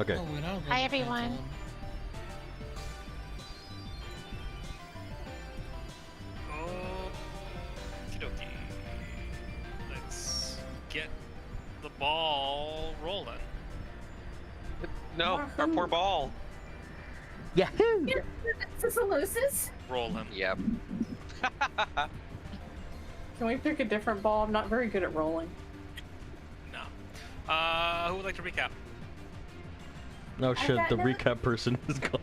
Okay. Oh, wait, I'll go Hi, to everyone. Phantom. Okie dokie. Let's get the ball rolling. No, our poor ball. Yahoo! Solosis? Rolling. Yep. Can we pick a different ball? I'm not very good at rolling. No. Who would like to recap? No shit, got the notes. recap person is gone.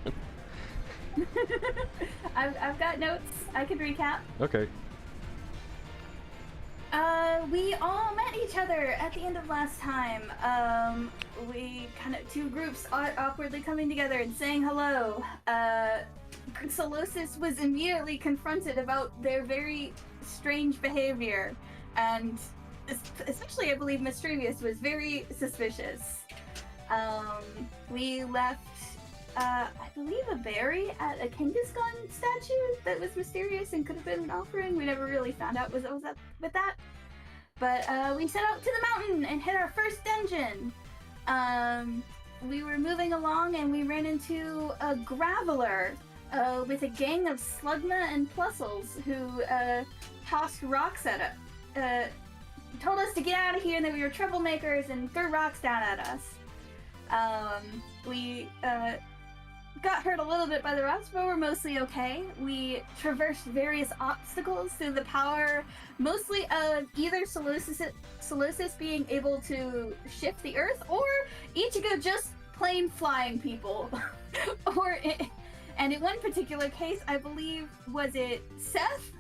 I've got notes. I could recap. Okay. We all met each other at the end of last time. We kind of two groups awkwardly coming together and saying hello. Solosis was immediately confronted about their very strange behavior, and especially, I believe, Mischievous was very suspicious. We left, I believe, a berry at a Kangaskhan statue that was mysterious and could have been an offering. We never really found out what was up with that. But we set out to the mountain and hit our first dungeon. We were moving along and we ran into a graveler with a gang of slugma and plusles who tossed rocks at us. Told us to get out of here and that we were troublemakers and threw rocks down at us. We got hurt a little bit by the rocks, but we're mostly okay. We traversed various obstacles through the power, mostly of either Solosis being able to shift the earth, or Ichigo just plain flying people. And in one particular case, I believe, was it Seth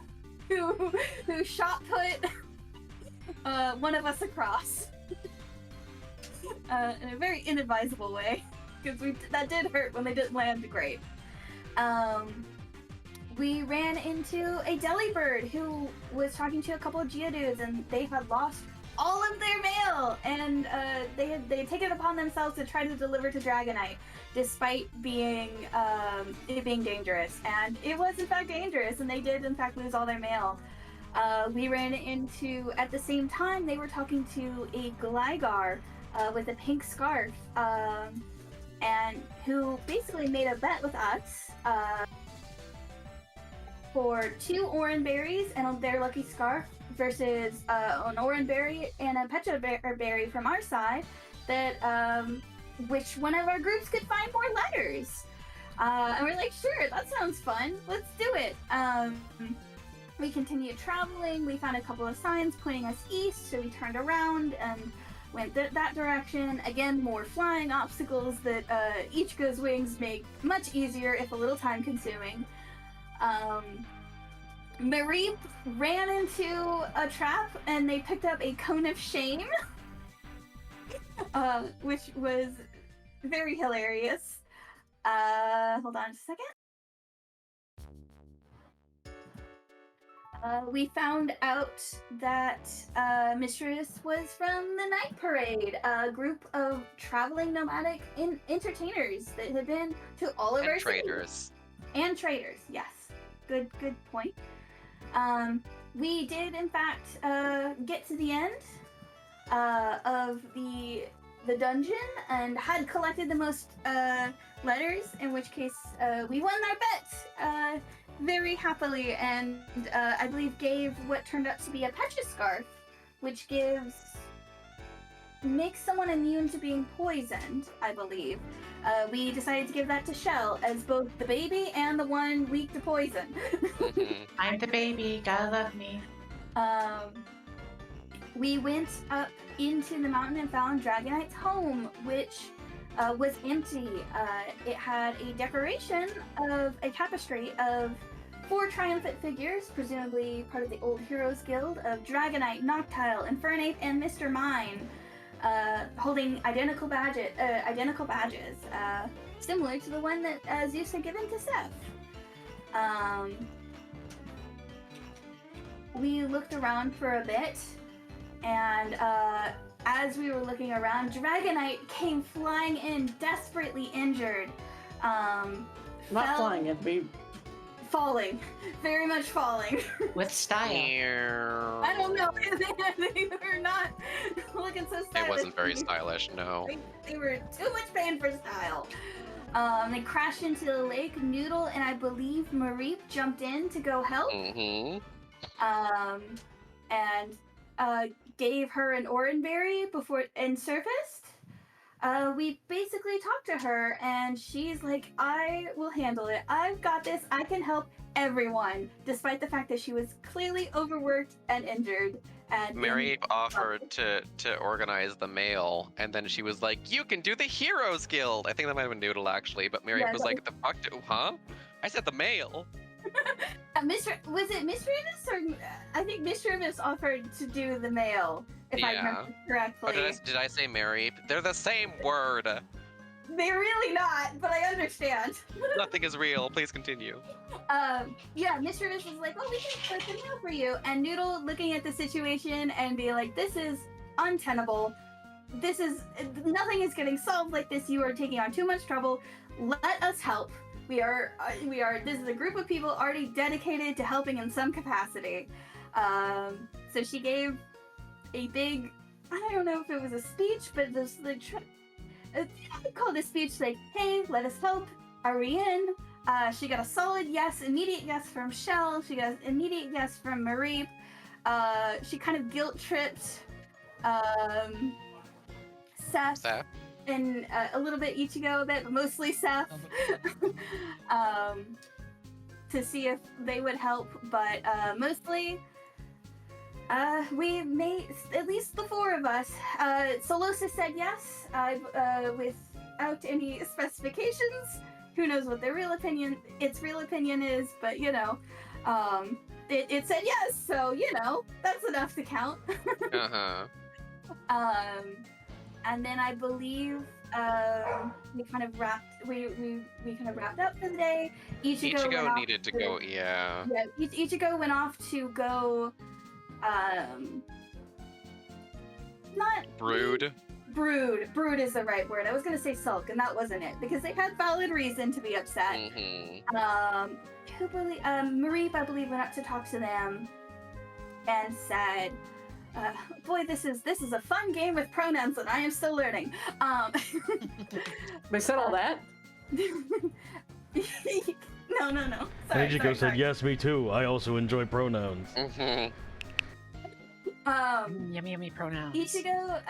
who shot put one of us across in a very inadvisable way, because that did hurt when they didn't land great. We ran into a Delibird who was talking to a couple of Geodudes, and they had lost all of their mail, and they had taken it upon themselves to try to deliver to Dragonite, despite being it being dangerous. And it was in fact dangerous, and they did in fact lose all their mail. We ran into, at the same time, they were talking to a Gligar with a pink scarf, and who basically made a bet with us for 2 Oran berries and their lucky scarf versus an Oran berry and a Pecha berry from our side, that which one of our groups could find more letters. And we're like, sure, that sounds fun. Let's do it. We continued traveling. We found a couple of signs pointing us east, so we turned around and went that direction. Again, more flying obstacles that Ichigo's wings make much easier if a little time consuming. Marie ran into a trap and they picked up a cone of shame, which was very hilarious. Hold on just a second. We found out that Mistress was from the Night Parade, a group of traveling nomadic entertainers that had been to all of our traders. cities. And traders, yes. Good point. We did, in fact, get to the end of the dungeon and had collected the most letters, in which case we won our bet very happily, and I believe gave what turned out to be a Pecha scarf, which makes someone immune to being poisoned, I believe. We decided to give that to Shell as both the baby and the one weak to poison. I'm the baby, gotta love me. We went up into the mountain and found Dragonite's home, which was empty. It had a decoration of a tapestry of 4 triumphant figures, presumably part of the Old Heroes Guild, of Dragonite, Noctile, Infernape, and Mr. Mime, holding identical badges, similar to the one that Zeus had given to Seth. We looked around for a bit, and as we were looking around, Dragonite came flying in, desperately injured. Not flying, it'd be falling, very much falling. With style. I don't know. They were not looking so stylish. It wasn't very stylish, no. They were too much pain for style. They crashed into the lake. Noodle and I believe Mareep jumped in to go help. Mm-hmm. And gave her an oranberry before and surfaced. We basically talked to her, and she's like, "I will handle it. I've got this. I can help everyone," despite the fact that she was clearly overworked and injured. And Mary offered to organize the mail, and then she was like, "You can do the Heroes Guild." I think that might have been Noodle actually, but Mary was like, "The fuck, huh?" I said the mail. Was it Mischievous or I think Mischievous offered to do the mail, if I remember correctly. Oh, did I say Mary? They're the same word. They're really not, but I understand. Nothing is real. Please continue. Yeah, Mischievous was like, "Oh, we can put the mail for you," and Noodle looking at the situation and be like, "This is untenable. Nothing is getting solved like this. You are taking on too much trouble. Let us help. We are. This is a group of people already dedicated to helping in some capacity." So she gave a big, I don't know if it was a speech, but this like, I called a speech like, "Hey, let us help. Are we in?" She got a solid yes, immediate yes from Shell. She got an immediate yes from Mareep. She kind of guilt tripped Seth. And a little bit Ichigo, a bit, but mostly Seth, to see if they would help. But mostly, we made, at least the four of us. Solosa said yes, without any specifications. Who knows what its real opinion is, but you know, it said yes, so you know, that's enough to count. And then I believe we kind of wrapped up for the day. Ichigo needed to go. Yeah. Yeah. Ichigo went off to go. Not Brood. Brood is the right word. I was gonna say sulk, and that wasn't it because they had valid reason to be upset. Mareep, I believe, went up to talk to them and said, "Boy, this is a fun game with pronouns, and I am still learning." They said all that? No. Ichigo said, "Yes, me too. I also enjoy pronouns." Yummy pronouns. Ichigo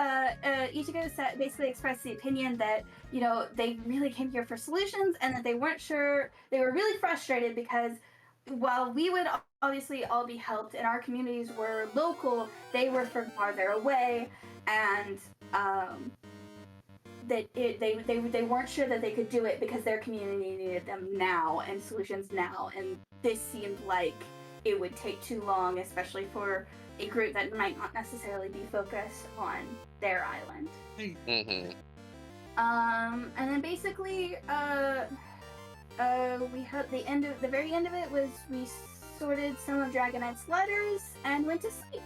basically expressed the opinion that, you know, they really came here for solutions and that they weren't sure. They were really frustrated because while we would obviously all be helped and our communities were local, they were farther away, and that they weren't sure that they could do it because their community needed them now and solutions now, and this seemed like it would take too long, especially for a group that might not necessarily be focused on their island. And then basically, we had the very end of it was we sorted some of Dragonite's letters and went to sleep.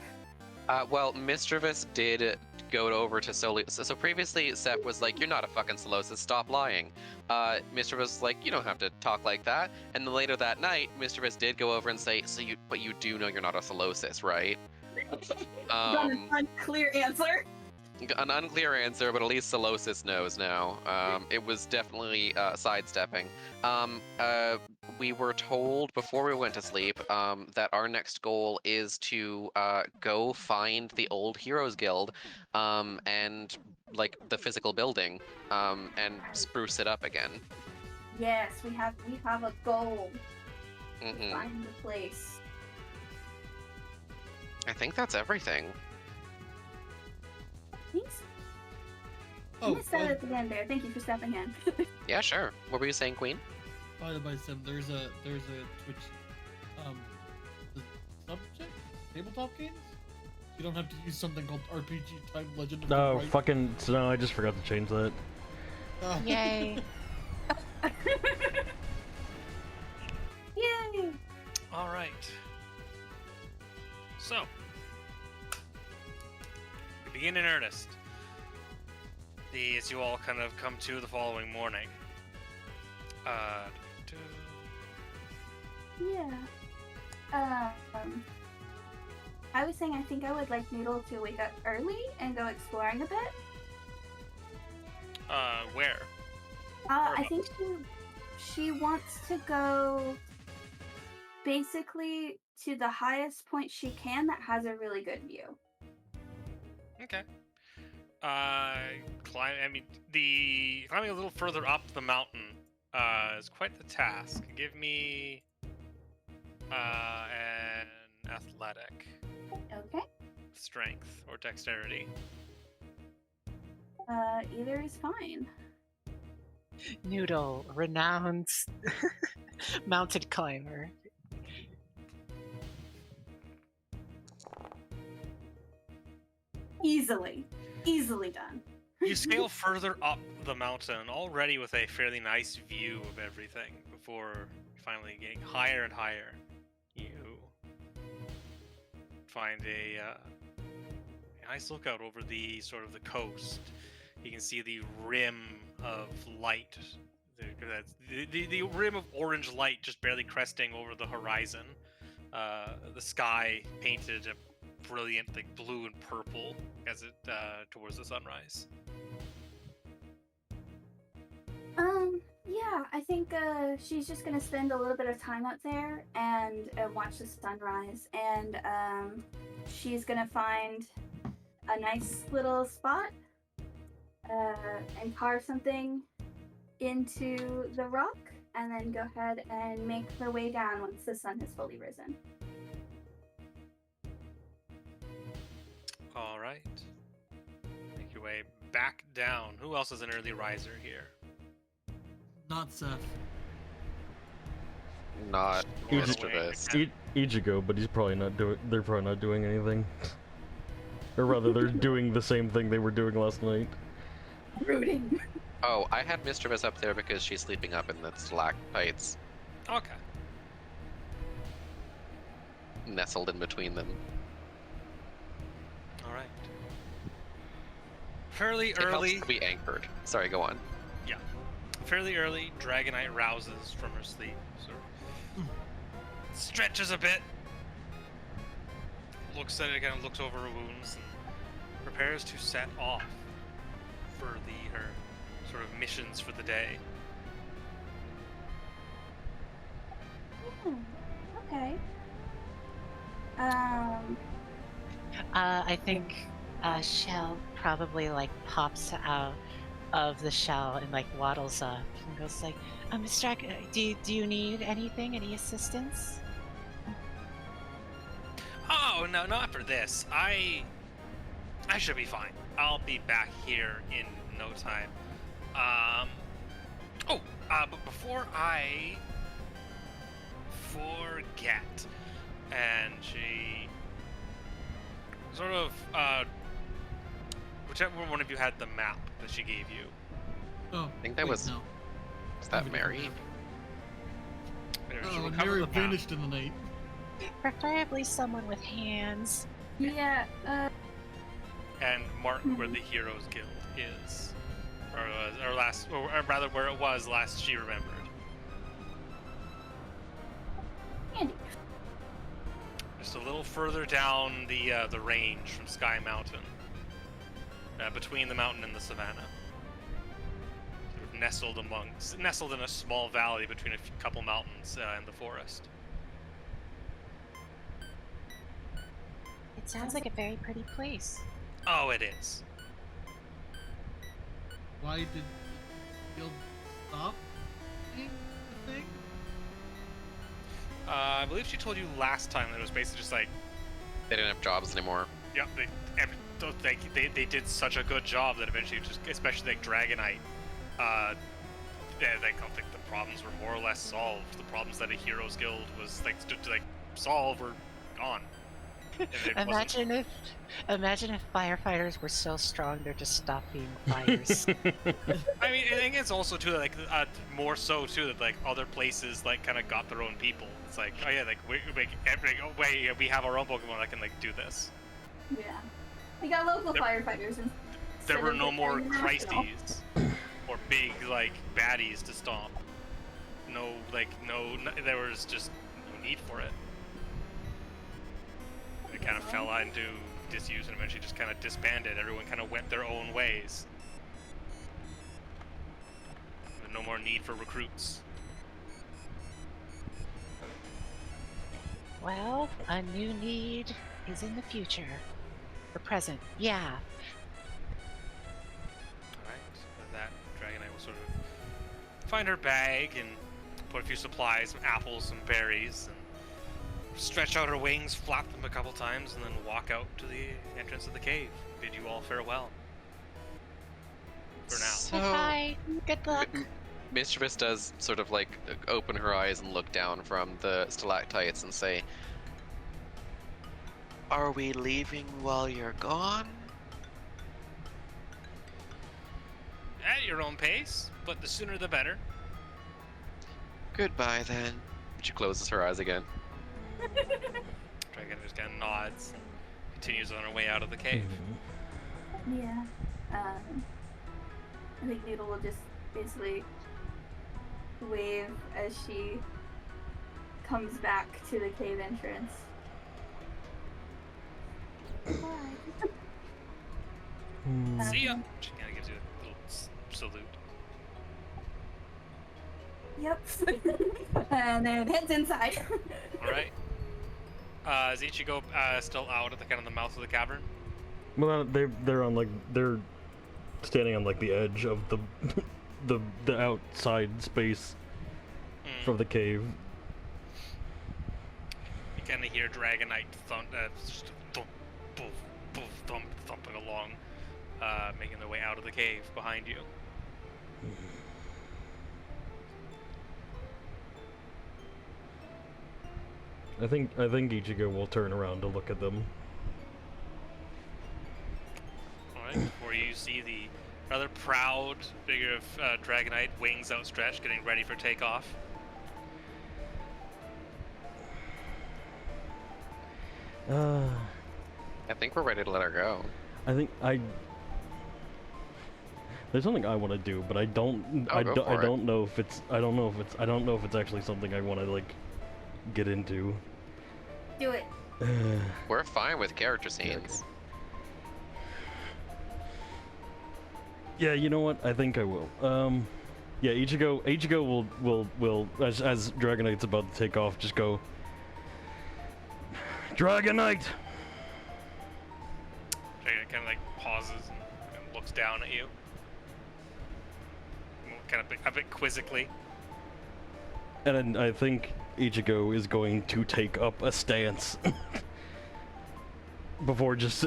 Well, Mischievous did go over to Soli. So previously, Seth was like, "You're not a fucking Solosis, stop lying." Mischievous was like, "You don't have to talk like that." And then later that night, Mischievous did go over and say, "But you do know you're not a Solosis, right?" Got an unclear answer. An unclear answer, but at least Solosis knows now. It was definitely sidestepping. We were told before we went to sleep that our next goal is to go find the old Heroes Guild and like the physical building and spruce it up again. Yes, we have a goal. To find the place. I think that's everything. Thanks. I missed that at the end there. Thank you for stepping in. Yeah, sure. What were you saying, Queen? By the way, Sim, there's a Twitch the subject tabletop games. You don't have to use something called RPG Time Legend. No, fucking no! I just forgot to change that. Yay! Yay! All right. So, we begin in earnest. As you all kind of come to the following morning. Yeah. I was saying I think I would like Noodle to wake up early and go exploring a bit. Where? I think she wants to go basically to the highest point she can that has a really good view. Okay. Climbing a little further up the mountain is quite the task. Give me an athletic, Okay. strength, or dexterity. Either is fine. Noodle, renowned mountain climber. Easily done. You scale further up the mountain, already with a fairly nice view of everything, before finally getting higher and higher. You find a nice lookout over the sort of the coast. You can see the rim of light, the rim of orange light just barely cresting over the horizon. The sky painted a brilliant, like blue and purple as it towards the sunrise. Yeah, I think she's just gonna spend a little bit of time up there and watch the sunrise, and she's gonna find a nice little spot and carve something into the rock, and then go ahead and make her way down once the sun has fully risen. All right. Make your way back down. Who else is an early riser here? Not Seth. Not You Mr. just- This. Ichigo, but he's probably not doing. They're probably not doing anything. Or rather, they're doing the same thing they were doing last night. Rooting. Oh, I had Mischievous up there because she's sleeping up in the stalactites, Okay. nestled in between them. All right. Fairly It helps early. to be anchored. Sorry, go on. Fairly early, Dragonite rouses from her sleep. Sort of stretches a bit. Looks at it, kind of looks over her wounds, and prepares to set off for her sort of missions for the day. Okay. I think Shell probably like pops out of the shell and like waddles up and goes like, Mr. Do you need anything? Any assistance? Oh no, not for this. I should be fine. I'll be back here in no time. But before I forget, and she sort of whichever one of you had the map that she gave you. Oh, I think that was- no. Is that Mary? Anyway, she Oh, recovered Mary the map. vanished in the night. Preferably someone with hands. Yeah, And mark where the Heroes Guild is, or rather where it was last she remembered. Andy. Just a little further down the range from Sky Mountain, between the mountain and the savannah. Sort of nestled in a small valley between a couple mountains and the forest. It sounds like a very pretty place. Oh, it is. Why did the guild stop being the thing? I believe she told you last time that it was basically just like, They didn't have jobs anymore. yeah, they did such a good job that eventually, just especially like Dragonite, I think the problems were more or less solved. The problems that a Heroes Guild was like stood to like solve were gone. And it wasn't- Imagine if firefighters were so strong they're just stopped being fires. I mean, I think it's also too like more so too that like other places like kind of got their own people. It's like, oh yeah, like we have our own Pokemon that can like do this. Yeah. We got local There- firefighters. There were no of more international. crises or big like baddies to stomp. There was just need for it. It kind of fell into disuse and eventually just kind of disbanded. Everyone kind of went their own ways. There's no more need for recruits. Well, a new need is in the future. The present, yeah. Alright, with that, Dragonite will sort of find her bag and put a few supplies, some apples, some berries, and stretch out her wings, flap them a couple times, and then walk out to the entrance of the cave. Bid you all farewell. For now. So, Goodbye. Good luck. Mischievous does sort of like open her eyes and look down from the stalactites and say, "Are we leaving while you're gone?" At your own pace, but the sooner the better. Goodbye then. She closes her eyes again. Dragon just kind of nods and continues on her way out of the cave. Yeah. I think Noodle will just basically wave as she comes back to the cave entrance. Bye. See ya! She kind of gives you a little salute. Yep. And then heads inside. Alright. Is Ichigo still out at the kind of the mouth of the cavern? Well, they're on like they're standing on like the edge of the outside space from the cave. You kind of hear Dragonite just thump, boof, boof, thumping along, making their way out of the cave behind you. I think Ichigo will turn around to look at them. Alright, before you see the rather proud figure of Dragonite, wings outstretched, getting ready for takeoff. I think we're ready to let her go. There's something I want to do, but I don't know if it's actually something I want to like get into. Do it. We're fine with character scenes. Yeah, you know what? I think I will. Yeah, Ichigo will as Dragonite's about to take off, just go, Dragonite! Dragonite kind of like pauses and looks down at you. Kind of a bit quizzically. And then I think Ichigo is going to take up a stance before just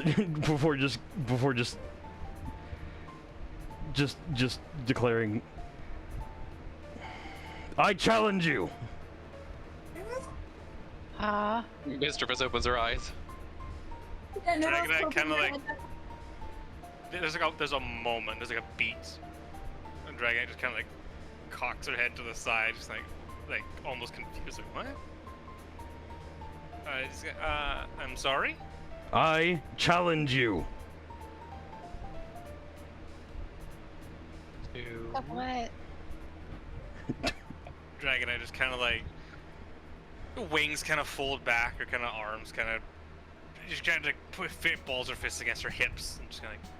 declaring, I challenge you. Mischievous opens her eyes. Yeah, Noodle's Dragonite poking kind of her like head. there's a moment, there's like a beat, and Dragonite just kind of like cocks her head to the side, just like almost confused, like what? I'm sorry. I challenge you. Of what? Dragonite just kind of like wings kind of fold back, her kind of arms kind of just kind of like balls her fists against her hips, and just kind of like,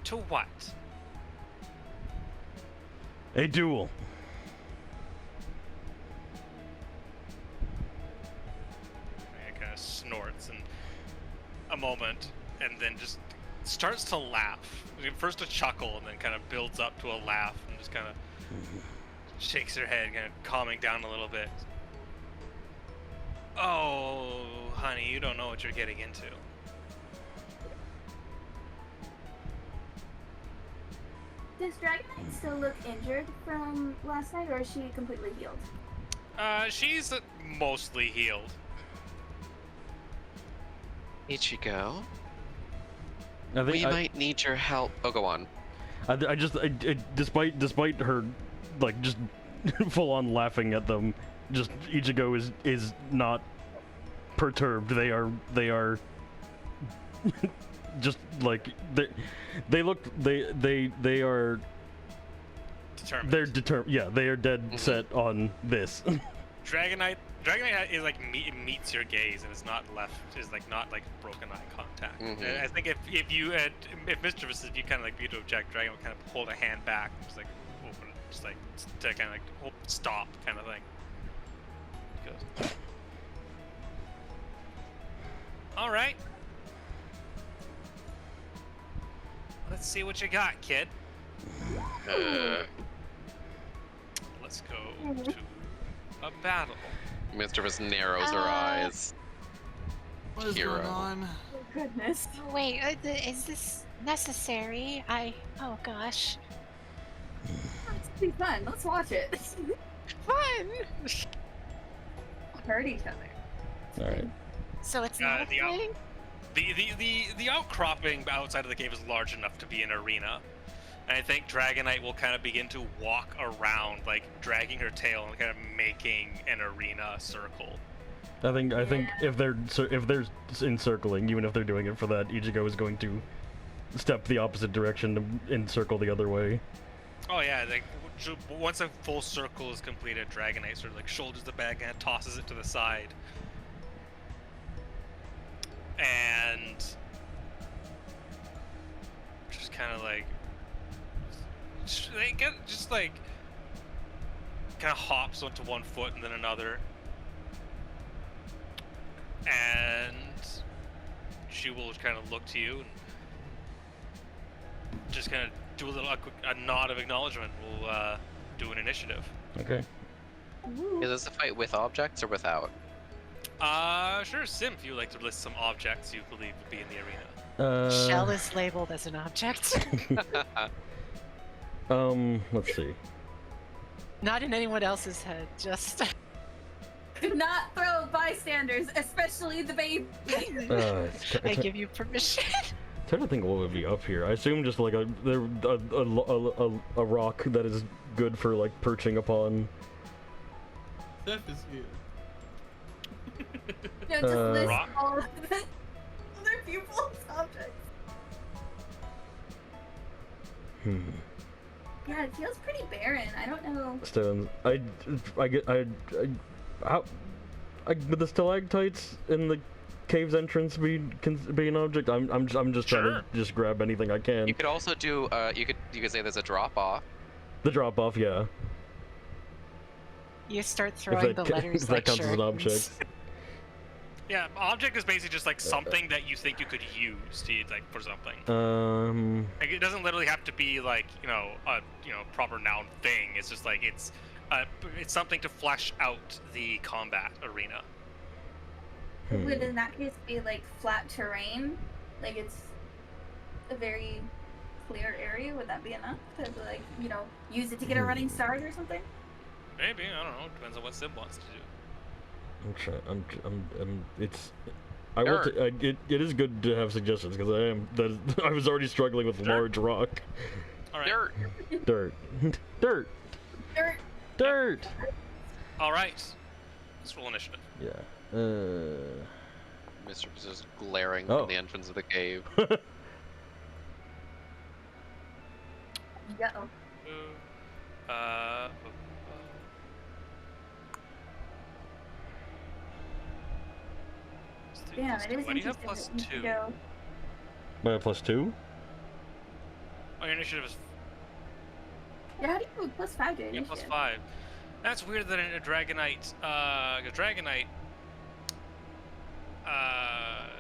to what? A duel. It kind of snorts and a moment, and then just starts to laugh. First a chuckle, and then kind of builds up to a laugh, and just kind of shakes her head, kind of calming down a little bit. Oh, honey, you don't know what you're getting into. Does Dragonite still look injured from last night, or is she completely healed? She's mostly healed. Ichigo, I think we might need your help. Oh, go on. Despite her, like, just full on laughing at them, just Ichigo is not perturbed. They are just like they are Determined. they're determined. Yeah, they are dead set on this. Dragonite is like it meets your gaze and it's not not like broken eye contact. Mhm. And I think if Mischievous, if you kind of like begin to object, Dragon will kind of hold a hand back, just like open, just like to kind of like stop kind of thing. Goes. All right. Let's see what you got, kid. Let's go to a battle. Mischievous narrows her eyes. What is Hero. going on? Oh, goodness. Oh, wait, is this necessary? Oh gosh. It's gonna be fun. Let's watch it. Fun! Hurt each other. All right. So it's not a the out- thing? The outcropping outside of the cave is large enough to be an arena. And I think Dragonite will kind of begin to walk around, like dragging her tail and kind of making an arena circle. I think if they're encircling, even if they're doing it for that, Ichigo is going to step the opposite direction to encircle the other way. Oh yeah, like once a full circle is completed, Dragonite sort of like shoulders the bag and tosses it to the side. And just kind of like just like kind of hops onto one foot and then another, and she will kind of look to you and just kind of do a nod of acknowledgement. We'll do an initiative. Okay. Is this a fight with objects or without? Sure, Sim, if you would like to list some objects you believe would be in the arena. Shell is labeled as an object. Let's see. Not in anyone else's head, just. Do not throw bystanders, especially the baby. I give you permission. Trying to think what would be up here. I assume just like a rock that is good for like perching upon. Steph is here. No, just list Rock. all of the other people's objects. Yeah, it feels pretty barren. I don't know. Stones. How? Would the stalactites in the cave's entrance be an object? I'm just trying to just grab anything I can. You could also do. You could say there's a drop off. The drop off, yeah. You start throwing the letters if like that counts as an shards. object. Yeah, object is basically just like something that you think you could use to like for something. Like it doesn't literally have to be like a proper noun thing. It's just like it's something to flesh out the combat arena. Would in that case be like flat terrain? Like it's a very clear area? Would that be enough to like use it to get a running start or something? Maybe, I don't know. Depends on what Sim wants to do. I'm trying. It's. I want to. It is good to have suggestions because I was already struggling with large rock. All right. Dirt. Dirt. Dirt. All right. Let's roll initiative. Yeah. Mr. was just glaring Oh. from the entrance of the cave. Yeah. Yeah, it is What do you have interesting plus that you 2? go- My +2. Oh, your initiative is Yeah, how do you go +5 to yeah, initiative? plus 5. That's weird that a Dragonite,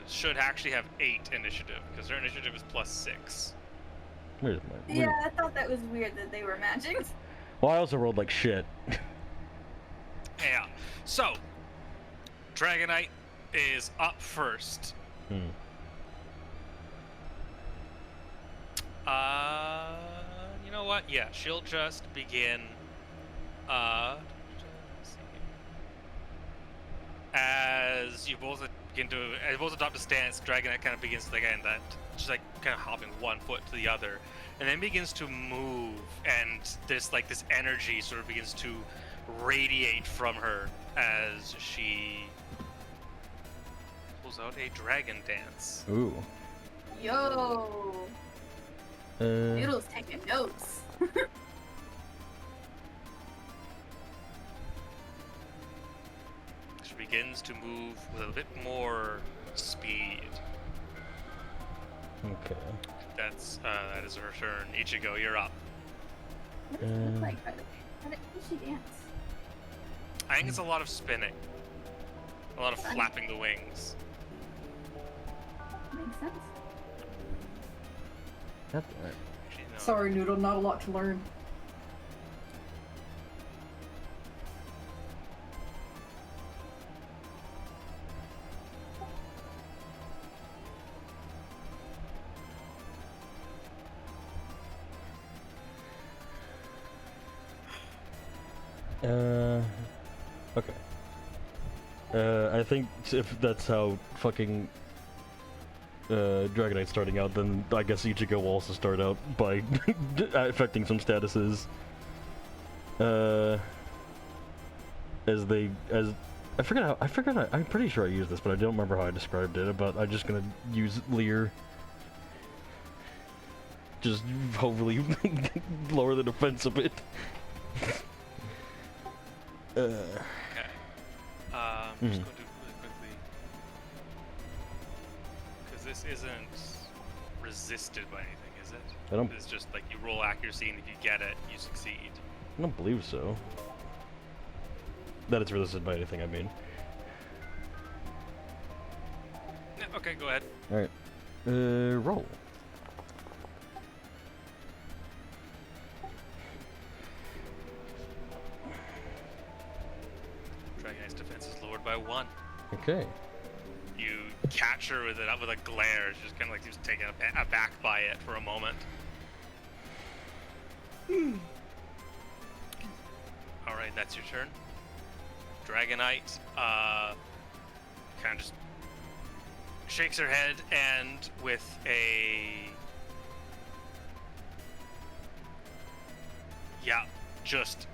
should actually have 8 initiative because their initiative is +6. Where's my? Yeah, I thought that was weird that they were matching. Well, I also rolled like shit. Yeah. So, Dragonite is up first. You know what? Yeah, she'll just begin. Let's see. As you both adopt a stance, Dragonite kind of begins to again that just like kind of hopping one foot to the other, and then begins to move, and this energy sort of begins to radiate from her as she pulls out a dragon dance. Ooh. Yo, Noodle's taking notes. begins to move with a bit more speed. Okay. That is her turn. Ichigo, you're up. What does it look like, by the way? How does she dance? I think it's a lot of spinning. A lot of flapping the wings. Makes sense. That's alright. Actually, no. Sorry, Noodle, not a lot to learn. Okay. I think if that's how fucking Dragonite's starting out, then I guess Ichigo will also start out by affecting some statuses. I'm pretty sure I used this, but I don't remember how I described it, but I'm just gonna use Lear. Just hopefully lower the defense a bit. Okay. I'm just going to do really quickly. Because this isn't resisted by anything, is it? I don't- It's just like you roll accuracy, and if you get it, you succeed. I don't believe so. That it's resisted by anything, I mean. Yeah, okay, go ahead. Alright. Roll. Dragonite's defense is lowered by 1. Okay. You catch her with a glare. She's just kind of like she was taken aback by it for a moment. All right, that's your turn. Dragonite kind of just shakes her head, and with just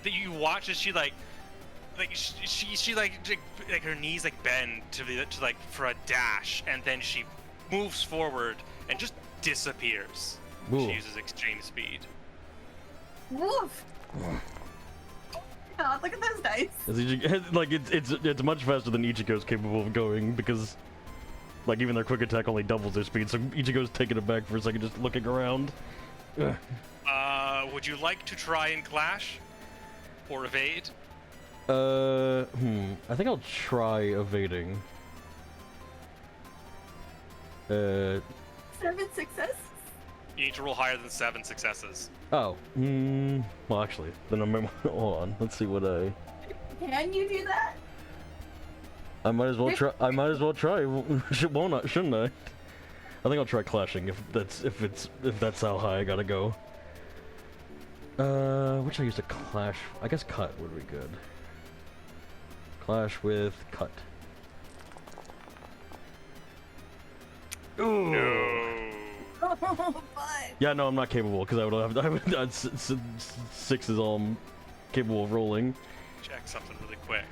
you watch as she she her knees bend to for a dash, and then she moves forward and just disappears. Ooh. She uses extreme speed. Woof! God, look at those dice. It's much faster than Ichigo's capable of going, because even their quick attack only doubles their speed, so Ichigo's taking it back for a second, just looking around. Ugh. Would you like to try and clash or evade? I think I'll try evading. 7 successes? You need to roll higher than 7 successes. Oh. Well, actually, then hold on. Let's see what I. Can you do that? I might as well try. Won't I? Shouldn't I? I think I'll try clashing if that's how high I gotta go. Which I use to clash. I guess cut would be good. Clash with cut. Ooh. No. Oh, but Yeah, no, I'm not capable because I would 6 is all I'm capable of rolling. Check something really quick.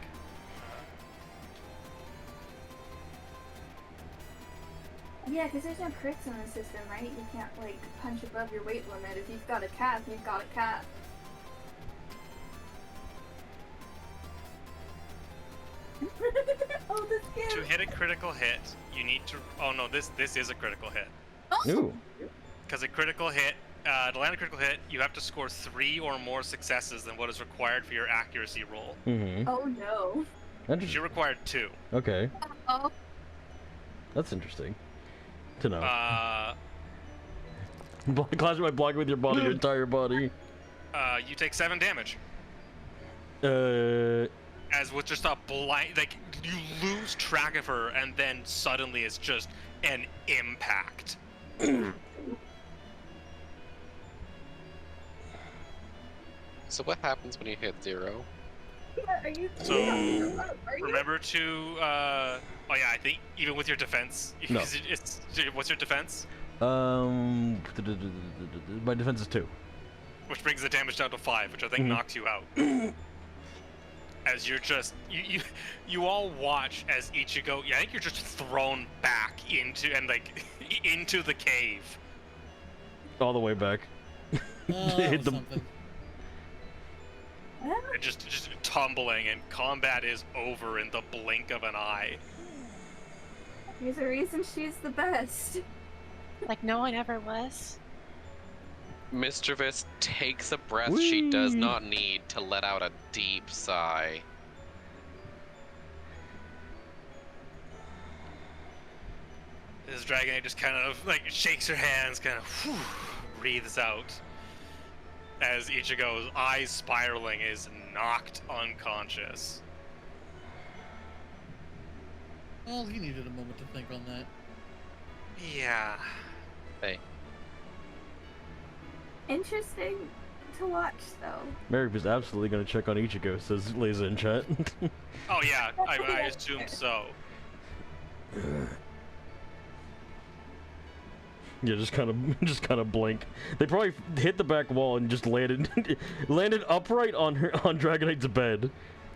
yeah, because there's no crits in the system, right? You can't punch above your weight limit. If you've got a cap, you've got a cap. Oh, this To kid. hit a critical hit, you need to. Oh no, this is a critical hit. Ooh. Because a critical hit, to land a critical hit, you have to score 3 or more successes than what is required for your accuracy roll. Mm-hmm. Oh no. She required 2. Okay, Oh. that's interesting to know. Uh, Clash by blocking with your body, your entire body. You take 7 damage. As with just a blind, you lose track of her, and then suddenly it's just an impact. So what happens when you hit 0? Yeah, are you? So, Are you? Remember to, oh yeah, I think even with your defense, No. What's your defense? My defense is 2. Which brings the damage down to 5, which I think Mhm. knocks you out. As you're just, you all watch as Ichigo, I think you're just thrown back into the cave. All the way back. That Hit was the- something. And just tumbling, and combat is over in the blink of an eye. There's a reason she's the best. Like no one ever was. Mischievous takes a breath she does not need to let out a deep sigh. This Dragonite just kind of like shakes her hands, kind of breathes out. As Ichigo's eyes spiraling is knocked unconscious. Well, he needed a moment to think on that. Yeah. Hey. Interesting to watch, though. Mary was absolutely gonna check on Ichigo, says Laser in chat. Oh yeah, I assume so. Yeah, just kind of blink. They probably hit the back wall and just landed upright on Dragonite's bed.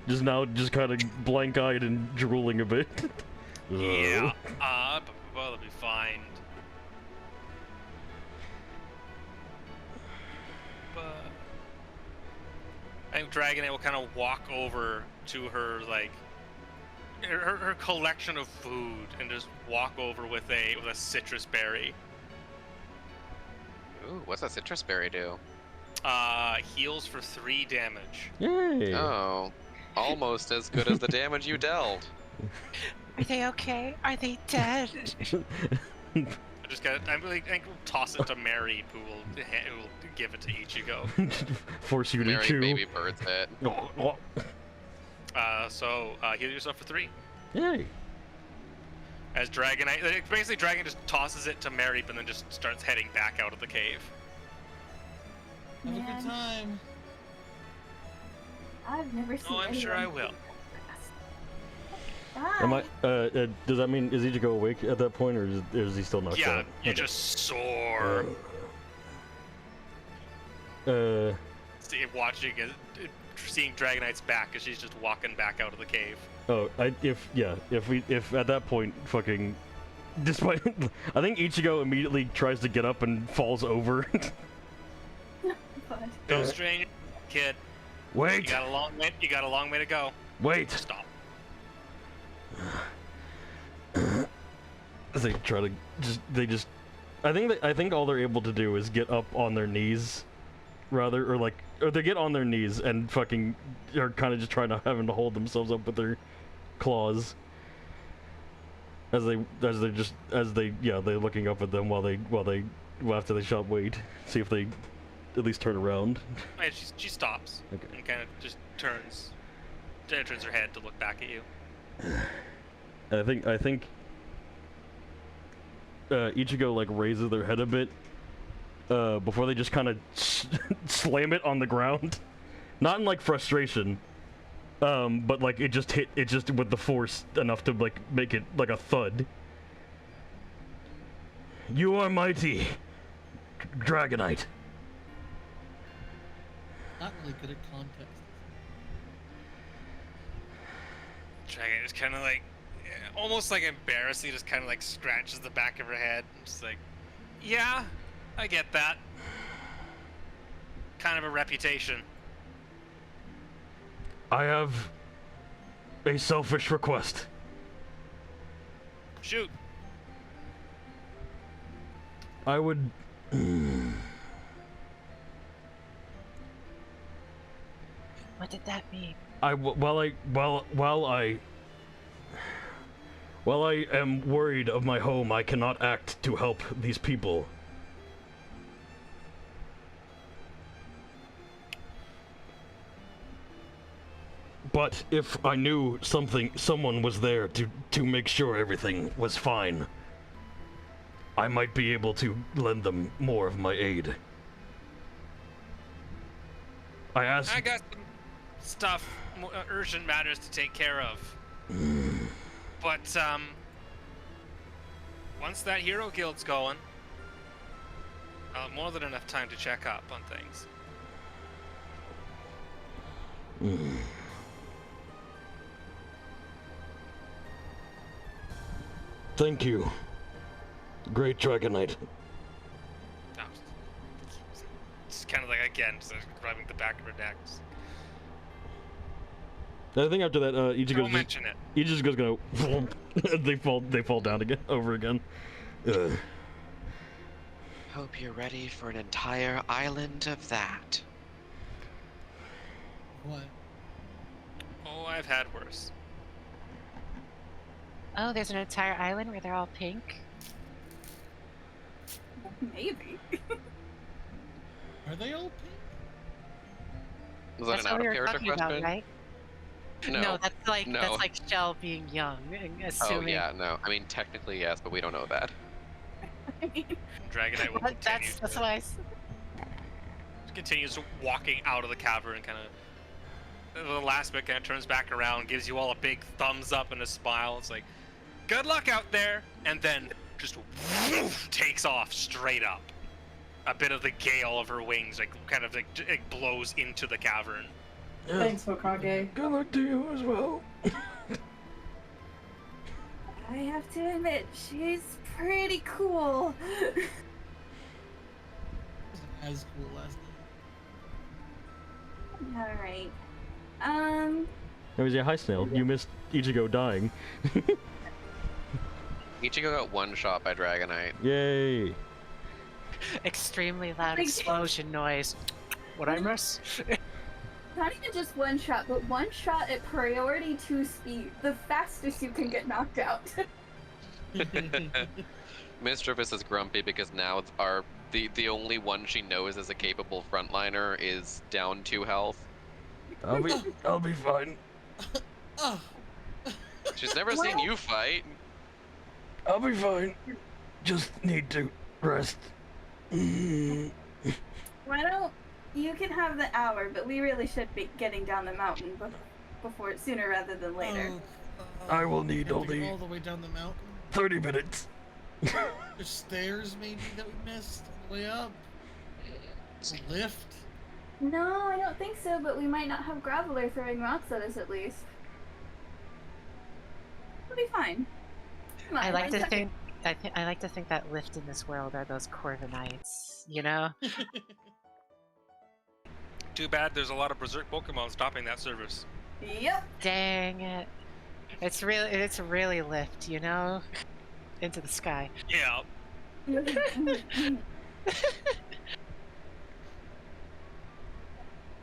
Just kind of blank-eyed and drooling a bit. Yeah. They'll be fine. But I think Dragonite will kind of walk over to her like her collection of food and just walk over with a citrus berry. Ooh, what's that citrus berry do? Heals for 3 damage. Yay! Oh, almost as good as the damage you dealt. Are they okay? Are they dead? I'm gonna toss it to Mary, who will give it to Ichigo. Force you to Mary chew. baby birds it. Heal yourself for 3. Yay! As Dragonite, basically Dragon just tosses it to Mary, but then just starts heading back out of the cave. Have a good time. I've never seen. Oh, I'm sure I will. Am I? Does that mean is Ichigo awake at that point, or is he still knocked Yeah, out? you just soar. Seeing Dragonite's back as she's just walking back out of the cave. Oh, if at that point, fucking, despite, I think Ichigo immediately tries to get up and falls over. Go stranger, kid. Wait. You got a long way to go. Wait. Stop. They try to I think all they're able to do is get up on their knees, rather, or they get on their knees and fucking are kind of just trying to having to hold themselves up with their claws they're looking up at them after they shot Wade, see if they at least turn around. And she stops. Okay. And kind of just turns her head to look back at you. I think Ichigo raises their head a bit before they just kind of slam it on the ground, not in frustration, but it just with the force enough to make it like a thud. You are mighty, Dragonite. Not really good at context. Dragon just kind of almost embarrassingly just kind of scratches the back of her head. Just yeah, I get that. Kind of a reputation. I have a selfish request. Shoot. I would. What did that mean? While I am worried of my home, I cannot act to help these people. But if I knew someone was there to make sure everything was fine, I might be able to lend them more of my aid. I I got some stuff, urgent matters to take care of. But, once that Hero Guild's going, I'll have more than enough time to check up on things. Thank you, Great Dragonite. Oh, just kind of again, just rubbing the back of her neck. I think after that, Don't Ichigo's mention it. Ichigo's gonna. they fall down again, over again. Ugh. Hope you're ready for an entire island of that. What? Oh, I've had worse. Oh, there's an entire island where they're all pink. Maybe. Are they all pink? Was that That's an what we were out-of-character talking about, question? right? No. that's like No. Shell being young, and Oh assuming. yeah, no. I mean, technically yes, but we don't know that. I mean, Dragonite will But continue. that's to- why. continues walking out of the cavern and kind of the last bit kind of turns back around, gives you all a big thumbs up and a smile. It's like, good luck out there, and then just woof, takes off straight up. A bit of the gale of her wings like kind of like it blows into the cavern. Thanks, Hokage. Good luck to you as well. I have to admit, she's pretty cool. Wasn't as cool last night. Alright. It was hi Snail. You missed Ichigo dying. Ichigo got one shot by Dragonite. Yay! Extremely loud Like- explosion noise. What I miss? Not even just one shot, but one shot at priority 2 speed. The fastest you can get knocked out. Mistress is grumpy because now the only one she knows as a capable frontliner is down 2 health. I'll be fine. Ah, She's never seen you fight. I'll be fine. Just need to rest. Why don't you can have the hour, but we really should be getting down the mountain before sooner rather than later. I will need have to go only all the way down the mountain. 30 minutes. There's stairs maybe that we missed on the way up. A lift. No, I don't think so, but we might not have Graveler throwing rocks at us at least. We'll be fine. Come on, I like one to second. think. I like to think that lift in this world are those Corviknights. You know. Too bad there's a lot of berserk Pokemon stopping that service. Yep. Dang it. It's really lift. You know. Into the sky. Yeah.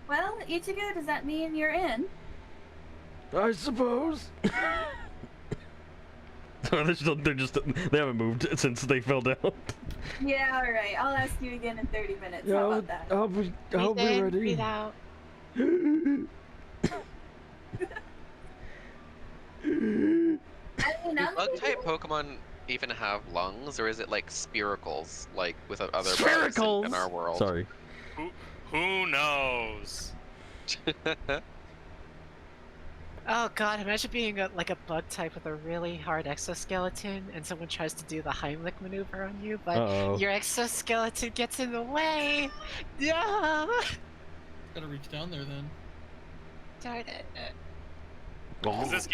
Well, Ichigo, does that mean you're in? I suppose. They haven't moved since they fell down. Yeah, alright. I'll ask you again in 30 minutes. How about that? I'll be Breathe in, ready. breathe out. I mean, Do I'm bug-type Pokemon even have lungs, or is it like spiracles, like with other bugs Spiracles! in our world? Sorry. Who knows? Oh god, imagine being like a bug type with a really hard exoskeleton and someone tries to do the Heimlich maneuver on you, but Uh-oh. your exoskeleton gets in the way! Yeah! Gotta reach down there then. Darn it. 'Cause this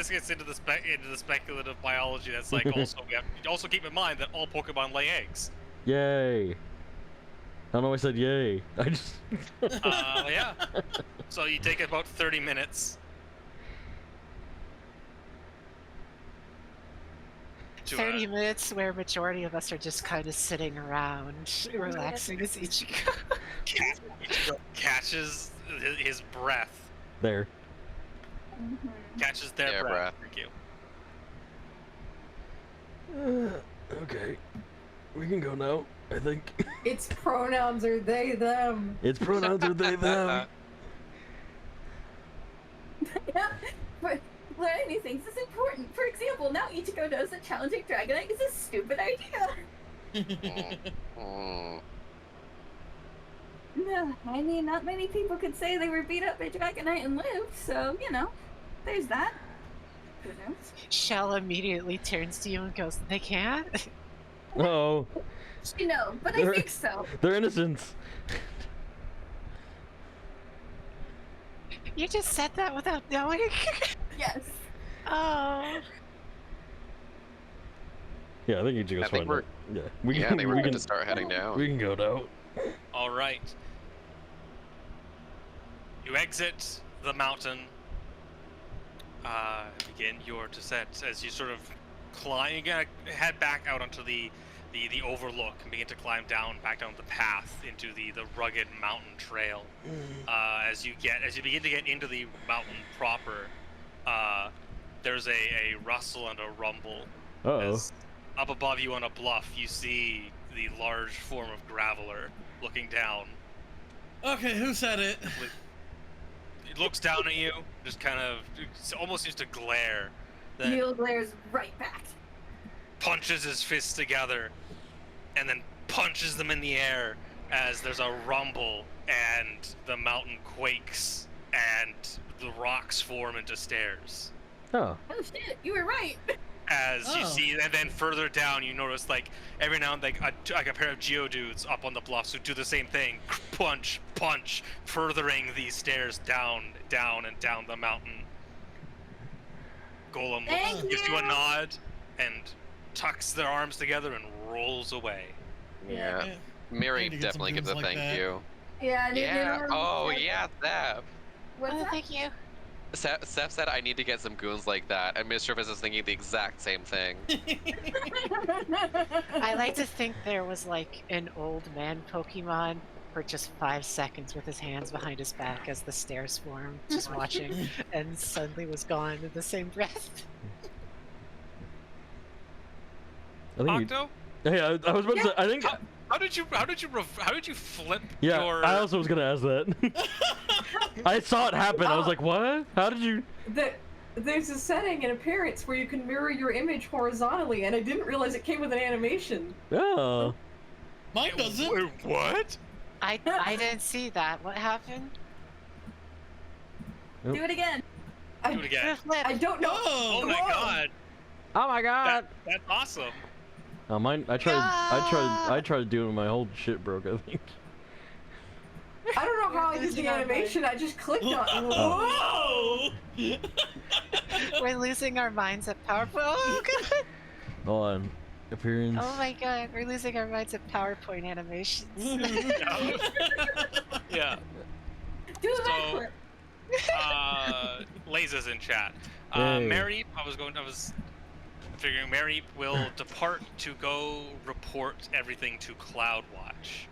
gets into the speculative biology. That's like also we have to also keep in mind that all Pokemon lay eggs. Yay. I don't know why I said yay. I just... Yeah. So you take about 30 minutes. To, 30 minutes where majority of us are just kind of sitting around, relaxing as Ichigo. catches his breath. There. Catches their Their breath. breath. Thank you. Okay. We can go now, I think. Its pronouns are they, them. Its pronouns are they, them. Yeah, but learning these things is important. For example, now Ichigo knows that challenging Dragonite is a stupid idea. Mm. No, I mean, not many people could say they were beat up by Dragonite and lived, so, you know, there's that. Who knows? Shell immediately turns to you and goes, "They can't?" Oh, You know, but I think so. they're innocents. You just said that without knowing? Yes. Oh. Yeah, I think Ichigo's I think fine. we're- Yeah, we Yeah, can, they were we good can, to start heading down. we can go now. All right. You exit the mountain. begin your descent as you sort of climb. You gotta head back out onto the overlook and begin to climb back down the path into the rugged mountain trail. As you begin to get into the mountain proper, there's a rustle and a rumble. As up above you on a bluff, you see the large form of Graveler looking down. Okay, who said it? It looks down at you, just kind of almost used to glare. Then Neil glares right back. punches his fists together, and then punches them in the air as there's a rumble, and the mountain quakes, and the rocks form into stairs. Oh. Oh shit, you were right. As you see, and then further down, you notice like every now and then like a pair of Geodudes up on the bluffs who do the same thing, punch, furthering these stairs down and down the mountain. Golem gives you a nod and tucks their arms together and rolls away. Yeah. Yeah. Mary Need to get some definitely gives a goons like thank that. you. Yeah. Yeah. Oh yeah, Thab. What's Oh, that? thank you. Seth said I need to get some goons like that, and Mischievous is thinking the exact same thing. I like to think there was like an old man Pokemon for just 5 seconds with his hands behind his back as the stairs formed, just watching, and suddenly was gone in the same breath. I think Octo? yeah, I was about to say, I think... How did you flip Yeah, your... I also was gonna ask that. I saw it happen, I was like, what? How did you... There's a setting in Appearance where you can mirror your image horizontally, and I didn't realize it came with an animation. Oh. Mine doesn't. Wait, what? I didn't see that. What happened? Do it again. Do it again. Flip. I don't know. Oh my Whoa. god. Oh my god! That's awesome. Oh, mine, I tried to do it and my whole shit broke, I think. I don't know how I did losing the our animation. I just clicked on. Oh. We're losing our minds at PowerPoint. Oh god! Hold on. Appearance. Oh my god, we're losing our minds at PowerPoint animations. Yeah. Do a So- backflip. Laza's in chat. Yay. Mary, I was figuring Mary will depart to go report everything to Cloudwatch.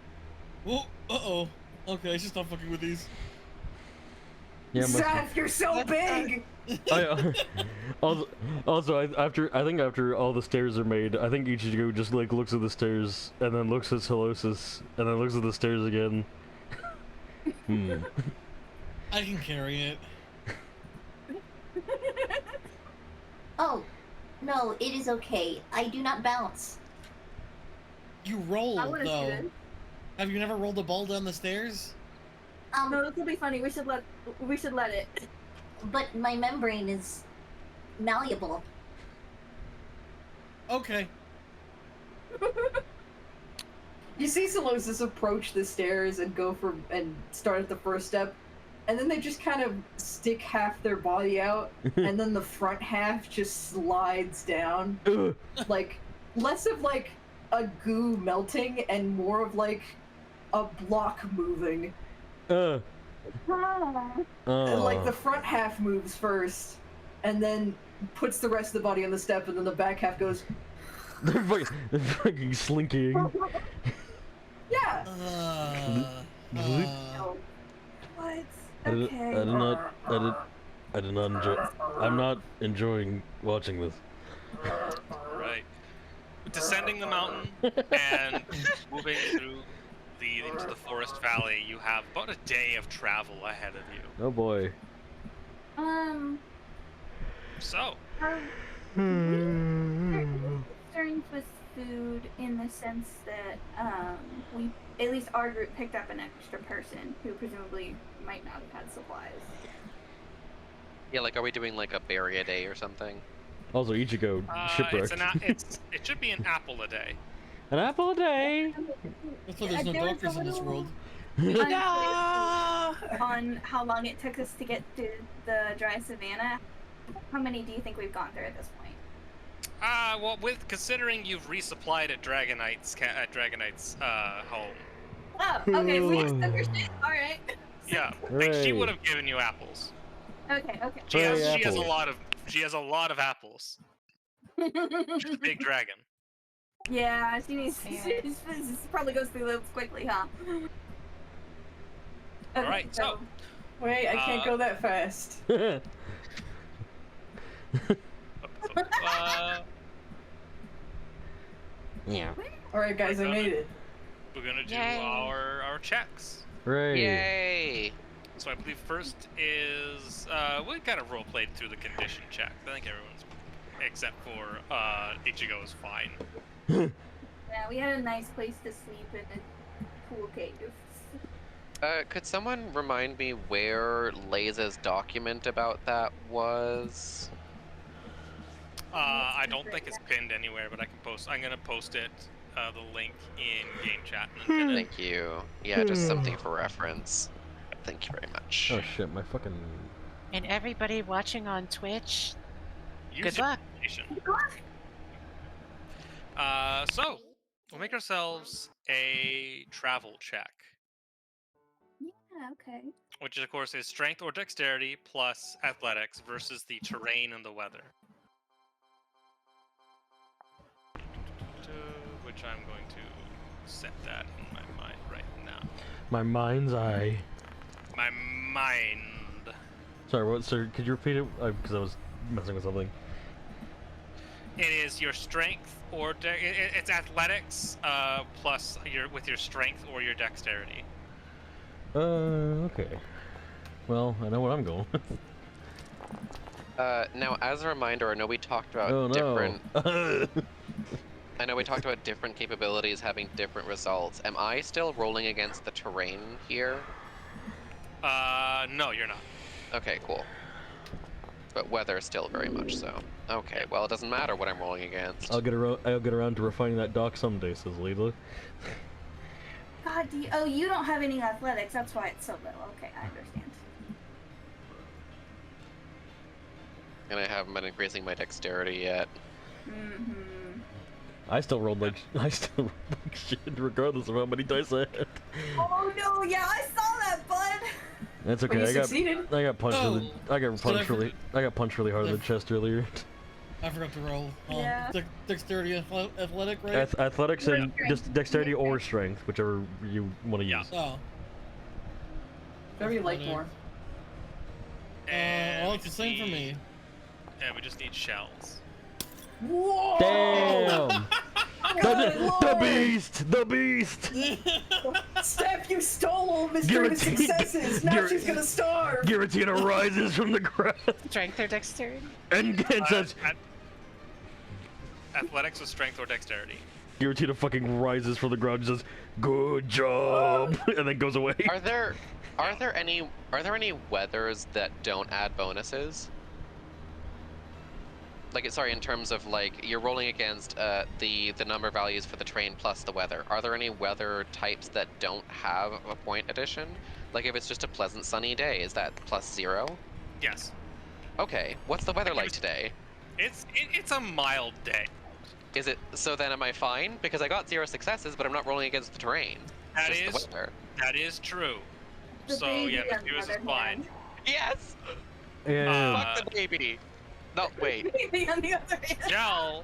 Oh, uh-oh. Okay, I should stop fucking with these. Yeah, my... Seth, you're so big. Also, I think after all the stairs are made, I think Ichigo just like looks at the stairs and then looks at Solosis and then looks at the stairs again. I can carry it. Oh, no, it is okay. I do not bounce. You roll, I wanna see though. this. Have you never rolled a ball down the stairs? No, this will be funny. We should let it. But my membrane is malleable. Okay. You see Solosis approach the stairs and and start at the first step, and then they just kind of stick half their body out, and then the front half just slides down, like less of like a goo melting and more of like a block moving. And like the front half moves first, and then puts the rest of the body on the step, and then the back half goes. They're fucking slinking. Yeah. Oh. What? I did Okay. not enjoy. I'm not enjoying watching this. Right. Descending the mountain and moving through into the forest valley, you have about a day of travel ahead of you. Oh boy. So, Concerns with food in the sense that we, at least our group, picked up an extra person who presumably might not have had supplies. Yeah, like, are we doing like a berry a day or something? Also, Ichigo shipwrecked. it should be an apple a day. An apple a day. That's why there's no There was doctors a in this little- world. On how long it took us to get to the dry savannah. How many do you think we've gone through at this point? Well, considering you've resupplied at Dragonite's home. Oh, okay, so we just understand. All right. Yeah, like she Hooray. would have given you apples. Okay. She has Hooray, she has a apples. lot of apples. She's a big dragon. Yeah, she needs. Yeah. This probably goes through loops quickly, huh? Okay, Alright, so Wait, I can't Uh, go that fast. Yeah. Alright, guys, I made it. we're gonna do Yay. our checks. Hooray. Yay! So I believe first is we kind of role played through the condition check. I think everyone's except for Ichigo is fine. Yeah, we had a nice place to sleep in a cool cave. Could someone remind me where Laza's document about that was? I don't think it's pinned anywhere, but I can post. I'm gonna post it, the link in game chat. And then pin it. Thank you. Yeah, just something for reference. Thank you very much. Oh shit, my fucking. And everybody watching on Twitch, Use good your luck. imagination. So we'll make ourselves a travel check, Yeah, okay. which of course is strength or dexterity plus athletics versus the terrain and the weather. Which I'm going to set that in my mind right now. My mind's eye. My mind. Sorry, what, sir? Could you repeat it? Because I was messing with something. It is your strength or it's athletics plus with your strength or your dexterity. Okay. Well, I know what I'm going. Now, as a reminder, I know we talked about Oh different. no. I know we talked about different capabilities having different results. Am I still rolling against the terrain here? No, you're not. Okay, cool. But weather still very much so. Okay, well, it doesn't matter what I'm rolling against. I'll get around to refining that dock someday, says Lila. God, you don't have any athletics. That's why it's so little. Okay, I understand. And I haven't been increasing my dexterity yet. Mm-hmm. I still rolled like shit, regardless of how many dice I had. Oh no! Yeah, I saw that, bud. That's But you okay. succeeded. I got punched. Oh, I got punched really hard in the chest earlier. I forgot to roll. Yeah. Dexterity, athletic, right? Athletics and Yeah. just dexterity or strength, whichever you want to Yeah. use. Oh. Whatever you like more. And Well, we it's the just same for need- me. And we just need shells. Whoa! Damn! Good the lord! beast! The beast! Steph, you stole all Mr. Guaranteed- successes! Now guar- she's gonna starve! Giratina rises from the ground Strength or dexterity? and says, Athletics with strength or dexterity. Giratina fucking rises from the ground and says, "Good job," and then goes away. Are there any weathers that don't add bonuses? Like, sorry, in terms of like you're rolling against the number values for the terrain plus the weather. Are there any weather types that don't have a point addition? Like if it's just a pleasant sunny day, is that +0? Yes. Okay, what's the weather like today? It's a mild day. Is it so? Then am I fine? Because I got 0 successes, but I'm not rolling against the terrain. That It's is just the weather. that is true. The So baby, yeah, on Miss the Viewers is other fine. hand. Yes. Yeah. Fuck the baby. No, wait. Baby on the other hand. Shall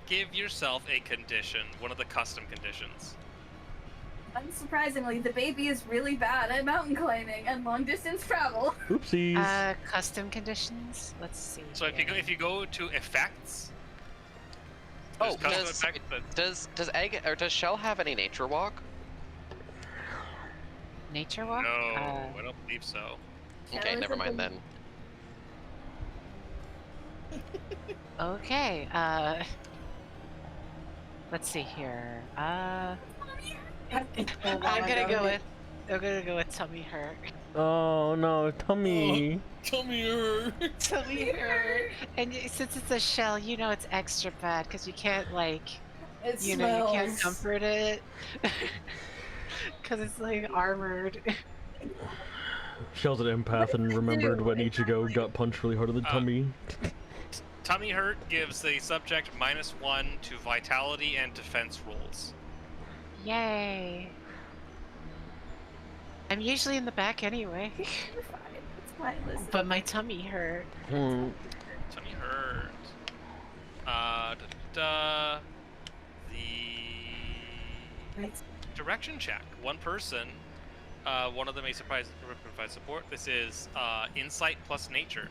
give yourself a condition, one of the custom conditions. Unsurprisingly, the baby is really bad at mountain climbing and long distance travel. Oopsies. Custom conditions. Let's see. So if you go to effects. Oh, there's custom does effects that- does Shell have any nature walk? Nature walk? No, I don't believe so. Okay, Shell never is mind a- then. Okay. Let's see here. I'm gonna go with tummy hurt. Oh no, tummy. Tummy hurt. Tummy hurt. And since it's a shell, you know it's extra bad because you can't like, It you smells. know, you can't comfort it because it's like armored. Shell's an empath and remembered when Ichigo got punched really hard in the tummy. Tummy hurt gives the subject -1 to vitality and defense rolls. Yay! I'm usually in the back anyway. You're fine. It's Why, listen. But my tummy hurt. Hmm. Tummy hurt. The direction check. One person. One of them may provide support. This is insight plus nature.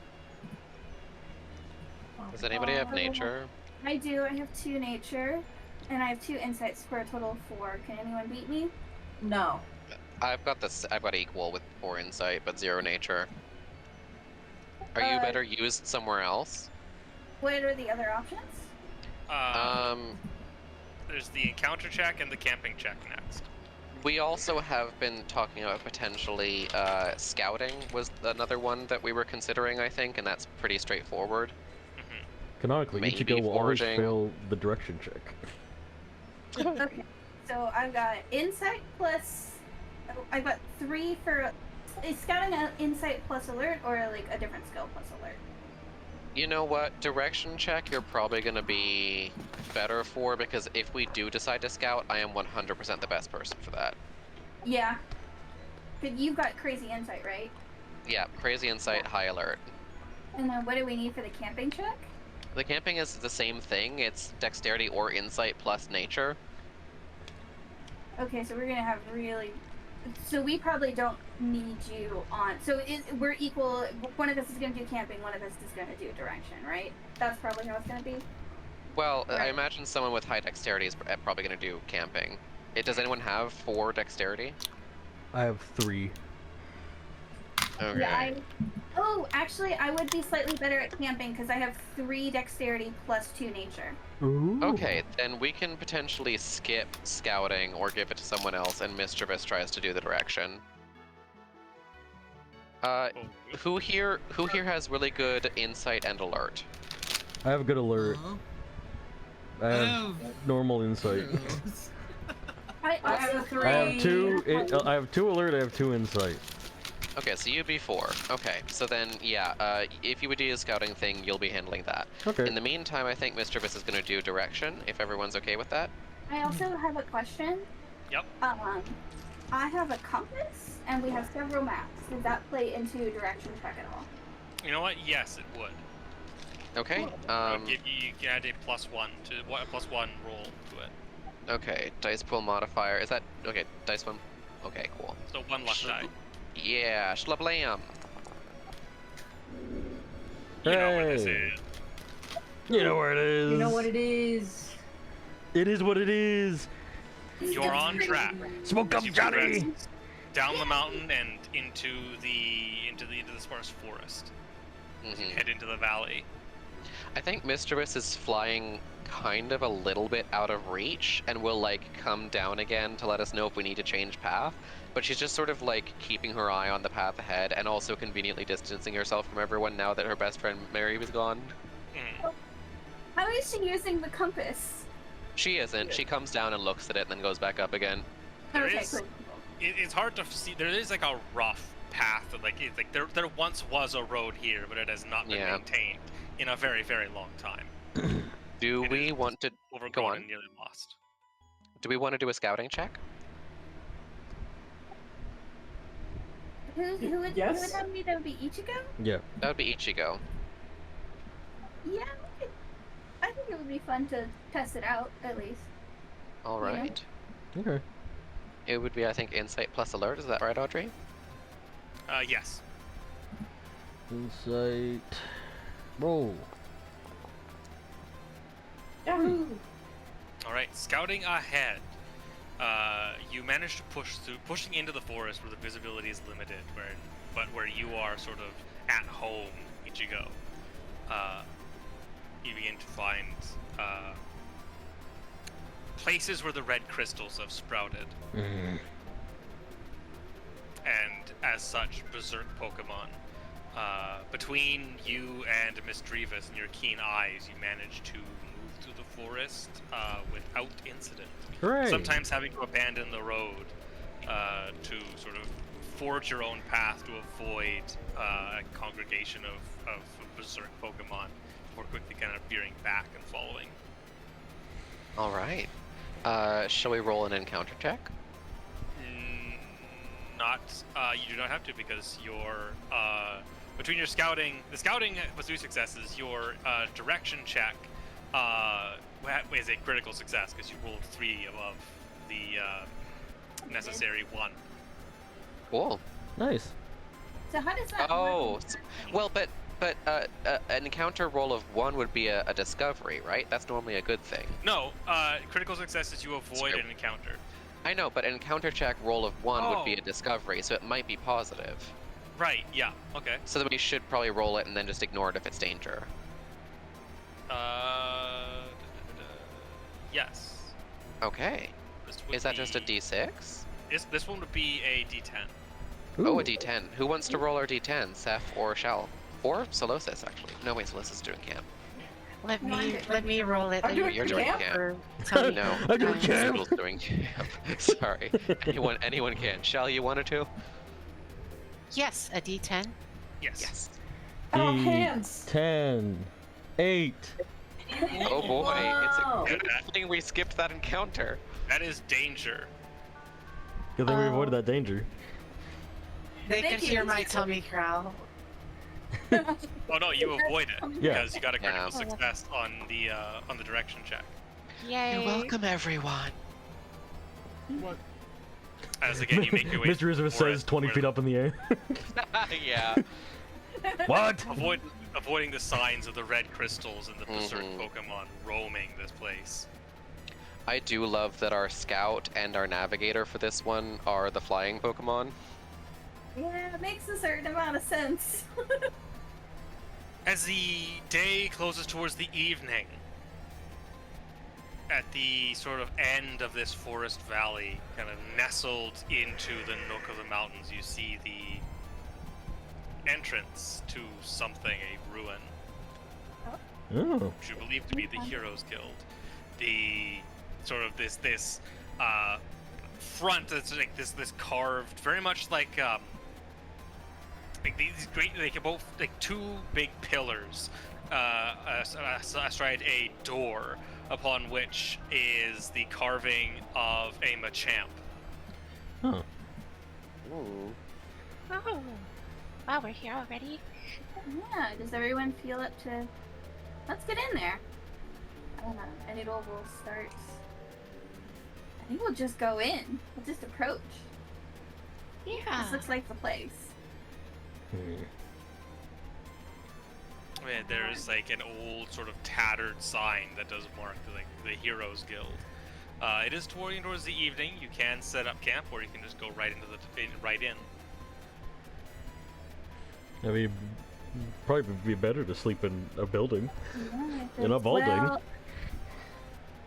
Does anybody have nature? I do. I have 2 nature, and I have 2 insights for a total of 4. Can anyone beat me? No. I've got equal with 4 insight, but 0 nature. Are you better used somewhere else? What are the other options? There's the encounter check and the camping check next. We also have been talking about potentially scouting was another one that we were considering, I think, and that's pretty straightforward. Canonically, Maybe Ichigo will always foraging. fail the direction check. Okay. So I've got insight plus. I've got 3 for. Is scouting an insight plus alert or like a different skill plus alert? You know what? Direction check you're probably going to be better for, because if we do decide to scout, I am 100% the best person for that. Yeah. But you've got crazy insight, right? Yeah, crazy insight, high alert. And then what do we need for the camping check? The camping is the same thing. It's dexterity or insight plus nature. Okay, so we're gonna have really. So we probably don't need you on. So we're equal. One of us is gonna do camping. One of us is gonna do direction, right? That's probably how it's gonna be. Well, I Right. imagine someone with high dexterity is probably going to do camping. Does anyone have 4 dexterity? I have 3. Okay. Yeah, Oh, actually, I would be slightly better at camping because I have 3 dexterity plus 2 nature. Ooh. Okay, then we can potentially skip scouting or give it to someone else, and Mischievous tries to do the direction. Who here has really good insight and alert? I have a good alert. I have normal insight. I have a 3. I have 2. I have 2 alert. I have 2 insight. Okay, so you'd be 4. Okay, so then, yeah, if you would do a scouting thing, you'll be handling that. Okay. In the meantime, I think Mischievous is going to do direction, if everyone's okay with that. I also have a question. Yep. I have a compass, and we have several maps. Does that play into direction check at all? You know what? Yes, it would. Okay, You can add a +1 roll to it. Okay, dice pool modifier. Is that... Okay, dice one. Okay, cool. So 1 luck die. Yeah, shlablam. You know what this Hey. is. You know where it is. You know what it is. It is what it is. You're on track. Smoke up, As you Johnny. progress down the mountain and into the sparse forest. Mhm. Head into the valley. I think Mischievous is flying kind of a little bit out of reach and will like come down again to let us know if we need to change path, but she's just sort of like keeping her eye on the path ahead and also conveniently distancing herself from everyone now that her best friend Mary was gone. How is she using the compass? She isn't. She comes down and looks at it and then goes back up again. There Okay, is- cool. It's hard to see. There is like a rough path that there once was a road here, but it has not been Yeah. maintained in a very, very long time. Do It we is want to Overgrown on. and nearly lost. do we want to do a scouting check? Who would Yes. have me? That would be Ichigo? Yeah. That would be Ichigo. Yeah, I think it would be fun to test it out, at least. All Yeah. right. Okay. It would be, I think, insight plus alert. Is that right, Audrey? Yes. Insight. Roll. Yahoo! All right. Scouting ahead. You manage to pushing into the forest where the visibility is limited, where you are sort of at home, Ichigo. You begin to find places where the red crystals have sprouted, and as such, berserk Pokemon. Between you and Misdreavus and your keen eyes, you manage to move through the forest without incident. Hooray! Sometimes having to abandon the road to sort of forge your own path to avoid a congregation of berserk Pokemon before quickly kind of veering back and following. All right. Shall we roll an encounter check? You do not have to, because your between your scouting, the scouting with 2 successes, your direction check is a critical success because you rolled 3 above the necessary 1. Cool. Nice. So how does that Oh, work? well, but an encounter roll of 1 would be a discovery, right? That's normally a good thing. No, critical success is you avoid an encounter. I know, but an encounter check roll of 1 would be a Oh. discovery, so it might be positive. Right, yeah, okay. So then we should probably roll it and then just ignore it if it's danger. Yes. Okay. This would Is that just a be- d6? This one would be a d10. Oh, Ooh. a d10. Who wants to roll our d10? Seth or Shell? Or Solosis, actually. No, wait, Solosis is doing camp. Let me roll it. I'm doing You're doing camp. camp. Or tell me No, I'm doing camp. Noodle's doing camp. Sorry. Anyone can. Shell, you wanted to? Yes, a D10. Yes. Yes. Oh, hands. 10, 8. Oh boy, Whoa. it's a good thing we skipped that encounter. That is danger. Good thing we avoided that danger. They Thank can you. hear my tummy growl. Oh no, you avoid it Yeah. because you got a critical Yeah. success on the direction check. Yay! You're welcome, everyone. What? As again, you make your way. Mr. Elizabeth through says it 20 where feet up in the air. Yeah. What? Avoiding the signs of the red crystals and the berserk Mhm. Pokemon roaming this place. I do love that our scout and our navigator for this one are the flying Pokemon. Yeah, it makes a certain amount of sense. As the day closes towards the evening, at the sort of end of this forest valley, kind of nestled into the nook of the mountains, you see the entrance to something, a ruin, Oh. which you believe to be the Heroes Guild. The sort of this front that's like this carved, very much like these great, like both like 2 big pillars astride a door, upon which is the carving of a Machamp. Huh. Ooh. Oh, wow, we're here already. Yeah, does everyone feel up to... Let's get in there. I don't know, and it all will start... I think we'll just go in. We'll just approach. Yeah. This looks like the place. Hmm. And there's like an old sort of tattered sign that does mark the Heroes Guild. It is towards the evening. You can set up camp, or you can just go right into right in. I mean, probably be better to sleep in a building. Yeah, if In a it's- building. well,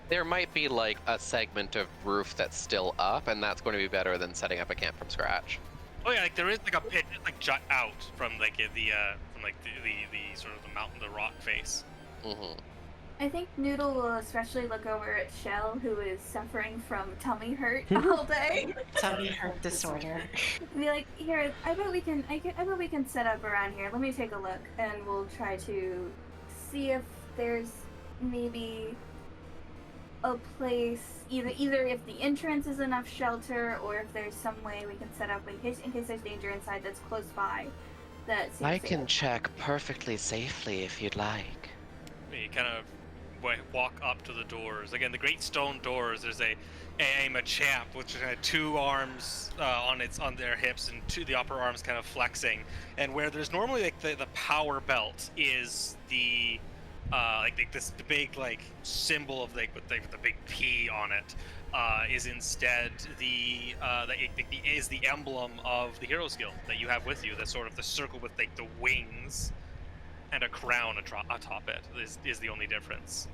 There might be like a segment of roof that's still up, and that's going to be better than setting up a camp from scratch. Oh yeah, like there is like a pit that like jut out from like the sort of the mountain, the rock face. Mm-hmm. I think Noodle will especially look over at Shell, who is suffering from tummy hurt all day. Tummy hurt disorder. Be like, here, I bet we can set up around here. Let me take a look, and we'll try to see if there's maybe a place, either if the entrance is enough shelter, or if there's some way we can set up in case there's danger inside that's close by. That seems I safe. can check perfectly safely if you'd like. You kind of walk up to the doors. Again, the great stone doors. There's a Machamp, which has 2 arms on their hips, and the upper arms kind of flexing. And where there's normally like the power belt is the the big like symbol of with the big P on it, is instead the emblem of the Heroes Guild that you have with you. That's sort of the circle with like the wings and a crown atop it is the only difference.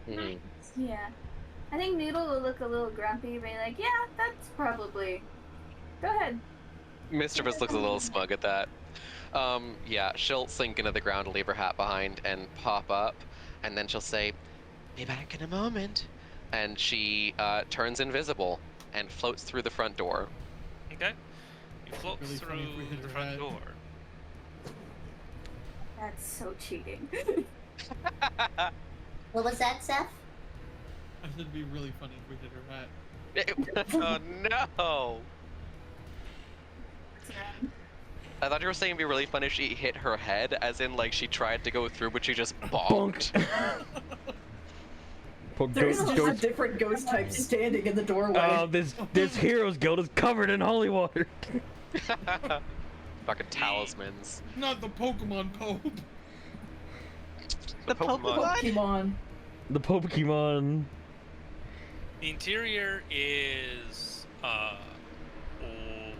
Mhm. Yeah. I think Noodle will look a little grumpy, but be like, yeah, that's probably... Go ahead. Mischievous looks a little smug at that. Yeah, she'll sink into the ground and leave her hat behind and pop up, and then she'll say, "Be back in a moment." And she turns invisible and floats through the front door. Okay. You float Really funny if we through hit the her front head. door. That's so cheating. What was that, Seth? I said it'd be really funny if we hit her hat. Oh no! room. I thought you were saying it'd be really fun if she hit her head, as in like she tried to go through, but she just bonked. There's just a different ghost type standing in the doorway. This hero's guild is covered in holy water. Fucking talismans. Not the Pokemon Pope. The Pokemon. The Pokemon. The interior is old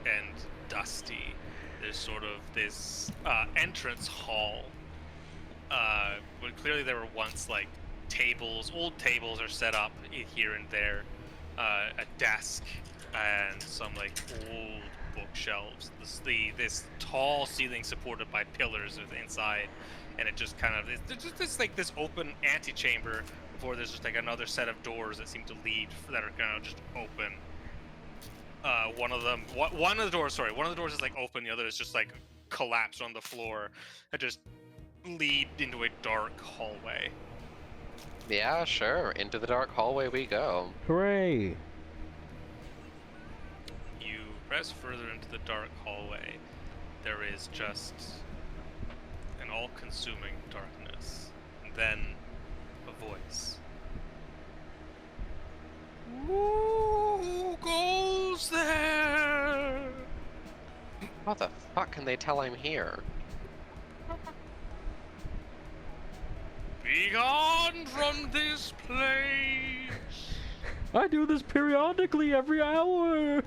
and dusty. There's sort of this entrance hall. Where clearly there were once like tables. Old tables are set up here and there. A desk and some like old bookshelves. This tall ceiling supported by pillars inside, and it just kind of there's just this open antechamber before there's just like another set of doors that seem to lead that are kind of just open. One of the doors is like open, the other is just like collapsed on the floor and just lead into a dark hallway. Yeah, sure. Into the dark hallway we go. Hooray! You press further into the dark hallway. There is just an all-consuming darkness. And then a voice. Who goes there? How the fuck can they tell I'm here? Be gone from this place. I do this periodically every hour.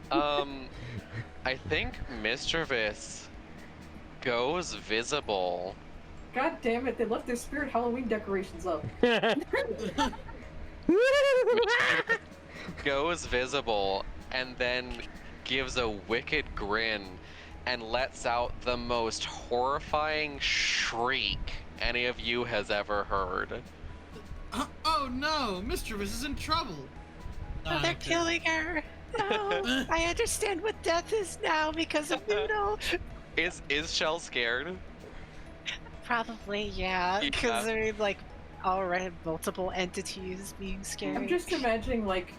I think Mischievous goes visible. God damn it, they left their spirit Halloween decorations up. Goes visible and then gives a wicked grin and lets out the most horrifying shriek any of you has ever heard. Oh no, Mischievous is in trouble. Oh, they're Okay. killing her. No, I understand what death is now because of Noodle. Is Shell scared? Probably, yeah, Yeah. because they're like already multiple entities being scary. I'm just imagining like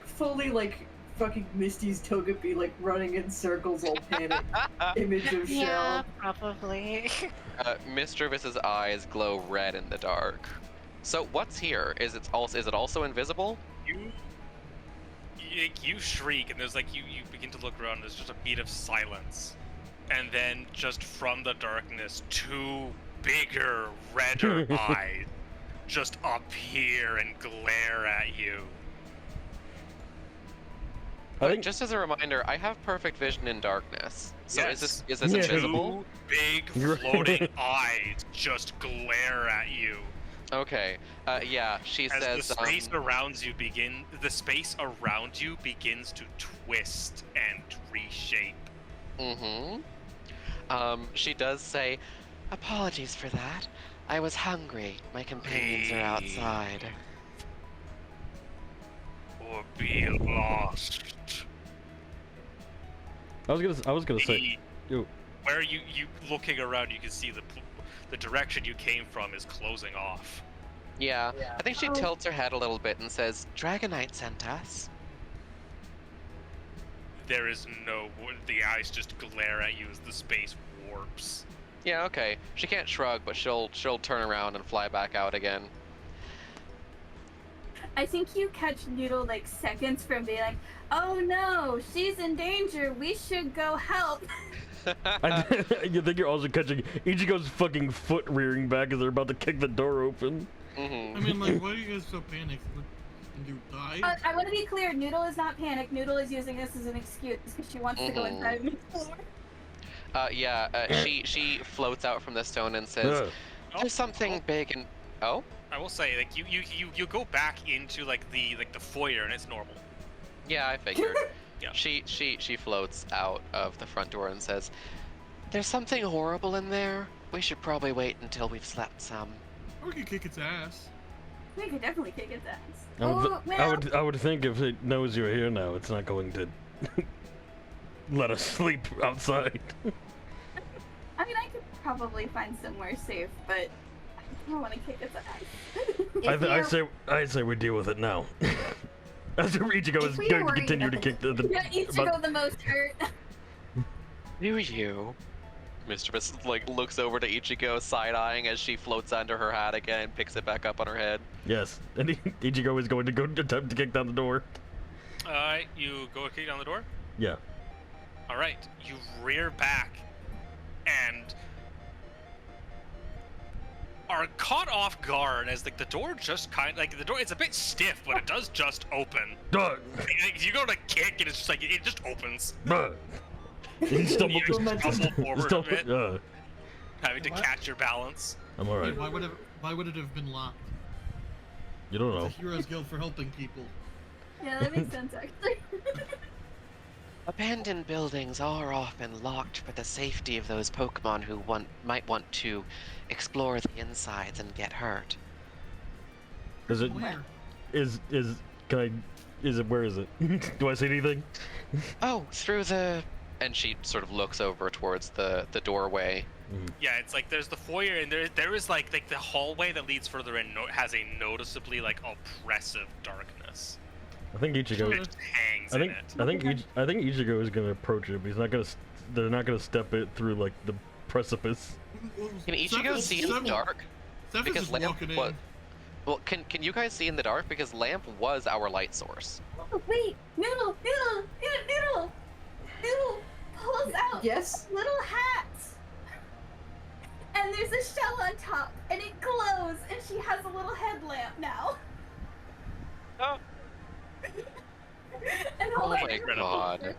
fully like fucking Misty's Togepi like running in circles all panicked. Image of Yeah, Shell. probably. Mistrevous's eyes glow red in the dark. So what's here? Is it also invisible? You shriek, and there's like you begin to look around. There's just a beat of silence, and then just from the darkness, two bigger, redder eyes just appear and glare at you. I think Just as a reminder, I have perfect vision in darkness. So Yes. is this Yeah. invisible? Two big floating eyes just glare at you. Okay. Yeah. She As says. the space around you begins to twist and reshape. She does say, "Apologies for that. I was hungry. My companions are outside." Or be lost. I was gonna say. Yo. Where you looking around, you can see the direction you came from is closing off. Yeah. I think she tilts her head a little bit and says, "Dragonite sent us." There is the eyes just glare at you as the space warps. Yeah. Okay. She can't shrug, but she'll turn around and fly back out again. I think you catch Noodle like seconds from being like, oh no, she's in danger, we should go help. You think you're also catching Ichigo's fucking foot rearing back as they're about to kick the door open. I mean, like, why are you guys so panicked? You died? I want to be clear, Noodle is not panicked. Noodle is using this as an excuse because she wants to go inside and explore. She floats out from the stone and says, "There's something big and oh." I will say, like you go back into like the foyer and it's normal. Yeah, I figured. Yeah. She floats out of the front door and says, "There's something horrible in there. We should probably wait until we've slept some." Or we could kick its ass. We could definitely kick its ass. I would think if it knows you're here now, it's not going to let us sleep outside. I mean, I could probably find somewhere safe, but I don't want to kick its ass. I say we deal with it now. As Ichigo is If we going are to worried continue to about kick the Yeah, Ichigo the most hurt. Do you? Mistress like looks over to Ichigo, side-eyeing as she floats under her hat again and picks it back up on her head. Yes, and Ichigo is going to go attempt to kick down the door. Alright, you go kick down the door. Yeah. Alright, you rear back and are caught off guard as like the door just the door, it's a bit stiff, but it does just open. Duh. You go to kick and it's just like it just opens. Duh. You stumble, You stumble forward a bit, stumble, having to What? catch your balance. I'm alright. Wait, why would it have been locked? You don't It's know. a Heroes Guild for helping people. Yeah, that makes sense actually. Abandoned buildings are often locked for the safety of those Pokemon who might want to explore the insides and get hurt. Is it? Where? Can I? Is it? Where is it? Do I see anything? Oh, through the... And she sort of looks over towards the doorway. Yeah, it's like there's the foyer and there is like the hallway that leads further in has a noticeably like oppressive darkness. I think Ichigo. It just hangs I think in it. I think Ichigo is gonna approach it, but he's not gonna. They're not gonna step it through like the precipice. Can Ichigo see in the dark? Zeph is Because just Lamp walking in. was... Well, can you guys see in the dark? Because Lamp was our light source. Oh, wait, Noodle, pulls out Yes? little hats. And there's a shell on top, and it glows, and she has a little headlamp now. Oh. And hold Oh on, my I have a god. picture.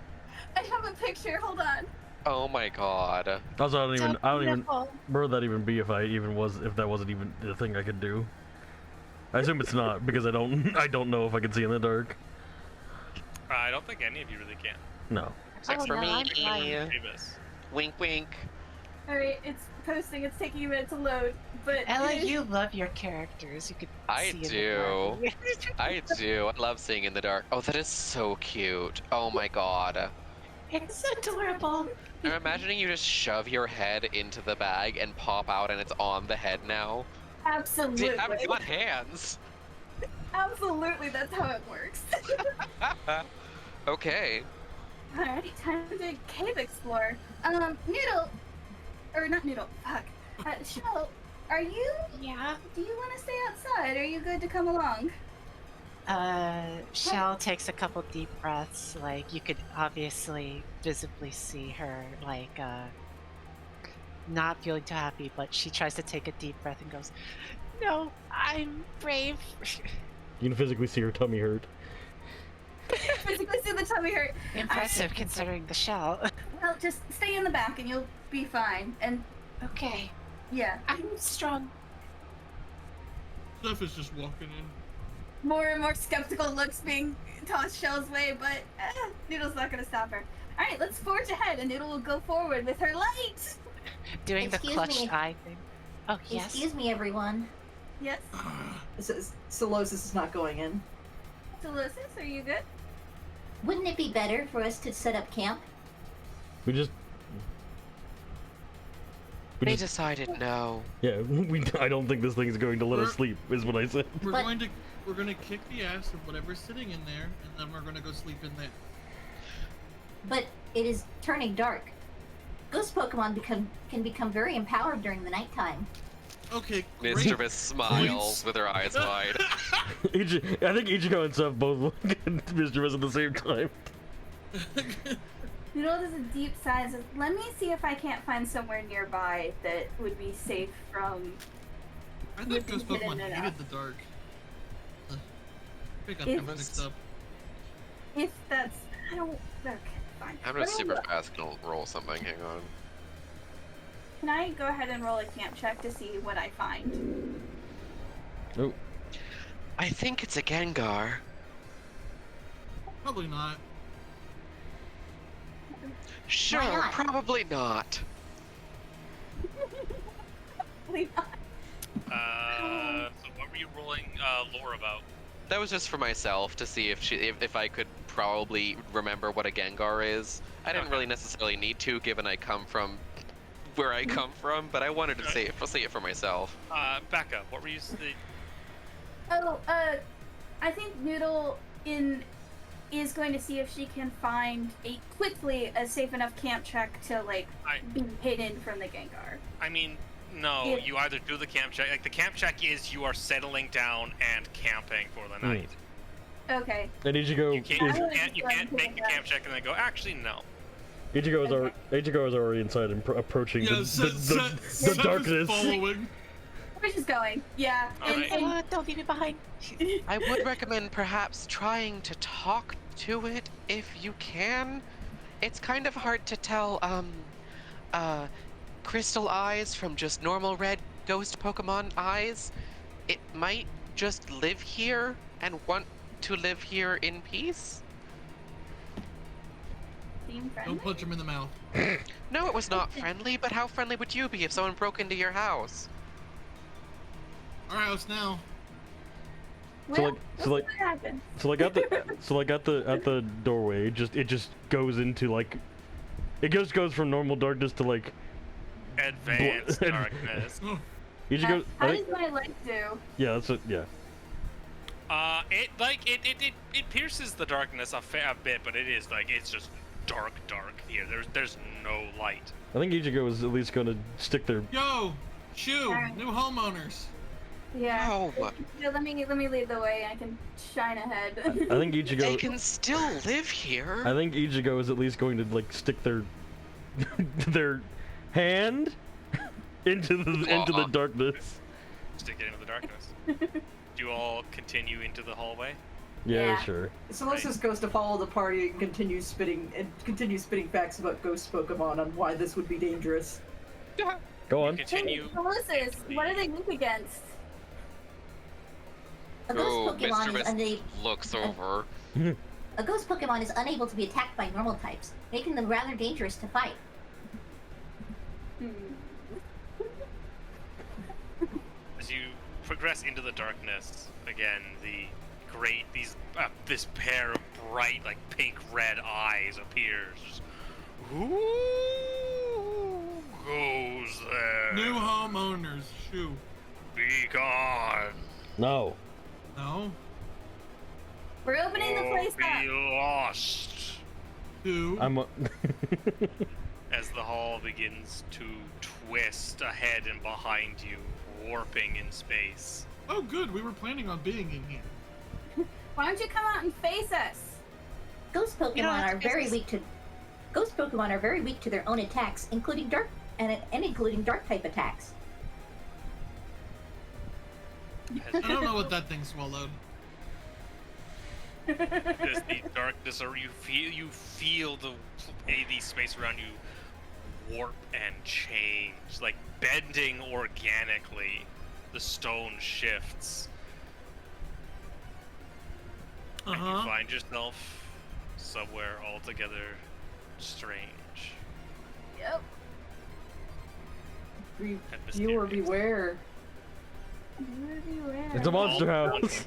I have a picture, hold on. Oh my god. Also, I don't even. Beautiful. Where would that even be if that wasn't even the thing I could do? I assume it's not because I don't know if I can see in the dark. I don't think any of you really can. No. Except Oh, for no, me. I'm fine. Davis. Wink wink. Alright, it's posting, it's taking a minute to load, but... Ella, you love your characters. You could I see in the do. dark. I do. I love seeing in the dark. Oh, that is so cute. Oh my god. It's adorable. I'm imagining you just shove your head into the bag and pop out and it's on the head now. Absolutely. They haven't got hands. Absolutely, that's how it works. Okay. Alrighty, time to cave explore. Noodle, or not Noodle, fuck. Shell, Yeah. do you want to stay outside? Are you good to come along? Shell takes a couple deep breaths. Like, you could obviously visibly see her, like, not feeling too happy, but she tries to take a deep breath and goes, "No, I'm brave." You can physically see her tummy hurt. Physically see the tummy hurt. Impressive considering the shell. Well, just stay in the back and you'll be fine. And Okay, yeah, I'm strong. Zeph is just walking in. more and more skeptical looks being tossed Shell's way, but Noodle's not gonna stop her. Alright, let's forge ahead and Noodle will go forward with her light. Doing the Excuse clutched me. eye thing. Oh, yes. Excuse me, everyone. Yes? Solosis is not going in. Solosis, are you good? Wouldn't it be better for us to set up camp? We just. They decided no. Yeah, I don't think this thing's going to let us We're- sleep, is what I said. We're But- going to kick the ass of whatever's sitting in there, and then we're gonna go sleep in there. But it is turning dark. Ghost Pokemon can become very empowered during the nighttime. Okay, great. Mischievous smiles with her eyes wide. I think Ichigo and Seth both look at Mischievous at the same time. Noodle does a deep sigh and says, "Let me see if I can't find somewhere nearby that would be safe from..." I thought Ghost Hidden Pokemon enough. hated the dark. I got If- them mixed up. If that's... I don't... Okay, fine. I'm Let just me super look. fast gonna roll something. Hang on. Can I go ahead and roll a camp check to see what I find? Oh, I think it's a Gengar. Probably not. Sure, not? probably not. Probably not. So what were you rolling lore about? That was just for myself to see if I could probably remember what a Gengar is. I didn't Okay. really necessarily need to, given I come from where I come from, but I wanted to see it for myself. Back up. What were you? Oh, I think Noodle is going to see if she can find quickly a safe enough camp check to be hidden from the Gengar. I mean, no. Yeah. You either do the camp check. Like the camp check is you are settling down and camping for the night. Okay. And Ichigo You can't is- make the camp check and then go. Actually, no. Ichigo is already inside and approaching Yeah, the darkness. Following. We're just going. Yeah. Alright. Don't leave me behind. I would recommend perhaps trying to talk to it if you can. It's kind of hard to tell, crystal eyes from just normal red ghost Pokemon eyes. It might just live here and want to live here in peace. Seem friendly? Don't punch him in the mouth. No, it was not friendly, but how friendly would you be if someone broke into your house? Our house now. Well, so what happened? at the doorway, it just goes into it just goes from normal darkness to Advanced darkness. Ichigo. How I does think, my leg do? yeah, that's it. Yeah. It pierces the darkness a bit, but it is it's just dark here. There's no light. I think Ichigo is at least gonna stick their. Yo, Shu, Alright. new homeowners. Yeah. No, Yeah, let me lead the way. I can shine ahead. I think Ichigo. they can still live here. I think Ichigo is at least going to stick their their hand into the darkness. Stick it into the darkness. Do you all continue into the hallway? Yeah, Yeah. sure. Solosis goes to follow the party and continues spitting facts about ghost Pokemon on why this would be dangerous. Go on. Continue. Melissus, what are they weak against? A ghost Oh, Pokemon Mr. is unable. Looks over. A ghost Pokemon is unable to be attacked by normal types, making them rather dangerous to fight. As you progress into the darkness, again, this pair of bright, pink-red eyes appears. Who goes there? New homeowners, Shu. Be gone. No. No. We're opening the place Be up. lost. Two. I'm. As the hall begins to twist ahead and behind you, warping in space. Oh, good. We were planning on being in here. Why don't you come out and face us? Ghost You don't Pokemon have are to very face- weak to. Ghost Pokemon are very weak to their own attacks, including dark type attacks. I don't know what that thing swallowed. Just the darkness, or you feel the space around you warp and change, bending organically. The stone shifts, and you find yourself somewhere altogether strange Yep. and Viewer mysterious. beware. It's a monster house.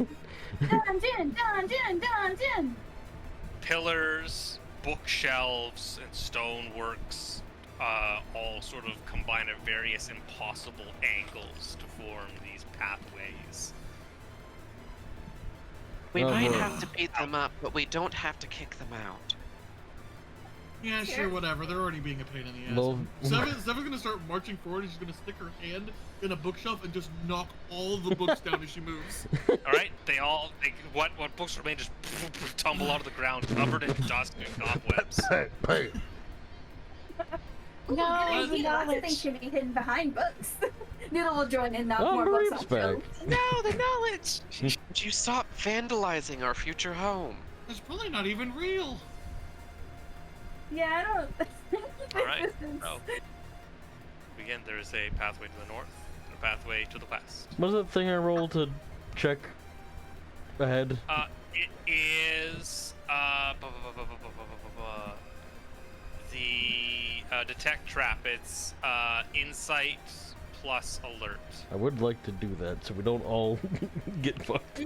Dungeon. Pillars, bookshelves, and stoneworks all sort of combine at various impossible angles to form these pathways. We Oh, might boy. have to beat them up, but we don't have to kick them out. Yeah, sure, whatever. They're already being a pain in the ass. Well- Seven's gonna start marching forward. She's gonna stick her hand in a bookshelf and just knock all the books down as she moves. All right, what books remain just tumble out of the ground, covered in dust and cobwebs. No, Good idea. Lots of things should be hidden behind books. Noodle will join in, knock Oh, more books Mareep's off back. shelves. No, the knowledge! Should you stop vandalizing our future home? It's probably not even real. Yeah, I don't. All right, This is- so again, there is a pathway to the north and a pathway to the west. What's that thing I rolled to check ahead? It is the detect trap. It's insight plus alert. I would like to do that so we don't all get fucked.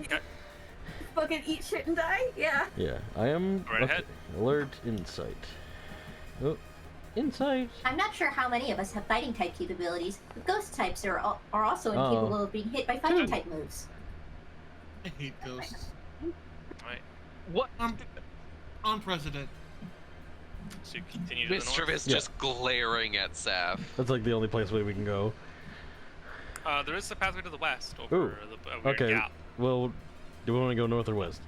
Fucking eat shit and die? Yeah. Yeah, I am. Right ahead. Alert, insight. Oh, insight. I'm not sure how many of us have fighting type capabilities, but ghost types are also incapable of being hit by fighting type moves. I hate ghosts. Right. What? On precedent. So you continue to the Mr. north. is Yeah. just glaring at Saf. That's like the only place where we can go. There is a pathway to the west over Ooh, the weird Okay. gap. Well, do we want to go north or west?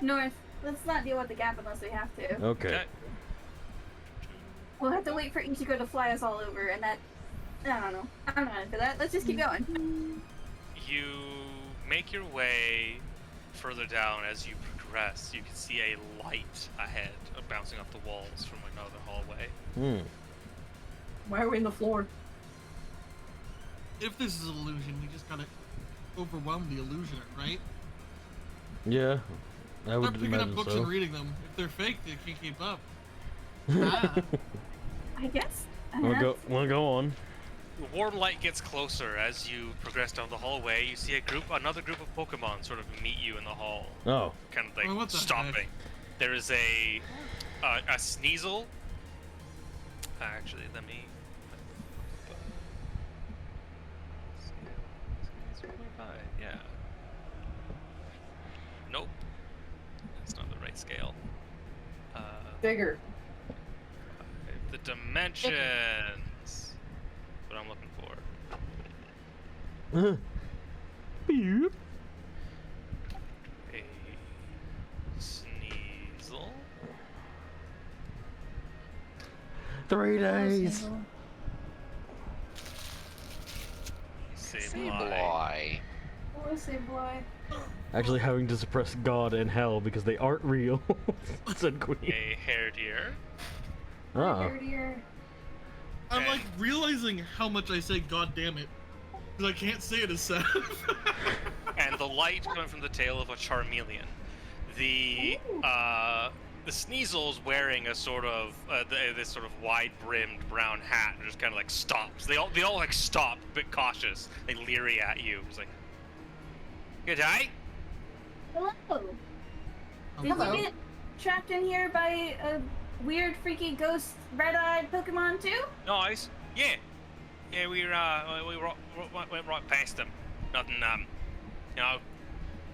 North. Let's not deal with the gap unless we have to. Okay. We'll have to wait for Ichigo to fly us all over, and that... I don't know. I'm not into that. Let's just keep going. You make your way further down as you progress. You can see a light ahead, bouncing off the walls from another hallway. Hmm. Why are we in the floor? If this is an illusion, we just gotta overwhelm the illusioner, right? Yeah, I would Start picking imagine up books so. and reading them. If they're fake, they can't keep up. Ah. I guess. Wanna go on? The warm light gets closer as you progress down the hallway. You see another group of Pokemon sort of meet you in the hall, Oh. kind of like Oh, what the stopping. heck? There is a Sneasel. Actually, let me. Yeah. Nope. That's not the right scale. Bigger. The dimensions. What I'm looking for. Beep. A Sneasel. 3 days. Sableye. Oh, Sableye. Actually, having to suppress God and hell because they aren't real, said Queen. A Hairdeer. Ah. Dirtier. I'm like realizing how much I say "God damn it," because I can't say it as Seth. And the light coming from the tail of a Charmeleon. The Sneasel's wearing a sort of this sort of wide-brimmed brown hat, and just kind of like stops. They all like stop, a bit cautious. They leery at you. It's like, good day. Hello. Did Hello. you get trapped in here by a weird, freaky, ghost, red-eyed Pokemon too? Nice. Yeah. Yeah, we went right past them. Nothing. You know,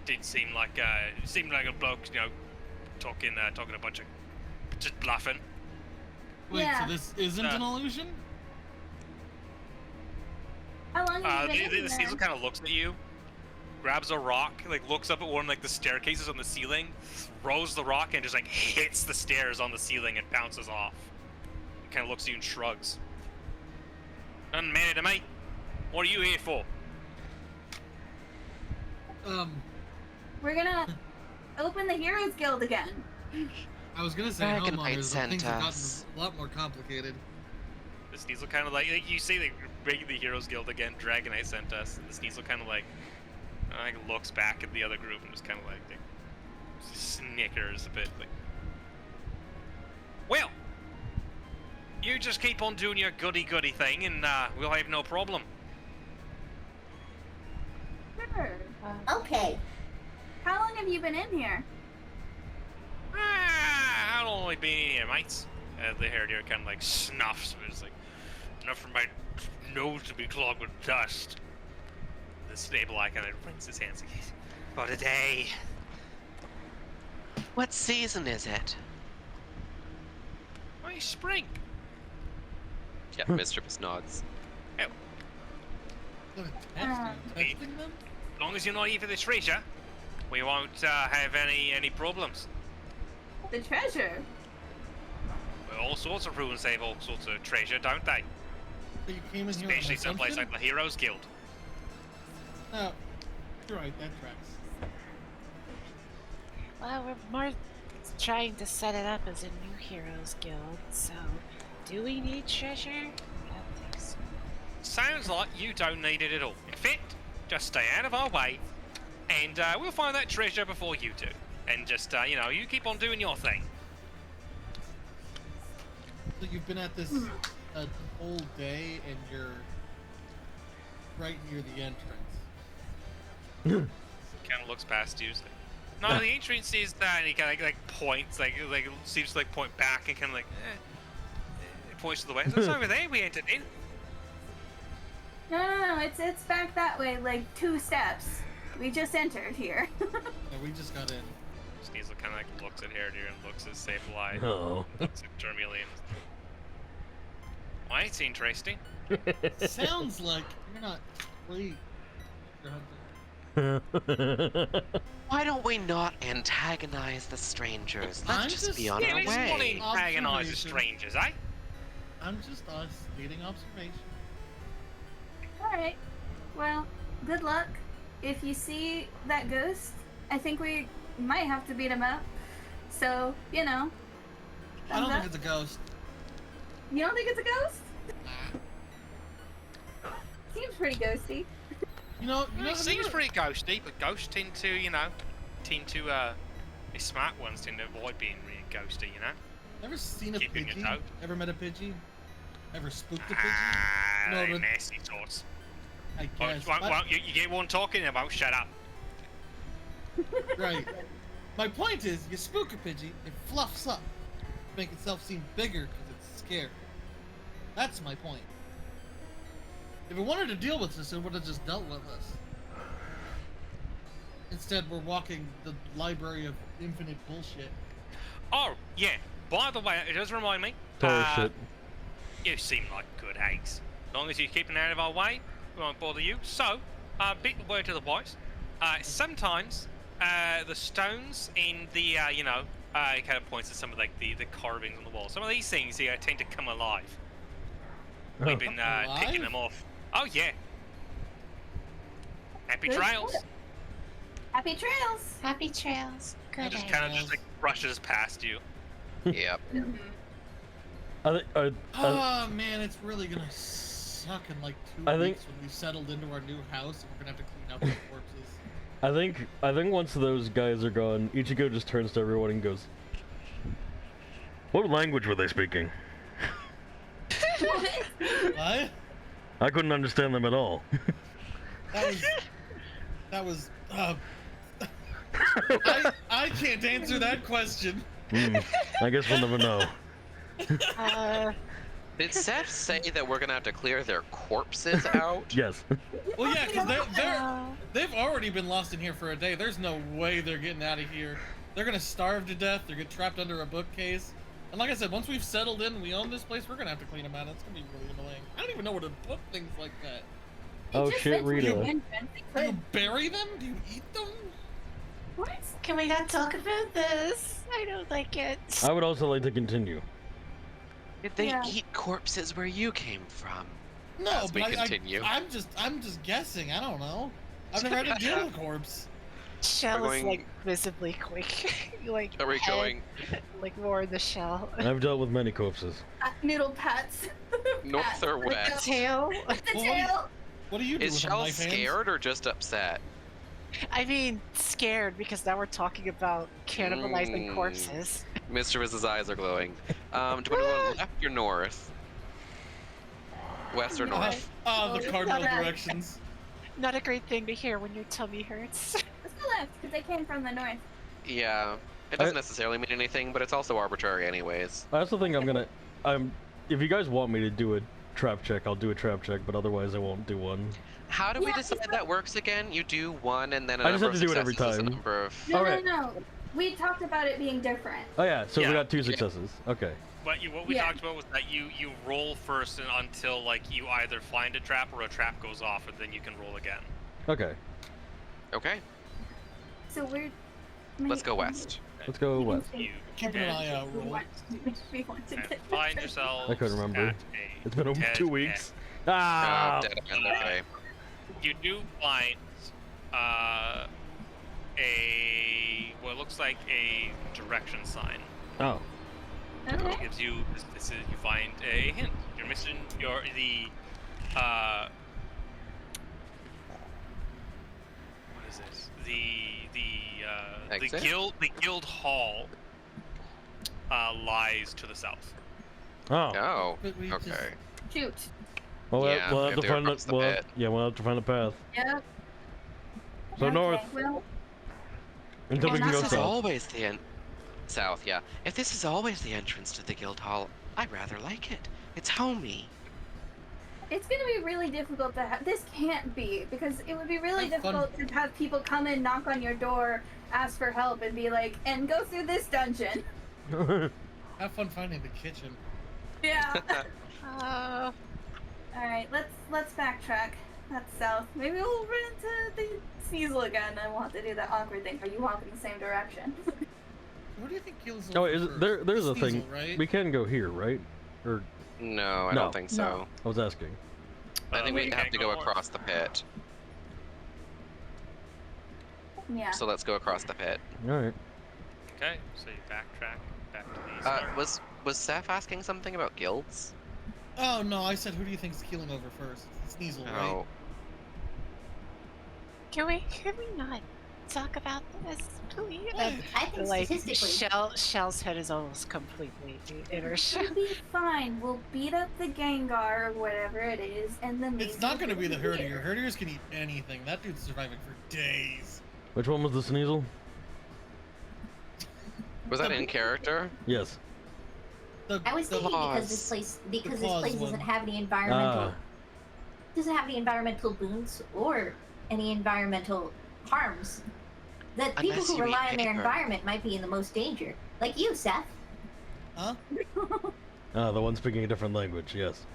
did seem like a bloke. You know, talking a bunch of just bluffing. Wait, Yeah. so this isn't an illusion? How long have you been The in Sneasel there? kind of looks at you, grabs a rock, like looks up at one of like the staircases on the ceiling, throws the rock and just like hits the stairs on the ceiling and bounces off. Kind of looks at you and shrugs. Doesn't matter to me. What are you here for? We're gonna open the Heroes Guild again. I was gonna say Dragonite homeowners, but sent things have gotten us. a lot more complicated. The Sneasel kind of like you see they breaking the Heroes Guild again. Dragonite sent us. And the Sneasel kind of like looks back at the other group and just kind of like snickers a bit. Like, well, you just keep on doing your goody thing, and we'll have no problem. Sure. Okay. How long have you been in here? How long have we been in here, mates? The Hairdeer kind of like snuffs, but it's like enough for my nose to be clogged with dust. The Sableye kind of wrings his hands. For a day. What season is it? Why spring? Yeah, Mr. nods. Testing them? As long as you're not here for the treasure, we won't have any problems. The treasure. Well, all sorts of ruins have all sorts of treasure, don't they? So you came in here on Especially an someplace assumption? like the Heroes Guild. No, you're right, that tracks. Well, we're more trying to set it up as a new heroes guild, so do we need treasure? I don't think so. Sounds like you don't need it at all. In fact, just stay out of our way, and we'll find that treasure before you do. And just, you keep on doing your thing. So you've been at this a whole day, and you're right near the entrance. Kind of looks past you. No, the entrance is that. And he kind of like points, like seems to like point back and kind of like, points to the way. It's over there. We entered in. No, it's back that way, like 2 steps. We just entered here. Yeah, we just got in. Sneasel kind of like looks at Herdir and looks at Sableye. Oh. Looks at Charmeleon. Well, it's interesting. Sounds like you're not free. Why don't we not antagonize the strangers? Let's I'm just just be on our Yeah, let's not way. antagonize the Observation. strangers, eh? I'm just stating observation. Alright. Well, good luck. If you see that ghost, I think we might have to beat him up. So, you know. I don't thumbs think up. it's a ghost. You don't think it's a ghost? Seems pretty ghosty. You know, It have seems you pretty ghosty, but ghosts tend to, the smart ones tend to avoid being really ghosty, you know? ever seen a keeping it Pidgey? out. Ever met a Pidgey? Ever spooked a Pidgey? Ah, No, they but- nasty sorts. I Well, guess. you get one talking about, shut up. Right. My point is, you spook a Pidgey, it fluffs up, to make itself seem bigger because it's scared. That's my point. If it wanted to deal with us, it would have just dealt with us. Instead, we're walking the library of infinite bullshit. Oh, yeah. By the way, it does remind me. Total shit. You seem like good eggs. As long as you keep it out of our way, we won't bother you. So, big word to the boys. Sometimes, the stones in the, it kind of points to some of like the carvings on the wall. Some of these things here tend to come alive. We've been picking Alive? them off. Oh yeah. Happy Good. trails. Happy trails! Happy trails. Good Just day. kind of just like brushes past you. Yep. Mhm. Oh man, it's really gonna suck in like 2 I think- weeks when we've settled into our new house and we're gonna have to clean up the corpses. I think once those guys are gone, Ichigo just turns to everyone and goes, "What language were they speaking? What? I couldn't understand them at all." That was. I can't answer that question. I guess we'll never know. Did Seth say that we're gonna have to clear their corpses out? Yes. Well, yeah, because they've already been lost in here for a day. There's no way they're getting out of here. They're gonna starve to death. They're gonna get trapped under a bookcase. And like I said, once we've settled in and we own this place, we're gonna have to clean them out. It's gonna be really annoying. I don't even know where to put things like that. Oh, Just shit, mentioned Rita. the entrance. Do you bury them? Do you eat them? What? Can we not talk about this? I don't like it. I would also like to continue. Did they Yeah. eat corpses where you came from? No, As we but continue. I'm just guessing. I don't know. I've never had to deal with a corpse. Shell We're is going- like visibly quick. like Are we head, going like more in the shell. I've dealt with many corpses. Noodle pats. north Pats or with the- west? Tail. With the Well, tail. What do you do Is with them, Shell knife hands? scared or just upset? I mean, scared because now we're talking about cannibalizing Mm. corpses. Mr. Mrs. eyes are glowing. Do we want to go left or north? West or north? The cardinal Alright. directions. Not a great thing to hear when your tummy hurts. Let's go left, because they came from the north. Yeah. It doesn't necessarily mean anything, but it's also arbitrary anyways. I also think I'm gonna, if you guys want me to do a trap check, I'll do a trap check, but otherwise I won't do one. How do we Yeah, decide that works again? You do one and then a I just number have of to do it every successes is a time. number of... No, Alright. no. We talked about it being different. Oh yeah, so Yeah. we got 2 Yeah. successes. Okay. What we Yeah. talked about was that you roll first until like you either find a trap or a trap goes off, and then you can roll again. Okay. Okay, So we're. let's go west. Let's go west. You Keeping an eye out, We roll. want to and get find yourselves. I couldn't remember. at a It's been over dead 2 end. weeks. Oh, Ah! dead end, okay. You do find what looks like a direction sign. Oh. Okay. Gives you this is you find a hint. You're missing what is this? The Exit? guild hall lies to the south. Oh. Oh, But we just- okay. Shoot. Well, Yeah, we'll we have have to to go find across the well, pit. yeah, we'll have to find a path. Yep. So Okay, north Well, until we If can go this is south. always the south, yeah. If this is always the entrance to the guild hall, I rather like it. It's homey. It's gonna be really difficult to have. This can't be, because it would be really Have fun. difficult to have people come in, knock on your door, ask for help, and be like, and go through this dungeon. Have fun finding the kitchen. Yeah. Uh, All right, let's backtrack. That's south. Maybe we'll run into the Sneasel again. I want to do that awkward thing. Are you walking the same direction? What do you think kills? Oh, is it, there's a thing. Sneasel, right? We can go here, right? Or No, I No. don't think so. No. I was asking. I think we We have can't to go go north. across the pit. Yeah. So let's go across the pit. All right. Okay, so you backtrack back to the start. Was Seth asking something about guilds? Oh no, I said who do you think is keeling over first? Sneasel, right? No. can we not talk about this, please? What? I think Like statistically, Shell's head is almost completely in her shell. We'll be fine. We'll beat up the Gengar or whatever it is, and then It's not gonna be the Herdier. Herdiers can eat anything. That dude's surviving for days. Which one was the Sneasel? Was that in character? Yes. I was thinking because this Claws. place doesn't have any environmental doesn't have any environmental boons or any environmental harms. That people Unless who you eat rely on their paper. environment might be in the most danger. Like you, Seth. Huh? The one speaking a different language. Yes.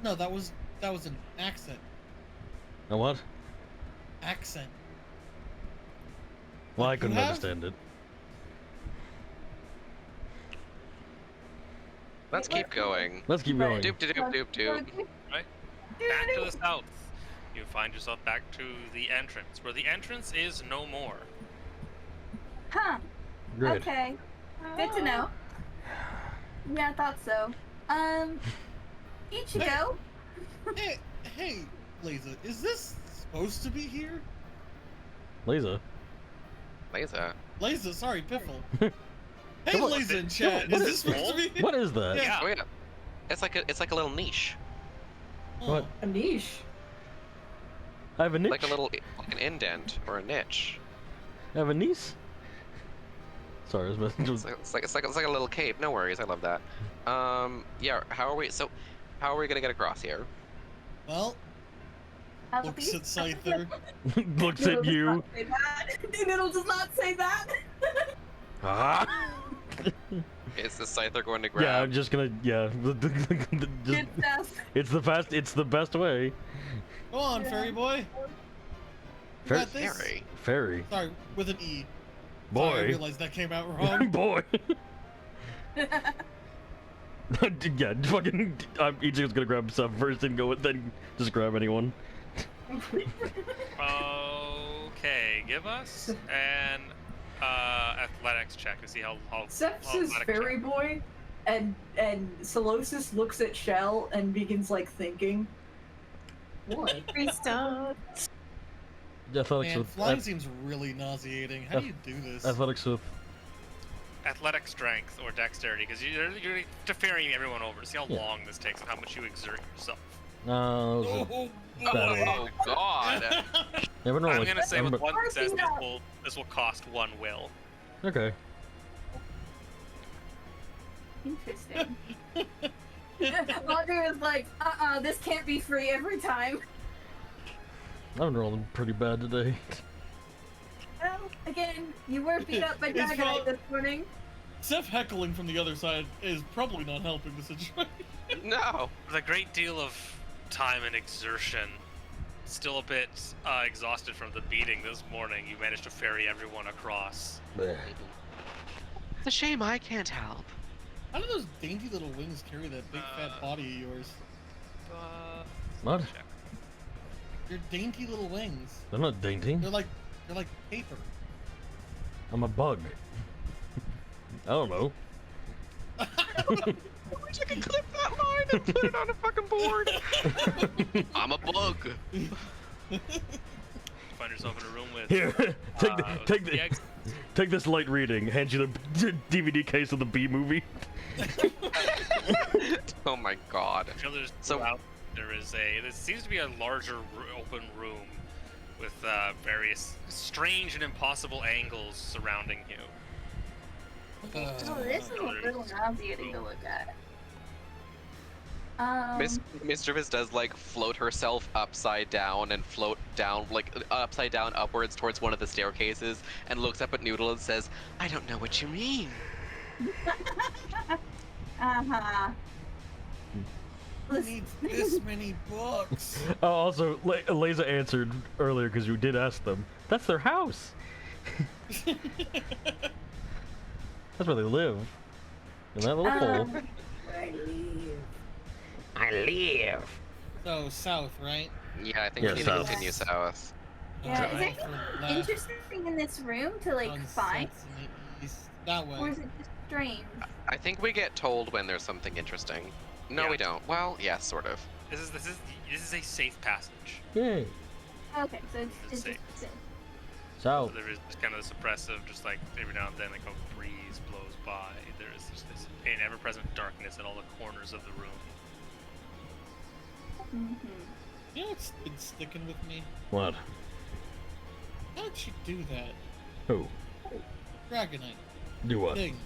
No, that was an accent. A what? Accent. Well, I You couldn't have- understand it. Let's keep going. Let's keep going. Doop doop doop doop. Back to the south. You find yourself back to the entrance, where the entrance is no more. Huh. Great. Okay. Good to know. Yeah, I thought so. Ichigo? Hey, Laza, is this supposed to be here? Lisa. Laser. Laza, sorry, Piffle. Hey, Come on. Laza in chat. What Is is- this supposed to be here? What is that? Yeah. Oh yeah. It's like a little niche. What? A niche. I have a niche. Like an indent or a niche. I have a niece. Sorry, I was messing with. It's like a little cave. No worries, I love that. Yeah. How are we gonna get across here? Well, looks at Scyther. Looks at you. Noodle does not say that. Ah. Is the Scyther going to grab? Yeah, I'm just gonna. Yeah. Just, It's Seth. it's the best way. Go on, Yeah. fairy boy. Fair- Got this. Harry. Fairy. Sorry, with an E. Sorry, I Boy. realized that came out wrong. Boy. Yeah, fucking. Each is gonna grab stuff first and go, then just grab anyone. Okay, give us an athletics check to see how Seth how says athletic fairy check. boy, and Solosis looks at Shell and begins like thinking. Boy. Freestone. Athletics Man, with. flying seems really nauseating. How do you do this? Athletics with. Athletic strength or dexterity, because you're ferrying everyone over to see how Yeah. long this takes and how much you exert yourself. Those are- Oh, Bad Oh God. yeah, but no, I'm like, gonna say with everybody- one success, Party this will cost one will. Okay. Interesting. Audrey was like, this can't be free every time. I've been rolling pretty bad today. Well, again, you were beat up by It's Dragonite fine. this morning. Seth heckling from the other side is probably not helping the situation. No. With a great deal of time and exertion, still a bit exhausted from the beating this morning, you managed to ferry everyone across. Bleh. It's a shame I can't help. How do those dainty little wings carry that big fat body of yours? What? Check. Your dainty little wings. They're not dainty. They're like paper. I'm a bug. I don't know. I wish I could clip that line and put it on a fucking board. I'm a bug. Find yourself in a room with. Here, the ex- take this light reading. Hand you the DVD case of the B movie. Oh my God. I feel there's So- there seems to be a larger open room with various strange and impossible angles surrounding you. Oh, this is a little nauseating to look at. Mischievous does like float herself upside down and float down like upside down upwards towards one of the staircases and looks up at Noodle and says, "I don't know what you mean." Uh-huh. Who needs this many books? Oh, also, Eliza answered earlier because you did ask them. That's their house. That's where they live. In that little hole. I live. So south, right? Yeah, I think Yeah, we need south. to continue south. Yeah, is there Alright, anything for left, interesting in this room to like find? sunsets in the east. That way. Or is it just strange? I think we get told when there's something interesting. No, Yeah. we don't. Well, yeah, sort of. This is a safe passage. Yay. Okay, so it's just Safe. So, There is just kind of this oppressive, just like every now and then, like a breeze blows by. There is just this an ever-present darkness in all the corners of the room. Mm-hmm. You know what's been sticking with me? what? How did she do that? Who? Dragonite Do what? thing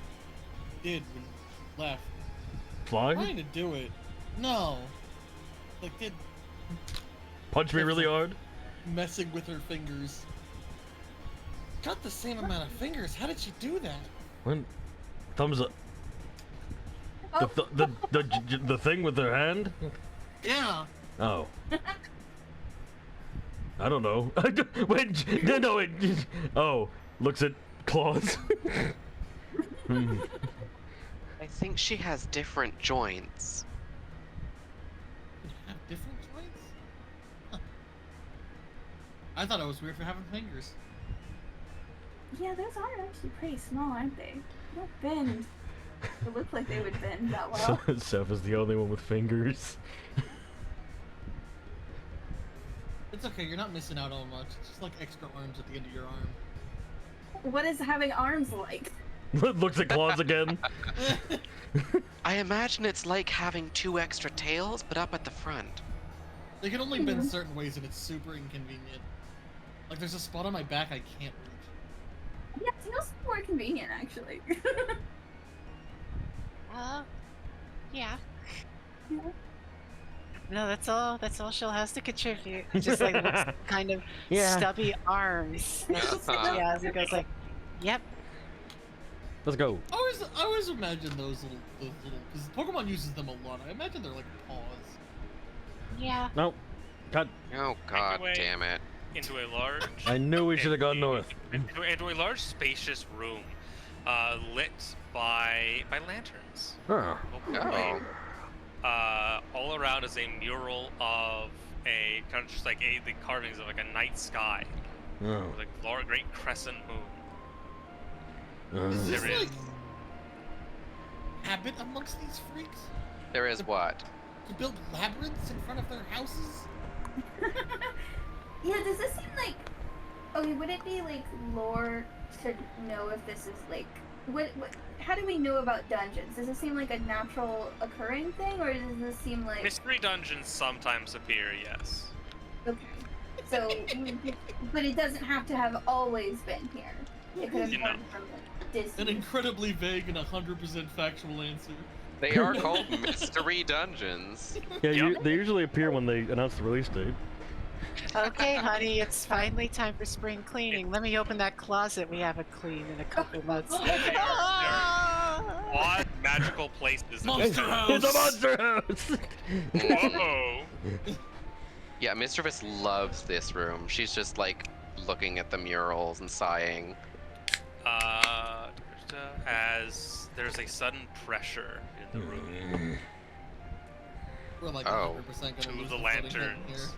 did when she left. Fly? Trying to do it. No. Like did Punch me really hard? messing with her fingers. Got the same amount of fingers. How did she do that? When? Thumbs up. Oh, The thing with their hand? Yeah. Oh. I don't know. Wait, no, wait. Oh, looks at claws. Hmm. I think she has different joints. They have different joints? Huh. I thought it was weird for having fingers. yeah, those are actually pretty small, aren't they? They don't bend. It looks like they would bend that well. Seth is the only one with fingers. It's okay, you're not missing out on much. It's just like extra arms at the end of your arm. What is having arms like? Looks at claws again. I imagine it's like having 2 extra tails, but up at the front. They can only bend certain ways and it's super inconvenient. Like there's a spot on my back I can't reach. Yeah, tails are more convenient actually. Yeah. Yeah. No, that's all Shell has to contribute. Just like looks kind of Yeah. stubby arms. Yeah, as it goes like, yep. Let's go. I always imagine those little, because Pokemon uses them a lot. I imagine they're like paws. Yeah. No. God, Oh god Anyway. damn it. Into a large. I knew we should have gone north. Into a large, spacious room, lit by lanterns. Oh. Oh. All around is a mural of a kind of just like the carvings of like a night sky, Oh. with a great crescent moon. Is this There is. like habit amongst these freaks? There is what? To build labyrinths in front of their houses? Yeah, does this seem like... Okay, would it be like lore to know if this is like... What, how do we know about dungeons? Does it seem like a natural occurring thing, or does this seem like... Mystery dungeons sometimes appear, yes. Okay. So, but it doesn't have to have always been here. It could have You come know. from like, An Disney. incredibly vague and 100% factual answer. They are called mystery dungeons. Yeah, Yep. they usually appear when they announce the release date. Okay, honey, it's finally time for spring cleaning. Let me open that closet we haven't cleaned in a couple months. Odd magical places. Monster It's a House! monster house! Whoa! Yeah, Mischievous loves this room. She's just like looking at the murals and sighing. As there's a sudden pressure in the room. We're like Oh. 100% gonna Two lose of the the footing in here. lanterns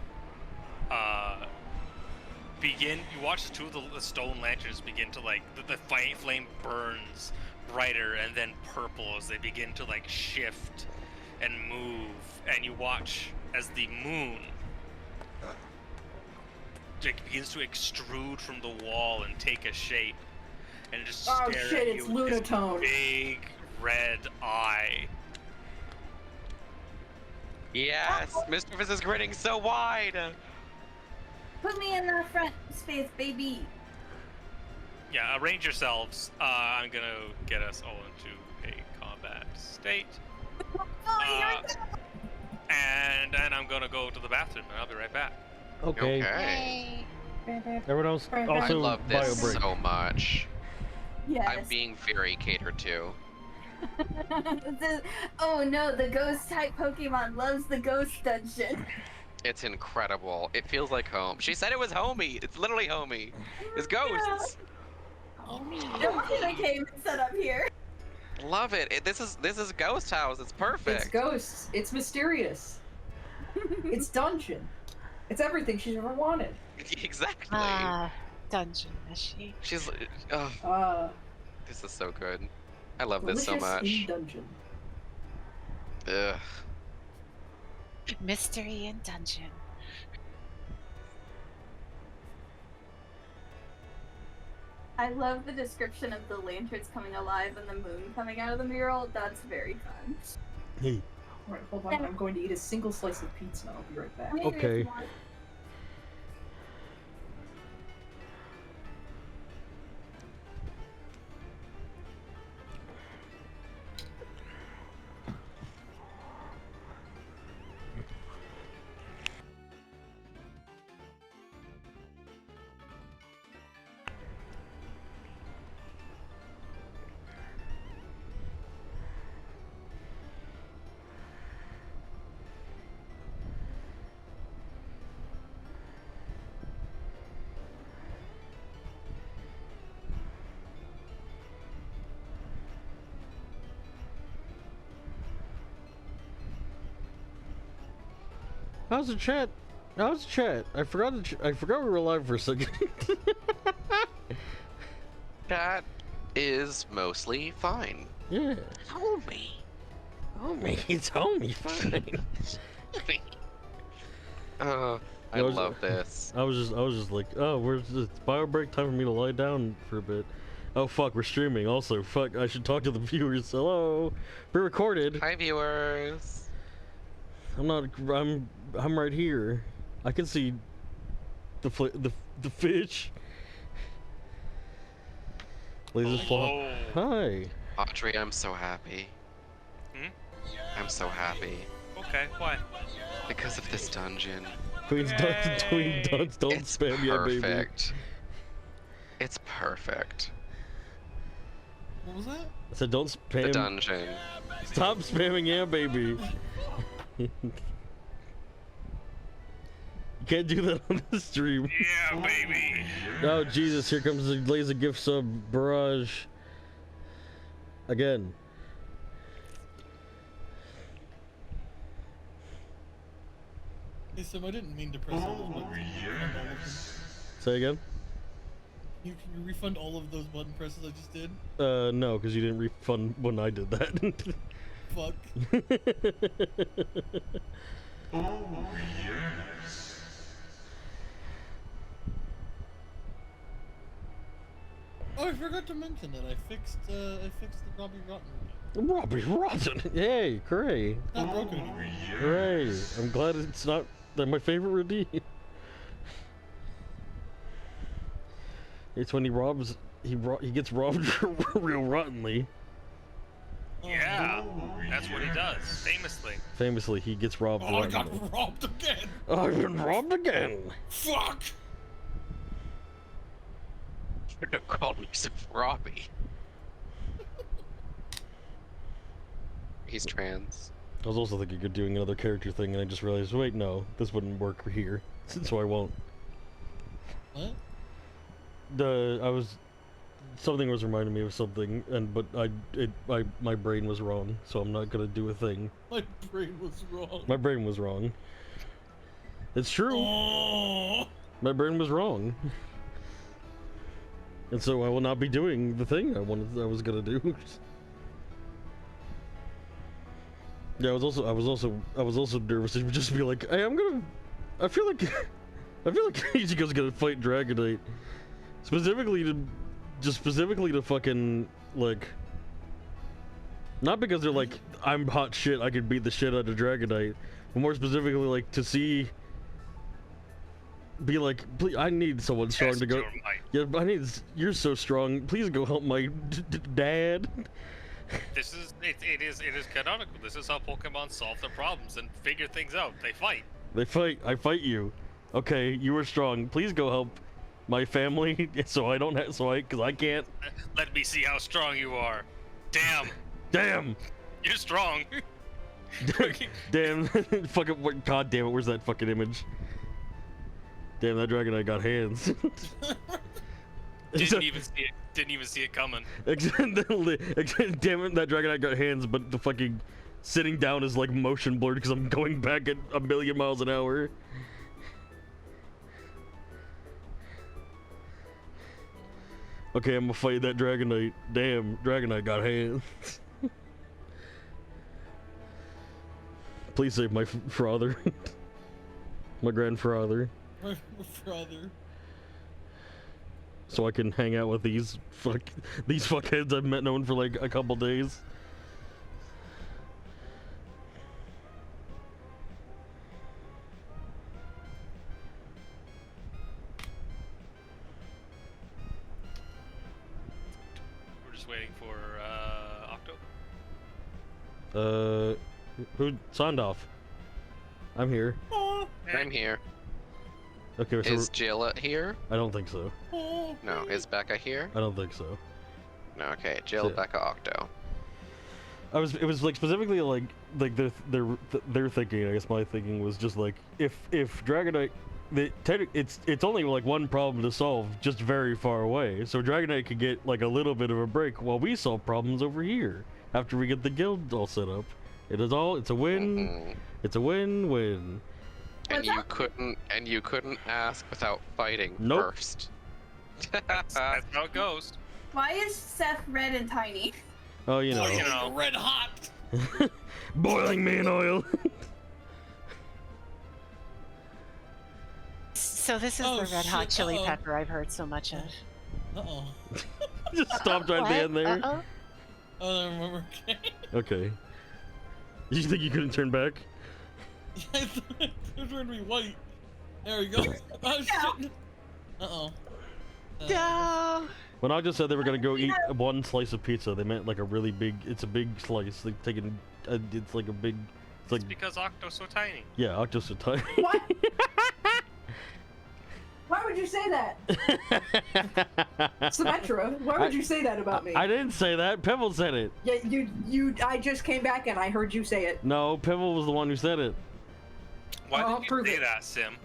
you watch two of the stone lanterns begin to like the flame burns brighter and then purple as they begin to like shift and move, and you watch as the moon begins to extrude from the wall and take a shape and just Oh stare shit, at it's you with this Lunatone. big red eye. Yes, Mischievous is grinning so wide. Put me in the front space, baby. Yeah, arrange yourselves. I'm gonna get us all into a combat state. Oh, here we go. gonna go to the bathroom and I'll be right back. Okay. Okay. Everyone else I also love bio this break. so much. Yes. I'm being very catered to. Oh no, the ghost type Pokemon loves the ghost dungeon. It's incredible. It feels like home. She said it was homey. It's literally homey. It's ghosts. No kid came and set up here. Love it. This is ghost house. It's perfect. It's ghosts. It's mysterious. It's dungeon. It's everything she's ever wanted. Exactly. Ah, dungeon, is she? She's. This is so good. I love this so Delicious in much. dungeon. Ugh. Mystery and dungeon. I love the description of the lanterns coming alive and the moon coming out of the mural. That's very fun. Hey. Alright, hold on. I'm going to eat a single slice of pizza. I'll be right back. Maybe it's Okay. more- How's the chat? How's the chat? I forgot I forgot we were live for a second. That is mostly fine. Yeah. Homey. Homie, it's homie, fine. I love this. I was just like, oh, where's the bio break? Time for me to lie down for a bit. Oh fuck, we're streaming. Also, fuck, I should talk to the viewers. Hello, pre-recorded. Hi, viewers. I'm right here. I can see the fish. Lasers fly. Hi. Audrey, I'm so happy. I'm so happy. Okay, why? Because of this dungeon. Queen's Duns, Queen Duns, don't It's spam yeah, baby. perfect. It's perfect. What was that? I said don't spam. The dungeon. Stop spamming yeah, baby. You can't do that on the stream. Yeah, baby. Oh Jesus, here comes the laser gift sub barrage. Again. Hey Sim, I didn't mean to press all those buttons. Say again? Can you refund all of those button presses I just did? No, because you didn't refund when I did that. Fuck. Oh, I forgot to mention that I fixed the Robbie Rotten. Robbie Rotten! Hey, hooray! Not broken anymore. Hooray! I'm glad it's not my favorite redeem. It's when he gets robbed real rottenly. Yeah, that's what he does, famously. Famously, he gets robbed Oh, I rottenly. got robbed again! I've been robbed again! Fuck! Should have called me some Robbie. He's trans. I was also thinking of doing another character thing, and I just realized, wait, no, this wouldn't work here, so I won't. What? Something was reminding me of something, but my brain was wrong, so I'm not gonna do a thing. My brain was wrong. My brain was wrong. It's true. Oh. My brain was wrong. And so I will not be doing the thing I was gonna do. Yeah, I was also nervous to just be like, hey, I feel like Ichigo's gonna fight Dragonite. Specifically to fucking, like, not because they're like, I'm hot shit, I could beat the shit out of Dragonite, but more specifically, like, to see, be like, please, I need someone strong to go. Yeah, you're so strong, please go help my dad. It is canonical. This is how Pokemon solve their problems and figure things out. They fight. They fight. I fight you. Okay, you were strong. Please go help my family so I don't have, because I can't. Let me see how strong you are. Damn, Damn! you're strong. Damn. Fucking, god damn it, where's that fucking image? Damn, that Dragonite got hands. Didn't even see it coming. Damn it, that Dragonite got hands, but the fucking sitting down is like motion blurred because I'm going back at 1,000,000 miles an hour. Okay, I'm gonna fight that Dragonite. Damn, Dragonite got hands. Please save my father. My grandfather. My brother. So I can hang out with these fuckheads I've known for like a couple days. We're just waiting for Octo. Who signed off? I'm here. I'm here. Okay, so Is Jill here? I don't think so. No. Is Becca here? I don't think so. No. Okay. Jill, Yeah. Becca, Octo. It was like specifically like their thinking. I guess my thinking was just like if Dragonite, it's only like one problem to solve, just very far away. So Dragonite could get like a little bit of a break while we solve problems over here after we get the guild all set up. It's a win. Mhm. It's a win-win. And you couldn't ask without fighting Nope. first. That's how it goes. Why is Seth red and tiny? Oh, you know, you know. Red hot. boiling me in oil. So this is Oh, the red hot shit, chili uh-oh. pepper I've heard so much of. Uh-oh. Just stopped right at the end there. Uh-oh. Oh, I remember. Okay. Okay. You think you couldn't turn back? I thought it was going to be white. There we go. Oh, shit. Uh-oh. No. When I just said they were gonna go eat one slice of pizza, they meant like a really big. It's a big slice. Like taking. It's like a big. It's like It's because Octo's so tiny. yeah, Octo's so tiny. What? Why would you say that? Symmetra, why would you say that about me? I didn't say that. Pebble said it. Yeah, I just came back and I heard you say it. No, Pebble was the one who said it. Why I'll did you prove say it. that, Sim?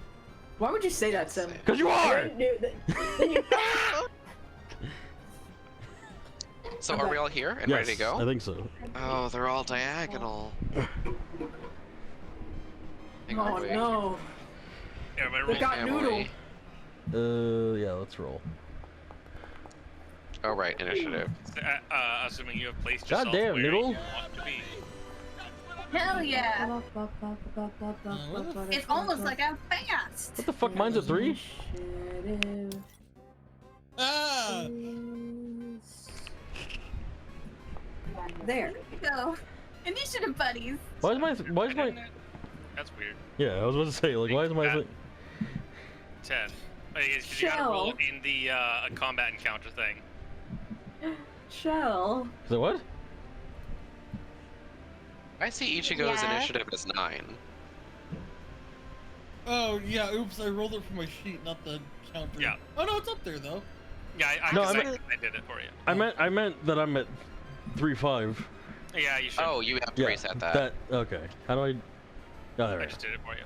Why would you say that, Sim? Cause you are. Then you- So I'm are we back. all here and Yes, ready to go? I think so. Oh, they're all diagonal. Hang Oh on, wait. no. Yeah, remember We when- got Family. noodle. Yeah, let's roll. Oh right, initiative. assuming you have placed God yourself damn, where Noodle. you want to be. Hell yeah! It's almost like I'm fast. What the fuck? Mine's a 3. Initiative Ah! is- There. Go. Initiative buddies. Why is my? That's weird. Yeah, I was about to say like, why is my? 10. I guess 'cause you gotta Shell. roll it in the combat encounter thing. Shell. Is it what? I see Ichigo's Yeah. initiative as 9. Oh, yeah, oops, I rolled it from my sheet, not the counter. Yeah. Oh, no, it's up there, though. Yeah, No, I I did it for you. I meant that I'm at 3-5. Yeah, you should. Oh, you have to Yeah. reset that. Okay. How do I? Oh, there I we just did it for you.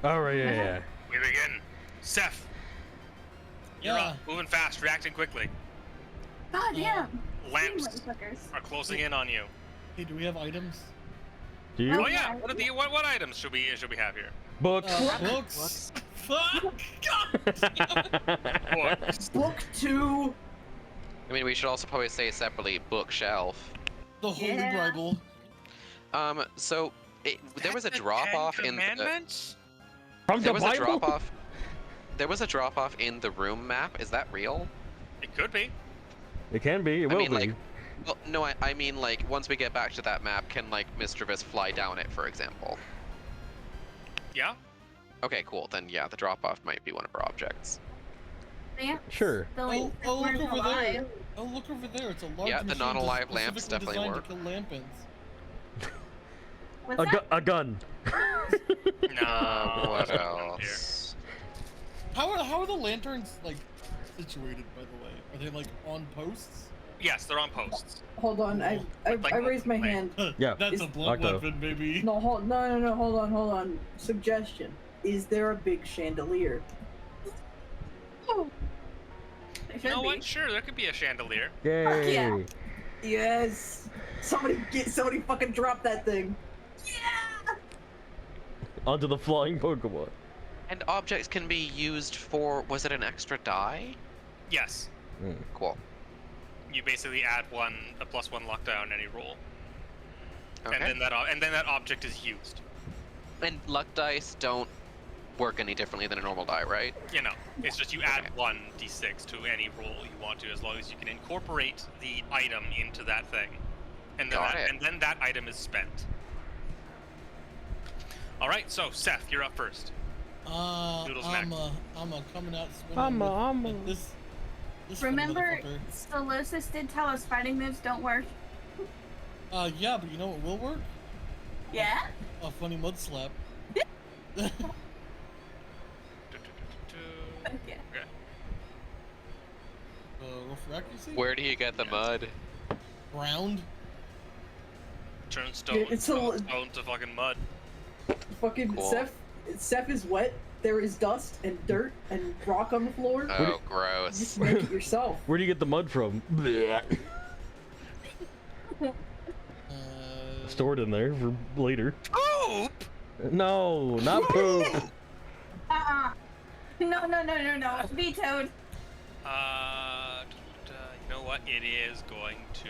go. All right. Yeah. We begin. Seth, you're Yeah. up. Moving fast, reacting quickly. God damn. Lamps Motherfuckers. are closing in on you. Hey, do we have items? Do you? Oh yeah. What items should we have here? Books. Books. Fuck! God damn it. Books. Book 2. I mean, we should also probably say separately bookshelf. The Holy Yeah. Bible. So there was a That's the drop off 10 in the. Commandments? From There the was Bible. a drop off. There was a drop off in the room map. Is that real? It could be. It can be. It will I mean, be. like, well, no, I mean, like, once we get back to that map, can like Mischievous fly down it, for example? Yeah. Okay, cool. Then yeah, the drop off might be one of our objects. Lamps. Sure. The Oh, lamps that oh, look weren't over alive. there. Oh, look over there. It's a large Yeah, the machine non-alive lamps specifically definitely designed work. to kill lampins. What's that? A gun. No. What there's no one here. else? How are the lanterns like situated? By the way, are they like on posts? Yes, they're on posts. Hold on, I Like- raised my like- hand. Yeah. That's a blunt Octo. weapon, baby. No, hold on. Suggestion: is there a big chandelier? There You should know be. what? Sure, there could be a chandelier. Yay! yeah. Yes. Somebody fucking drop that thing. Yeah. Onto the flying Pokemon. And objects can be used for. Was it an extra die? Yes. Cool. You basically add a +1 luck die on any roll, Okay. and then that object is used. And luck dice don't work any differently than a normal die, right? You know, it's just you add Okay. 1d6 to any roll you want to, as long as you can incorporate the item into that thing, and then Got it. and then that item is spent. All right, so Seth, you're up first. Noodles I'm coming out swinging with this funny Remember, motherfucker. Solosis did tell us fighting moves don't work. Yeah, but you know what will work? Yeah? A funny mud slap. Okay. Okay. Roll for accuracy? Where do you get the mud? Ground? Turn Yeah, stone, it's stone, a- stone to fucking mud. Fucking Cool. Seth is wet. There is dust and dirt and rock on the floor. Oh, You gross. just make it yourself. Where do you get the mud from? Blech. Stored in there for later. Poop! No, not poop. No. Vetoed. You know what? It is going to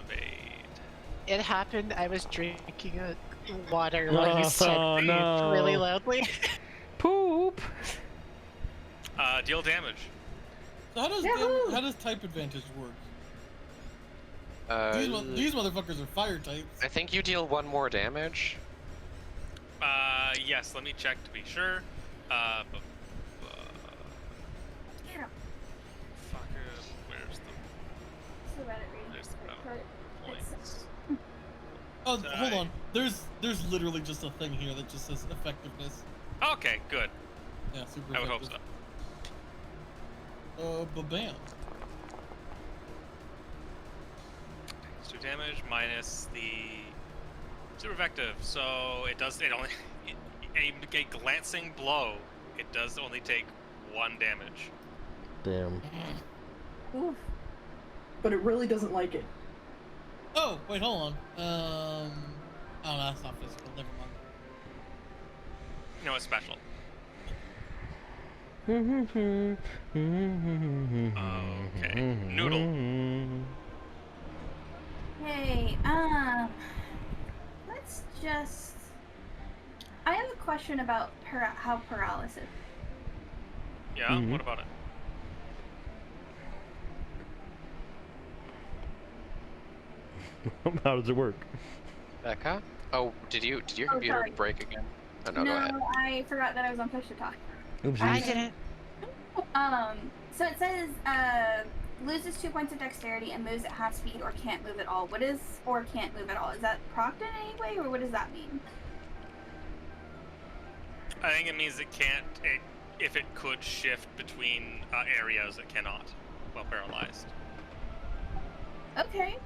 evade. It happened. I was drinking water while you said Oh, poop no. really loudly. Poop. Deal damage. So how does type advantage work? These motherfuckers are fire types. I think you deal 1 more damage. Yes, let me check to be sure. Get him. Where's the So bad at reading. There's the It's- points? Oh, Die. hold on. There's literally just a thing here that just says effectiveness. Okay, good. Yeah, super I would hope so. effective. Bam. Takes 2 damage minus the super effective, so it only a glancing blow. It does only take 1 damage. Damn. Oof. But it really doesn't like it. Oh, wait, hold on. Oh, no, that's not physical. Never mind. No, it's special. Okay, Noodle. Hey, let's just. I have a question about how paralysis. Yeah, Mhm. what about it? How does it work? Becca? Oh, did your Oh, computer sorry. break again? Oh, no, go ahead. I forgot that I was on push to talk. I Oopsies. didn't. So it says loses 2 points of dexterity and moves at half speed or can't move at all. What is or can't move at all? Is that procced in any way, or what does that mean? I think it means it can't. If it could shift between areas, it cannot while paralyzed. Okay.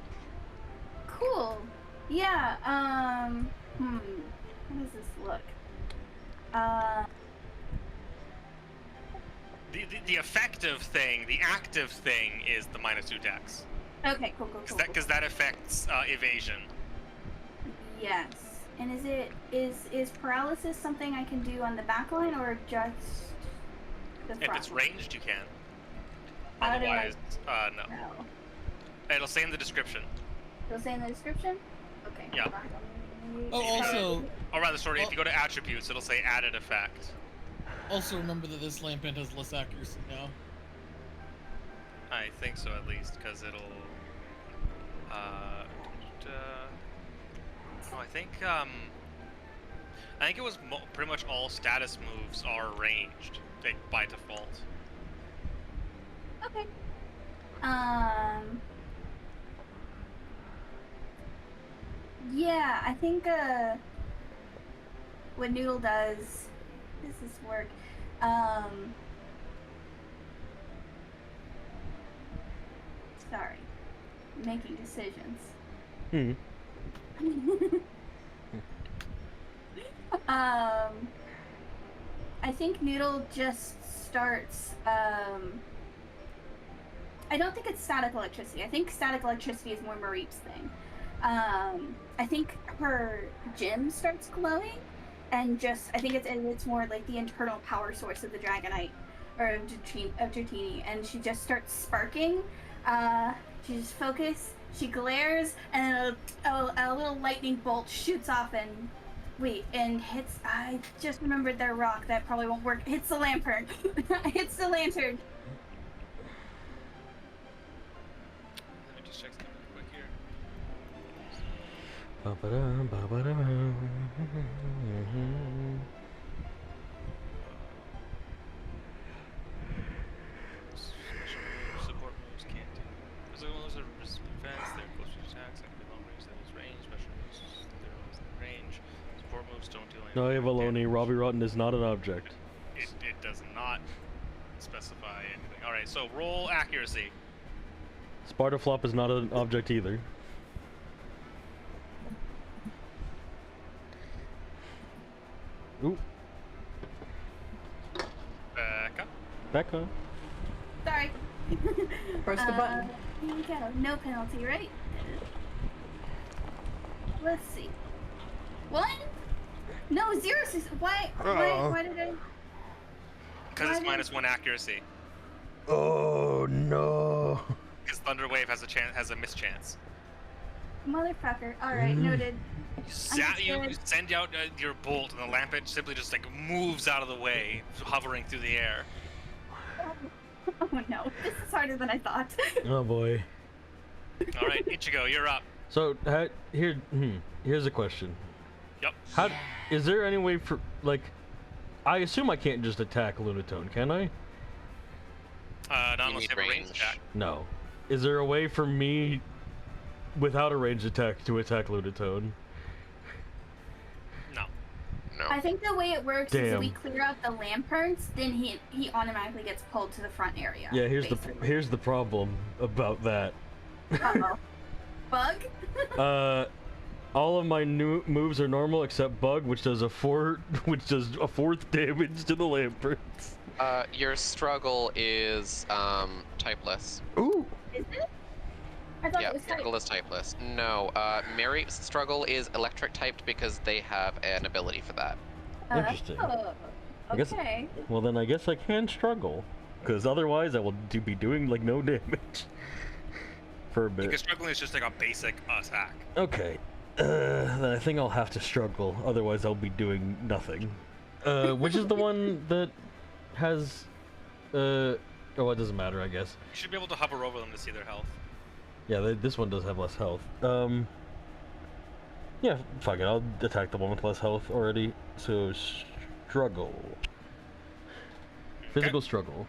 Cool. Yeah. How does this look? The effective thing, the active thing, is the -2 dex. Okay. Cool. Because that affects evasion. Yes. And is paralysis something I can do on the back line or just the front? If it's ranged, you can. How do I Otherwise, no. know? It'll say in the description. It'll say in the description? Okay. Yeah. hold on. Oh, also, Or rather, sorry, if you go to attributes, it'll say added effect. also remember that this lampent has less accuracy now. I think so, at least, because it'll. No, I think it was pretty much all status moves are ranged by default. Okay. Yeah, I think what Noodle does. Does this work? Sorry, making decisions. Hmm. I think Noodle just starts. I don't think it's static electricity. I think static electricity is more Mareep's thing. I think her gem starts glowing, and just I think it's more like the internal power source of the Dragonite or of Dratini, and she just starts sparking. She just focuses. She glares, and a little lightning bolt shoots off and hits. I just remembered their rock that probably won't work. Hits the lantern. Hits the lantern. Let me just check something real quick here. Ba-ba-dum, ba-ba-dum. Special moves, support moves can't do. Physical moves are defense, they're close to attacks, that can be long range, that is range. Special moves, they're always in range. Support moves don't do anything. No, Avalone, Robbie Rotten is not an object. It does not specify anything. Alright, so roll accuracy. Sparta Flop is not an object either. Ooh, Becca. Becca. Sorry. Press the button. Here we go. No penalty, right? Let's see. 1? No, 0. Why did I? Because it's Why minus 1 accuracy. Oh no. Because Thunderwave has a mischance. Motherfucker. Alright, noted. You send out your bolt, and the Lampet simply just like moves out of the way, hovering through the air. Oh no, this is harder than I thought. Oh boy. All right, Ichigo, you're up. So here's a question. Yep. Is there any way for like? I assume I can't just attack Lunatone, can I? Not unless you have a range range. attack. No. Is there a way for me, without a ranged attack, to attack Lunatone? No. No. I think the way it works is Damn. if we clear out the lanterns, then he automatically gets pulled to the front area. Yeah. basically. Here's the problem about that. Uh-oh. Bug? All of my new moves are normal except Bug, which does a fourth damage to the Lamperts. Your struggle is typeless. Ooh. Is it? I thought Yeah, it was struggle is typeless. No, Mary's struggle is electric typed because they have an ability for that. Interesting. Oh, I guess- okay. Well, then I guess I can struggle, because otherwise I will be doing like no damage for a bit. Because struggling is just like a basic attack. Okay. Then I think I'll have to struggle, otherwise I'll be doing nothing. Which is the one that has, oh, it doesn't matter, I guess. You should be able to hover over them to see their health. Yeah, this one does have less health. Yeah, fuck it, I'll attack the one with less health already. So, struggle. Physical struggle.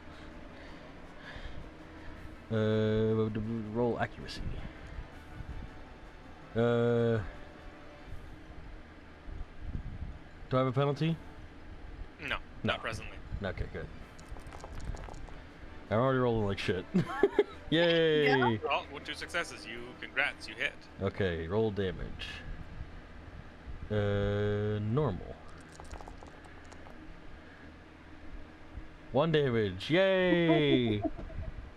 Roll accuracy. Do I have a penalty? No, No. not presently. Okay, good. I'm already rolling like shit. Yay! Yeah. Well, with 2 successes, congrats, you hit. Okay, roll damage. Normal. 1 damage. Yay!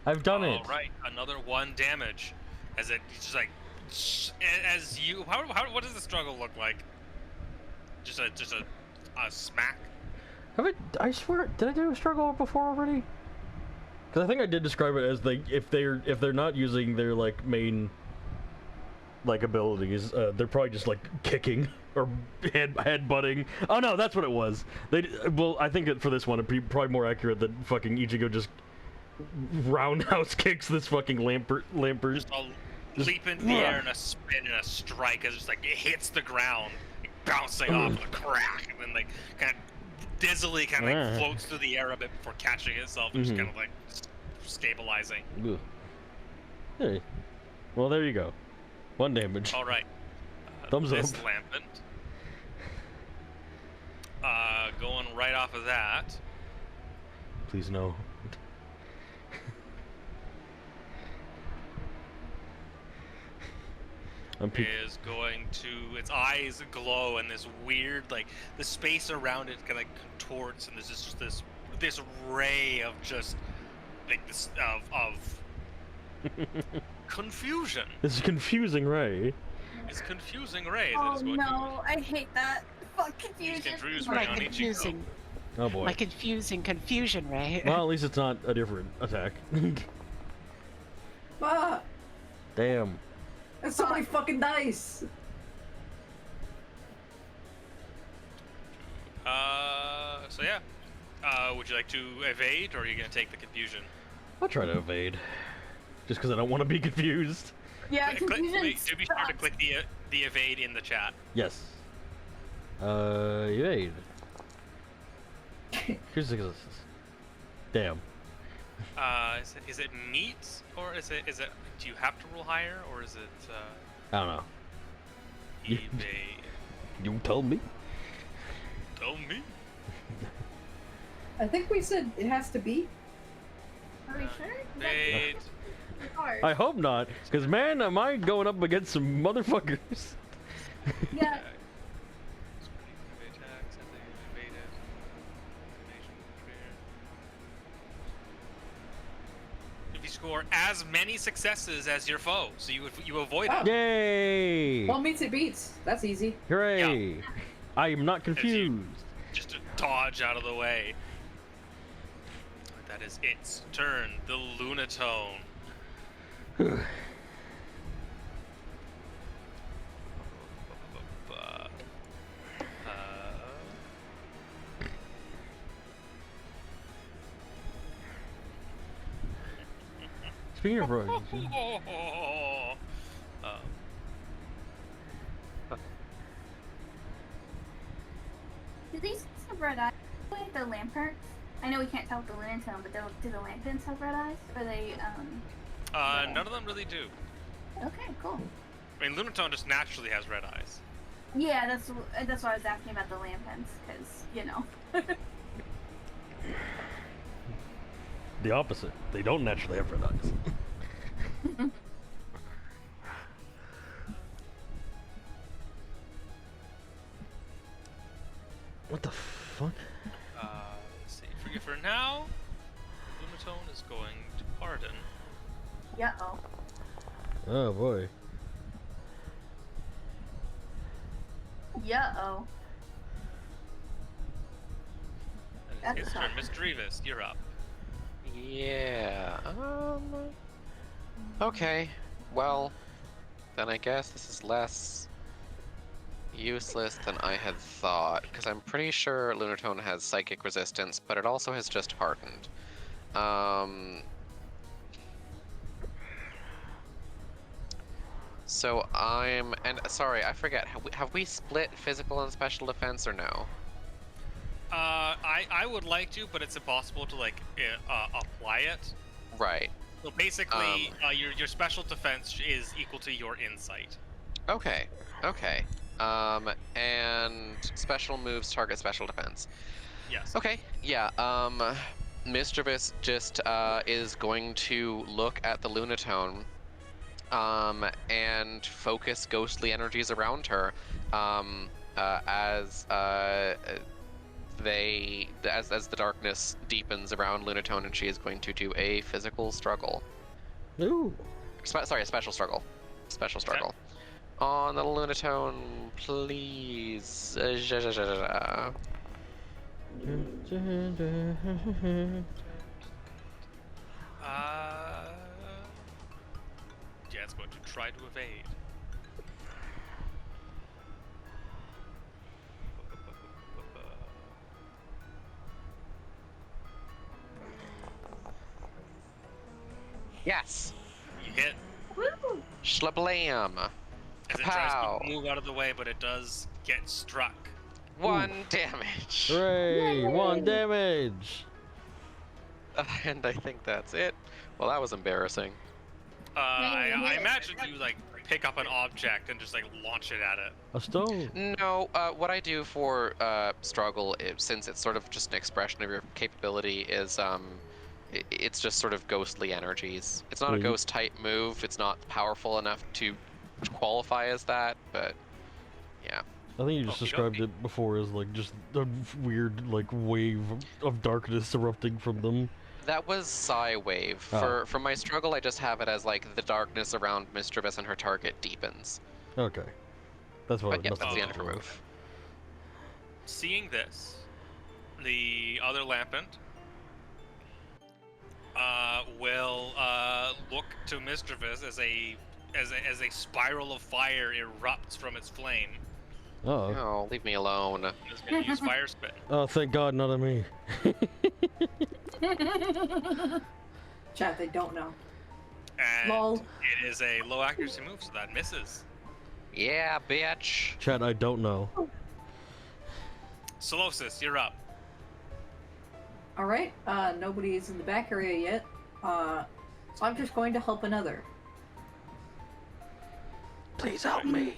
I've done it. All right, another 1 damage. As it just like, as you, what does the struggle look like? Just a smack. I swear, did I do a struggle before already? Because I think I did describe it as if they're not using their like main like abilities, they're probably just like kicking or headbutting. Oh no, that's what it was. Well, I think for this one it'd be probably more accurate that fucking Ichigo just roundhouse kicks this fucking Lampert. Just a leap into the air and a spin and a strike as it hits the ground, bouncing off a crack, and then like kind of dizzily floats through the air a bit before catching itself and just kind of like stabilizing. Ugh. Hey, well there you go. 1 damage. All right. Thumbs this up. Lampent right off of that Please no. is going to, its eyes glow, and this weird, like, the space around it kind of contorts, and there's just this ray of just like this of confusion. This is confusing, Ray. It's confusing ray that Oh is going no, I hate that. Fuck to confusion. confuse My Ray on Ichigo. confusing, Oh boy. my confusing confusion, right? Well, at least it's not a different attack. Ah, Damn. that's so many fucking dice. So yeah. Would you like to evade, or are you gonna take the confusion? I'll try to evade. Just because I don't want to be confused. Yeah, Click- confusion. do be sure to sucks. click the evade in the chat. Yes. Evade. Here's the Damn. Is it meet, or is it do you have to roll higher, or is it I don't know. evade? You tell me. Tell me. I think we said it has to be. Are we sure? Evade. That's hard. I hope not, because man, am I going up against some motherfuckers. Yeah. If you score as many successes as your foe, so you avoid Oh. it. Yay! One meets it beats. That's easy. Hooray! I am not confused. Just to dodge out of the way. That is its turn. The Lunatone. Speaking of roids, Do these have red eyes? Like the lanterns? I know we can't tell with the lantern, but do the lanterns have red eyes? Or they none of them really do. Okay, cool. I mean, Lunatone just naturally has red eyes. Yeah, that's why I was asking about the lanterns, because you know. the opposite. They don't naturally have red eyes. What the fuck? Let's see. For now, Lunatone is going to pardon. Yeah. Oh. Oh boy. Yeah. Oh. And it's his That's turn. Miss Drevis, you're up. Yeah. Okay. Well, then I guess this is less useless than I had thought, because I'm pretty sure Lunatone has psychic resistance, but it also has just hardened. So sorry, I forget. Have we split physical and special defense or no? I would like to, but it's impossible to like apply it. Right. So basically, your special defense is equal to your insight. Okay. Okay. And special moves target special defense. Yes. Okay. Yeah. Mischievous just is going to look at the Lunatone, and focus ghostly energies around her, as the darkness deepens around Lunatone, and she is going to do a physical struggle. Ooh. Sorry, a special struggle. Special struggle. On the Lunatone, please. Yeah, it's going to try to evade. Yes. You hit Woo! Shlablam. as it tries Pow. to move out of the way, but it does get struck. 1 damage. Hooray! Yay! 1 damage. And I think that's it. Well, that was embarrassing. I imagine you like pick up an object and just like launch it at it. A stone. No, what I do for struggle, since it's sort of just an expression of your capability, is it's just sort of ghostly energies. It's not a Mhm. ghost type move. It's not powerful enough to qualify as that, but yeah. I think you just Okie described dokie. it before as like just a weird like wave of darkness erupting from them. That was Psy Wave. Oh. For my struggle, I just have it as like the darkness around Mischievous and her target deepens. Okay, that's what But it yeah, must that's have the end of her been. move. Seeing this, the other lampant will look to Mischievous as a spiral of fire erupts from its flame. Oh. Oh, leave me alone. It's gonna use fire spit. Oh, thank God, not on me. Chat, they don't know. And Lol. it is a low accuracy move, so that misses. Yeah, bitch. Chat, I don't know. Solosis, you're up. All right. Nobody is in the back area yet. So I'm just going to help another. Please help me.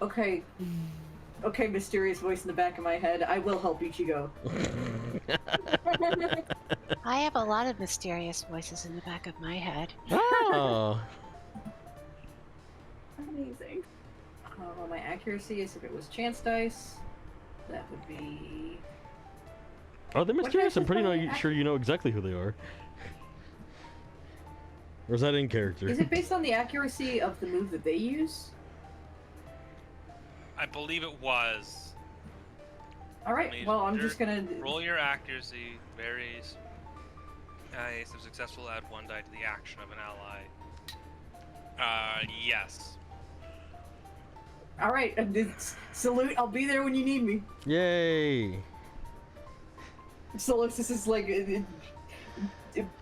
Okay. Okay, mysterious voice in the back of my head. I will help Ichigo. I have a lot of mysterious voices in the back of my head. Oh. Amazing. Well, my accuracy is if it was chance dice. That would be. Are they mysterious? dice I'm is pretty my sure you know exactly who they are. Or is that in character? Is it based on the accuracy of the move that they use? I believe it was. All right. Well, I'm just gonna. Roll your accuracy varies. Nice. If successful, add 1 die to the action of an ally. Yes. All right. Salute. I'll be there when you need me. Yay! Solosis is like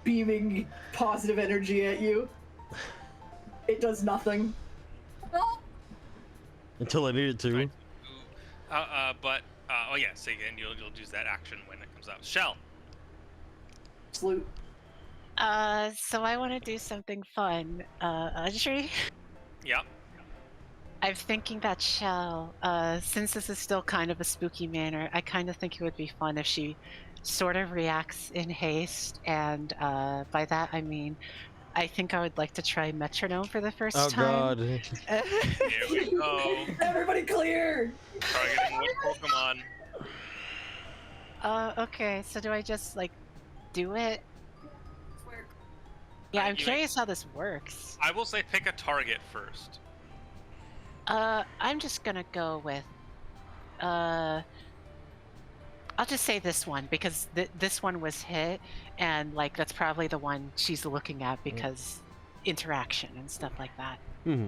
beaming positive energy at you. It does nothing. Oh, Until I need it to. Oh yeah, so again, you'll use that action when it comes out. Shell. Salute. So I want to do something fun. Audrey, Yep. I'm thinking that Shell, since this is still kind of a spooky manner, I kind of think it would be fun if she sort of reacts in haste, and by that I mean, I think I would like to try metronome for the first Oh time. God. Here we go. Everybody clear. Targeting which Pokemon? Okay, so do I just like do it? work. Yeah, I'm You- curious how this works. I will say pick a target first. I'm just gonna go with, I'll just say this one because this one was hit, and like that's probably the one she's looking at because interaction and stuff like that. Hmm.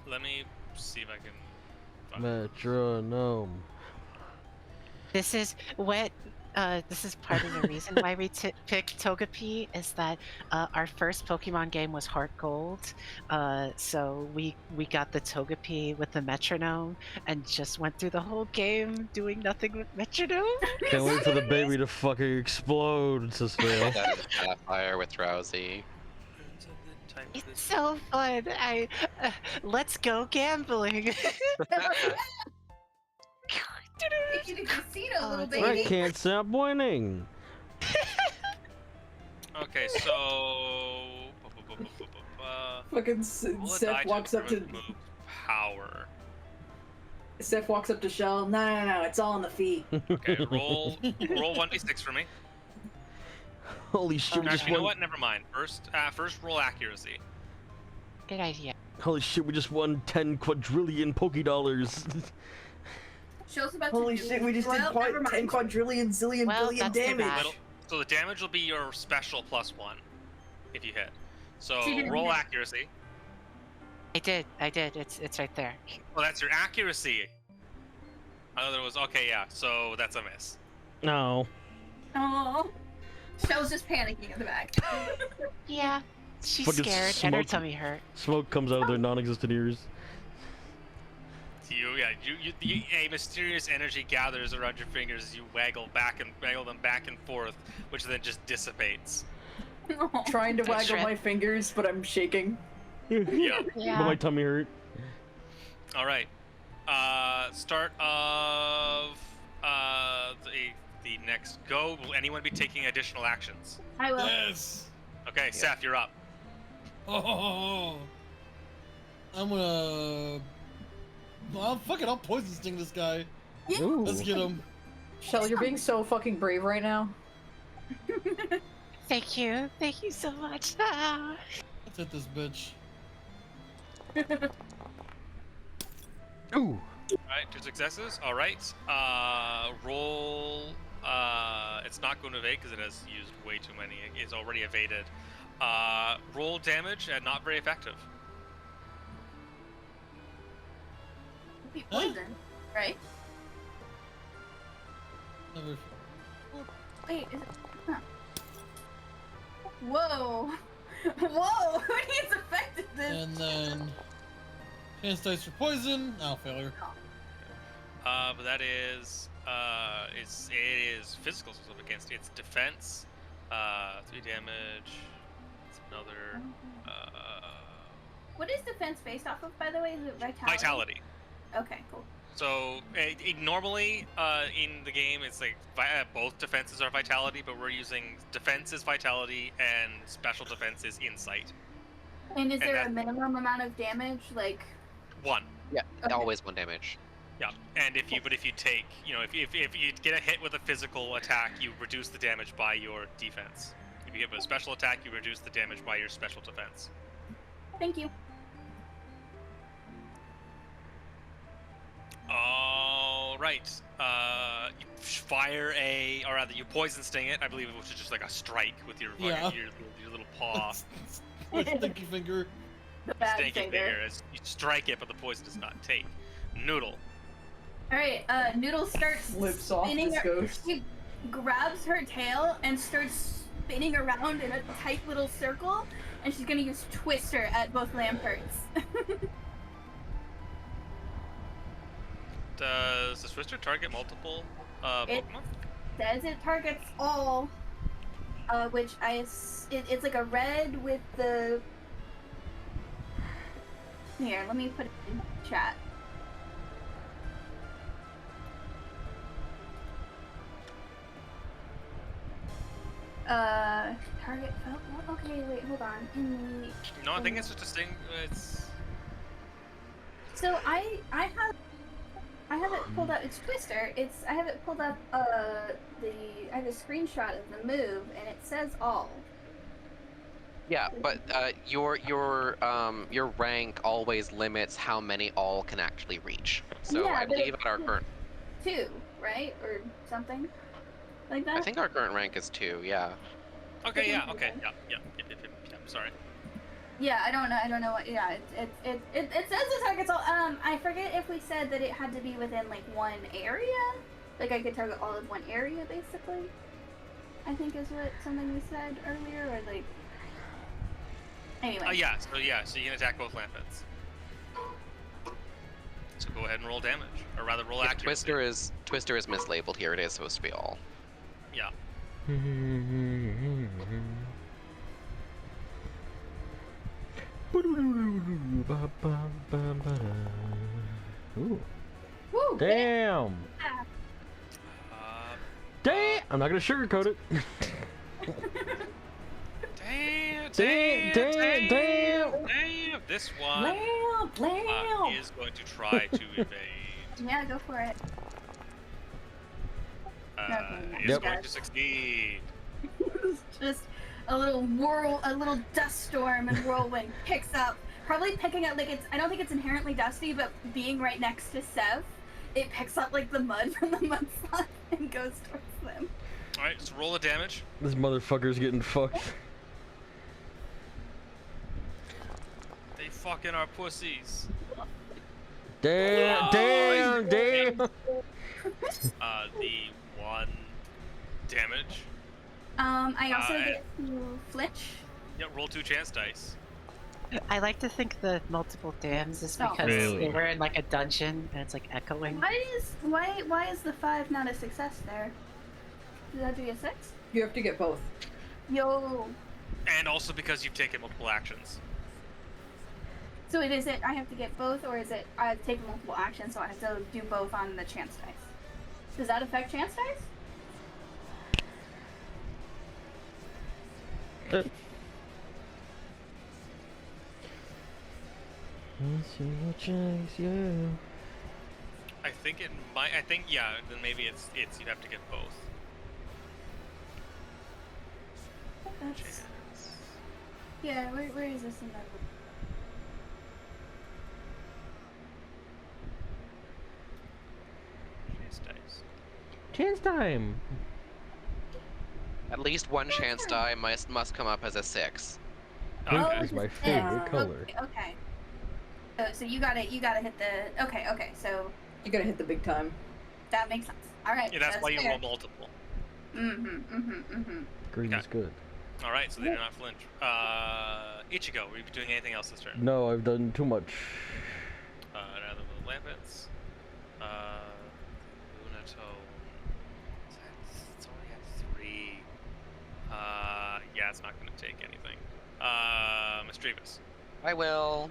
Let me see if I can. Metronome. This is what. This is part of the reason why we picked Togepi is that our first Pokemon game was Heart Gold, so we got the Togepi with the metronome and just went through the whole game doing nothing with metronome. Can't wait for the baby to fucking explode, Cecilia. That is Sapphire with Drowsy. It's so fun. Let's go gambling. Take you to casino, little Oh, baby. I can't stop winning. Okay, so. Fucking Roll a die Seth walks up to improve move power. Shell. No, it's all on the feet. Okay, roll 1d6 for me. Holy shit! We just Actually, you know won. what? Never mind. First roll accuracy. Good idea. Holy shit! We just won 10 quadrillion Pokédollars. Show's about Holy to do. shit, we just did Well, quite never mind. 10 quadrillion zillion Well, billion that's too damage. bad. So the damage will be your special +1 if you hit. So She didn't roll hit. accuracy. I did. It's right there. Well, that's your accuracy. I thought it was okay. Yeah. So that's a miss. No. Oh, Shell's just panicking in the back. Yeah, she's Fucking scared and her smoke. tummy hurt. Smoke comes out of their non-existent ears. A mysterious energy gathers around your fingers as you waggle them back and forth, which then just dissipates. trying to Good waggle shit. my fingers, but I'm shaking. Yeah. But my tummy hurt. All right. Start of the next go. Will anyone be taking additional actions? I will. Yes. Okay, Seth, you're up. Oh. I'm gonna. Well, fuck it. I'll poison sting this guy. Ooh. Let's get him. Shell, you're being so fucking brave right now. Thank you so much. Ah. Let's hit this bitch. Ooh. Alright, 2 successes. Alright. Roll. It's not going to evade because it has used way too many. It's already evaded. Roll damage and not very effective. Be poison, right? Never. Wait, is it? Huh. Whoa! Whoa! Who needs effectiveness? And then. Chance dice for poison. Oh, failure. But that is it is physical stuff against its defense. 3 damage. It's another. What is defense based off of, by the way? Is it vitality? Vitality. Okay, cool. So normally in the game it's like both defenses are vitality, but we're using defense is vitality and special defense is insight. And is And there a that- minimum amount of damage? Like, 1. Yeah, Okay. always 1 damage. Yeah, and if you take, if you get a hit with a physical attack, you reduce the damage by your defense. If you get a special attack, you reduce the damage by your special defense. thank you. All right. You fire or rather, you poison sting it. I believe it was just like a strike with your Yeah. your little paw. Stinky finger. The bad Stinky finger. finger as you strike it, but the poison does not take. Noodle. All right, Noodle starts Flips off spinning. this ghost. She grabs her tail and starts spinning around in a tight little circle, and she's gonna use Twister at both Lamperts. Does the Twister target multiple It- Pokemon? Says it targets all, which it's like a red with the. Here, let me put it in chat. Target. Oh, okay, wait, hold on. In the. No, I think it's just a sting. It's So I have it pulled up. It's Twister. I have it pulled up. I have a screenshot of the move, and it says all. Yeah, but your rank always limits how many all can actually reach. So Yeah, I but believe at our current, 2, right, or something like that. I think our current rank is 2. Yeah. okay. Yeah. Okay. Yeah. Sorry. Yeah, I don't know what. Yeah, it says the target's all. I forget if we said that it had to be within like one area. Like I could target all of one area, basically. I think is what something we said earlier, or like. Anyway. Yeah. So you can attack both Lampettes. So go ahead and roll damage, or rather roll Yeah, accuracy. Twister is mislabeled here. It is supposed to be all. Yeah. Ooh. Woo! Damn! Uh, Damn! I'm not gonna sugarcoat it. Damn! This one Lamp! is going to try to evade. Yeah, go for it. Is Yep. going to succeed. Just a little dust storm and whirlwind picks up. Probably picking up like I don't think it's inherently dusty, but being right next to Sev, it picks up like the mud from the mudslide and goes towards them. All right, so roll the damage. This motherfucker's getting fucked. They fucking are pussies. Damn! Damn! Damn! The 1 damage. I also and- get to flinch. Yeah, roll 2 chance dice. I like to think the multiple dams is Oh. because Really? they were in like a dungeon and it's like echoing. Why is the 5 not a success there? Did that be a 6? You have to get both. Yo. And also because you've taken multiple actions. So it is it I have to get both, or is it I've taken multiple actions, so I have to do both on the chance dice? Does that affect chance dice? I think it might. I think yeah. Then maybe it's you'd have to get both. That's... Chance. Yeah, where is this in the... Chance dice. Chance time. At least one chance die must come up as a 6. Okay. Oh, is my it's a favorite six. color. Okay. So you gotta hit the... Okay, so You gotta hit the big time. that makes sense. Alright. Yeah, that's why you fair. roll multiple. Green Okay. is good. All right, so they do not flinch. Ichigo, were you doing anything else this turn? No, I've done too much. Rather than Lampets. Lunatone. It's only at 3. Yeah, it's not going to take anything. Mischievous. I will.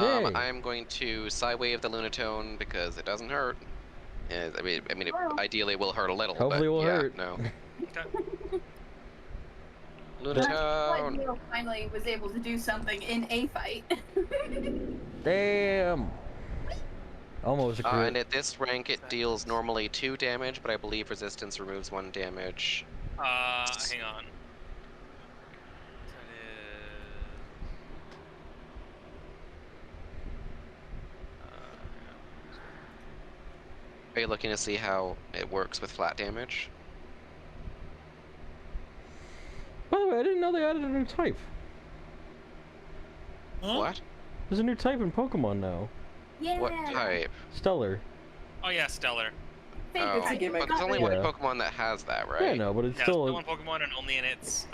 Yay. I'm going to Psywave the Lunatone because it doesn't hurt. I mean, it ideally will hurt a little. Hopefully but it will yeah, hurt. No. Okay. Lunatone. Neil finally was able to do something in a fight. Damn. Almost a crit. And at this rank, it deals normally 2 damage, but I believe resistance removes 1 damage. Hang on. That is... Are you looking to see how it works with flat damage? By the way, I didn't know they added a new type. Huh? What? There's a new type in Pokemon now. Yeah. What type? Stellar. Oh yeah, Stellar. Favorite Oh, It's a type. gimmick. but there's only Yeah. one Pokemon that has that, right? Yeah, no, but it's Yeah, still it's one Pokemon and only in its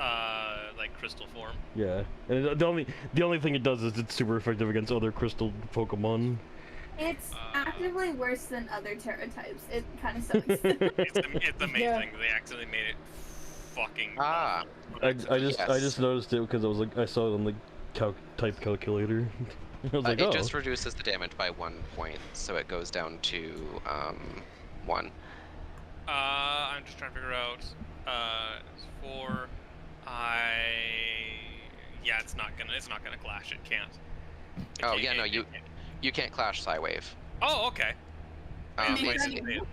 like crystal form. yeah. And the only thing it does is it's super effective against other crystal Pokemon. It's actively worse than other Terra types. It kind of sucks. It's amazing. Yeah. They accidentally made it fucking. Ah. awful. I Yes. just noticed it because I was like I saw it on the type calculator. I was like, It oh. just reduces the damage by 1 point, so it goes down to 1. I'm just trying to figure out. 4. Yeah, it's not gonna clash. It can't. It Oh can't- yeah, no, it- you it- you can't clash Psywave. Oh, okay. Um, Yeah. it's,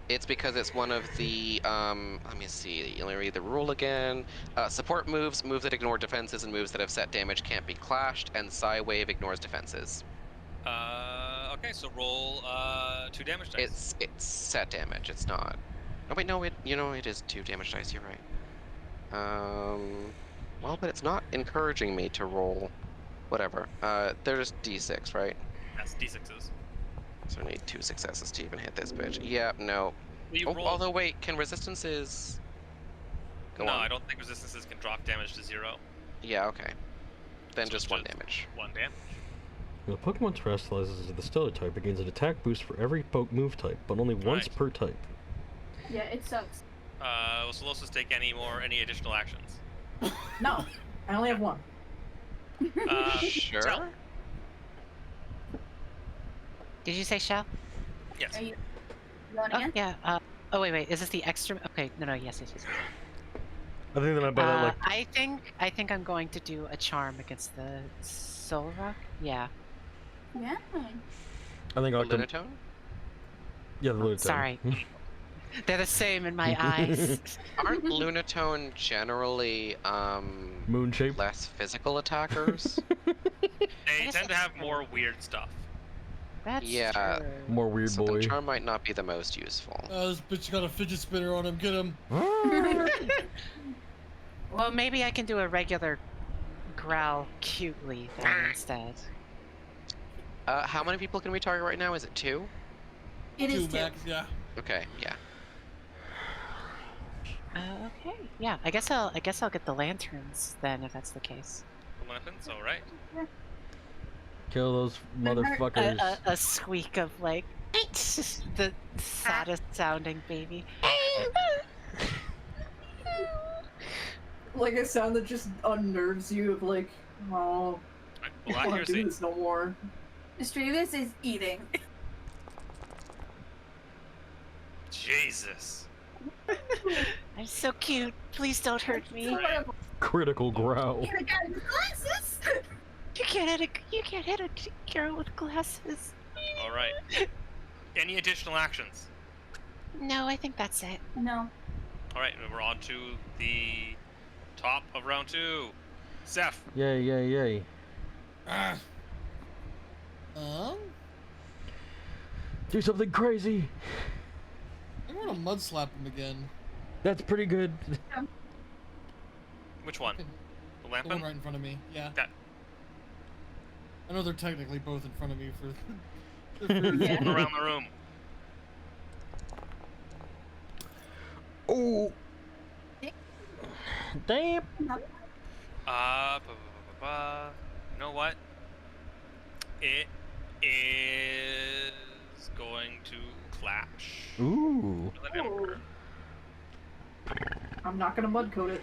it's because it's one of the let me see. Let me read the rule again. Support moves that ignore defenses, and moves that have set damage can't be clashed, and Psywave ignores defenses. Okay, so roll 2 damage dice. It's set damage. It's not. Oh wait, no, it is 2 damage dice. You're right. Well, but it's not encouraging me to roll. Whatever. There's D6, right? That's d6s. So I need 2 successes to even hit this bitch. Yeah, no. Well, you Oh, rolled- although wait, can resistances go no, on? I don't think resistances can drop damage to 0. Yeah, okay. Then So just it's 1 damage. 1 damage. When a Pokemon terrestrializes the Stellar type, it gains an attack boost for every move type, but only once Nice. per type. Yeah, it sucks. Will Solosis take any additional actions? No, I only have 1. Sure. Sal? Did you say shell? Yes. Are you going Oh again? yeah. Oh wait. Is this the extra? Okay. No. Yes. I think that I better like I think I'm going to do a charm against the Soul Rock. Yeah. Yeah. I think I'll come. Lunatone? Yeah, the Lunatone. Sorry. They're the same in my eyes. Aren't Lunatone generally Moon shape. less physical attackers? They guess tend to that's have true. more weird stuff. That's Yeah. true. More weird so boy. the charm might not be the most useful. This bitch got a fidget spinner on him. Get him. Well, maybe I can do a regular growl cutely then instead. How many people can we target right now? Is it 2? It is 2 2. max, yeah. Okay, yeah. Okay. Yeah. I guess I'll get the lanterns then if that's the case. The lanterns, all right. Kill those motherfuckers. A squeak of like the saddest sounding baby. like a sound that just unnerves you of like, oh, I Well, don't want to do accuracy. this no more. Mischievous is eating. Jesus. I'm so cute. Please don't hurt me. Adorable. Critical growl. You got his glasses. You can't hit a girl with glasses. All right. Any additional actions? No, I think that's it. No. All right, and we're on to the top of round 2. Seth. Yay, yay, yay. Ah. Do something crazy. I'm gonna mud slap him again. That's pretty good. Which one? Okay. The The one lampin? right in front of me. Yeah. Okay. I know they're technically both in front of me for. Yeah. Around the room. Oh. Damn. You know what? It is going to clash. Ooh. With an emperor. I'm not gonna mud coat it.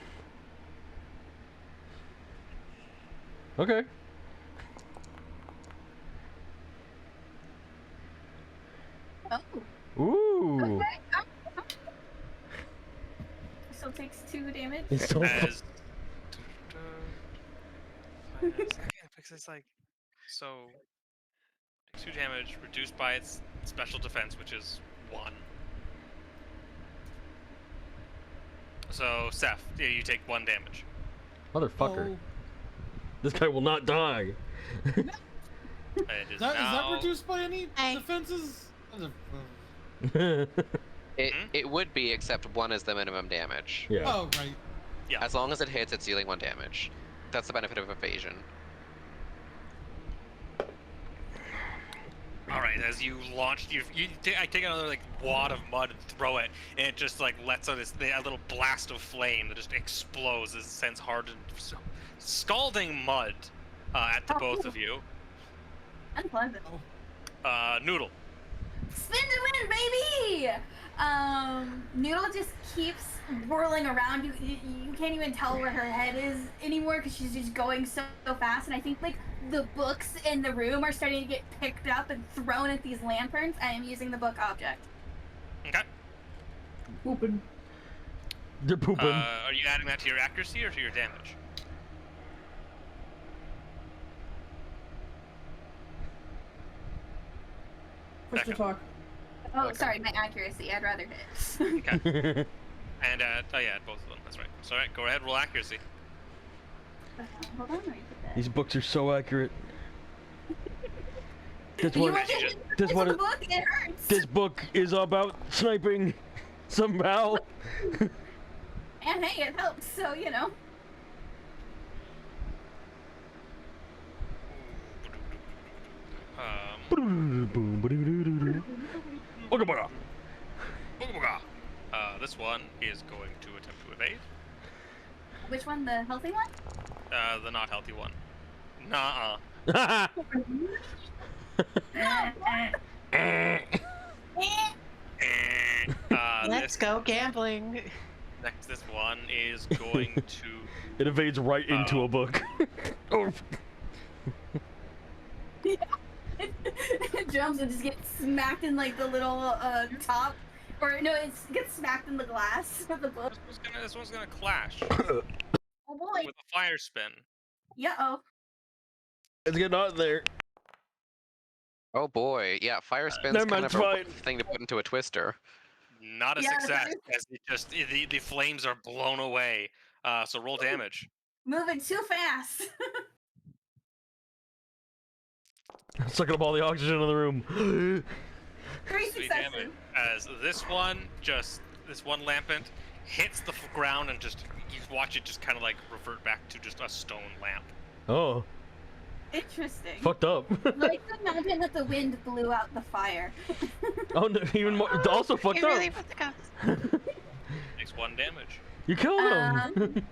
Okay. Oh. Ooh. Okay. Still takes 2 damage. It's so As because it's like so 2 damage reduced by its special defense, which is 1. So Seth, yeah, you take 1 damage. motherfucker. Oh. This guy will not die. It is Is that now. reduced by any Hey. defenses? It would be, except 1 is the minimum damage. Yeah. Oh, right. As long as it hits, it's dealing 1 damage. That's the benefit of evasion. All right, as you launch, I take another like wad of mud and throw it, and it just like lets out a little blast of flame that just explodes as it sends hardened, scalding mud at the both of you. Unpleasant. Noodle. Spin to win, baby! Noodle just keeps whirling around. You can't even tell where her head is anymore because she's just going so fast. And I think like the books in the room are starting to get picked up and thrown at these lanterns. I am using the book object. Okay. Pooping. They're pooping. Are you adding that to your accuracy or to your damage? Push to Okay. talk. Oh, Okay. sorry, my accuracy. I'd rather hit. Okay. And oh yeah, both of them. That's right. So, all right, go ahead, roll accuracy. Hold on, let me put that. These books are so accurate. This You one, want This to this one, the book? It hurts. this book is about sniping somehow. And hey, it helps. So you know. This one is going to attempt to evade. Which one? The healthy one? The not healthy one. Nuh-uh. Let's go gambling. This one is going to. It evades right into a book. Oh. It jumps and just gets smacked in like the little top, or no, it gets smacked in the glass of the book. This one's gonna clash Oh boy! with a fire spin. Yeah. Oh. It's getting out there. Oh boy, yeah, fire spin's Never kind mind, of a fine. rough thing to put into a twister. Not a Yeah, success, as it just the flames are blown away. So roll damage. Moving too fast. Sucking up all the oxygen in the room. 3 Sweet damage. successes. As this one lampant hits the ground and just you watch it just kind of like revert back to just a stone lamp. Oh, Interesting. fucked up. Like imagine that the wind blew out the fire. Oh, no, even more. Also fucked You up. really put the ghost. Takes 1 damage. You killed him.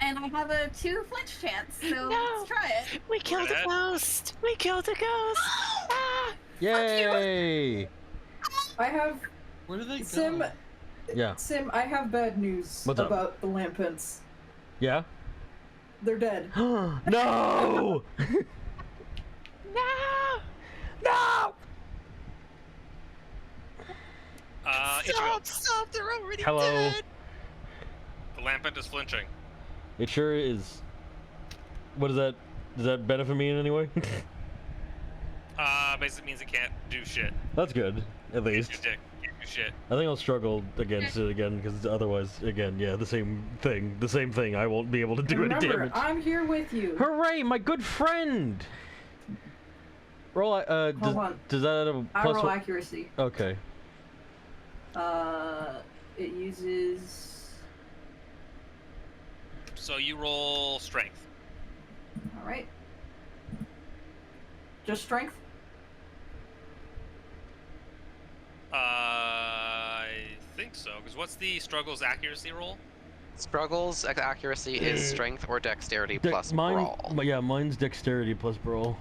And I have a 2 flinch chance, so No. let's try it. We killed a ahead. ghost. We killed a ghost. Ah! Yay! I have Where do they go? Sim. Yeah. Sim, I have bad news What's up? about the Lampants. Yeah? They're dead. No! No! No! Ichigo. Stop! They're already Hello. dead! The lampent is flinching. It sure is. What is that? Does that benefit me in any way? Basically means it can't do shit. That's good, at least. Your dick can't do shit. I think I'll struggle against it again, because otherwise, again, yeah, the same thing. The same thing. I won't be able to do any Remember, damage. I'm here with you. Hooray, my good friend! Roll, Hold on. does that have a I plus roll one? accuracy. Okay. It uses. So you roll strength. All right. Just strength. I think so. Because what's the struggle's accuracy roll? Struggles accuracy is strength or dexterity plus mine, brawl. Yeah, mine's dexterity plus brawl.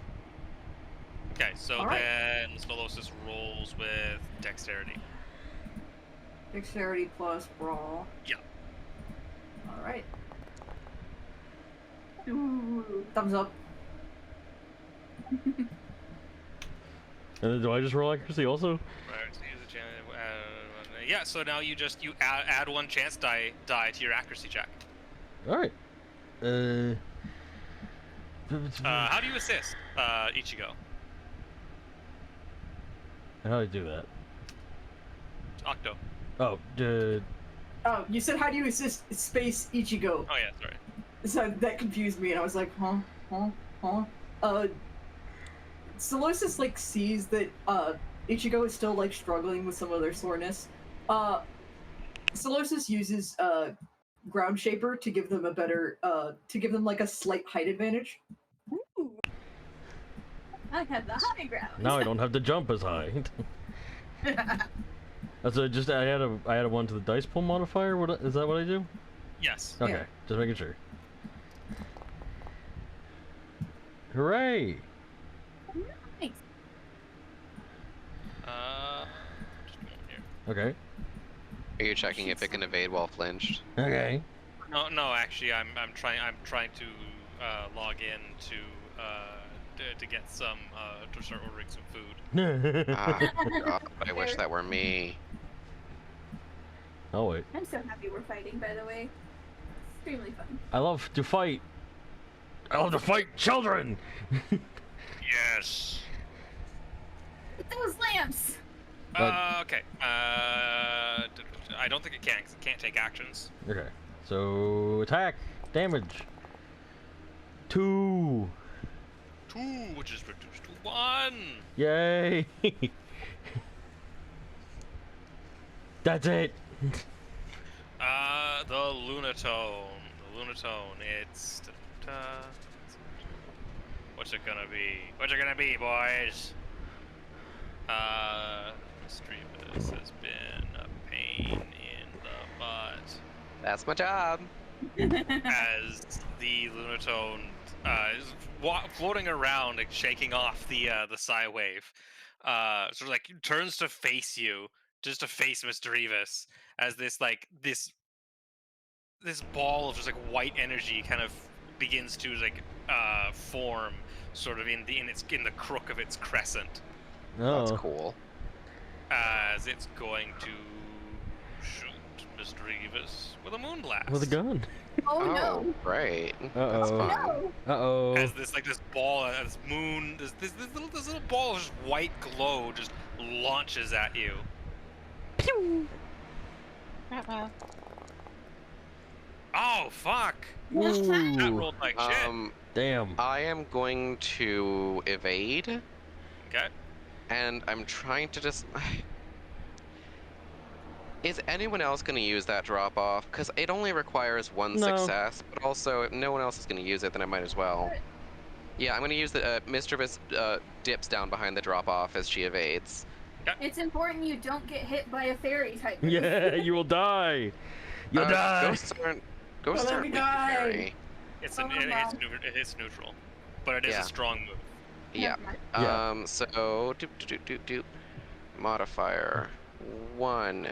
Okay, so All right. then Stolosis rolls with dexterity. Dexterity plus brawl. Yeah. All right. Ooh, thumbs up. And then do I just roll accuracy also? Right, so use a chance. Yeah, so now you add one chance die to your accuracy check. Alright. How do you assist, Ichigo? How do I do that? Octo. Oh, Oh, you said how do you assist space Ichigo? Oh yeah, sorry. So that confused me, and I was like, huh? Solosis like sees that Ichigo is still like struggling with some of their soreness. Solosis uses Ground Shaper to give them a better to give them like a slight height advantage. Ooh. I have the high ground. now I don't have to jump as high. So just I added one to the dice pool modifier. What is that? What I do? Yes. Okay, Yeah. just making sure. Hooray! Nice. Just a moment here. Okay. Are you checking if it can evade while flinched? Okay. No, actually, I'm trying to log in to get some to start ordering some food. God, I wish that were me. Oh wait. I'm so happy we're fighting, by the way. Extremely fun. I love to fight. I love to fight children. Yes. With those lamps! Okay. I don't think it can, because it can't take actions. Okay. So attack, damage. 2. 2, which is reduced to 1. Yay! That's it. The Lunatone. The Lunatone. It's. What's it gonna be? What's it gonna be, boys? Streamus has been a pain in the butt. That's my job. As the Lunatone is floating around, like shaking off the psi wave, sort of like turns to face you, just to face Mr. Evis, as this ball of just like white energy kind of begins to like form, sort of in the crook of its crescent, That's Oh. cool. as it's going to shoot Mr. Evis with a moonblast. With a gun. Oh, no! Great. Uh-oh. That's fun. No! Uh-oh. As this ball, this moon, this little ball of just white glow just launches at you. Pew! Uh-oh. Oh fuck! Ooh. That rolled like shit. Damn. I am going to evade, Okay. and I'm trying to just. Is anyone else going to use that drop off? Because it only requires one No. success, but also if no one else is going to use it, then I might as well. Yeah, I'm going to use the Mischievous dips down behind the drop off as she evades. It's important you don't get hit by a fairy type. Yeah, you will die. You'll die. Ghosts Let aren't me weak to die. fairy. It's Oh, it no. hits neutral, but it is Yeah. a strong move. Yeah. Never mind. Yeah. So modifier 1.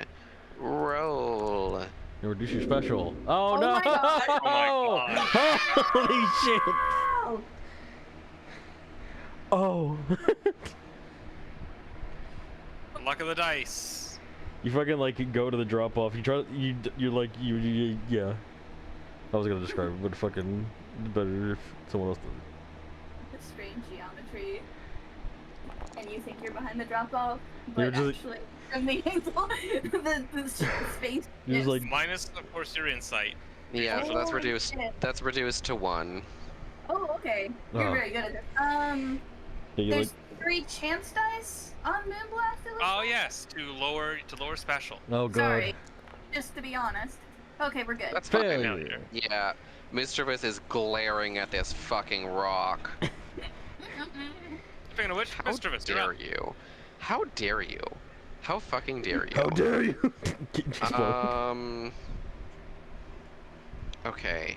Roll. You reduce your special. Oh, no! my God. Oh my God. Holy shit! Oh, Oh. Luck of the dice. You fucking like go to the drop off. You try. You're like you. Yeah. I was gonna describe it, but fucking better if someone else does. the strange geometry. And you think you're behind the drop off, You're but just- actually from the angle, the space. You're just is- like Minus, of course, your insight. Yeah, so that's Holy reduced. shit. That's reduced to 1. Oh, okay. You're Oh. very good at this. yeah, you're There's like 3 chance dice on Moonblast. it looks Oh like? yes, to lower special. oh god. Sorry. Just to be honest. Okay, we're good. That's fucking. Failure. Yeah, Mischievous is glaring at this fucking rock. Speaking of which, How Mischievous, you're dare up. you? How dare you? How fucking dare you? How dare you? Okay.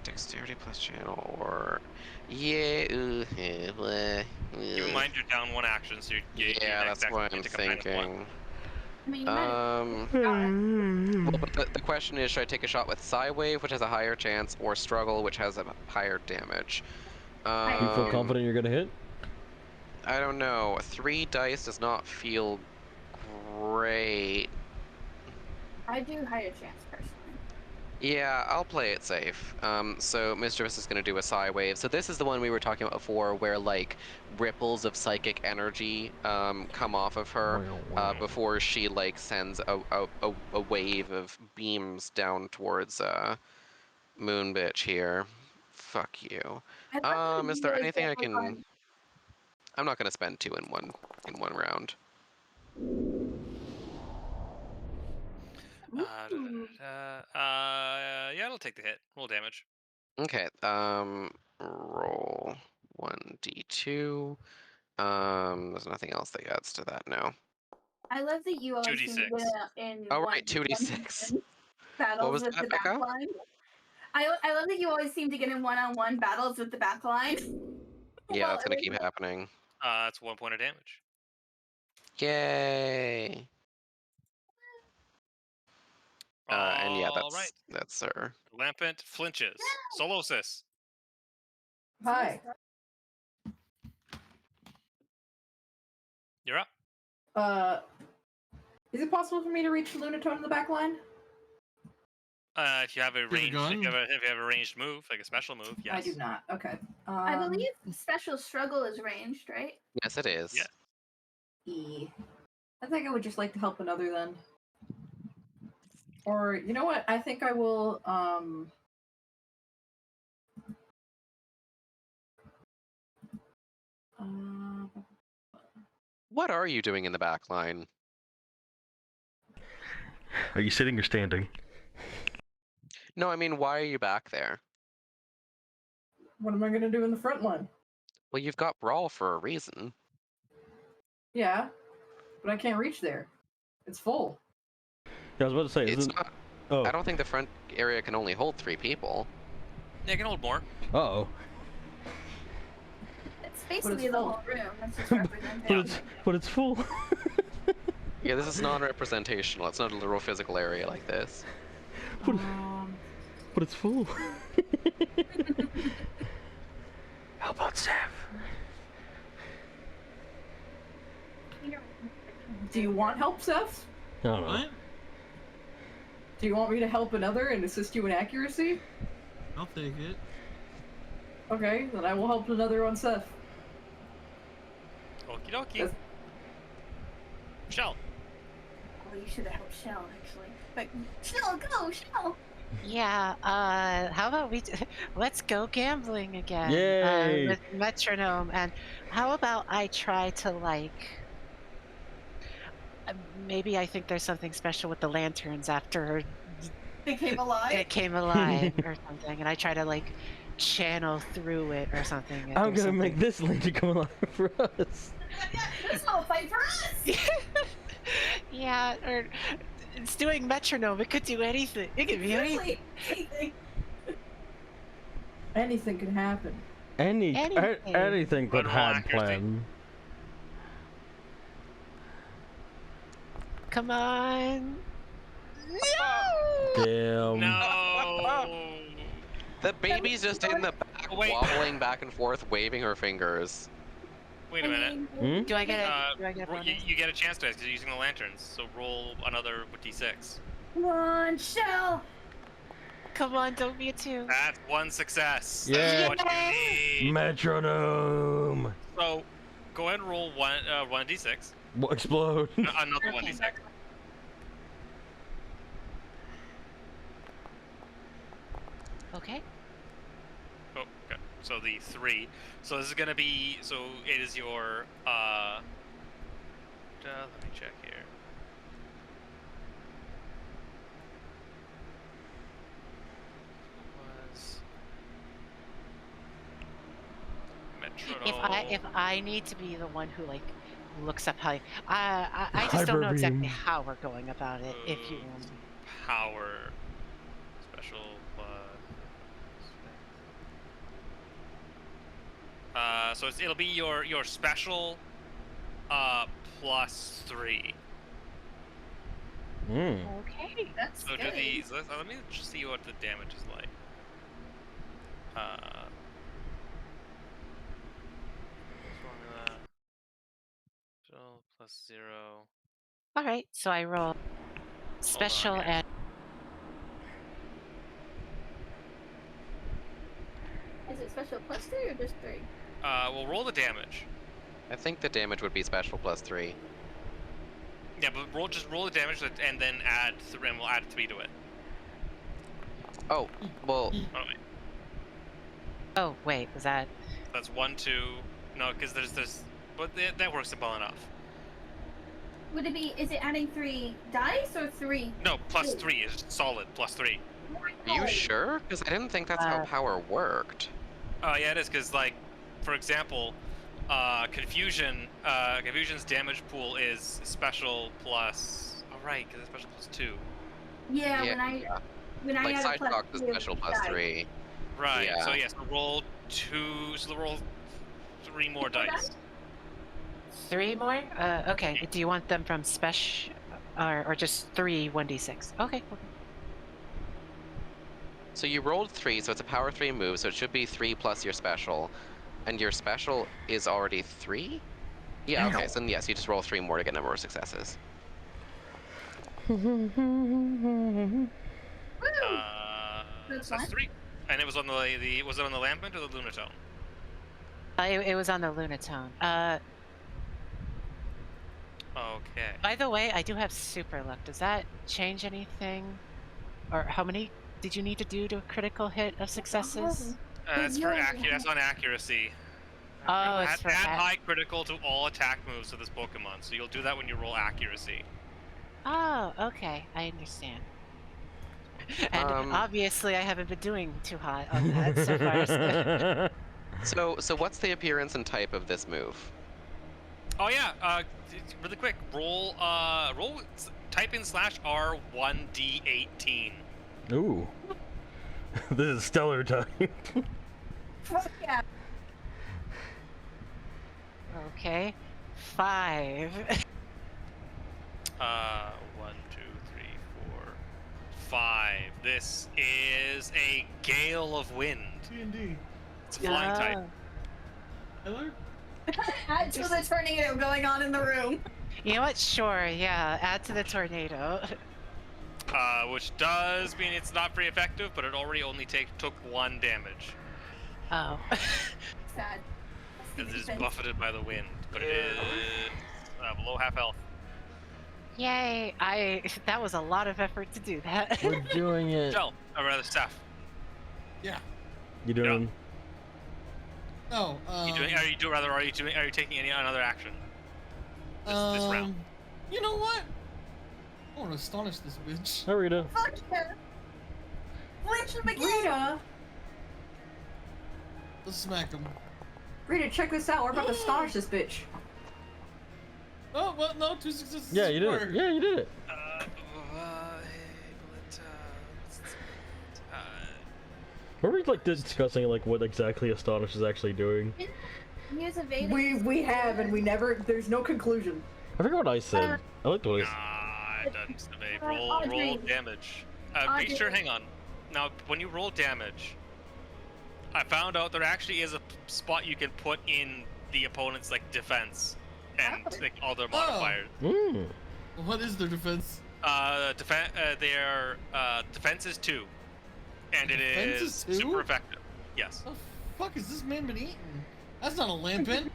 Dexterity plus channel or. Yeah. Keep in mind you're down 1 action, so your Yeah, next that's what action I'm you take a -1. thinking. I mean, you might Well, but the question is, should I take a shot with Psywave, which has a higher chance, or Struggle, which has a higher damage? You feel confident you're gonna hit? I don't know. 3 dice does not feel great. I do higher chance personally. Yeah, I'll play it safe. So Mischievous is gonna do a Psywave. So this is the one we were talking about before, where like ripples of psychic energy come off of her before she like sends a wave of beams down towards Moon Bitch here. Fuck you. I'd like to Is there really anything I get can? on- I'm not gonna spend 2 in one round. Ooh. Yeah, it'll take the hit. Roll damage. Okay. Roll 1d2. There's nothing else that adds to that now. I love that you always seem to 2d6. get in Oh, one- right, 2d6. one-on-one battles was with that, the Becca? backline. I love that you always seem to get in one-on-one battles with the backline. Yeah, Well, that's gonna it keep was- happening. That's 1 point of damage. Yay! And yeah, All right. that's her. Lampent flinches. Solosis. Hi. You're up. Is it possible for me to reach the Lunatone in the back line? If you have a a ranged, gun? if you have a ranged move, like a special move, yes. I do not. Okay. I believe special struggle is ranged, right? Yes, it is. Yeah. I think I would just like to help another then. Or you know what? I think I will. What are you doing in the back line? Are you sitting or standing? No, I mean, why are you back there? What am I gonna do in the front line? Well, you've got Brawl for a reason. Yeah, but I can't reach there. It's full. Yeah, I was about to say. It's Isn't... not. Oh. I don't think the front area can only hold 3 people. Yeah, you can hold more. Uh-oh. It's basically the full. whole room. That's just But representation. it's full. Yeah, this is non-representational. It's not a literal physical area like this. But it's full. How about Seth? Do you want help, Seth? I don't know. What? Do you want me to help another and assist you in accuracy? I'll take it. Okay, then I will help another on Seth. Okie dokie. Yes. Shell. Oh, you should have helped Shell actually. But Shell, go, Shell. Yeah, how about let's go gambling again. Yay! With metronome, and how about I try to maybe I think there's something special with the lanterns after They came alive. it came alive or something, and I try to channel through it or something. and I'm do gonna make something. this lady come alive for us. It's all a fight for us. Yeah, or it's doing metronome. It could do anything. It could be anything. Really, anything. Anything can happen. Anything. Anything but Literal had accuracy. plan. Come on. No! Damn. No. The baby's just in the back, Wait. wobbling back and forth, waving her fingers. Wait a minute. Hmm? Do I get a bonus? You get a chance to because you're using the lanterns. So roll another d6. Come on, Shell. Come on, don't be a 2. That's one success. Yeah. That's what you need. Metronome. So go ahead and roll one d6. Explode. Another one Okay. d6. Okay. Oh, okay. So the 3. So this is gonna be. So it is your. Let me check here. Was metronome. If I need to be the one who like looks up how, I just don't know Hyper exactly beam. how we're going about it. If you. Power special so it'll be your special plus 3. Hmm. Okay, that's So good. do these. Let me just see what the damage is like. Formula. So plus 0. All right, so I roll special here. and Is it special plus 3 or just 3? We'll roll the damage. I think the damage would be special plus 3. Yeah, but just roll the damage and then add 3, and we'll add 3 to it. Oh, well, Oh wait, oh wait, was that? that's 1, 2. No, because there's, but that works well enough. Would it be, is it adding 3 dice or 3? No, plus 3 is solid. Plus 3. are you sure? Because I didn't think that's how power worked. Oh yeah, it is because like, for example, confusion's damage pool is special plus. Oh right, because it's special plus 2. Yeah, Yeah, when I like add a side plus talk is 2, special plus dice. 3. Right. Yeah. So yes, roll 2. So roll 3 more dice. 3 more? Okay. Do you want them from special, or just 3 1d6? Okay. So you rolled 3, so it's a power 3 move, so it should be 3 plus your special. And your special is already 3? Yeah, okay, so then yes, you just roll 3 more to get number of successes. That's That's fine. 3. And it was on the was it on the Lambent or the Lunatone? It was on the Lunatone. Okay. By the way, I do have super luck. Does that change anything? Or how many did you need to do to a critical hit of successes? That's for that's on accuracy. Oh, it's add for high critical to all attack moves of this Pokemon, so you'll do that when you roll accuracy. Oh, okay. I understand. And obviously, I haven't been doing too hot on that so far. So what's the appearance and type of this move? Oh yeah, really quick, roll type in /R 1d18. Ooh. This is stellar type. Fuck yeah. Okay. 5. 1, 2, 3, 4, 5. This is a gale of wind. D&D. It's a flying type. Tyler? Add to the tornado going on in the room. You know what? Sure, yeah. Add to the tornado. Which does mean it's not very effective, but it already only took 1 damage. Oh. Sad. Because it is buffeted by the wind, but it is below half health. Yay! That was a lot of effort to do that. We're doing it. Shell, or rather staff. Yeah. You doing? No. Are you taking another action? This round. You know what? I want to astonish this bitch. Hi, Rita. Fuck yeah. Flinch him again. Rita, Let's smack him. Rita, check this out. We're about to astonish this bitch. Oh, well, no, 2 successes. Yeah, you did it. Yeah, you did it. Were we like discussing like what exactly Astonish is actually doing? Use evading. We have, and we never. There's no conclusion. I forgot what I said. I liked what I said. It doesn't evade. Roll Audrey. damage. Be sure, hang on. Now, when you roll damage, I found out there actually is a spot you can put in the opponent's like defense and like all their modifiers. Mm. What is their defense? Their defense is 2, and it Defense is is 2? super effective. Yes. The fuck is this man been eating? That's not a lampin.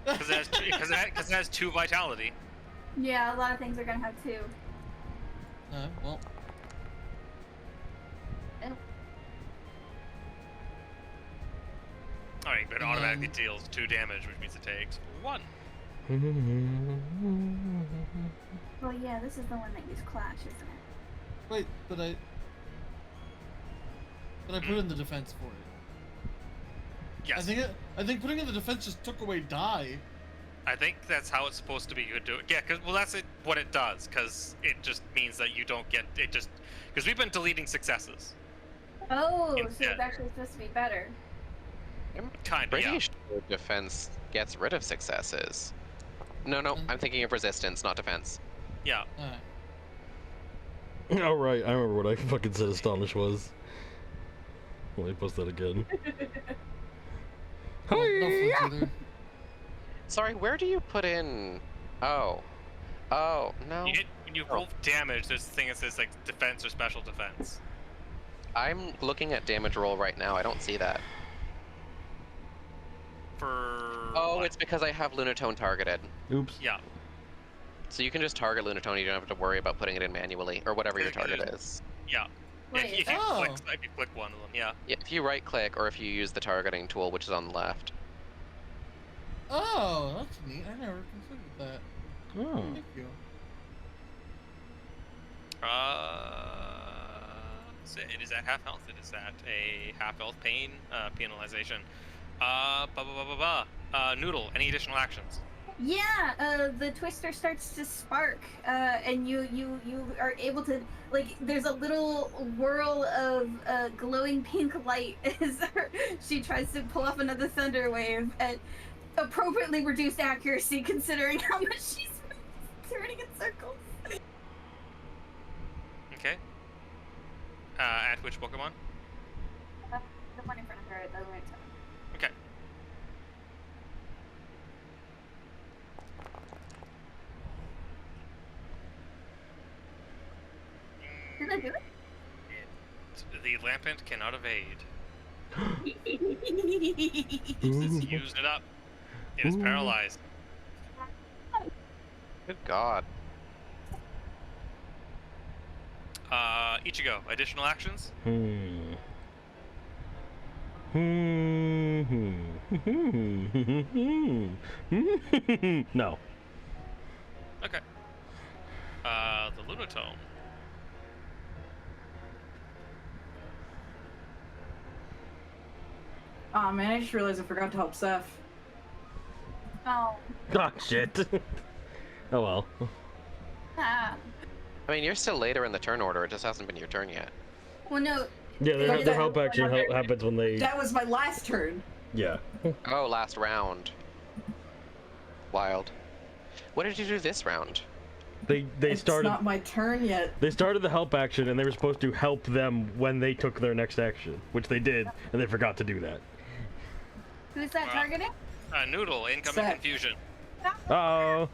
Because it has 2 vitality. Yeah, a lot of things are gonna have 2. Well. Alright, but it automatically deals 2 damage, which means it takes 1. Well, yeah, this is the one that used Clash, isn't it? Wait, but I put in the defense for it. Yes. I think putting in the defense just took away die. I think that's how it's supposed to be. You do it. Yeah, that's what it does. Because it just means that you don't get it. Just because we've been deleting successes. Oh, so Instead. it's actually supposed to be better. I'm Kind of. pretty Yeah. sure defense gets rid of successes. No, I'm thinking of resistance, not defense. Yeah. Alright. Oh, right. I remember what I fucking said Astonish was. Let me post that again. Well, no flinch either. Sorry, where do you put in? Oh, no. When you roll damage, there's a thing that says like defense or special defense. I'm looking at damage roll right now. I don't see that. Oh, What? it's because I have Lunatone targeted. Oops. Yeah. So you can just target Lunatone. You don't have to worry about putting it in manually or whatever your target is. Yeah. Wait, If you click one of them, yeah. Yeah, if you right click or if you use the targeting tool, which is on the left. Oh, that's neat. I never considered that. Oh. Thank you. So it is at half health. It is at a half health pain penalization. Noodle. Any additional actions? Yeah, the twister starts to spark, and you are able to, like, there's a little whirl of glowing pink light as she tries to pull off another thunder wave at appropriately reduced accuracy considering how much she's turning in circles. Okay. At which Pokemon? The one in front of her at the right time. Okay. Did I do it? The Lampent cannot evade. Ooh. It's used it up. It is Ooh. paralyzed. Good God. Ichigo, additional actions? No. Okay. The Lunatone. Aw, man, I just realized I forgot to help Seth. Oh. Oh, shit. Oh, well. Ah. I mean, you're still later in the turn order. It just hasn't been your turn yet. Well, no. Yeah, Like their that- help action happens when they... That was my last turn. Yeah. Oh, last round. Wild. What did you do this round? They It's started... not my turn yet. They started the help action, and they were supposed to help them when they took their next action, which they did, and they forgot to do that. Who's that targeting? Noodle, incoming Set. confusion. Uh-oh.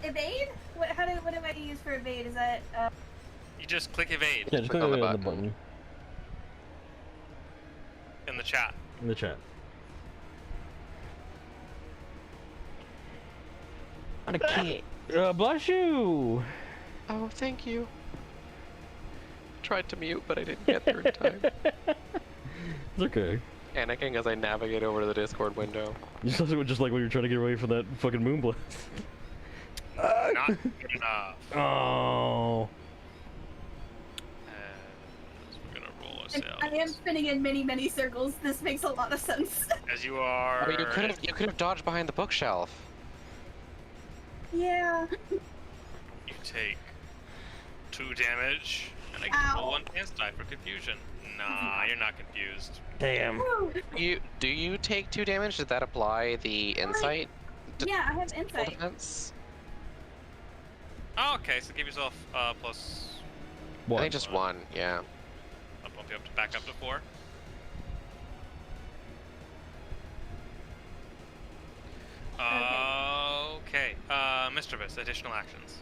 Evade? What do I use for evade? Is that, You just click evade Yeah, just Click click on the on the button. button in the chat. in the chat. Okay. Bless you! Oh, thank you. Tried to mute, but I didn't get there in time. It's okay. Panicking as I navigate over to the Discord window. Just like when you're trying to get away from that fucking moonblast. Not good enough. Oh. We're gonna roll and ourselves. I am spinning in many, many circles. This makes a lot of sense. As you are. I mean, you could have dodged behind the bookshelf. Yeah. You take 2 damage, and I can roll 1 chance die for confusion. Nah, you're not confused. Damn. Do you take 2 damage? Did that apply the insight? Yeah, I have insight. Defense? Oh, okay, so give yourself plus I think just one, yeah. I'll bump you up to back up to 4. Okay. Mischievous, additional actions.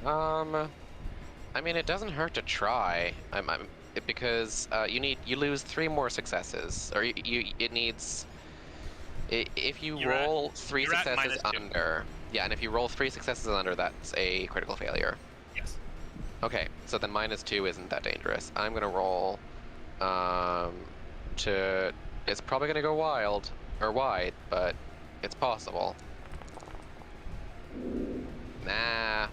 I mean, it doesn't hurt to try. Because you lose 3 more successes, or it needs. If you You're at- roll 3 you're at successes -2. under, yeah, and if you roll 3 successes under, that's a critical failure. Yes. Okay, so then -2 isn't that dangerous. I'm gonna roll, it's probably gonna go wild or wide, but it's possible. Nah.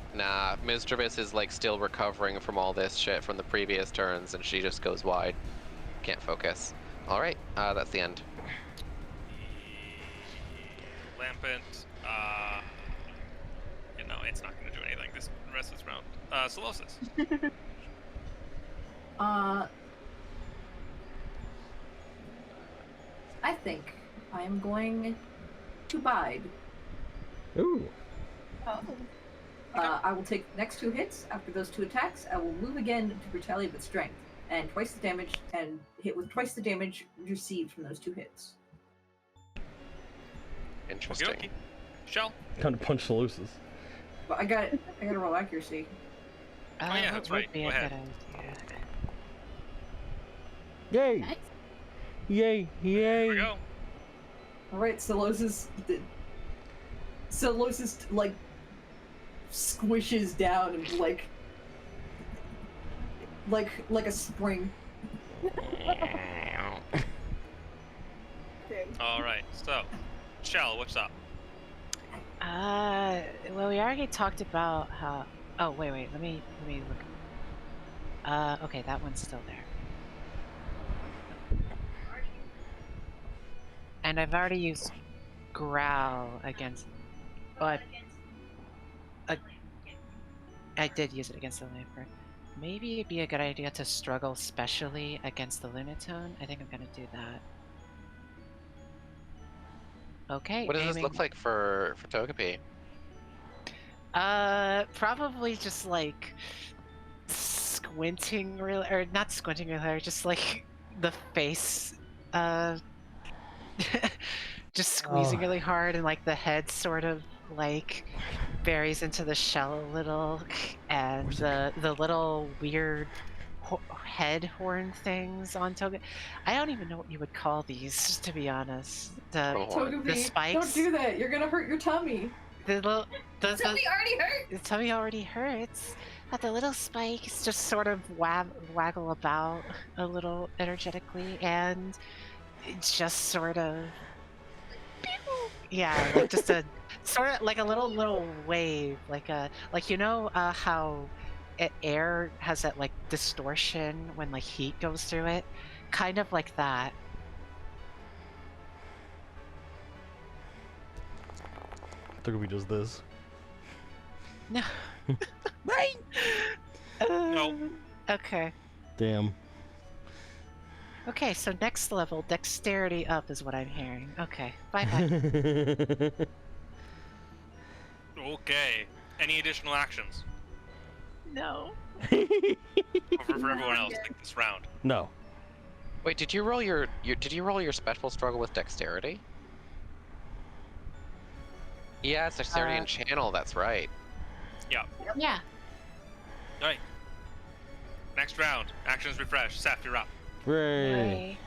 Mischievous is like still recovering from all this shit from the previous turns, and she just goes wide. Can't focus. All right, that's the end. Lampent, no, it's not going to do anything this rest of this round. Solosis. I think I am going to bide. Ooh. Oh. I will take the next 2 hits. After those 2 attacks, I will move again to retaliate with strength, and twice the damage, and hit with twice the damage received from those 2 hits. Interesting. Okay. Shell. Kind of punch Solosis. But I gotta roll accuracy. Oh, yeah, that's right. Be Go a ahead. good idea. Yay! Nice. Yay! Here we Yay! go. All right, Solosis like squishes down and like a spring. All right. So, Shell, what's up? Well, we already talked about how. Oh, wait. Let me look. Okay, that one's still there. And I've already used growl against. Oh, I did use it against the Lamper. Maybe it'd be a good idea to struggle specially against the Lunatone. I think I'm gonna do that. Okay. What does this aiming. look like for Togepi? Probably just like squinting really, or not squinting really hard, just like the face, just squeezing really hard, and like the head sort of like buries into the shell a little, and the little weird head horn things on Togepi. I don't even know what you would call these, to be honest. Togepi, spikes? don't do that. You're gonna hurt your tummy. The little Something already hurt. the tummy already hurts. But the little spikes just sort of waggle about a little energetically, and it's just sort of, yeah, like just a sort of like a little wave, like how air has that like distortion when like heat goes through it, kind of like that. Togepi does this. No. Right. No. Okay. Damn. Okay, so next level, dexterity up is what I'm hearing. Okay, bye-bye. Okay. Any additional actions No. for everyone else like this round? No. Wait, did you roll your special struggle with dexterity? Yeah, it's dexterity and channel. That's right. Yeah. Yeah. All right. Next round. Actions refresh. Seth, you're up. Hooray.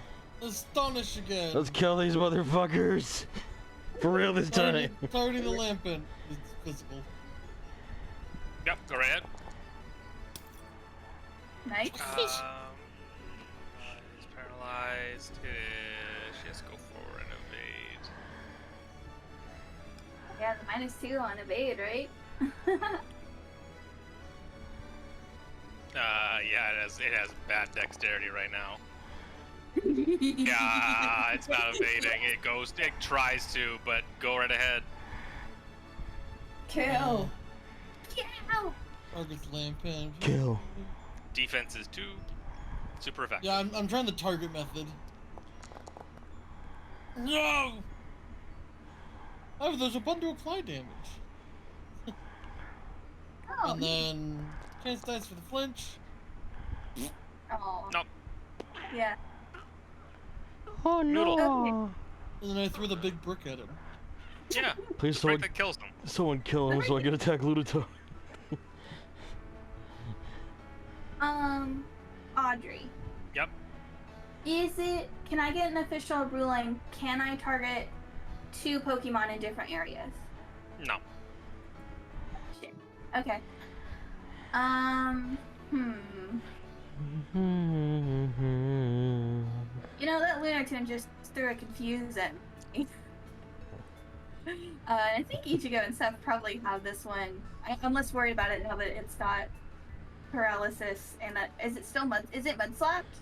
Astonish again. Let's kill these motherfuckers. For real this time. Targeting the Lampent. It's physical. Yep. Go right ahead. Nice. Is paralyzed. She has to go forward and evade. Yeah, the -2 on evade, right? Yeah, it has bad dexterity right now. Yeah, it's not evading. It tries to, but go right ahead. Kill. Yeah. Target Lampent. Kill. Defense is 2. Super effective. Yeah, I'm trying the target method. No! Oh, there's a bundle apply damage. Oh, And then chance dice for the flinch. Oh. Nope. Yeah. Oh Noodle. no! And then I threw the big brick at him. Yeah. Please, The brick someone, that kills them. someone kill him so I can attack Lunato. Audrey. Yep. Can I get an official ruling? Can I target 2 Pokemon in different areas? No. Shit. Okay. You know, that Lunatone just threw a confuse at me. I think Ichigo and Seth probably have this one. I'm less worried about it now that it's got paralysis and that is it mud slapped?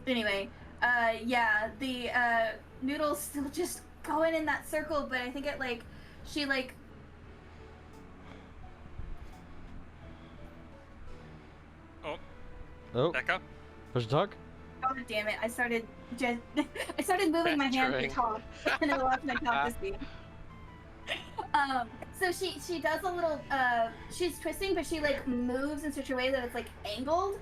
Anyway, yeah, the Noodle's still just going in that circle, but I think she Oh, Becca? push to talk? God damn it! I started moving my hand to Pestering. talk, and I lost my talk to speak. So she does a little. She's twisting, but she moves in such a way that it's angled.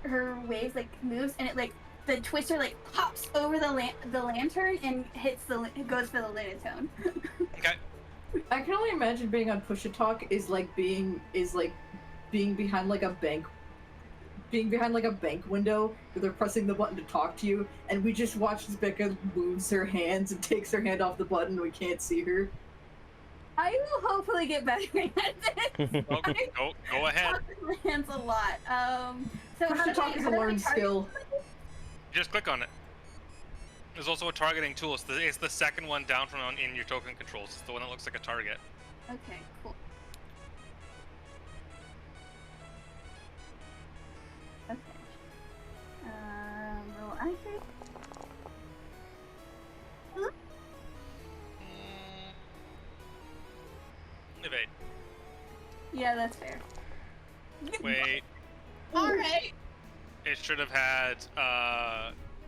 Her waves moves, and the twister pops over the lantern and goes for the Lunatone. Okay. I can only imagine being on Push a Talk is like being behind a bank. Being behind a bank window where they're pressing the button to talk to you, and we just watch as Becca moves her hands and takes her hand off the button. We can't see her. I will hopefully get better at this. Go ahead. Talk with my hands a lot. So Push how to do Talk I- is how a do I learned target skill. somebody? Just click on it. There's also a targeting tool. It's the second one down from in your token controls. It's the one that looks like a target. Okay, cool. Okay. Roll accurate. Evade. Yeah, that's fair. Wait. Alright. It should have had.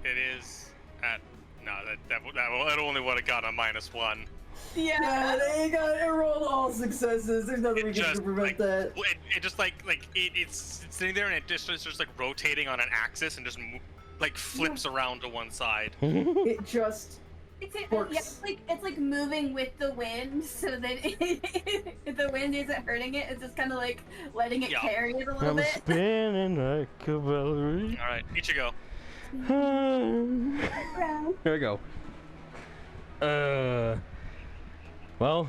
It is at. No, that only would have got a -1. Yeah. It rolled all successes. There's nothing we can do to prevent that. It just it's sitting there and it's just rotating on an axis and just flips around to one side. It just works. Yeah, it's like moving with the wind, so that if the wind isn't hurting it, it's just kind of letting it Yeah. carry it a little I'm bit. spinning like a Valerie. All right, Ichigo. Here we go. Well,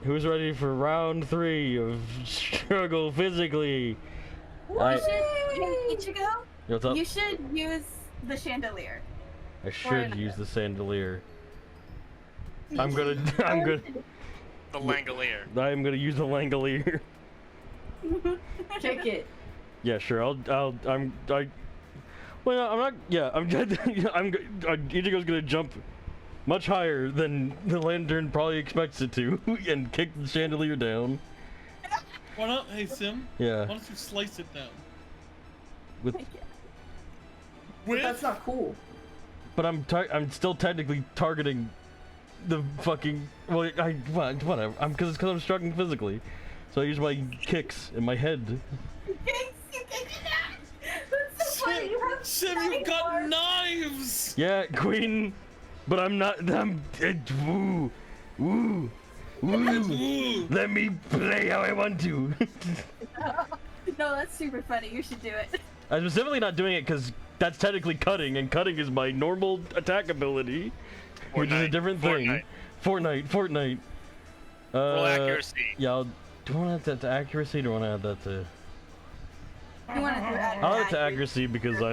who's ready for round 3 of struggle physically? Ichigo, What's up? you should use the chandelier. I should use the Sandalier. I'm gonna The Langolier. I'm gonna use the Langolier. Check it. Yeah, sure. Well, I'm not. Yeah, Ichigo's gonna jump much higher than the lantern probably expects it to, and kick the chandelier down. Why not? Hey, Sim. Yeah. Why don't you slice it down? With, But that's not cool. but I'm still technically targeting the fucking. Well, whatever. Because I'm struggling physically, so I use my kicks in my head. That's so funny. You have Sim, you've got knives! Yeah, Queen. But I'm not. Woo. Ooh. Let me play how I want to. No, that's super funny. You should do it. I'm specifically not doing it because that's technically cutting, and cutting is my normal attack ability, which is a different thing. Fortnite. Roll accuracy. Yeah, do I want to add that to accuracy, or do I want to add that to... You want to do that? I'll add it to accuracy because I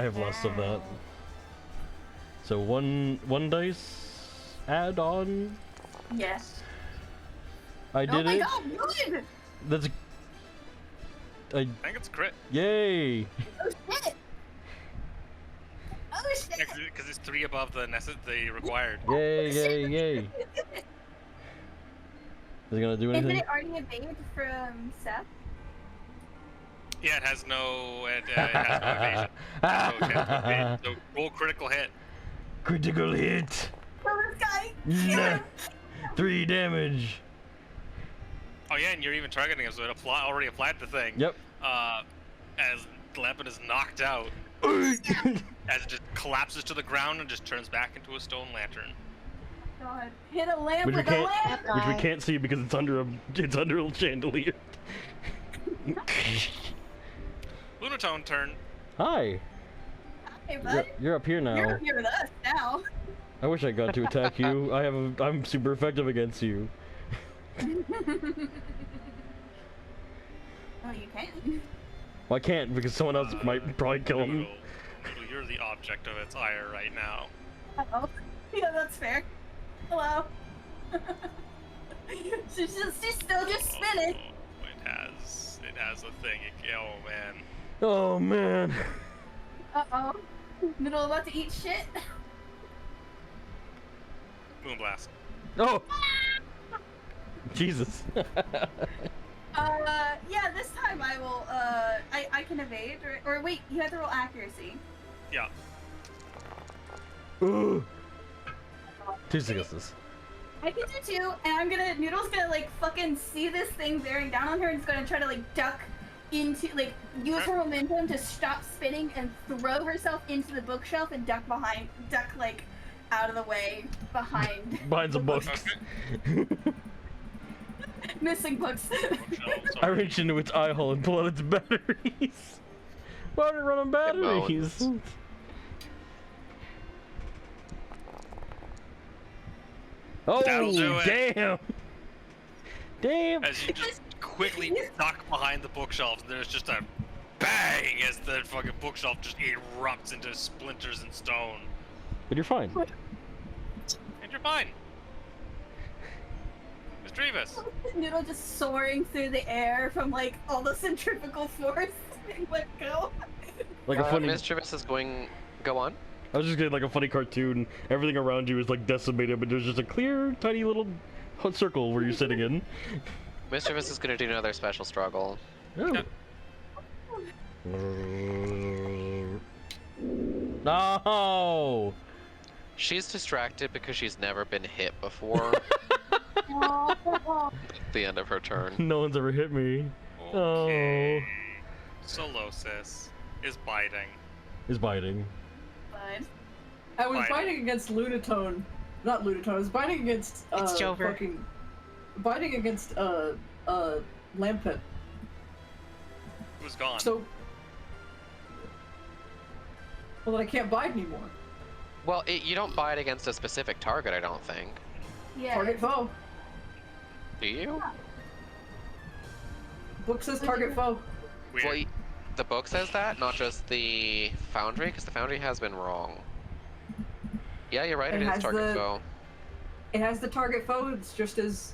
have less of that. So one dice add on. Yes. I did it. Oh my god, good! That's I think it's crit. Yay! Oh shit! Oh shit! Because it's 3 above the required. Yay! Is it gonna do Isn't anything? it already evaded from Seth? Yeah, it has no evasion. So roll critical hit. Critical hit. Oh, this guy! Nah. 3 damage. Oh yeah, and you're even targeting him, so it already applied the thing. Yep. As the lamp is knocked out, as it just collapses to the ground and just turns back into a stone lantern. God, hit a lamp Which we with a lamp. can't, which we can't see because it's under a chandelier. Lunatone turn. Hi. Hey, bud. You're up here now. You're here with us now. I wish I got to attack you. I'm super effective against you. Oh, you can. Well, I can't because someone else might probably kill him. Noodle, you're the object of its ire right now. Oh, yeah, that's fair. Hello. she's still just spinning. It has a thing. Oh man. Oh man. Uh-oh. Middle about to eat shit. Moonblast. Oh. Jesus. Yeah, this time I will, I can evade, or wait, you have to roll accuracy. Yeah. Ooh. 2 successes. I can do 2, and Noodle's gonna, like, fucking see this thing bearing down on her, and it's gonna try to, like, duck into, like, use her momentum to stop spinning and throw herself into the bookshelf and duck, like, out of the way behind. Behind some books. Missing books. I reach into its eye hole and pull out its batteries. Why did it run on batteries? Oh, That'll do it. damn! Damn! As you just quickly duck behind the bookshelves, there's just a bang as the fucking bookshelf just erupts into splinters and stone. But you're fine. And you're fine. Mr. Revis. Noodle just soaring through the air from, like, all the centrifugal force being let go. Like a funny. Mischievous is going. Go on. I was just getting like a funny cartoon. Everything around you is like decimated, but there's just a clear, tiny little circle where you're sitting in. Mischievous is going to do another special struggle. Oh. No! She's distracted because she's never been hit before. At the end of her turn. No one's ever hit me. Okay. Solosis is biting. Is biting. Fine. I was Biting. biting against Lunatone. Not Lunatone, I was biting against, It's Jover. biting against, Lampet. Who's gone? So... Well, then I can't bite anymore. Well, you don't bite against a specific target, I don't think. Yeah. Target foe. Do you? Book says target foe. Weird. Well, the book says that, not just the Foundry, because the Foundry has been wrong. Yeah, you're right, It it is has target the- foe. It has the target foe, it's just as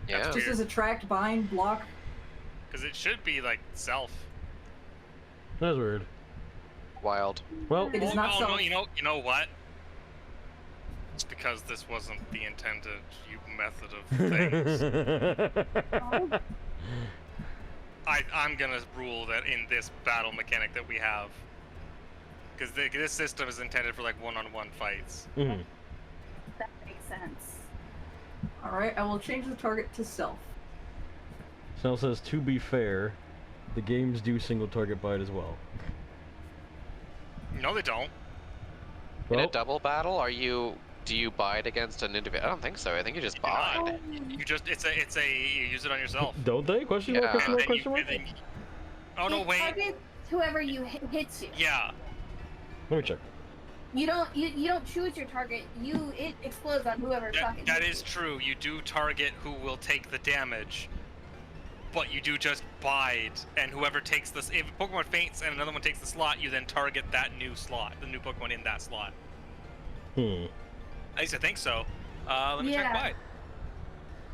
Yeah. just as attract, bind, block. Because it should be like self. That's weird. Wild. Well, It is not no, self. you know what? It's because this wasn't the intended method of things. I'm gonna rule that in this battle mechanic that we have, because this system is intended for like one-on-one fights. Mhm. That makes sense. Alright, I will change the target to self. Snell says, to be fair, the games do single target bite as well. No, they don't. In a Well, double battle, do you bite against an individual? I don't think so. I think you just bite. You just you use it on yourself. don't they? Question mark, Yeah. question mark, And question mark? then oh no, It wait. targets whoever you hits you. Yeah. Let me check. You don't choose your target. It explodes on whoever fucking. That hits is true. You do target who will take the damage, but you do just bide, and whoever takes this, if a Pokemon faints and another one takes the slot, you then target that new slot, the new Pokemon in that slot. At least I think so. Let me check Yeah. bite.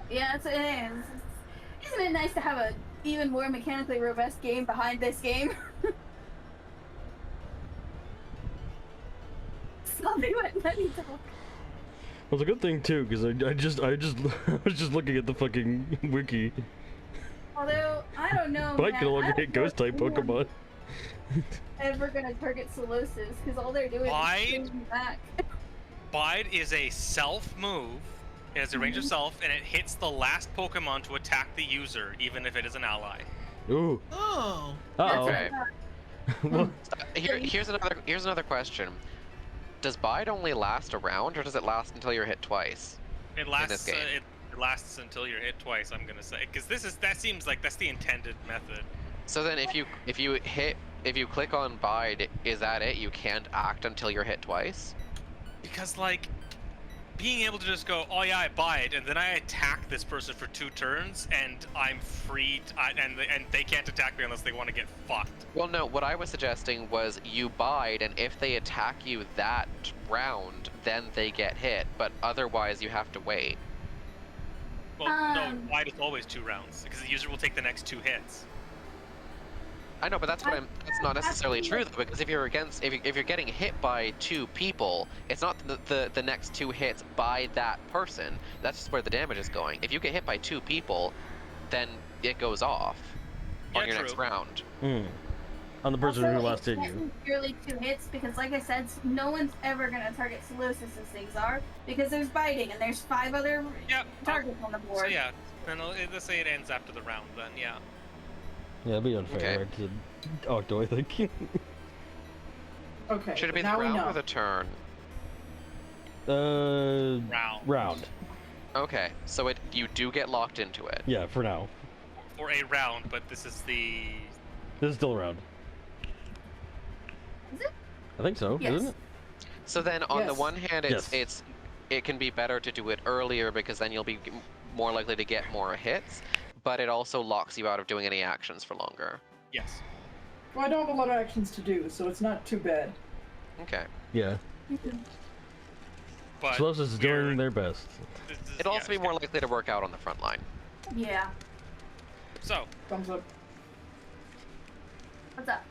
you. Yeah, it is. Isn't it nice to have a even more mechanically robust game behind this game? Somebody went let me talk. Well, it's a good thing too, because I was just looking at the fucking wiki. Although I don't know. Bite man, can only I don't hit ghost know type if anyone's Pokemon. Ever gonna target Solosis because all they're doing Bite? is swinging back. Bide is a self move It has a range of self, and it hits the last Pokemon to attack the user, even if it is an ally. Ooh. Oh. Uh-oh. Okay. Well, Here's another question. Does Bide only last a round, or does it last until you're hit twice? It this lasts. game. It lasts until you're hit twice. I'm gonna say, because that seems like that's the intended method. So then, if you click on Bide, is that it? You can't act until you're hit twice. Because like, being able to just go, oh yeah, I bide, and then I attack this person for 2 turns, and I'm free, and they can't attack me unless they want to get fucked. Well, no. What I was suggesting was you bide, and if they attack you that round, then they get hit. But otherwise, you have to wait. Well, no, bide is always 2 rounds because the user will take the next 2 hits. I know, but that's not necessarily true though, because if you're getting hit by 2 people, it's not the next 2 hits by that person. That's just where the damage is going. If you get hit by 2 people, then it goes off on your next round. On the person who last hit It can't you. be purely 2 hits because, like I said, no one's ever gonna target Solosis as things are because there's biting and there's 5 other targets on the board. So yeah, then let's say it ends after the round. Then yeah. Yeah, it'd be unfair to Octo, I think. Okay. Should it be the now we round know. or the turn? Round. Okay, so you do get locked into it. Yeah, for now. For a round, but this is the. This is still a round. Is it? I think so, Yes. isn't it? So then, on the Yes. one hand, it can be better to do it earlier because then you'll be more likely to get more hits, but it also locks you out of doing any actions for longer. Yes. Well, I don't have a lot of actions to do, so it's not too bad. Okay. Yeah. But Solosis is doing their best. It'll also be more likely to work out on the front line. Yeah. So, Thumbs up. What's up?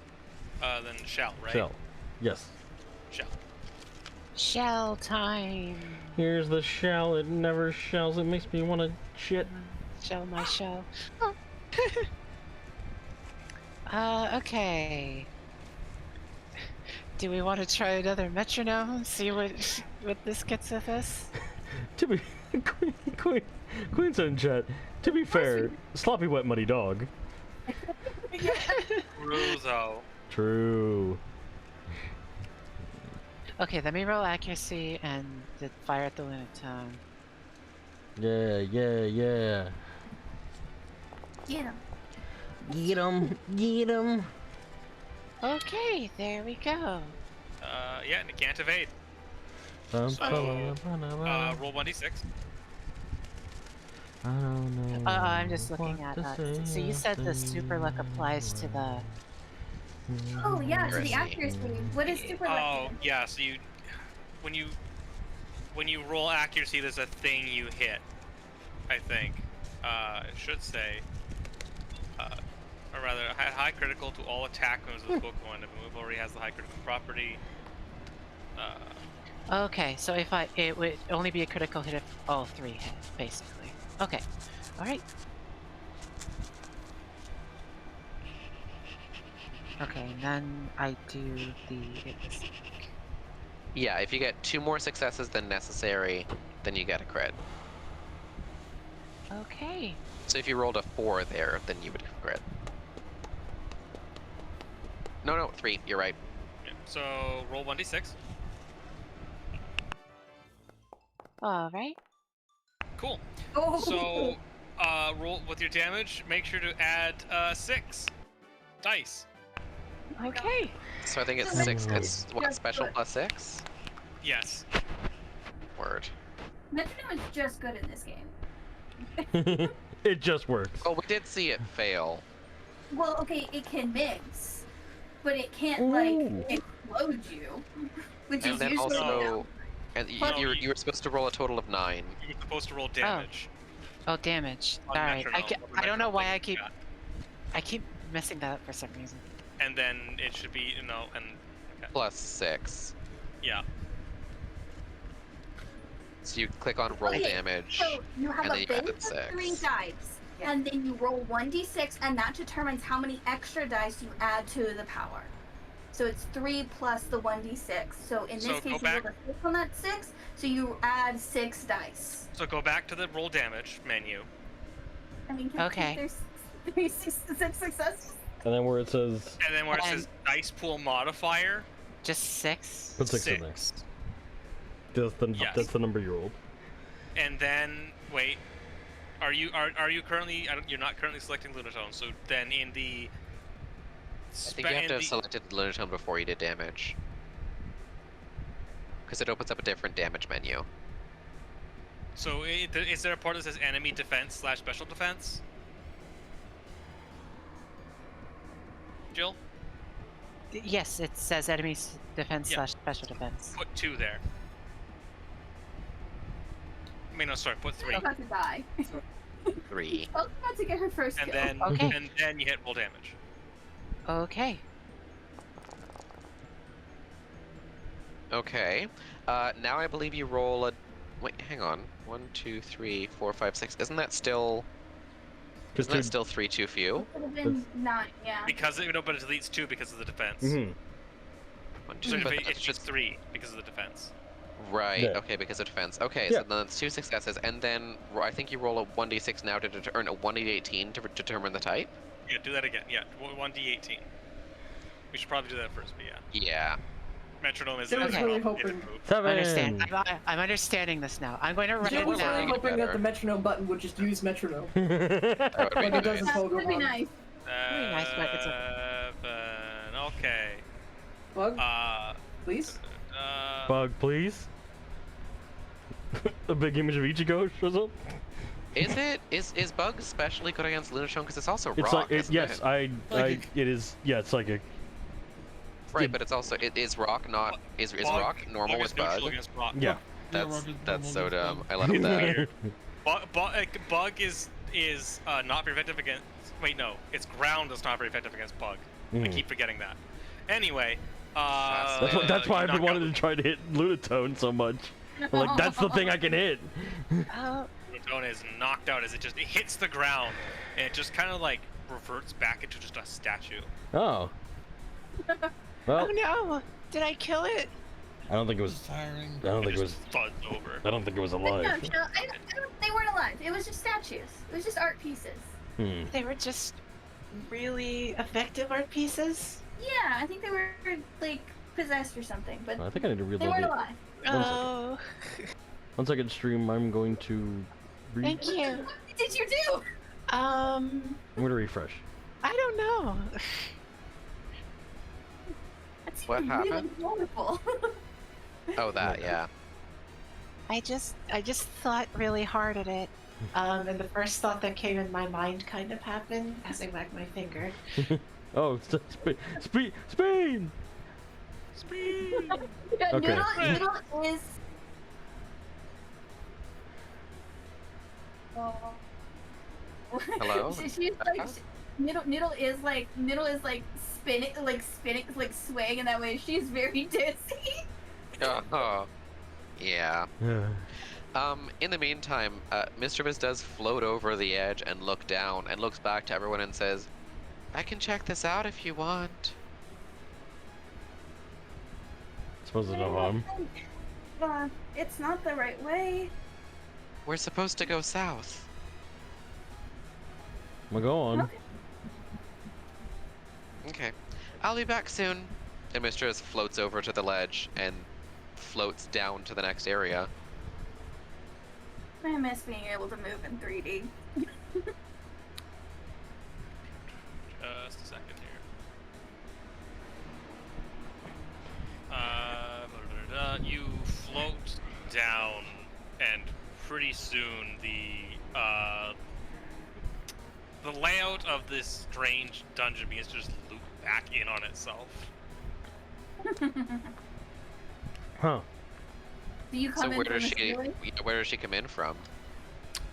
then Shell, right? Shell. Yes. Shell. Shell time. Here's the shell. It never shells. It makes me want to shit. Shell my shell. Okay. Do we want to try another metronome? See what this gets with us? To be Queen's in chat. To be fair, sloppy wet muddy dog. Ruzo. True. Okay, let me roll accuracy and the fire at the limit time. Yeah. Get him. Get him. Okay, there we go. Yeah, and it can't evade. So, roll 1d6. I don't know. I'm just looking at that. So you said the super luck applies to the. Oh yeah, so the Accuracy. accuracy. What is super Oh, lucky? yeah. So when you roll accuracy, there's a thing you hit. I think. It should say. Or rather, high critical to all attack moves of the Pokemon. If a move already has the high critical property. Okay, so it would only be a critical hit if all 3 hit, basically. Okay, all right. Okay, and then I do the. Yeah, if you get 2 more successes than necessary, then you get a crit. Okay. So if you rolled a 4 there, then you would crit. No, 3. You're right. Yeah, so roll 1d6. All right. Cool. Oh. So roll with your damage. Make sure to add 6 dice. Okay. So I think it's So 6. then- It's what, special plus 6? Yes. Word. Metronome is just good in this game. It just works. Oh, we did see it fail. Well, okay, it can mix, but it can't Ooh. like explode you, which And is then usually also, and you were supposed to roll a total of 9. You were supposed to roll damage. Oh, damage. On All right. metronome, on the I don't know metronome why thing I you keep got. messing that up for some reason. And then it should be and okay. Plus 6. Yeah. So you click on roll Okay, damage. So you have and then a you base added of 6. 3 dice, and then you roll 1d6, and that determines how many extra dice you add to the power. So it's 3 plus the 1d6. So in So this go case, you back- roll a 6 on that 6. So you add 6 dice. So go back to the roll damage menu. I mean, Okay. there's 3 6 successes. And then where it says And then where it And- says dice pool modifier, Just 6? put 6 in there. Yes. That's the number you rolled. And then wait, are you currently? You're not currently selecting Lunatone. So then in the. I think you have to have selected the Lunatone before you did damage. Because it opens up a different damage menu. So is there a part that says enemy defense / special defense? Jill, Yes, it says enemies defense Yeah. / special defense. put 2 there. I mean, no, sorry, put 3. She's about to die. 3. She's about to get her first And kill. then Okay. and then you hit roll damage. Okay. Okay. Now I believe you roll a. Wait, hang on. 1, 2, 3, 4, 5, 6. Isn't that still 3 too few? It would have been 9, yeah. Because it but it deletes 2 because of the defense. Mm-hmm. 1, So 2, it but it's that's just 3 because of the defense. right. Yeah. Okay, because of defense. Okay, Yeah. so then it's 2 successes, and then I think you roll a 1d6 now to earn a 1d18 to determine the type. Yeah, do that again. Yeah, 1d18. We should probably do that first, but yeah. Yeah. Metronome is I was Okay. really hoping. Understand. I'm understanding this now. I'm going to write Jill it was really down. hoping that the metronome button would just use metronome, That would be but it nice. doesn't That toggle would be on. nice. Very nice, but it's okay. Bug, Uh, please. Bug, please. A big image of Ichigo shows up. Is Bug especially good against Lunatone? Because it's also It's rock. like isn't yes, it? Psychic. it is psychic. Right, but it's also it is rock not is Bug- rock normal Bug with is neutral Bug? against rock. Yeah. That's so dumb. I love It's that. weird. Bug is not very effective against. Wait, no, it's ground that's not very effective against Bug. I Mhm. keep forgetting that. Anyway, That's why I've been knock wanting to try to hit Lunatone so much. I'm like, that's the thing I can hit. Lunatone is knocked out as it hits the ground, and it just kind of like reverts back into just a statue. Oh. Well, Oh no! Did I kill it? I don't think it was. Tiring. I don't think it was. just fuzzed over. I don't think it was No, alive. Jill, they weren't alive. It was just statues. It was just art pieces. Hmm. They were just really effective art pieces. Yeah, I think they were like possessed or something, but I think I need to they reload weren't it. alive. Oh, 1 second, stream. I'm going to. thank you. What did you do? I'm going to refresh. I don't know. That's What really happened? wonderful. Oh, that, yeah. I just thought really hard at it. And the first thought that came in my mind kind of happened as I wagged my finger. Oh, speed! Speed! Yeah, Okay. Noodle is. Oh. Hello? She's like Noodle is like spinning, like swaying in that way. She's very dizzy. Oh. Yeah. In the meantime, Mr. Viz does float over the edge and look down and looks back to everyone and says, I can check this out if you want. Suppose there's no harm. It's not the right way. We're supposed to go south. Well, go on. Okay. Okay. I'll be back soon. And Mr. Viz floats over to the ledge and floats down to the next area. I miss being able to move in 3D. Just a second here. You float down, and pretty soon the layout of this strange dungeon begins to just loop back in on itself. Huh. Do you come So in where from does the she ceiling? where does she come in from?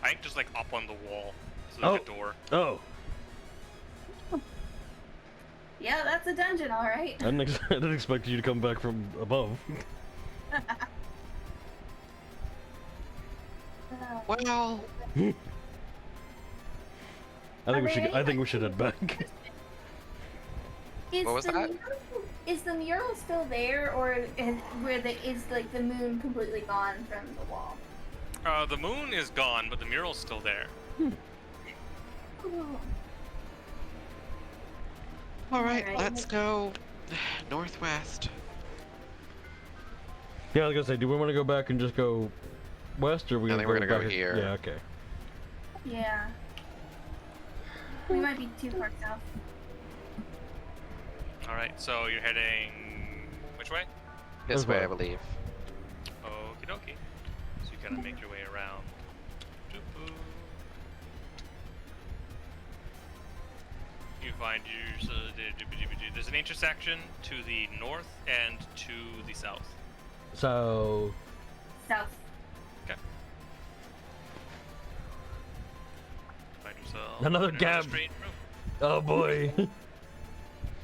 I think just like up on the wall. So there's a door. Oh. Yeah, that's a dungeon, all right. I didn't expect you to come back from above. Well, I think we should head back. Is What was the that? Noodle is the mural still there, or is like the moon completely gone from the wall? The moon is gone, but the mural's still there. Cool. All right, Alright. let's go northwest. Yeah, I was gonna say, do we want to go back and just go west, or we? I think we're gonna go back- here. Yeah. Okay. Yeah. We might be too far south. All right, so you're heading which way? This way, I Okay. believe. Okie dokie. So you kind of make your way around. You find there's an intersection to the north and to the south. So. South. Find yourself Another in gap. straight road. Oh boy.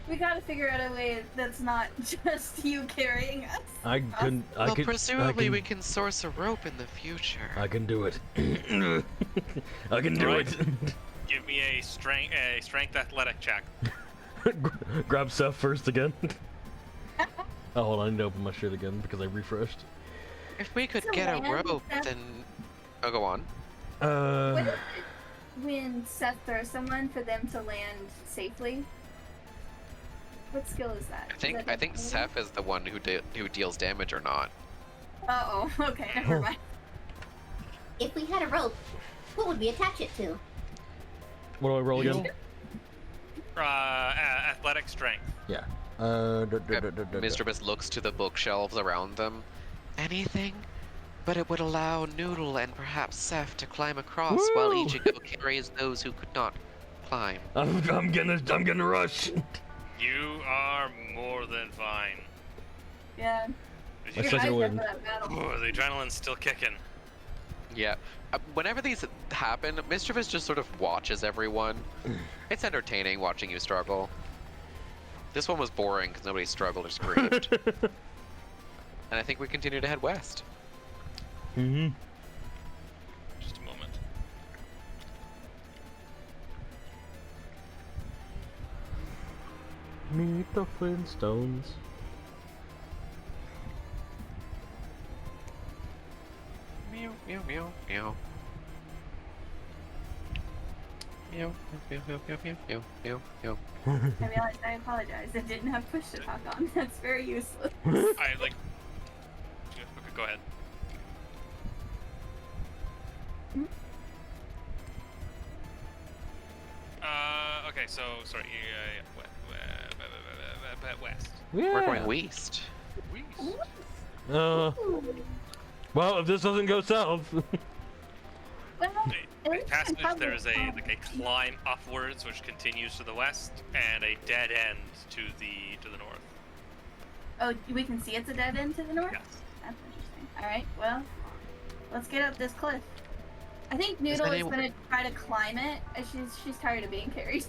We gotta figure out a way that's not just you carrying us. I can. I Well, can. presumably I can, we can source a rope in the future. I can do it. I can do Alright. it. Give me a strength athletic check. Grab Seth first again. Oh, hold on, I need to open my shit again because I refreshed. If we could So get a land rope, that- then... Oh, go on. What is it when Seth throws someone for them to land safely? What skill is that? I think Seth is the one who deals damage or not. Uh-oh, okay, never mind. If we had a rope, what would we attach it to? What do I roll again? Athletic strength. Yeah. Mr. Biss looks to the bookshelves around them. Anything? But it would allow Noodle and perhaps Seth to climb across while Woo! Ichigo carries those who could not climb. I'm gonna rush. You are more than fine. Yeah. My Your second eyes win. are for that battle. Ooh, the adrenaline's still kicking. Yeah. Whenever these happen, Mischievous just sort of watches everyone. It's entertaining watching you struggle. This one was boring because nobody struggled or screamed. And I think we continue to head west. Mm-hmm. Just a moment. Meet the Flintstones. Meow, meow, meow, meow. Meow, meow, meow, meow, meow, meow, meow, meow. I realized I apologize. I didn't have push to talk on. That's very useless. I like. Okay, go ahead. Okay, so sorry. West. We're going west. West. Well, if this doesn't go south. Well, A it's passage. probably There is a climb upwards which continues to the west, and a dead end to the north. Oh, we can see it's a dead end to the north? Yes. That's interesting. Alright, well, let's get up this cliff. I think Noodle is anyone- gonna try to climb it. As she's tired of being carried.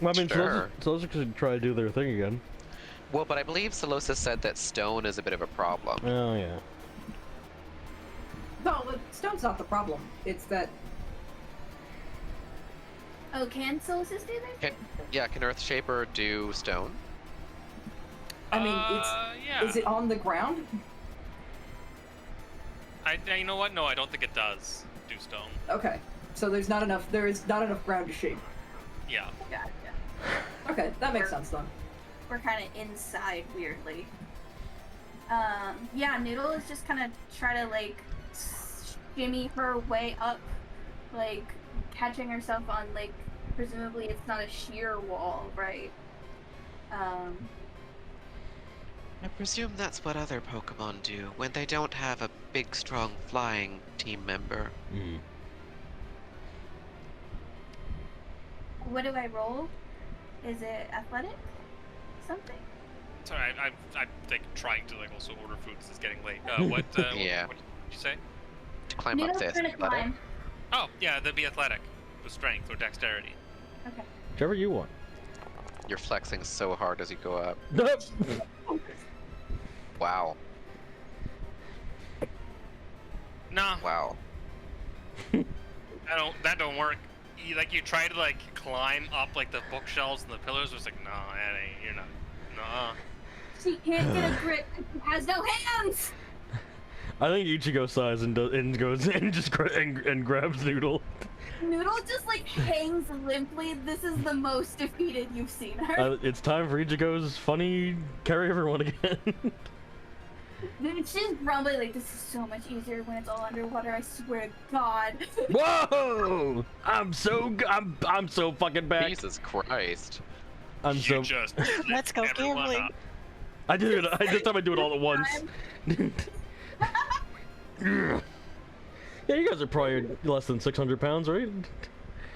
Well, I mean, Sure. so those could try to do their thing again. Well, but I believe Solosa said that stone is a bit of a problem. Oh yeah. No, but stone's not the problem. It's that Oh, can Solstice do this? Can Earthshaper do stone? I mean, Yeah. is it on the ground? You know what? No, I don't think it does do stone. Okay, so there is not enough ground to shape. Yeah. Gotcha. Okay, that makes sense then. We're kind of inside weirdly. Yeah, Noodle is just kind of try to like shimmy her way up, like catching herself on like presumably it's not a sheer wall, right? I presume that's what other Pokemon do when they don't have a big, strong flying team member. Mm. What do I roll? Is it athletic? Something? Sorry, I'm like trying to like also order food 'cause it's getting late. What? Yeah. What did you say? To climb Noodle's up this. trying to ladder. climb. Oh, yeah, that'd be athletic, with strength or dexterity. Okay. Whichever you want. You're flexing so hard as you go up. Nope. Wow. Nah, Wow. that don't work. You try to like climb up like the bookshelves and the pillars. It's like, no, that ain't. You're not. Nah. She can't get a grip because she has no hands. I think Ichigo sighs and goes and just and grabs Noodle. Noodle just like hangs limply. This is the most defeated you've seen her. It's time for Ichigo's funny carry everyone again. She's grumbling like, this is so much easier when it's all underwater. I swear to God. Whoa! I'm so fucking back. Jesus Christ. I'm so. Just Let's go everyone gambling. up. I do it. This time I do it all at once. Yeah, you guys are probably less than 600 pounds, right?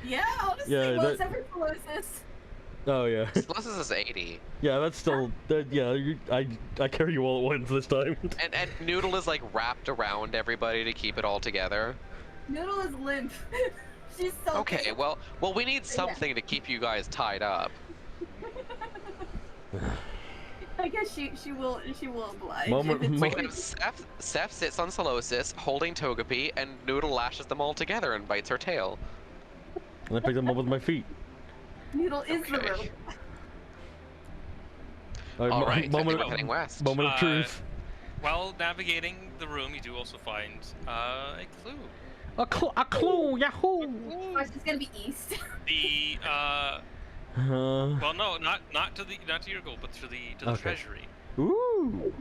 Yeah, honestly, Yeah, well, that- except for Colossus. Oh yeah. Colossus is 80. Yeah, that's still. Yeah, I carry you all at once this time. And Noodle is like wrapped around everybody to keep it all together. Noodle is limp. She's so Okay, well we need something to keep you guys tied up. I guess she will oblige. Moment- if it's We mo- can have Seth sits on Solosis, holding Togepi, and Noodle lashes them all together and bites her tail. And I pick them up with my feet. Noodle is the Okay. rope. All right, I think moment, we're heading west. moment of truth. While navigating the room, you do also find a clue. A clue, yahoo! Oh, it's gonna be east. The well, no, not to your goal, but to the Okay. treasury, Ooh.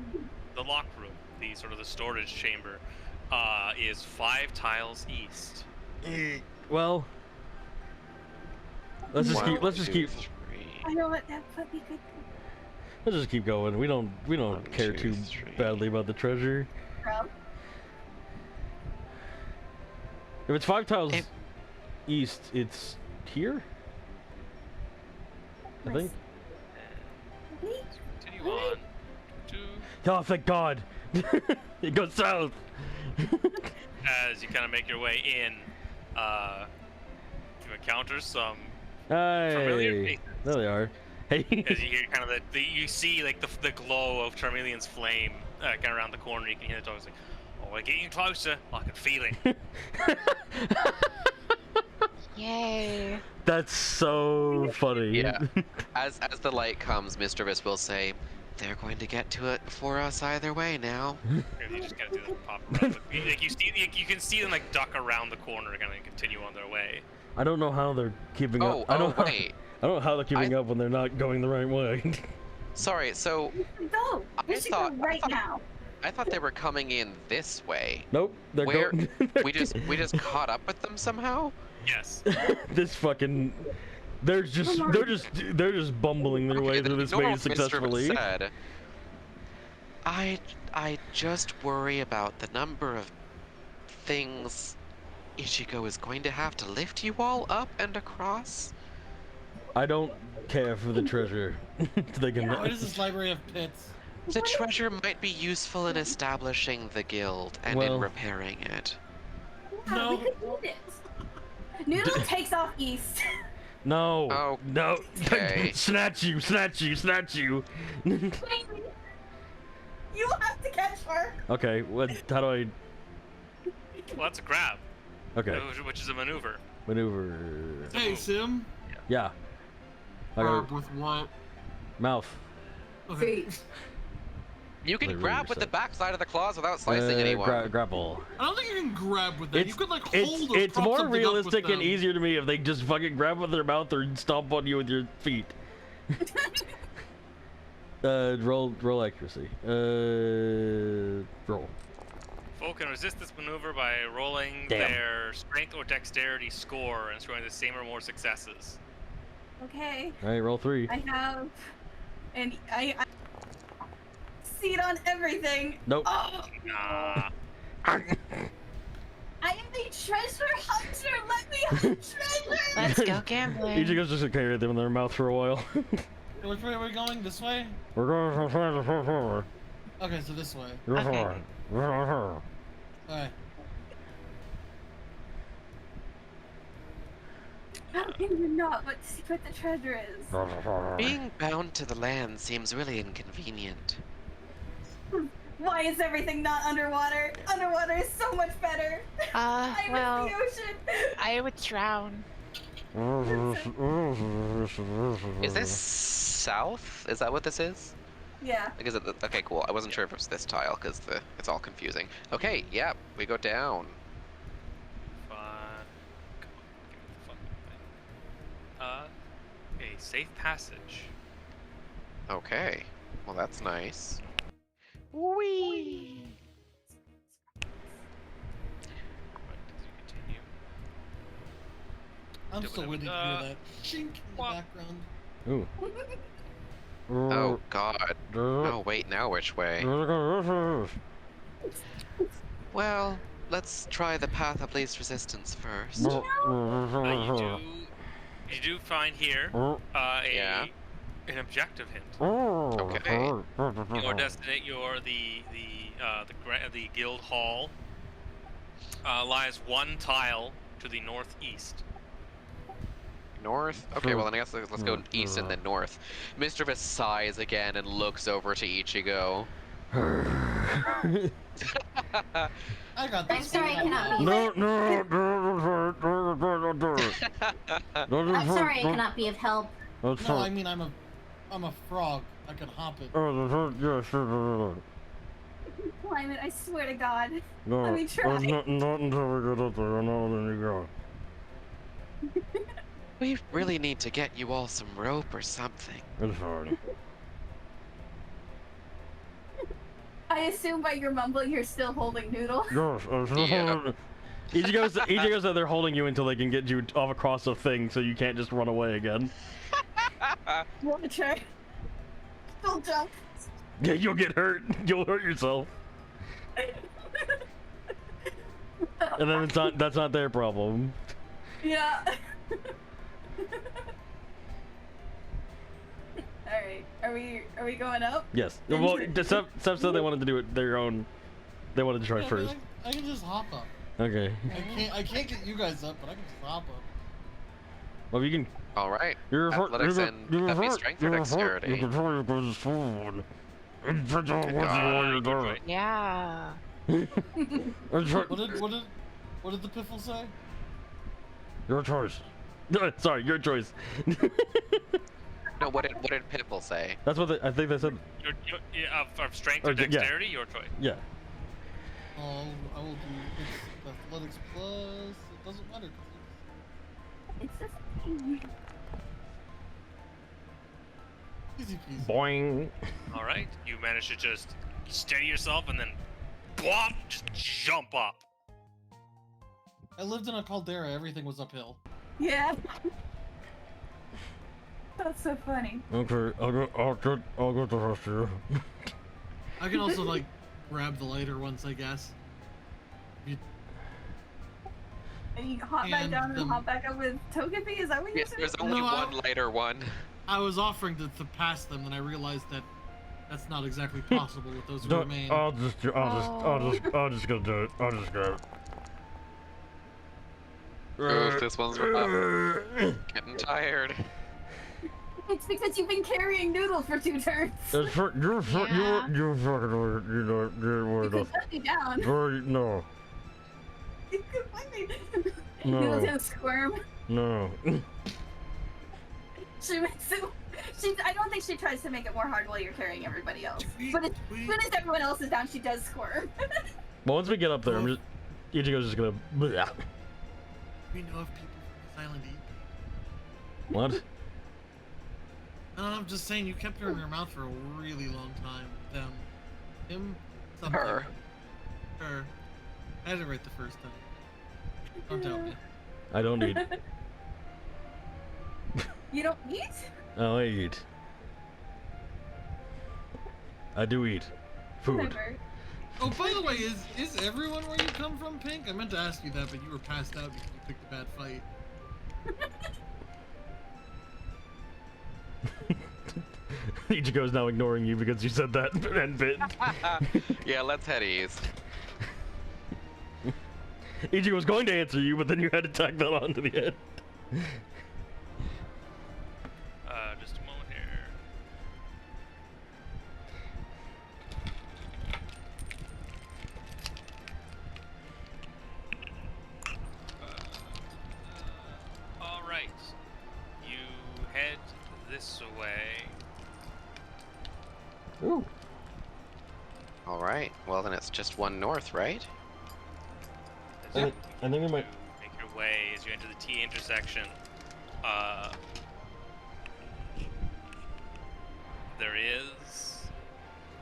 the lock room, the sort of the storage chamber, is 5 tiles east. Well, let's just keep. Let's just keep. I know what that would be good. Let's just keep going. We don't care too badly about the treasure. If it's 5 tiles east, it's here. I think. Continue on to Oh, thank God! It goes south. as you kind of make your way in. You encounter some familiar Hey, faces. there they are. Hey. As you hear kind of you see like the glow of Charmeleon's flame kind of around the corner. You can hear the dog like, "Oh, we're getting closer. I can feel it." Yay. That's so funny. Yeah. As the light comes, Mr. Vis will say, "They're going to get to it before us either way now." And you just gotta do that pop around. Like you can see them like duck around the corner, kind of continue on their way. I don't know how they're keeping Oh, up. I don't wait. I don't know how they're keeping up when they're not going the right way. Sorry, so Go. We I should thought- go right I thought- now. I thought they were coming in this way. Nope, they're Where going. we just caught up with them somehow. Yes. This fucking. They're just bumbling their way Okay, through then this ignore maze what Mr. Vis successfully. said. I just worry about the number of things Ichigo is going to have to lift you all up and across. I don't care for the treasure. They can. Why does this library have pits? The treasure might be useful in establishing the guild and Well- in repairing it. Yeah, No. we could eat it. Noodle takes off east. No. Oh, No. okay. Snatch you! Snatch you! Snatch you! You have to catch her. Okay. What? How do I? Well, that's a grab, Okay. which is a maneuver. Maneuver. Hey, Sim. Yeah. I got With what? mouth. Okay. Feet. You can Wait, what grab were with you the backside of the claws without slicing anyone. Grapple. I don't think you can grab with that. It's You could like it's hold or it's prop more something up with realistic and them. easier to me if they just fucking grab with their mouth or stomp on you with your feet. Roll accuracy. Roll. Folk can resist this maneuver by rolling Damn. their strength or dexterity score and scoring the same or more successes. Okay, All right, roll 3. I have, and I see it on everything. Nope. Oh, Nah. I am a treasure hunter. Let me hunt treasure. Let's go gambling. Ichigo's just gonna carry them in their mouth for a while. Which way are we going? This way? We're going. Okay, so this way. Okay. Alright. How can you not but see what the treasure is? Being bound to the land seems really inconvenient. Why is everything not underwater? Underwater is so much better. I Well, miss the ocean. I would drown. Is this south? Is that what this is? Yeah. Because okay, cool. I wasn't sure if it was this tile because it's all confusing. Okay, yeah, we go down. Fun. Come on, give me the fucking thing. A safe passage. Okay, well that's nice. Whee! Right, as you continue. I'm Do still whatever- waiting to hear that chink in the Wah. background. Ooh. Oh God. Oh wait, now which way? Well, let's try the path of least resistance first. You do find here Yeah. an objective hint. Okay. Your destination, the guild hall lies one tile to the northeast. North? Okay, well then I guess let's go east and then north. Mischievous sighs again and looks over to Ichigo. I got I'm this. sorry, I cannot be. I'm sorry, I cannot be of help. No, I mean I'm a frog. I can hop it. Climate, I swear to God. Let me try. Not until we get up there, and then you go. We really need to get you all some rope or something. It's fine. I assume by your mumbling you're still holding Noodle. Gosh, Yeah. Ichigo said they're holding you until they can get you off across a thing, so you can't just run away again. Wanna try? Don't jump. Yeah, you'll get hurt. You'll hurt yourself, and then that's not their problem. Yeah. Alright, are we going up? Yes. Well, Seth said they wanted to do it their own. They wanted to try Yeah, first. I can just hop up. Okay. I can't get you guys up, but I can just hop up. Well, you can. All right. You're Athletics and that'd be strength or dexterity. You can try your guys' forward. God. Yeah. What did the piffle say? Your choice. Sorry, your choice. No, what did Pipple say? That's what I think they said. Of strength or Yeah. dexterity, your choice. Yeah. I will do it's athletics plus. It doesn't matter. It's just Easy peasy. Boing. All right, you manage to just steady yourself and then, blop, just jump up. I lived in a caldera. Everything was uphill. yeah. That's so funny. Okay, I'll get the rest of you. I can also like grab the lighter once, I guess. And you hop back And down the- and hop back up with Togepi? Is that what you're Yes, saying? there's only No, one lighter one. I was offering to pass them, then I realized that that's not exactly possible with those who No, remain. I'll just gonna do it. I'll just grab it. Oof, this one's rough. Getting tired. It's because you've been carrying Noodle for 2 turns. It's for you're fucking you're You could put me down. No, You could put me No. Noodle's gonna squirm. no. She makes it. I don't think she tries to make it more hard while you're carrying everybody else. But as soon as everyone else is down, she does squirm. But once we get up there, Ichigo's just gonna. Bleh. We know of people from this island eat. What? I'm just saying, you kept her in your mouth for a really long time. Them. Him? Something. Her. Her. I had it right the first time. Don't doubt me. I don't eat. You don't eat? Oh, I eat. I do eat. Food. Whatever. Oh, by the way, is everyone where you come from pink? I meant to ask you that, but you were passed out because you picked a bad fight. Ichigo's now ignoring you because you said that and bit. Yeah, let's head east. Ichigo was going to answer you, but then you had to tack that on to the end. Just a moment here. All right, you head this way. Ooh. All right. Well, then it's just one north, right? I think we might. Make your way as you enter the T intersection. There is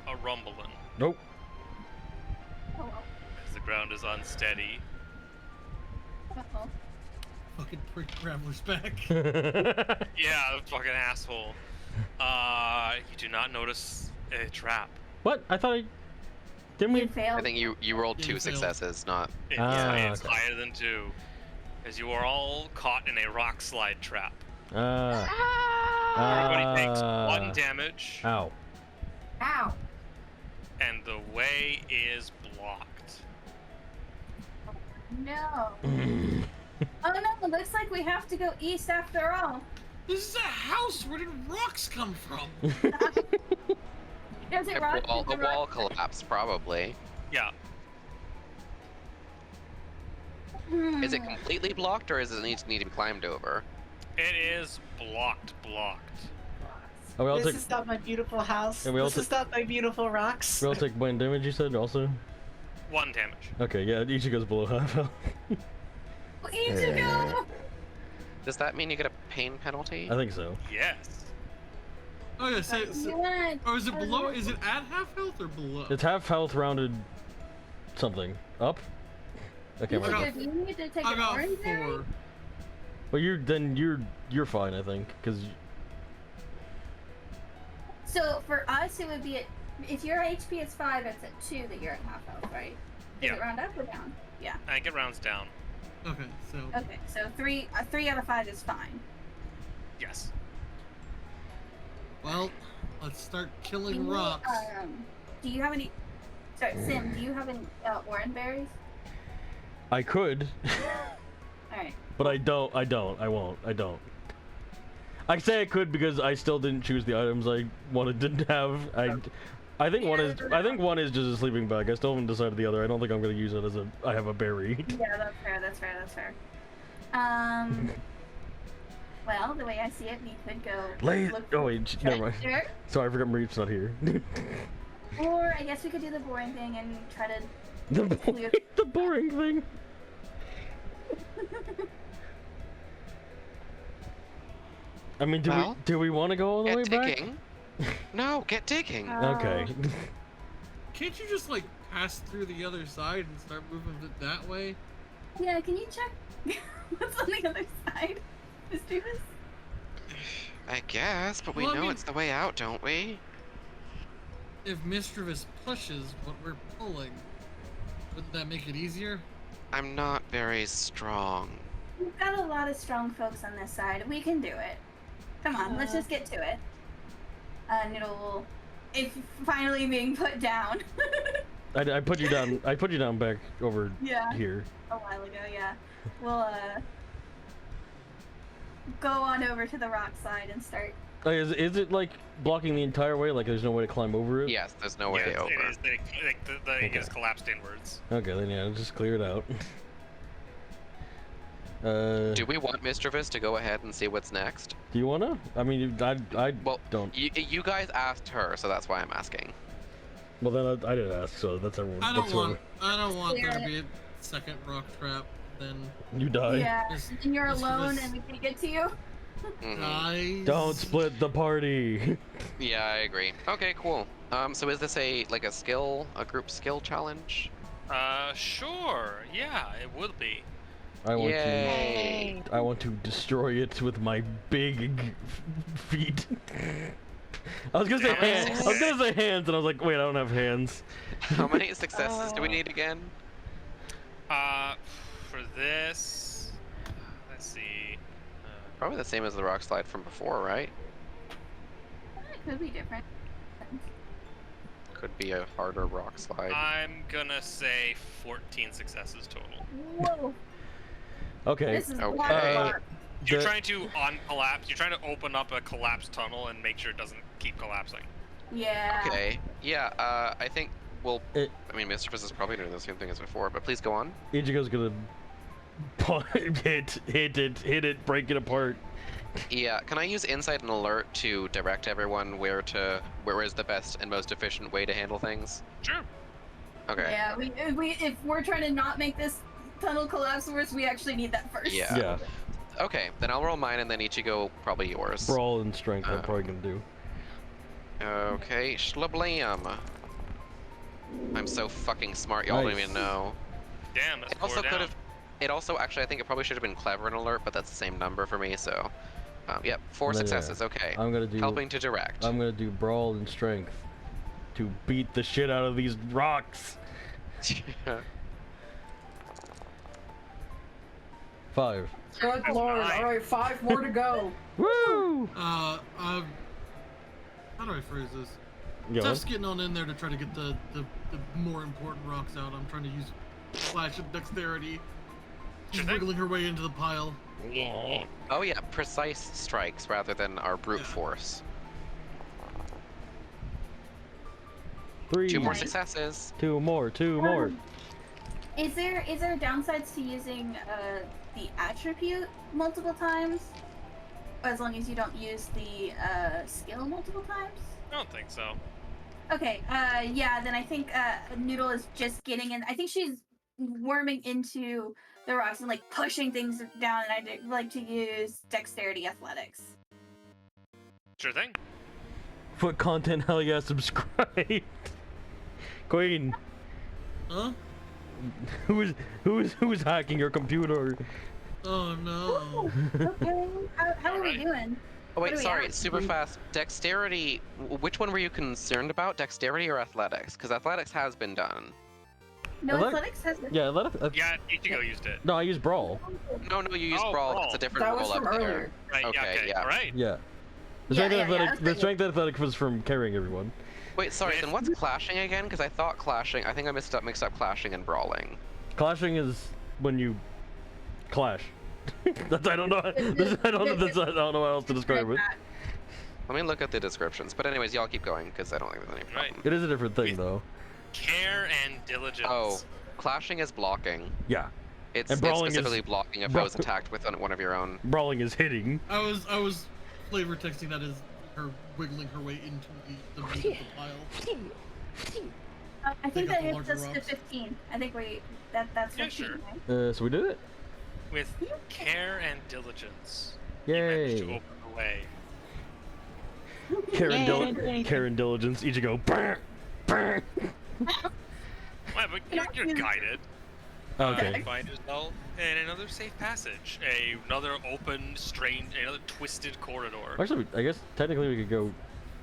a rumbling Nope. Oh, well. as the ground is unsteady. Uh-oh. Fucking prick Graveler's back. Yeah, fucking asshole. You do not notice a trap. What? I thought I. Didn't You we? failed. I think you rolled Yeah, two you failed. successes, not. It's, it's okay. higher than 2. As you are all caught in a rock slide trap. Everybody takes 1 damage, Ow. Ow. and the way is blocked. No. Oh no, looks like we have to go east after all. This is a house. Where did rocks come from? Does it The rock? wall, Does the it rock? wall collapsed, probably. Yeah. Is it completely blocked, or does it need to be climbed over? It is blocked. Oh, we all This take. is not my beautiful house. Yeah, we all This is not my beautiful rocks. We all take 1 damage. You said also. 1 damage. Okay. Yeah. Each goes below half health. Ichigo! Does that mean you get a pain penalty? I think so. Yes. Oh yeah, say, What? or is it below? Is it at half health or below? It's half health rounded. Something up. Okay. I got- Well, Ichigo, do you need to take I an got orange berry? 4. you're fine. I think because. So for us, it would be at, if your HP is 5, it's at 2 that you're at half health, right? Does Yeah. it round up or down? Yeah. I think it rounds down. Okay, so Okay, so 3 out of 5 is fine. Yes. well, let's start Do killing you, rocks. do you have any? Sorry, Sim. Do you have any orange berries? I could, All right. but I don't. I won't. I don't. I say I could because I still didn't choose the items I wanted to have. I think one is. I think one is just a sleeping bag. I still haven't decided the other. I don't think I'm gonna use it as a. I have a berry. Yeah, that's fair. That's fair. Well, the way I see it, we could go. look Oh for wait. Never mind. treasure, Sorry, I forgot Marief's not here. or I guess we could do the boring thing and try to. The boring thing. I mean, Well, do we want to go all the way Get back? digging. No, get digging. Okay. Can't you just like pass through the other side and start moving it that way? Yeah, can you check what's on the other side, Mischievous? I guess, but we Well, I know mean- it's the way out, don't we? If Mischievous pushes what we're pulling, wouldn't that make it easier? I'm not very strong. We've got a lot of strong folks on this side. We can do it. Come on, let's just get to it. And it's finally being put down. I put you down. I put you down back over Yeah. here. A while ago, yeah. We'll go on over to the rock side and start. Is it like blocking the entire way? Like there's no way to climb over it? Yes, there's no way Yes, over. it is. It is collapsed inwards. Okay, then yeah, just clear it out. Do we want Mischievous to go ahead and see what's next? Do you wanna? I mean, I Well, don't. You guys asked her, so that's why I'm asking. Well, then I didn't ask, so that's everyone. I that's don't want there to Clear be a second rock trap. Then You die. Yeah. This- And you're this alone was- and we can get to you. Mhm. guys. Don't split the party. Yeah, I agree. Okay, cool. So is this a group skill challenge? Sure. Yeah, it would be. I want Yay! to. I want to destroy it with my big feet. I was gonna say hands. I was gonna say hands, and I was like, wait, I don't have hands. How many successes do we need again? For this, let's see. Probably the same as the rock slide from before, right? It could be different. Could be a harder rock slide. I'm gonna say 14 successes total. Whoa. Okay. This is a Okay. lot of luck. You're The- trying to uncollapse. You're trying to open up a collapsed tunnel and make sure it doesn't keep collapsing. Yeah. Okay. Yeah. I think we'll. It- I mean, Mischievous is probably doing the same thing as before, but please go on. Ichigo's gonna hit it, break it apart. Yeah, can I use Insight and Alert to direct everyone where is the best and most efficient way to handle things? Sure. Okay. Yeah, if we're trying to not make this tunnel collapse worse, we actually need that first. Yeah. Yeah. Okay, then I'll roll mine and then Ichigo probably yours. Brawl and strength, I'm probably gonna do. Okay, shlablam. I'm so fucking smart, y'all don't Nice. even know. Damn, that's It also 4 could down. have. It also actually, I think it probably should have been clever and alert, but that's the same number for me. So, yep, 4 And then, successes. Okay, I'm gonna do. helping to direct. I'm gonna do brawl and strength to beat the shit out of these rocks. 5. Good lord. Nice. Alright, 5 more to go. Woo! How do I phrase this? Yo, Just getting on in there to try to get the more important rocks out. I'm trying to use Flash and Dexterity. She's Sure thing. wiggling her way into the pile. Oh yeah, precise strikes rather than our brute Yeah. force. 3. 2 more Nice. successes. 2 more. 2 more. Is there downsides to using the attribute multiple times? As long as you don't use the skill multiple times? I don't think so. Okay, yeah, then I think Noodle is just getting in. I think she's worming into the rocks and like pushing things down, and I'd like to use Dexterity Athletics. Sure thing. For content, hell yeah, subscribe. Queen, Huh? who is hacking your computer? Oh no. Okay, how are we Alright. doing? Oh What wait, do we sorry, have? super fast. Dexterity. Which one were you concerned about? Dexterity or athletics? Because athletics has been done. No, I like- Athletics has it. Yeah, let it. Yeah, Ichigo used it. No, I use brawl. No, you used Oh, brawl. brawl. That's a different That roll was from up there. earlier. Right, Okay, yeah. Alright. Yeah. The Yeah, strength yeah, athletic. yeah, The okay. strength athletic was from carrying everyone. Wait, sorry. With- Then what's clashing again? Because I thought clashing. I think I mixed up clashing and brawling. Clashing is when you clash. That's I don't know. I don't know how else to describe it. Let me look at the descriptions. But anyways, y'all keep going because I don't think there's any Right. problem. It is a different thing With- though. Care and diligence. Oh, clashing is blocking. Yeah. It's And brawling is- specifically blocking a foe's attacked with one of your own. Brawling is hitting. I was flavor texting that as her wiggling her way into the meat of the pile. I think Pick up that the hits larger us to rocks. 15. I think that's Yeah, 15, sure. right? So we did it. With care and diligence. You managed to Yay. open the way. Care and, Yay, didn't do anything. care and diligence. Ichigo. Brr, brr. Well, but you're guided. Okay. You find yourself in another safe passage. Another open, strange, another twisted corridor. Actually, I guess technically we could go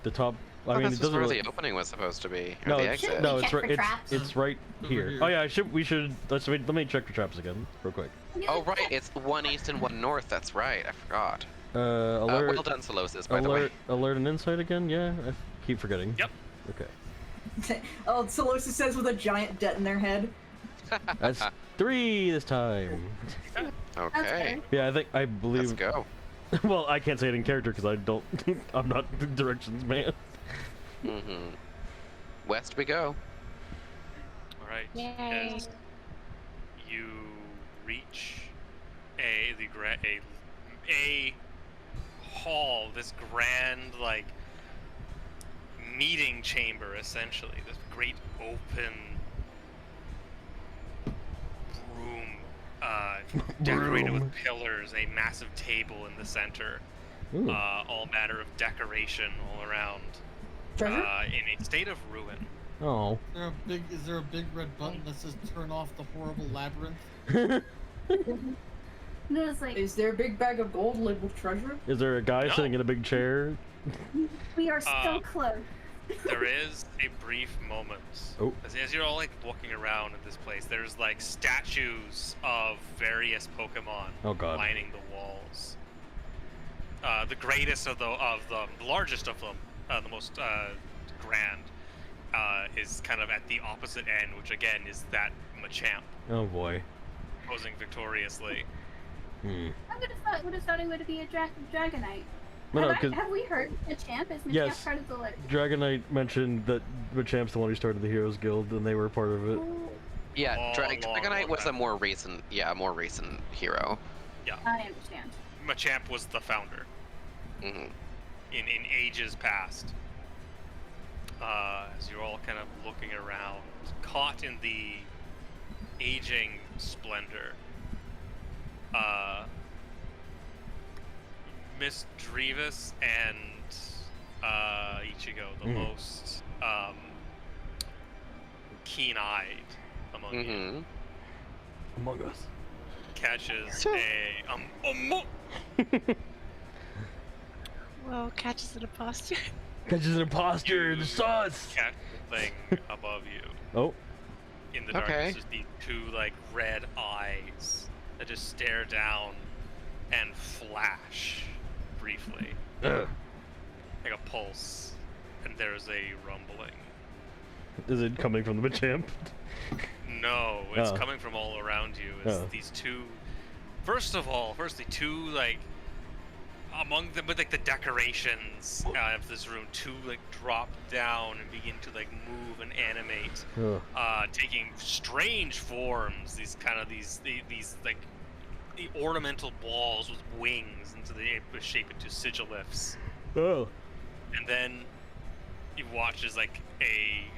the top. I mean, this it is doesn't where really. the opening was supposed to be, or No, the it's, exit. no, We it's check right. for traps? It's right Over here. here. Oh yeah, we should. Let me check for traps again, real quick. Oh right, it's 1 east and 1 north. That's right. I forgot. Alert. Well done, Solosis, by the way. Alert and insight again. Yeah, I keep forgetting. Yep. Okay. Oh, Solosis says with a giant debt in their head. That's 3 this time. Okay, Yeah, I let's believe. go. Well, I can't say it in character because I don't. I'm not the directions man. West we go. All right. Yay. As you reach a hall, this grand like meeting chamber, essentially, this great open room, decorated with pillars, a massive table in the center, Ooh. all manner of decoration all around, Treasure? in a state of ruin. Oh. Is there a big red button that says turn off the horrible labyrinth? No, it's like Is there a big bag of gold labeled treasure? Is there a guy No. sitting in a big chair? we are so Uh, close. There is a brief moment. Oh. As you're all like walking around in this place, there's like statues of various Pokemon Oh god. lining the walls. The greatest of the largest of them, the most grand, is kind of at the opposite end, which again is that Machamp Oh boy. posing victoriously. Hmm. I would have thought it would be a Dragonite. No, because Have we heard Machamp? Is Machamp Yes. part of the list? Dragonite mentioned that Machamp's the one who started the Heroes Guild, and they were part of it. Yeah, Long, Dragonite long was a time. more recent hero. I understand. Machamp was the founder. Mhm. in ages past. As you're all kind of looking around, caught in the aging splendor. Miss Drevis and Ichigo, the most keen-eyed among you, Mhm. Among Us. catches Whoa, catches an imposter. Catches an imposter. The sauce. catch the thing above you. Oh. In the Okay. darkness is these two like red eyes that just stare down and flash briefly, Ugh. like a pulse, and there's a rumbling. Is it coming from the Machamp? No, it's Oh. coming from all around you. It's Oh. these two. Firstly, two like among them with like the decorations of this room, two like drop down and begin to like move and animate, Ugh. taking strange forms. These like the ornamental balls with wings into the shape into sigillifs. Oh. And then you watch as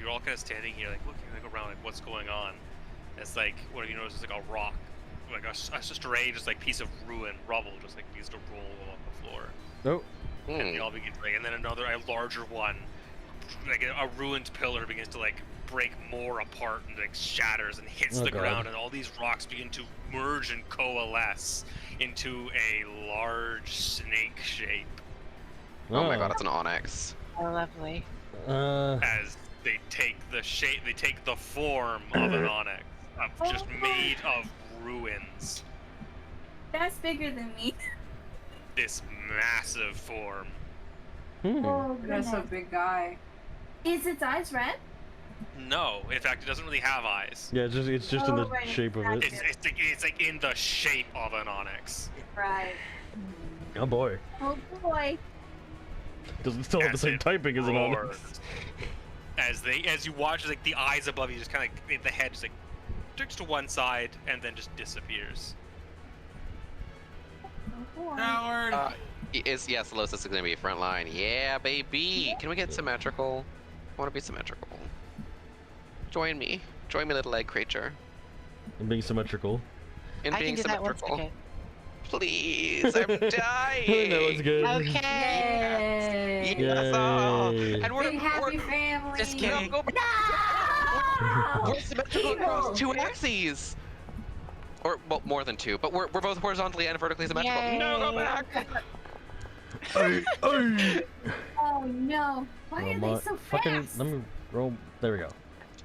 you're all kind of standing here like looking like around like what's going on. It's like what do you notice is like a rock, like a strange just like piece of ruin rubble just like begins to roll along the floor. Oh. And they all begin to and then a larger one, like a ruined pillar begins to like break more apart and like shatters and hits Oh, the God. ground, and all these rocks begin to merge and coalesce into a large snake shape Oh my god, it's an onyx. Oh, lovely. as they take the form of an onyx, just made of ruins. That's bigger than me. This massive form. Oh, That's a goodness. big guy. Is its eyes red? No, in fact, it doesn't really have eyes. Yeah, it's just in the Oh, right, shape of it. It's like in the shape of an onyx. Right. Oh boy. Oh boy. Doesn't still have the As same it typing as an roars. Onyx. As you watch, like the eyes above you just kind of the head just like turns to one side and then just disappears. Oh boy. Howard. Solosis is gonna be front line. Yeah, baby. Can we get symmetrical? I want to be symmetrical. Join me, little egg creature. And being symmetrical. In I being can do that one symmetrical. second. Please, I'm dying. That was good. Okay. Yay! Yes, oh, Yay. and we're Big happy family. Just kidding. No, No! we're symmetrical across two axes. Or well, more than two, but we're both horizontally and vertically symmetrical. No, go Yay. back. Ay, ay. Oh no. Why are they so Fucking, fast? let me roll. There we go.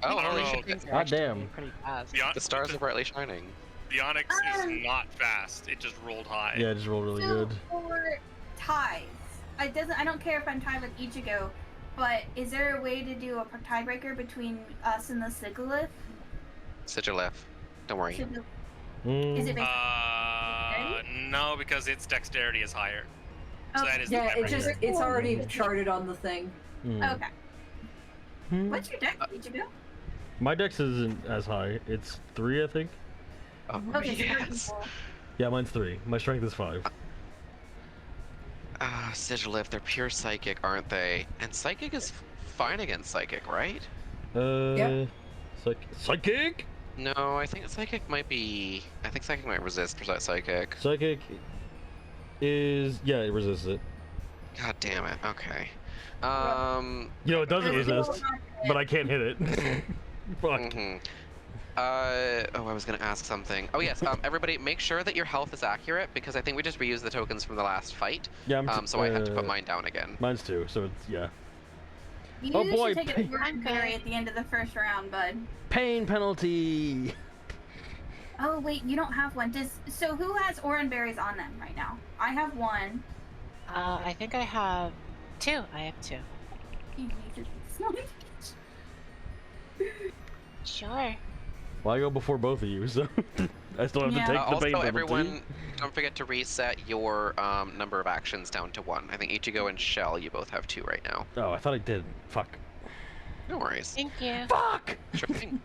Oh, holy Oh, shit. Things are God actually damn. pretty fast. The stars are brightly shining. The onyx is not fast. It just rolled high. Yeah, it just rolled really So good. for ties, I don't care if I'm tied with Ichigo, but is there a way to do a tiebreaker between us and the Sigilith? Sigillif. Don't worry. Is Mm. it based No, because its dexterity is higher. So Okay. that is Yeah, the it just, tiebreaker. it's already charted on the thing. Mm. Okay. Hmm. What's your deck, Ichigo? My dex isn't as high. It's 3, I think. Oh, Okay, so you're yes. equal. Yeah, mine's 3. My strength is 5. Sigillif, they're pure psychic, aren't they? And psychic is fine against psychic, right? Yep. Psychic? No, I think psychic might be. I think psychic might resist psychic. Psychic is, yeah, it resists it. God damn it. Okay. You know, it doesn't There's no resist, rocket. but I can't hit it. Fuck. Mhm. I was gonna ask something. Oh yes. Everybody, make sure that your health is accurate because I think we just reused the tokens from the last fight. Yeah, So I had to put mine down again. Mine's 2, so it's, yeah. You Oh, boy, should take pink. a berry at the end of the first round, bud. Pain penalty! Oh wait, you don't have one. So who has orange berries on them right now? I have one. I think I have 2. I have 2. Sure. Well, I go before both of you, so I still have Yeah. to take the Also, pain penalty. everyone, don't forget to reset your number of actions down to 1. I think Ichigo and Shell, you both have 2 right now. Oh, I thought I did. Fuck. No worries. Thank you. Fuck! Sure thing.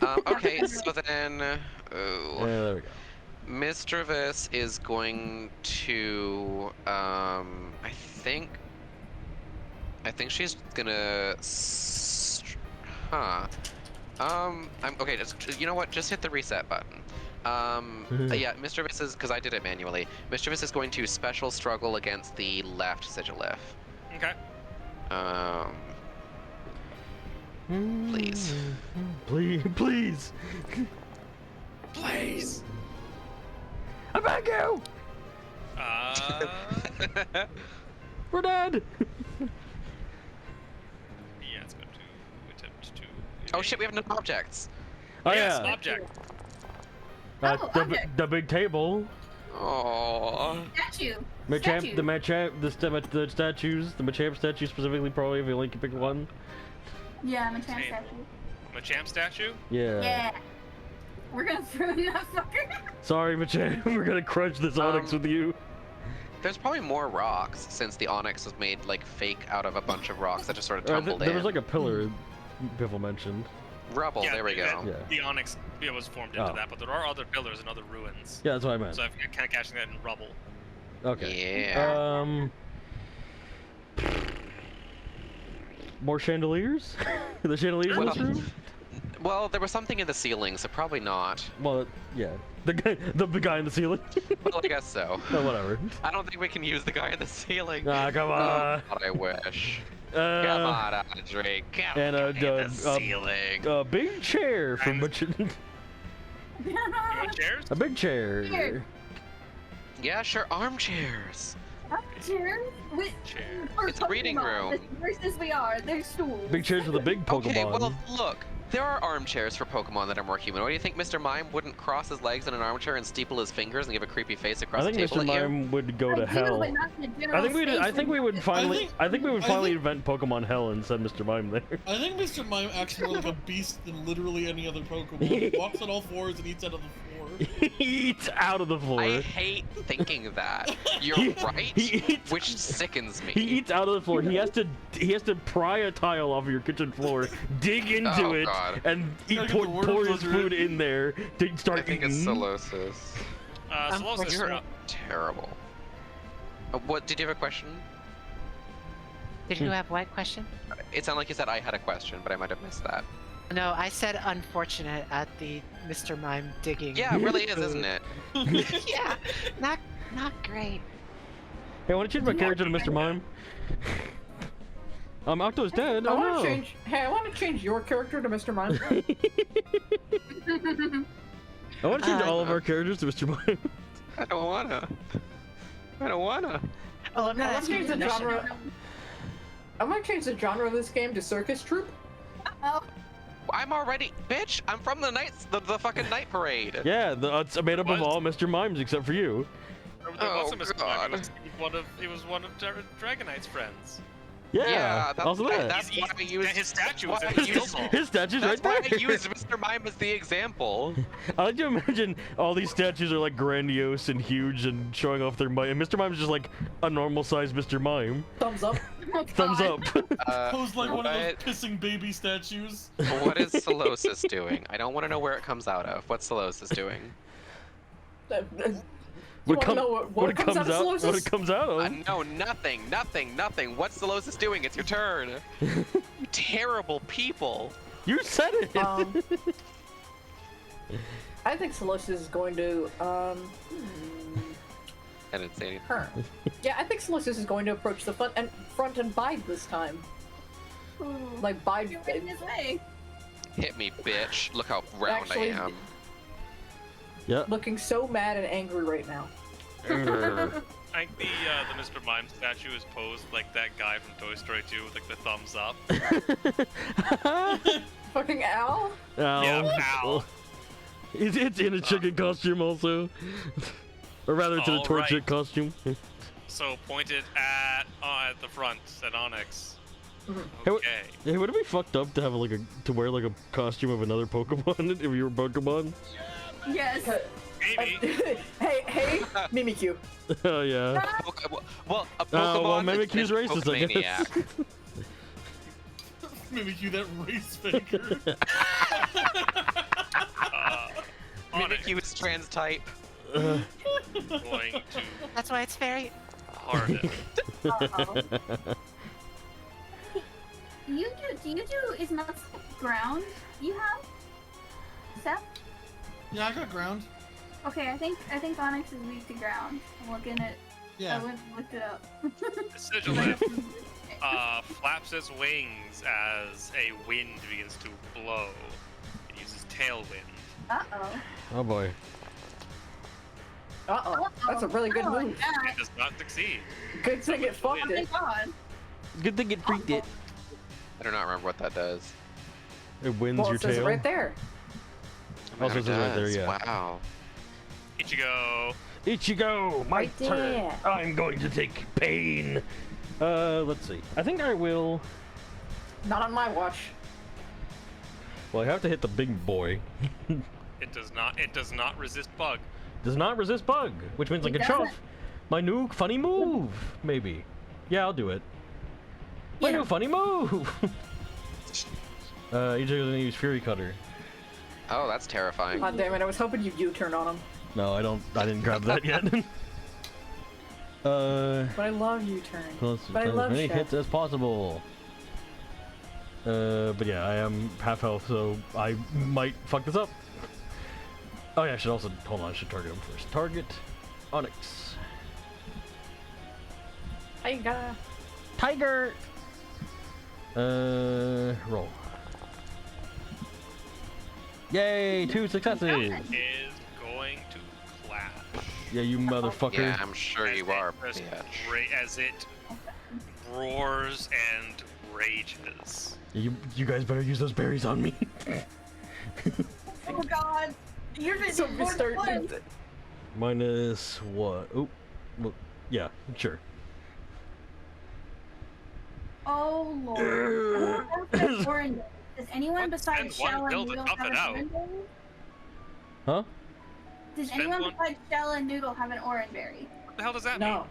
Okay, so then, Yeah, there we go. Miss Travis is going to, I think she's gonna. Huh. I'm okay. You know what? Just hit the reset button. Yeah, Mischievous is, because I did it manually. Mischievous is going to special struggle against the left sigilif. Okay. Please. Please. Please. I beg you. We're dead. Yeah, it's going to attempt to. Oh shit, we have no objects. Oh Yes, yeah. object. The big table. Oh. Statue. The Statue. the statues, the Machamp statue specifically, probably if you only can pick one. Yeah, Machamp Table. statue. Machamp statue? Yeah. Yeah. We're gonna throw that fucker. Sorry, Machamp, we're gonna crunch this Onyx with you. There's probably more rocks since the Onyx was made like fake out of a bunch of rocks that just sort of tumbled There in. was like a pillar Biffle mentioned. Rubble, Yeah, there we go. Yeah. The Onyx was formed into Oh. that, but there are other pillars and other ruins. Yeah, that's what I meant. So I'm kind of catching that in rubble. Okay. Yeah. More chandeliers? The chandeliers in this room? Well, there was something in the ceiling, so probably not. Well, yeah. The guy in the ceiling. Well, I guess so. No, whatever. I don't think we can use the guy in the ceiling. Ah, come Oh, on. God, I wish. Come on, Andre. Come and on, the ceiling. a big chair from You want chairs? a big chair. Here. Yeah, sure, armchairs. Chairs? Chair. It's a reading room. Versus we are. There's stools. Big chairs with a big Pokemon. Okay, well, look. There are armchairs for Pokemon that are more human. What do you think Mr. Mime wouldn't cross his legs in an armchair and steeple his fingers and give a creepy face across I think the table Mr. at you? Mime would go to I do, hell. but not in a I general think we would space. finally think- invent Pokemon Hell and send Mr. Mime there. I think Mr. Mime acts more like a beast than literally any other Pokemon. He walks on all fours and eats out of the floor. He eats out of the floor. I hate thinking that. You're right, he eats- which sickens me. He eats out of the floor. He has to pry a tile off of your kitchen floor, dig into Oh, it, God. and Gotta get the worms pour his under it. food in there to start I think eating. it's Solosis. Solosis, You're terrible. What, did you have a question? Did you have what question? It sounded like you said I had a question, but I might have missed that. No, I said unfortunate at the Mr. Mime digging. Yeah, it really is, isn't it? Yeah, not great. Hey, I want to change my character to Mr. Mime. Octo's dead. I Oh want no. to change. Hey, I want to change your character to Mr. Mime. I want to change all of our characters to Mr. Mime. I don't wanna. I don't wanna. Well, I'm not I want to asking change the permission. genre. I want to change the genre of this game to circus troupe. Oh, I'm already, bitch. I'm from the the fucking night parade. Yeah, it's made up of What? all Mr. Mimes except for you. There Oh, wasn't Mr. God. Mime. He was one of Dragonite's friends. Yeah, also that. That's why I used his statue was why in I the used- skill ball. His statue's That's right why there. I used Mr. Mime as the example. I like to imagine all these statues are like grandiose and huge and showing off their might. And Mr. Mime's just like a normal sized Mr. Mime. Thumbs up. Thumbs up. Posed like one of what? those pissing baby statues. What is Solosis doing? I don't want to know where it comes out of. What's Solosis doing? You wanna know what it comes out of what Solosis? it comes out of. No, nothing. What's Solosis doing? It's your turn. You terrible people. You said it. I think Solosis is going to. I didn't say anything. Her. Yeah, I think Solosis is going to approach the front and bide this time. Ooh. Like bide. You're getting his way. Hit me, bitch. Look how round Actually- I am. Yep. Looking so mad and angry right now. I think the Mr. Mime statue is posed like that guy from Toy Story 2 with like the thumbs up. Fucking Al? Ow. Yeah, ow. It's in a chicken costume also. Or rather, it's in a All toy right. chick costume. So pointed at the front at Onyx. Hey, Okay. Hey, would it be fucked up to have to wear like a costume of another Pokemon if you were Pokemon? Yes. Maybe. hey, Mimikyu. Oh yeah. Well, a Pokemon Well, that's Mimikyu's been racist, I guess. Pokemaniac. Mimikyu, that race faker. Onyx Mimikyu is trans type. Uh, going to That's why it's very. hardest. Uh-oh. Do you do, is not ground you have? Seth? Yeah, I got ground. Okay, I think Onyx is weak to ground. I'm looking at, Yeah. I looked it up. The Sigilith flaps its wings as a wind begins to blow. It uses tailwind. Uh-oh. Oh boy. Uh-oh. That's a really good Oh, move. yeah. It does not succeed. Good thing it Oh fucked my it. god. Good thing it freaked it. I do not remember what that does. It wins Well, your it says it tail. right there. Also It says right there, does. yeah. Wow. Ichigo. Ichigo, my Right turn. there. I'm going to take pain. Let's see. I think I will. Not on my watch. Well, I have to hit the big boy. It does not resist bug. Does not resist bug, which means I It can show doesn't. off my new funny move. Maybe. Yeah, I'll do it. My Yeah. new funny move. Ichigo's gonna use Fury Cutter. Oh, that's terrifying. God damn it, I was hoping you'd U-turn on him. No, I didn't grab that yet. But I love U-turn. Let's But I as love many Chef. hits as possible. But yeah, I am half health, so I might fuck this up. Oh yeah, I should also hold on. I should target him first. Target Onyx. Tiger. Tiger. Roll. Yay! 2 successes. Is going to clash. Yeah, you motherfucker. Yeah, I'm sure As you it- are, as, bitch. as it roars and rages. You guys better use those berries on me. Oh god. You're busy. So we start. Minus what? Oh, well, yeah, sure. Oh lord. Orange. Does anyone Let's besides spend one Shell and bill to Noodle tough have it an out. orange berry? Huh? Does Spend anyone one- besides Shell and Noodle have an orange berry? What the hell does that No. mean?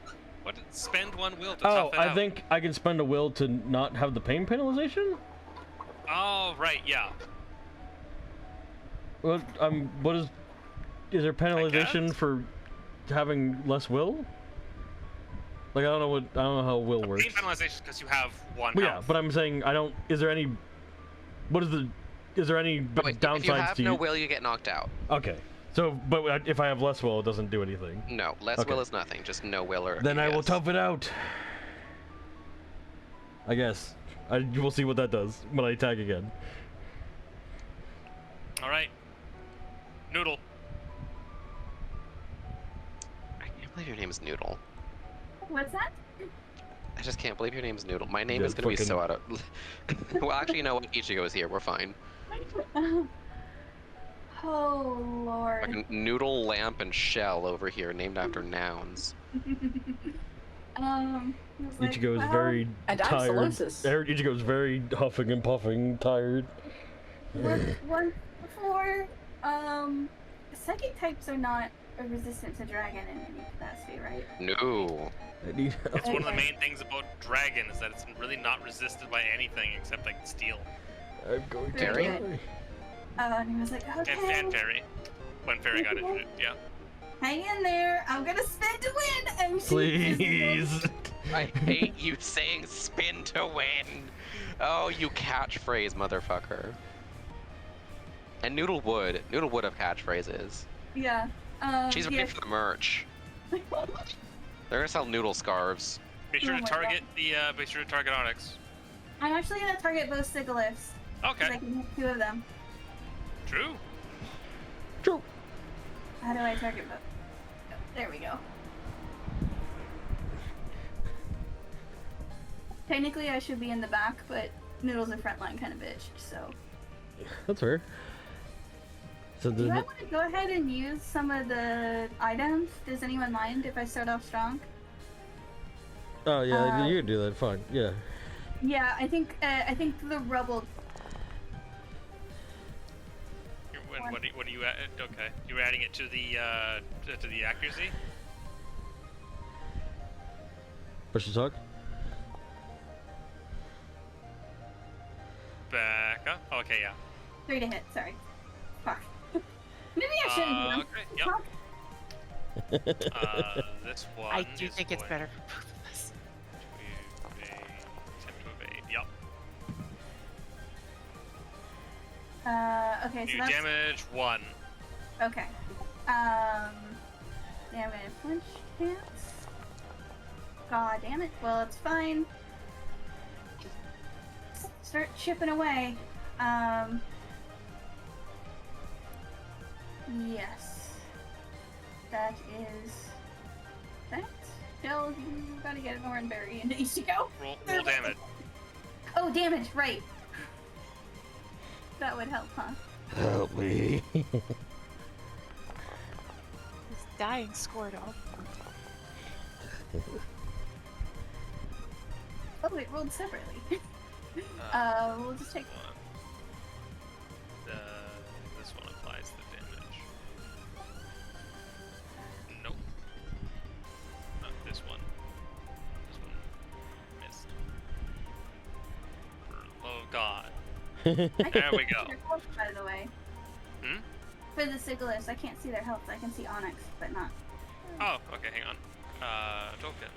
What? Spend one will to Oh, tough it out. I think I can spend a will to not have the pain penalization. Oh, right, yeah. What? What is there penalization guess. for having less will? Like I don't know how will works. Pain penalization because you have one Well, yeah, health. but I'm saying I don't. Is there any? What is the? Is there any Wait, if you downsides have to no you? will, you get knocked out. Okay. So, but if I have less will, it doesn't do anything. No, less Okay. will is nothing. Just no will or. Then I will yes. tough it out. I guess. We'll see what that does when I attack again. All right. Noodle. I can't believe your name is Noodle. What's that? I just can't believe your name is Noodle. My name Yeah, is gonna be so fucking- out of. Well, actually, you know what? Ichigo is here. We're fine. Oh lord. Fucking Noodle, Lamp, and Shell over here, named after nouns. I was like, Ichigo is well, very And I'm tired. Solosis. Ichigo is very huffing and puffing, tired. One before, psychic types are not resistant to dragon in any capacity, right? No. It's one of the Okay. main things about dragon is that it's really not resisted by anything except like steel I'm going to Very die. And he was like, okay, and fairy. When fairy got injured, yeah. hang in there. I'm gonna spin to win. And she Please. I hate you saying spin to win. Oh, you catchphrase, motherfucker. And Noodle would have catchphrases. Yeah. She's ready yeah. for the merch. They're gonna sell Noodle scarves. Be sure Oh to my target be sure to target Onyx. I'm actually gonna target both Sigiliths. 'Cause I Okay. can hit 2 of them. True. True. How do I target both? Oh, there we go. Technically, I should be in the back, but Noodle's a frontline kind of bitch, so. That's fair. So Do I the, want to go ahead and use some of the items? Does anyone mind if I start off strong? oh yeah, uh, you can do that. Fine. Yeah. Yeah, I think the rubble. What are you at? Okay, you're adding it to the accuracy. Push the talk. Back up. Okay, yeah. 3 to hit. Sorry. Fuck. Maybe I shouldn't. Okay. Yep. Fuck. This one. I do is think it's going better for both of us. to attempt to evade. Yup. Okay, so You that's damage 1. okay. Damage punch chance. God damn it. Well, it's fine. Start chipping away. Yes. That is that. Jill, you gotta get an orange berry into Ichigo. Roll damage. Oh, damage, right. That would help, huh? Help me. He's dying, Squirtle. Oh, it rolled separately. We'll just take. This one applies the damage. Nope. Not this one. This one missed. For oh god. I There can't we see go. their health, by the way. Hmm? For the Sigilis, I can't see their health. I can see Onyx, but not. Oh, okay, hang on. Token.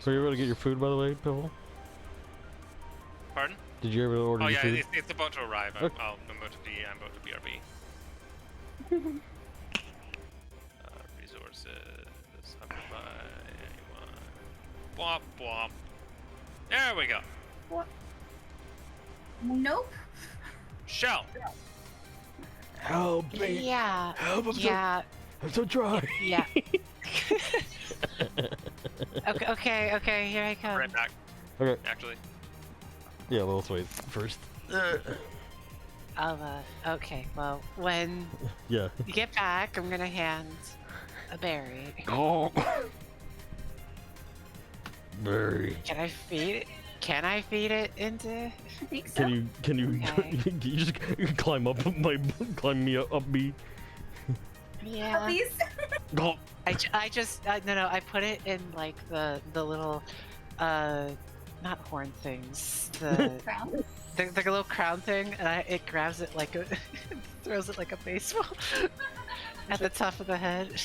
Were you able to get your food, by the way, Pibble? Pardon? Did you ever order Oh your yeah, food? it's about to arrive. I'm Okay. about to BRB. Resources. Hunted by anyone. Bwomp bwomp. There we go. What? Nope. Shell. Help me! Yeah. Help! Yeah. I'm so dry. Yeah. Okay, here I come. Right back. Okay. Actually. Yeah, well, let's wait first. Okay, well, when Yeah. you get back, I'm gonna hand a berry. Oh. Berry. Can I feed it? Can I feed it into? I think so. Can you Okay. can you just climb up climb me up me? Yeah. Puppies. Oh. I just no, I put it in like the little not horn things, the Crown. the little crown thing, and it grabs it like throws it like a baseball at the top of the head.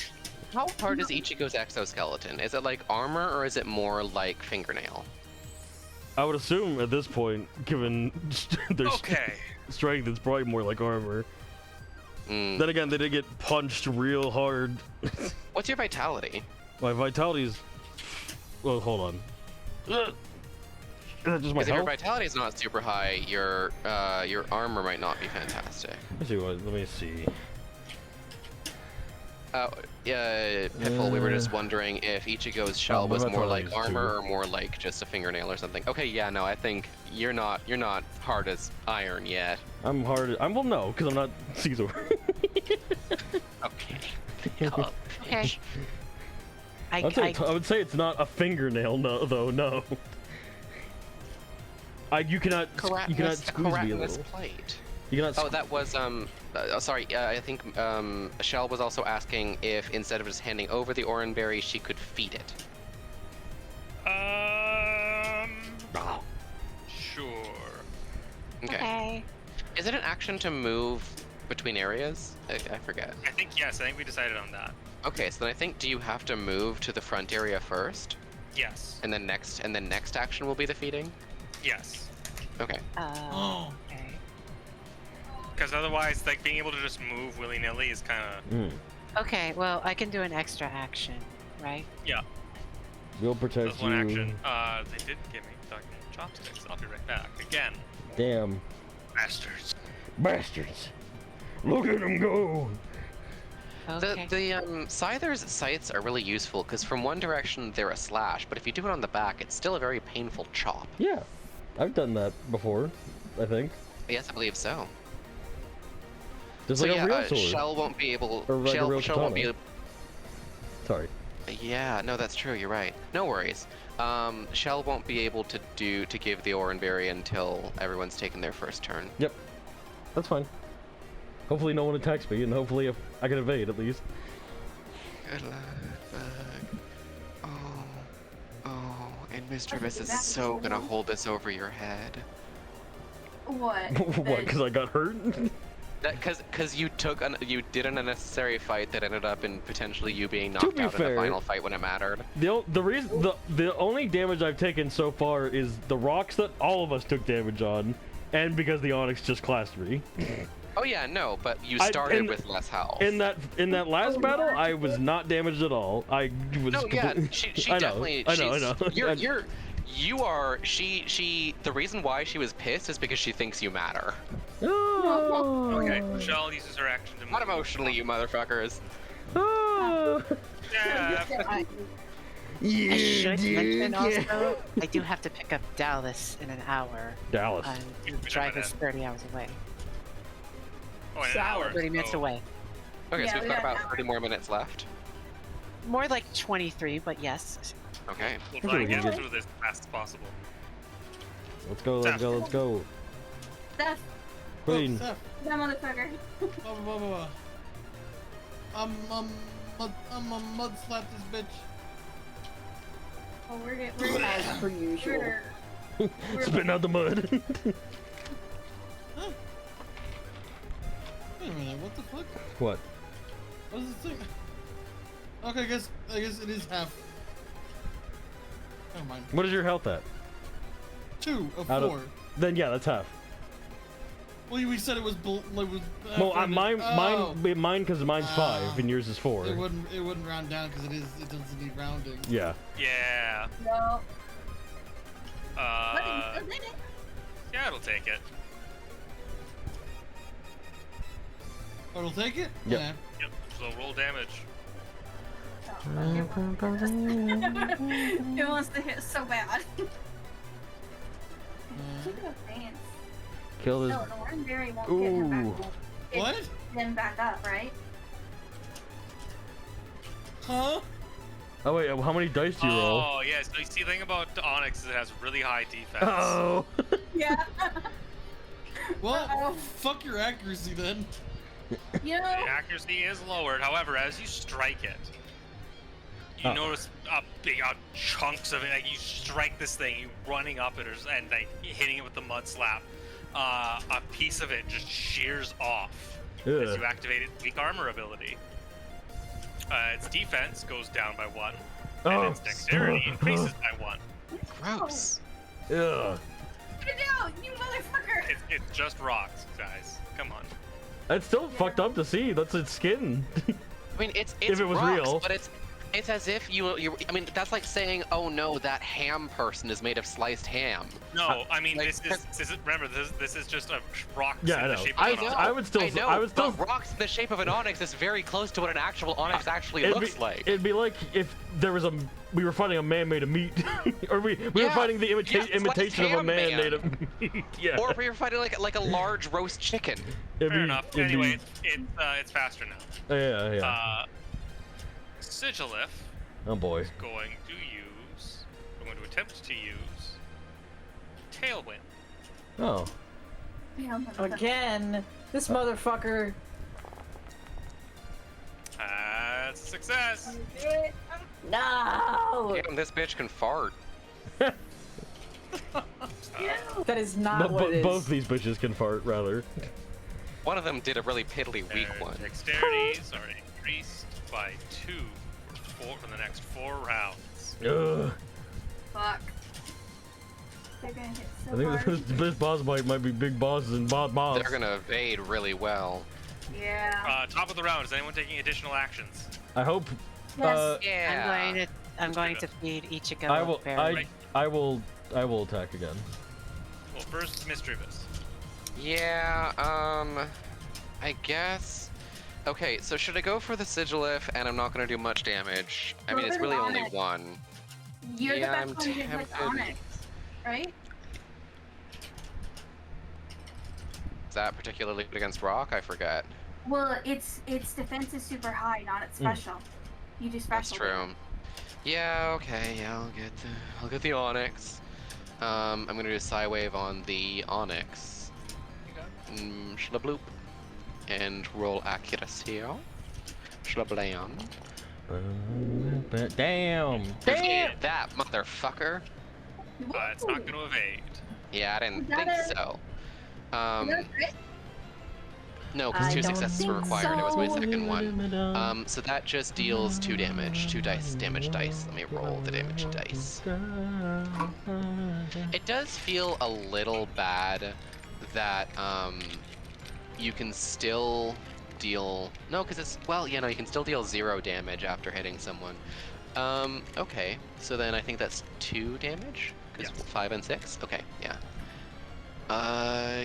How hard is Ichigo's exoskeleton? Is it like armor or is it more like fingernail? I would assume at this point, given their Okay. strength, it's probably more like armor. Mm. Then again, they did get punched real hard. What's your vitality? My vitality is. Well, hold on. Is that just my Because if your health? vitality is not super high, your armor might not be fantastic. Let me see. Piffle, we were just wondering if Ichigo's shell my was more like vitality is armor or more like just a fingernail or something. Okay, yeah, no, I think you're not hard as iron yet. I'm hard. Well, no, because I'm not Caesar. Okay. Okay. I would say it's not a fingernail, no, though. No. You cannot squeeze me a little. Plate. You cannot. Oh, that was sorry. I think Shell was also asking if instead of just handing over the Oranberry, she could feed it. Sure. Okay. Is it an action to move between areas? I forget. I think yes. I think we decided on that. Okay, so then I think do you have to move to the front area first, Yes. and then next action will be the feeding? Yes. Okay. Oh. Okay. Because otherwise, like being able to just move willy nilly is kind of. Mm. Okay, well, I can do an extra action, right? Yeah. We'll protect That's one you. action. They did give me fucking chopsticks. I'll be right back. Again. Damn. Bastards. Bastards. Look at them go. Okay. The Scyther's sights are really useful because from one direction they're a slash, but if you do it on the back, it's still a very painful chop. Yeah, I've done that before. I think. Yes, I believe so. Just So like yeah, a real sword. Shell won't be able. Or like a real Shell won't be. katana. Sorry. Yeah, no, that's true. You're right. No worries. Shell won't be able to give the Oranberry until everyone's taken their first turn. Yep. That's fine. Hopefully no one attacks me, and hopefully I can evade at least. Good luck, bug. Oh, and Mischievous is so gonna hold this over your head. What? What? Because I got hurt? Because you did an unnecessary fight that ended up in potentially you being To knocked be out in fair, the final fight when it mattered. The only damage I've taken so far is the rocks that all of us took damage on, and because the Onyx just classed me. Oh yeah, no, but you started with less health. In that last battle, I was not damaged at all. I was. No, yeah, she I know, definitely. I know. The reason why she was pissed is because she thinks you matter. Oh. Okay, Michelle uses her action to move. Not emotionally, you motherfuckers. Oh. Yeah. I should mention also, I do have to pick up Dallas in an hour. Dallas. The drive is 30 hours away. Oh, an hour. 30 minutes Oh. away. Okay, Yeah, so we've we got got an about hour. 30 more minutes left. More like 23, but yes. Okay. We'll try and we get can through this as fast as possible. Let's go. Let's go. Let's go. Steph, Queen. Steph. that motherfucker. Blah, blah, blah, blah. I'm a mud slap this bitch. Oh, we're As per usual. Spitting out the mud. Huh? Wait a minute, what the fuck? What? What is this thing? Okay, I guess it is half. Never mind. What is your health at? 2 of Out of- 4. Then yeah, that's half. Well, we said it was Well, after mine, oh. mine, because mine's 5 and yours is 4. It wouldn't round down because it doesn't need rounding. Yeah. Yeah. No. Yeah, it'll take it. Oh, it'll take it? Yep. Yeah. Yep. So roll damage. It wants to hit so bad. Uh, Kill this. No, the Oranberry won't get him Ooh. back. What? Him back up, right? Huh? Oh wait, how many dice do you roll? Oh, yeah. So you see, the thing about the Onyx is it has really high defense. Oh. Yeah. Well, Uh-oh. fuck your accuracy then. You know, The accuracy is lowered. However, as you strike it, you Oh. notice big chunks of it. Like you strike this thing, you running up it and like hitting it with the mud slap. A piece of it just shears off as Ugh. you activate its weak armor ability. Its defense goes down by 1, and Oh. its dexterity increases by 1. Gross. Ugh. get down, you motherfucker! It's just rocks, guys. Come on. That's still fucked up to see. That's its skin. I mean, it's If it was rocks, real. but it's as if you. I mean, that's like saying, oh no, that ham person is made of sliced ham. No, I mean like- this is remember this is just a rock Yeah, I in the know. shape of I an know. onyx. I would still- I know, I would still- but rocks in the shape of an onyx is very close to what an actual onyx actually looks like. It'd be like if there was we were fighting a man made of meat, or we were Yeah, fighting the yeah, imitation of a ham man man. made of meat. Yeah. Or if you're fighting like a large roast chicken. It'd Fair be- enough. it'd be- Anyway, it's faster now. Yeah. Sigilif Oh boy. is going to attempt to use Tailwind. Oh. Yeah, motherfucker. Again, this motherfucker. That's a success. No! Damn, this bitch can fart. That is not what it is. Both these bitches can fart, rather. One of them did a really piddly weak Their one. dexterities are increased by 2 for the next 4 rounds. Ugh. Fuck. They're gonna hit so I think hard. this boss might be big bosses and boss. They're gonna evade really well. Yeah. Top of the round. Is anyone taking additional actions? I hope. Yes. Yeah. I'm going to feed each a go. I will. berry. I will attack again. Well, first, Mischievous. Yeah, I guess. Okay, so should I go for the Sigilif and I'm not gonna do much damage? I Go mean, it's for really the only Onyx. 1. You're yeah, the I'm best one to hit with tempted. Onyx, right? Is that particularly good against rock? I forget. Well, its defense is super high, not its special. You do special. That's true. Yeah, okay, yeah, I'll get the Onyx. I'm gonna do a Psywave on the Onyx. Shlabloop. And roll accuracy. Shlablam. Damn! Evade that motherfucker. It's not going to evade. Yeah, I didn't Is that think a- so. Is that a crit? No, because I 2 don't successes think were required. It was my so. second one. So that just deals 2 damage. 2 damage dice. Let me roll the damage dice. It does feel a little bad that you can still deal. No, because it's you can still deal 0 damage after hitting someone. Okay. So then I think that's 2 damage. Because 5 and 6. Okay. Yeah.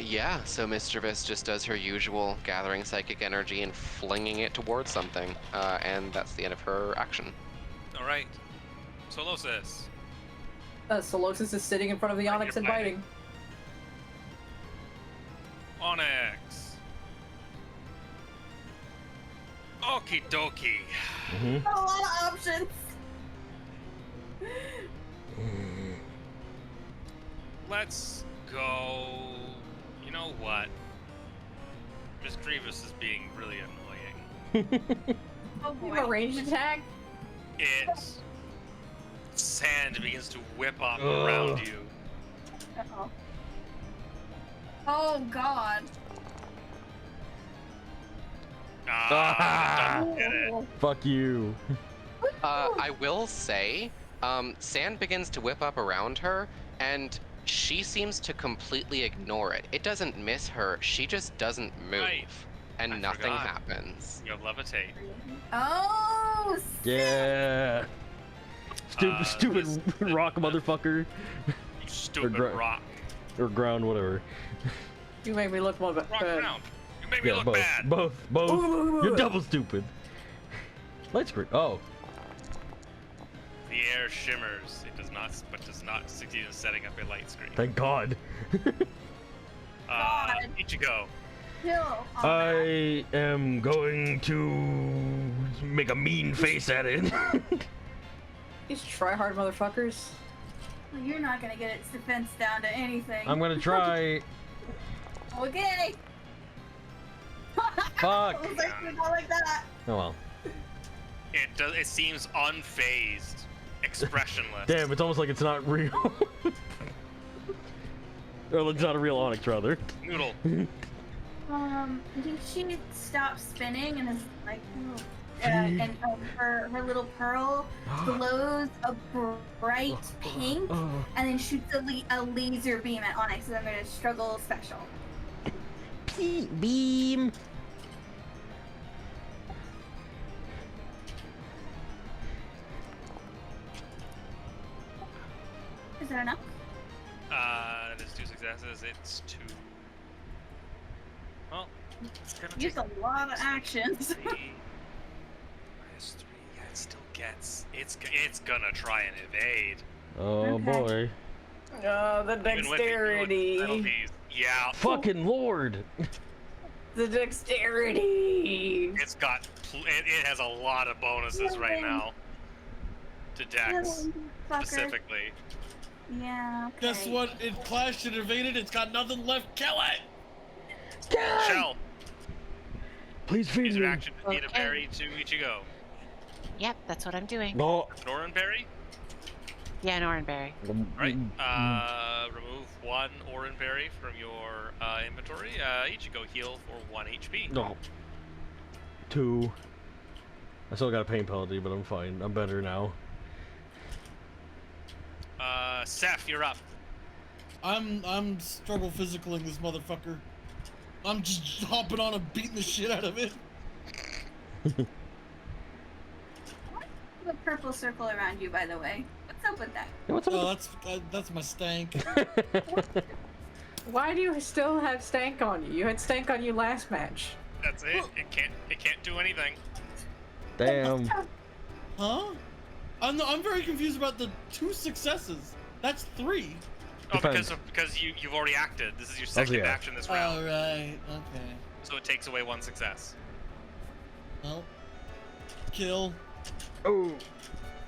Yeah, so Mischievous just does her usual gathering psychic energy and flinging it towards something, and that's the end of her action. All right. Solosis. Solosis is sitting in front of the Onyx and biting. Onyx. Okie dokie. A lot of options. Let's go. You know what? Miss Grievous is being really annoying. Oh You have a boy. ranged attack? Sand begins to whip up around you. Uh-oh. Oh god. Don't get it. Fuck you. I will say, sand begins to whip up around her, and she seems to completely ignore it. It doesn't miss her, she just doesn't move. Right. And I nothing forgot. happens. You have levitate. Oh. Yeah. Stupid this- rock motherfucker. You stupid gra- rock. Or ground, whatever. You make me look more bad. Rock around. You made me look both. bad. Both. You're double stupid. Light screen. Oh. The air shimmers. It does not succeed in setting up a light screen. Thank God. God. Ichigo. Kill. I am going to make a mean face at it. These try-hard motherfuckers. You're not gonna get its defense down to anything. I'm gonna try. Okay. Fuck. I was like, not like that. Oh well. It seems unfazed, expressionless. Damn, it's almost like it's not real. Or it's not a real Onyx, rather. Noodle. I think she stops spinning and is like, and her little pearl glows a bright pink, and then shoots a laser beam at Onyx. So I'm gonna struggle special. Beam. Is that enough? There's 2 successes. It's 2. Well, it's gonna Use take a lot of actions. 3. -3. Yeah, it still gets. It's gonna try and evade. Oh Okay. boy. The Even with the dexterity. penalties. Yeah. Fucking lord. The dexterity. It's got. It has a lot of bonuses right now. To Dex Fucker. specifically. Yeah. Okay. Guess what? It clashed and evaded. It's got nothing left. Kill it! Shell. Please feed Use your me. action to feed a Okay. berry to Ichigo. Yep, that's what I'm doing. No. Norin berry. Yeah, an oranberry. Right. Remove 1 Oran berry from your inventory. Ichigo heal for 1 HP. No. 2. I still got a pain penalty, but I'm fine. I'm better now. Seth, you're up. I'm struggle physicaling this motherfucker. I'm just hopping on and beating the shit out of it. The purple circle around you, by the way. What's up with that? Hey, what's up? Oh, that's my stank. Why do you still have stank on you? You had stank on you last match. That's it. It can't do anything. Damn. Huh? I'm very confused about the 2 successes. That's 3. Oh, Depends. because you've already acted. This is your second yeah. action this round, Alright, okay. so it takes away 1 success. Well, kill. Oh.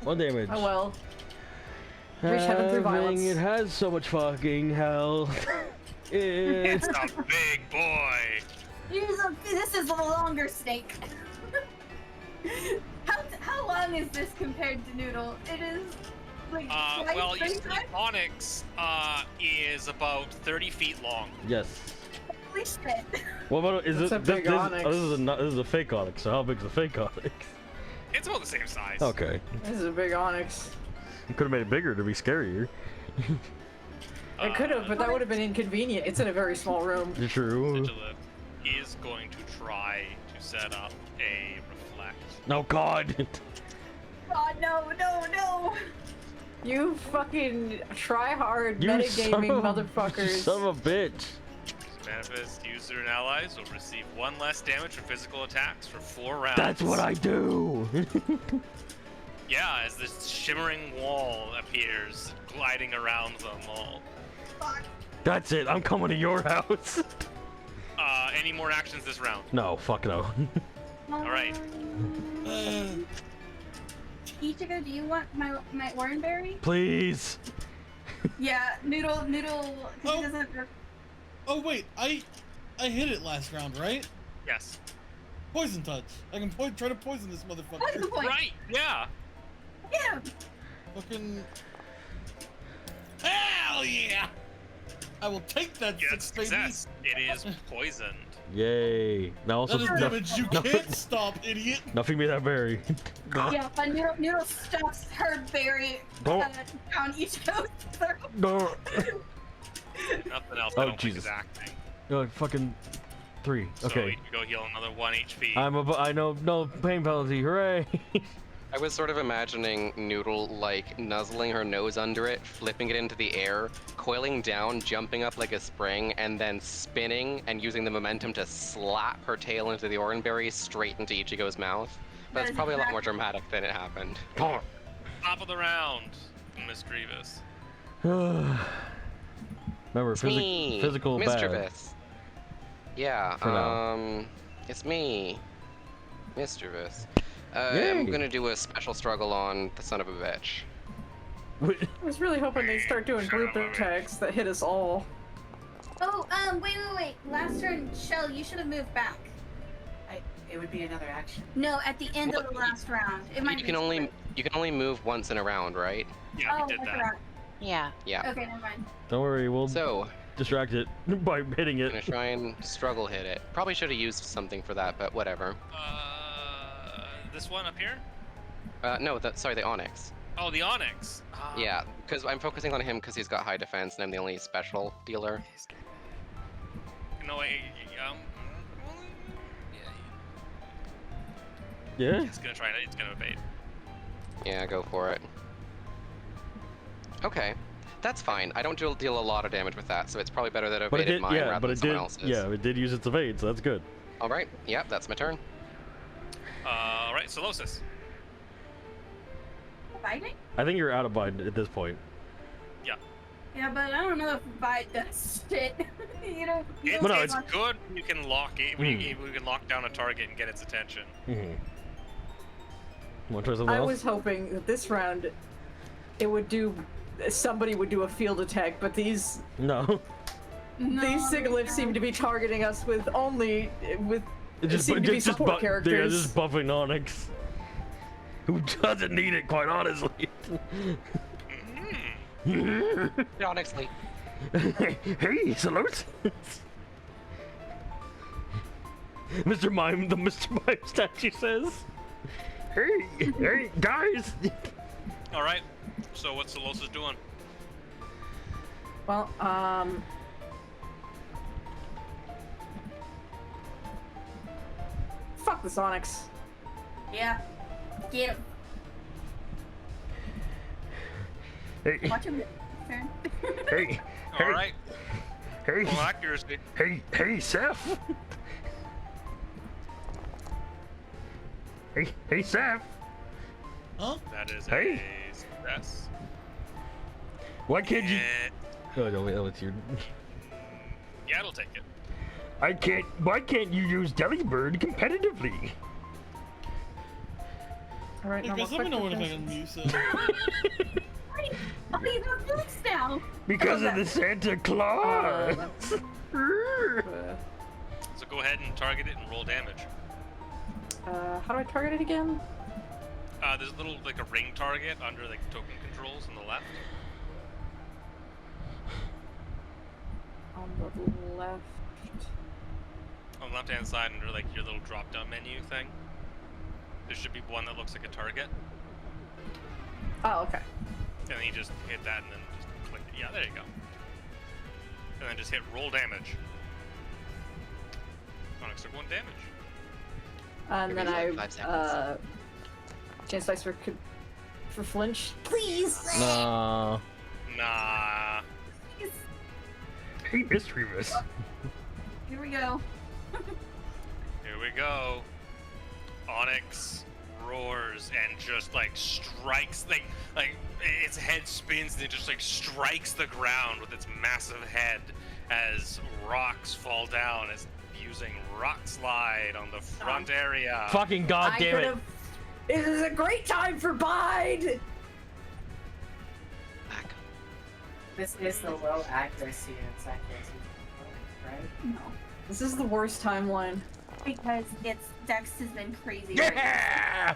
1 damage. Oh well. Reach heaven through violence. It has so much fucking health. It's a big boy. This is a longer snake. How long is this compared to Noodle? It is like twice Well, you see, 35? Onyx is about 30 feet long. Yes. Holy shit. What about is It's it? a big onyx. This is a fake onyx. So how big is a fake onyx? It's about the same size. Okay, This is a big onyx. you could have made it bigger to be scarier. I could have, but that would have been inconvenient. It's in a very small room. True. Sigilith is going to try to set up a reflect. No God. God, no, no, no. You fucking try hard You metagaming son of motherfuckers. You son of a bitch. Manifest user and allies will receive 1 less damage from physical attacks for 4 rounds. That's what I do. Yeah, as this shimmering wall appears, gliding around them all. Fuck. That's it. I'm coming to your house. Any more actions this round? No, fuck no. Alright. Ichigo, do you want my oranberry? Please. Yeah, Noodle, cause Oh. he doesn't. Oh wait, I hit it last round, right? Yes. Poison touch. I can try to poison this What's the motherfucker. point? Right, yeah. Yeah. Fucking. Hell yeah! I will take that Yeah, 6, that's baby. success. It is poisoned. Yay. Now also That is damage you can't stop, idiot. nothing me that berry. Yeah, but Noodle stuffs her berry Don't. down Ichigo's throat. No. Nothing else Oh, I don't think Jesus. is acting. Fucking 3. Okay. So you go heal another 1 HP. I know no pain penalty. Hooray. I was sort of imagining Noodle like nuzzling her nose under it, flipping it into the air, coiling down, jumping up like a spring, and then spinning and using the momentum to slap her tail into the oranberry straight into Ichigo's mouth. But it's That is probably a lot more exactly- dramatic than it happened. Top of the round, Miss Grievous. Remember, It's me, physical bad. Mischievous. Yeah, For now. it's me, Mischievous. Yay. I'm gonna do a special struggle on the son of a bitch. Wait, I was really hoping they'd start doing group attacks that hit us all. Oh, wait. Last turn, Shell, you should have moved back. It would be another action. No, at the end of What? the last round. It might You be can only move once in a round, right? Yeah, Oh, we did I that. forgot. Yeah. Yeah. Okay, never mind. don't worry, we'll So, distract it by hitting I'm gonna it. try and struggle hit it. Probably should have used something for that, but whatever. This one up here? No, sorry, the Onyx. Oh, the Onyx. Yeah, because I'm focusing on him because he's got high defense and I'm the only special dealer. No, Yeah. it's gonna try it. It's gonna evade. Yeah, go for it. Okay, that's fine. I don't deal a lot of damage with that, so it's probably better that I But it evaded did, mine yeah, rather but than it someone did, else's. yeah, it did use its evade, so that's good. All right. Yep, that's my turn. All right, Solosis. Biting? I think you're out of bind at this point. Yeah, but I don't know if bite does shit. you know. It's, Well, no, it's it's- good when you can lock it. When you can lock down a target and get its attention. Mm-hmm. Want to try something I else? was hoping that this round somebody would do a field attack, but these No. these Sigilifs seem to be targeting us with It seem to be support yeah, characters. just buffing Onyx. Who doesn't need it, quite honestly. Onyx Lee. Hey, salute! Mr. Mime, the Mr. Mime statue says. Hey, guys! All right. So what's Solosis doing? Well, fuck this Onyx. Yeah. Get him. Hey, Watch him turn. hey, All right. hey, Full accuracy. hey, Seth! Hey, Seth! Huh? That is Hey. a success. Why can't you? And- Oh no, wait, that's your. Yeah, it'll take it. Why can't you use Delibird competitively? All right, I no guess more let me know quick when I can defense. use it. Oh, you have boots now. Because of the Santa Claus. So go ahead and target it and roll damage. How do I target it again? There's a little like a ring target under like token controls on the left. On the left. On the left-hand side, under like your little drop-down menu thing, there should be one that looks like a target, Oh, okay. and then you just hit that, and then just click it. Yeah, there you go. And then just hit roll damage. Onyx took 1 damage. And then Maybe like 5 seconds. Chance dice for flinch. Please. Nah. Nah. Hey, mischievous. Here we go. Here we go. Onyx roars and just like strikes, like its head spins and it just like strikes the ground with its massive head as rocks fall down. It's using rock slide on the front area. Fucking goddamn it. It is a great time for Bide. Back. This is the low accuracy and its accuracy, right? No, This is the worst timeline. because its dex has been crazy. Yeah!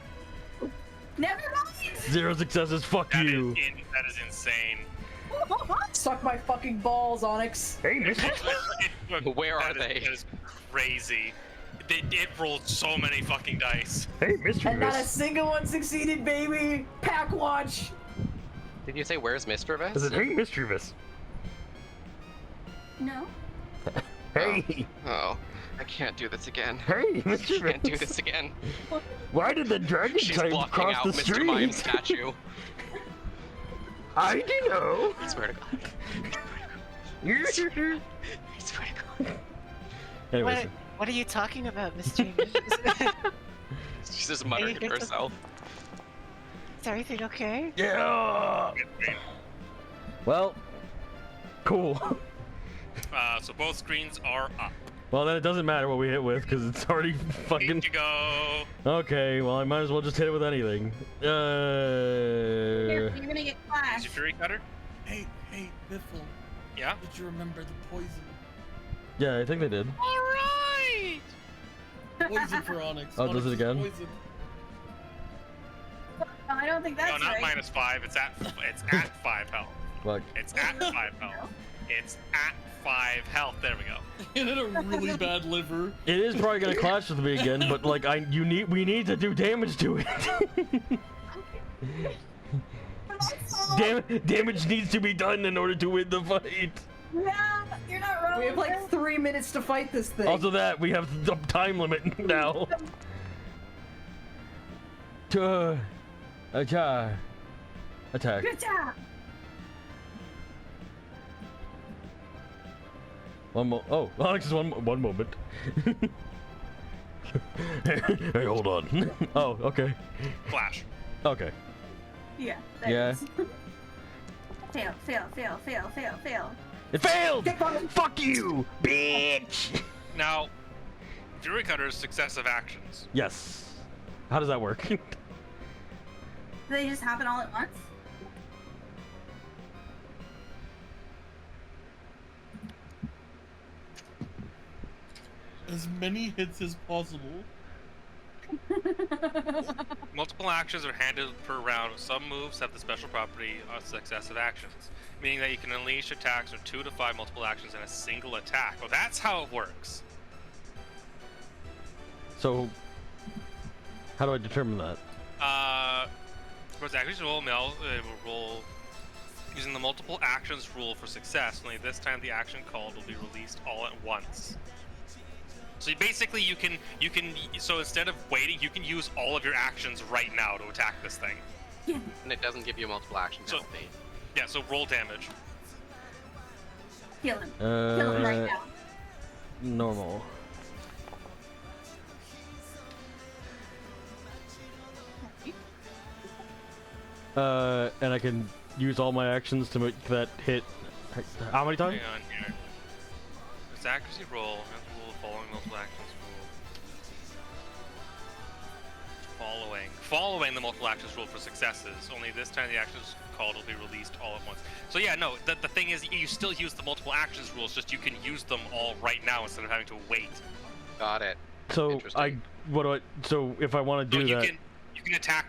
Never mind. 0 successes, fuck you. That is insane. Suck my fucking balls, Onyx. Hey, mischievous. Where are That is- they? That is crazy. It rolled so many fucking dice. Hey, And not a mischievous. single one succeeded, baby. Pack watch. Did you say where's Mr. I said, hey, mischievous. No. Hey, Oh, I can't do this again. hey, I mischievous. can't do this again. Why did the dragon She's type blocking cross out the Mr. Mime street? statue. I do know. I swear to God. You I swear to God. Anyways, What are you talking about, mischievous? She's just muttering to herself. Is everything okay? yeah. Well, cool. So both screens are up. Well, then it doesn't matter what we hit with because it's already fucking. Need to go. Okay, well, I might as well just hit it with anything. Here, you're gonna get Is flashed. your Fury Cutter? Hey, Biffle, Yeah. did you remember the poison? Yeah, I think they did. Alright! Poison for Onyx. Oh, does it Onyx is again? poisoned. I don't think that's No, not right. -5. It's at 5 health. Fuck. It's at 5 health. It's at 5 health. There we go. It had a really bad liver. It is probably gonna clash with me again, but like we need to do damage to it. Damage needs to be done in order to win the fight. Yeah, you're not wrong. We have like 3 minutes to fight this thing. Also, that we have the time limit now. Attack. Good job. Oh, Onyx is one moment. Hey, hold on. Oh, okay. Flash. Okay. Yeah. Yeah. Fail, fail, fail, fail, fail, fail. It failed! Fuck you, bitch! Now, Fury Cutter's successive actions. Yes. How does that work? Do they just happen all at once? As many hits as possible. Multiple actions are handled per round. Some moves have the special property of successive actions, meaning that you can unleash attacks from 2 to 5 multiple actions in a single attack. Well, that's how it works. So, how do I determine that? Of course, actions will roll using the multiple actions rule for success. Only this time the action called will be released all at once. So basically, you can so instead of waiting, you can use all of your actions right now to attack this thing. Yeah. And it doesn't give you multiple action So- penalty. Yeah. So roll damage. Kill him. Kill him right now. Normal. And I can use all my actions to make that hit. How many times? Hang on here. It's accuracy roll. And rule following multiple actions rule. Following the multiple actions rule for successes. Only this time the actions called will be released all at once. So yeah, no. The thing is, you still use the multiple actions rules. Just you can use them all right now instead of having to wait. Got it. So Interesting. So if I want to So do that, you can attack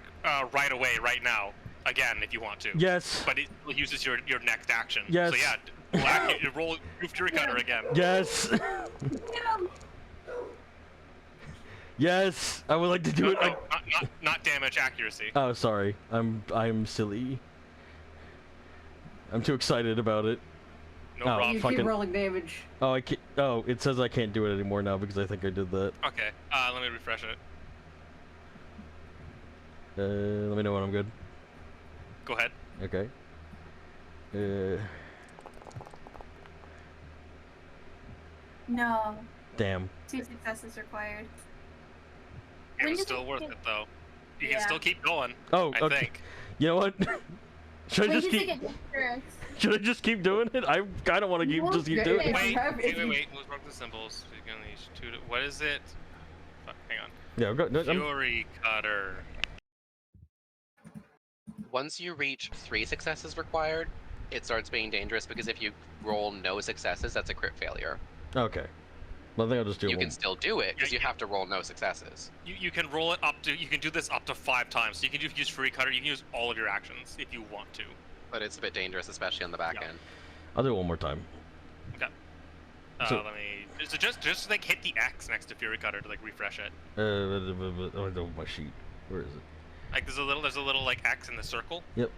right away, right now, again if you want to. yes. But it uses your next action. Yes. So yeah, Black, you roll Fury Cutter again. Yes. Yes, I would like to do it. No, not damage, accuracy. Oh, sorry. I'm silly. I'm too excited about it. No Oh, problem. You fucking- keep rolling damage. Oh, I can't. Oh, it says I can't do it anymore now because I think I did that. Okay, let me refresh it. Let me know when I'm good. Go ahead. Okay. No. Damn. 2 successes required. It When was does still it worth get- it though. You Yeah. can still keep going. Oh, I okay. think. You know what? Should I When just does it keep? get dangerous? Should I just keep doing it? I kind of want to keep Well, just keep yeah, doing if it. you Wait, have- if you- wait. Let's work the symbols. You're gonna need 2 to. What is it? Fuck, hang on. Yeah, go. No, Fury Cutter. Once you reach 3 successes required, it starts being dangerous because if you roll no successes, that's a crit failure. okay. Well, I think I'll just do You it. can still do it because Yeah, you have to roll no successes. You can roll it up to. You can do this up to 5 times. So you can use Fury Cutter. You can use all of your actions if you want to. But it's a bit dangerous, especially on the back Yeah. end. I'll do it one more time. Okay. So- Let me. So just like hit the X next to Fury Cutter to like refresh it. Oh, my sheet. Where is it? Like there's a little like X in the circle. Yep.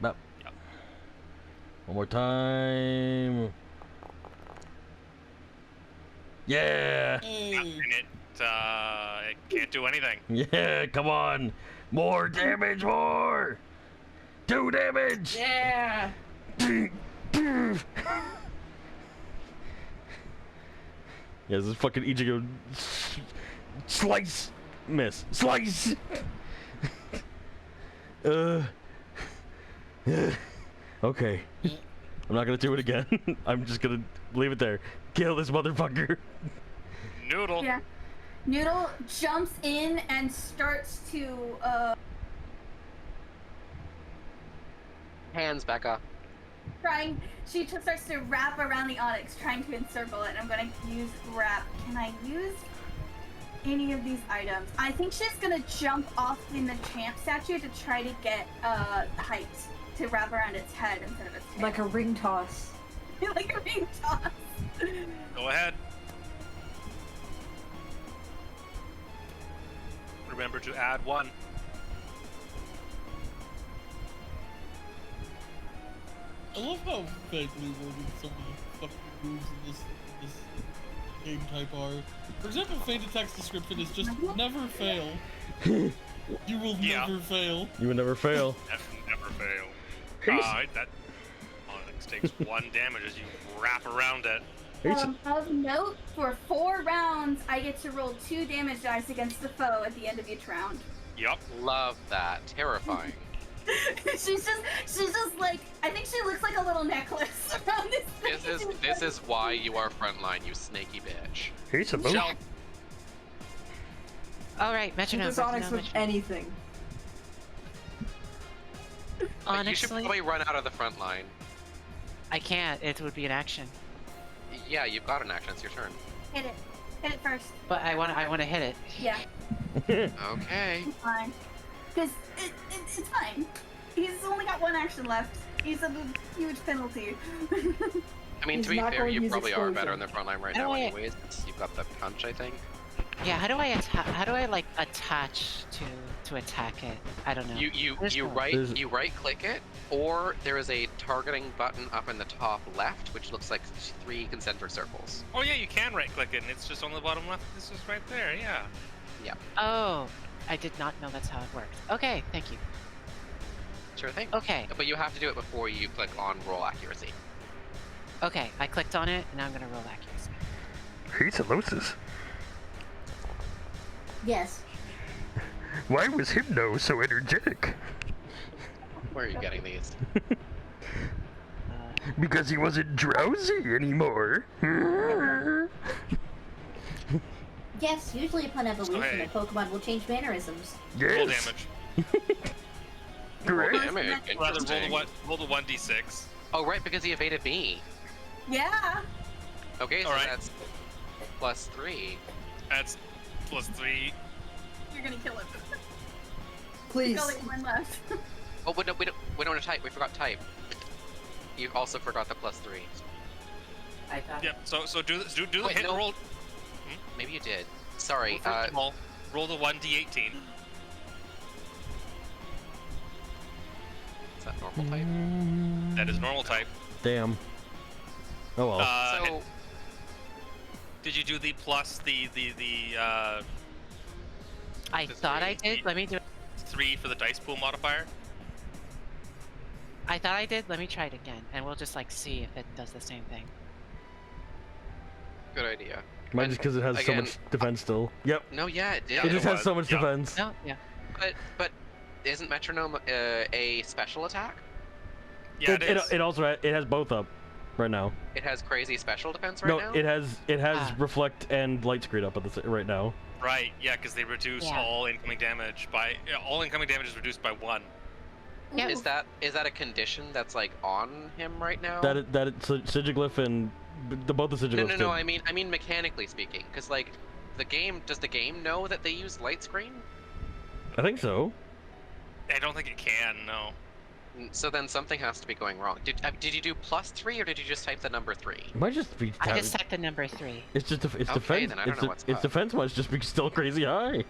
Yep. Yep. One more time. Yeah. Hey. And it can't do anything. Yeah. Come on. More damage. More. 2 damage. Yeah. Yeah, this is fucking Ichigo. Slice! Miss. Slice! Okay. I'm not gonna do it again. I'm just gonna leave it there. Kill this motherfucker. Noodle. Yeah. Noodle jumps in and starts to Hands, Becca. starts to wrap around the onyx, trying to encircle it. I'm gonna use wrap. Can I use any of these items? I think she's gonna jump off in the champ statue to try to get height to wrap around its head instead of its tail. Like a ring toss. like a ring toss. Go ahead. Remember to add 1. I love how vaguely worded some of the fucking moves in this game type are. For example, Fate Attack's description is just never fail. You will Yeah. never fail. You would never fail. Never fail. That Onyx takes 1 damage as you wrap around it. Of note, for 4 rounds, I get to roll 2 damage dice against the foe at the end of each round. Yup. Love that. Terrifying. she's just like, I think she looks like a little necklace around this thing. This is why you are frontline, you snaky bitch. He's a Shell. All right, metronome. This Onyx metronome, with metronome. anything. But you should Honestly, probably run out of the front line. I can't. It would be an action. Yeah, you've got an action. It's your turn. Hit it first. But I want to hit it. Yeah, Okay. it's fine. Because it's fine. He's only got 1 action left. He's a huge penalty. I mean, He's to be not fair, going to you use probably are explosion. better in the front line right Oh, now yeah. anyways. You've got the punch, I think. Yeah. How do I like attach to attack it? I don't know. There's You no- right click it, or there is a targeting button up in the top left, which looks like 3 concentric circles. Oh yeah, you can right click it and it's just on the bottom left. This is right there, yeah. Oh, I did not know that's how it worked. Okay, thank you. Sure thing. Okay, But you have to do it before you click on roll accuracy. okay. I clicked on it, and now I'm gonna roll accuracy. Heatolosis. Yes. Why was Hypno so energetic? Where are you getting these? Because he wasn't drowsy anymore. Yes, usually upon evolution, Okay. a Pokemon will change mannerisms. Roll damage. Great. Damage. Rather Interesting. roll the 1d6. Oh, right, because he evaded me. Yeah. Okay, so Alright. that's +3. That's +3. You're gonna kill him. Please. Got like 1 left. Oh, we don't have type. We forgot type. you also forgot the +3. I thought. Yep. So do the Wait, hit no. roll. Maybe you did. Sorry. Well, first of all, roll the 1d18. Is that normal type? That is normal type. Damn. Oh well. So Did you do the plus the I The thought I three. did. Let me do it. 3 for the dice pool modifier? I thought I did. Let me try it again, and we'll just like see if it does the same thing. good idea. Might and just because it has so again, much defense still. Yep. No, yeah, it did. Yeah, It just has was. so much Yeah. defense. No, yeah. But isn't metronome a special attack? Yeah, it is. It also it has both up right now. It has crazy special defense right No, now. it has Ah. reflect and light screen up at right now. Right, yeah, because they reduce Yeah. all incoming damage by all incoming damage is reduced by 1. Yeah. Is that a condition that's like on him right now? Sigiglyph and both the Sigiglyphs. No. I mean mechanically speaking, because like does the game know that they use light screen? I think so. I don't think it can. No. So then something has to be going wrong. Did you do +3 or did you just type the number 3? It might just be. I just typed the number 3. It's just it's Okay, defense. then I don't know what's Its up. defense might just be still crazy high.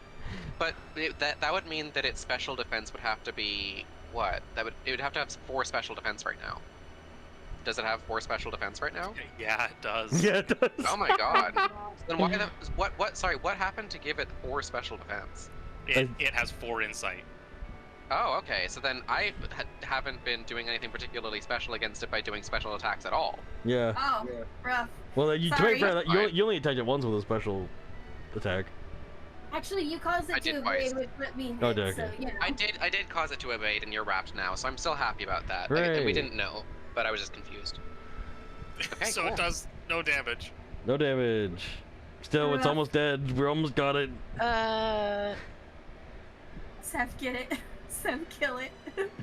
But that would mean that its special defense would have to be what? It would have to have 4 special defense right now. Does it have 4 special defense right now? Yeah, it does. Yeah, it does. Oh my god. Then why what happened to give it 4 special defense? It has 4 insight. Oh, okay. So then I haven't been doing anything particularly special against it by doing special attacks at all. Yeah. Oh, rough. Well, to be Sorry. fair, that, Fine. you only attacked it once with a special attack. Actually, you caused I it did to twice. evade with me. Oh, okay. So, you know. I did cause it to evade, and you're wrapped now, so I'm still happy about that. We Hooray. didn't know, but I was just confused. Okay, So cool. it does no damage. No damage. Still, it's almost dead. We almost got it. Seth, get it. Seth, kill it.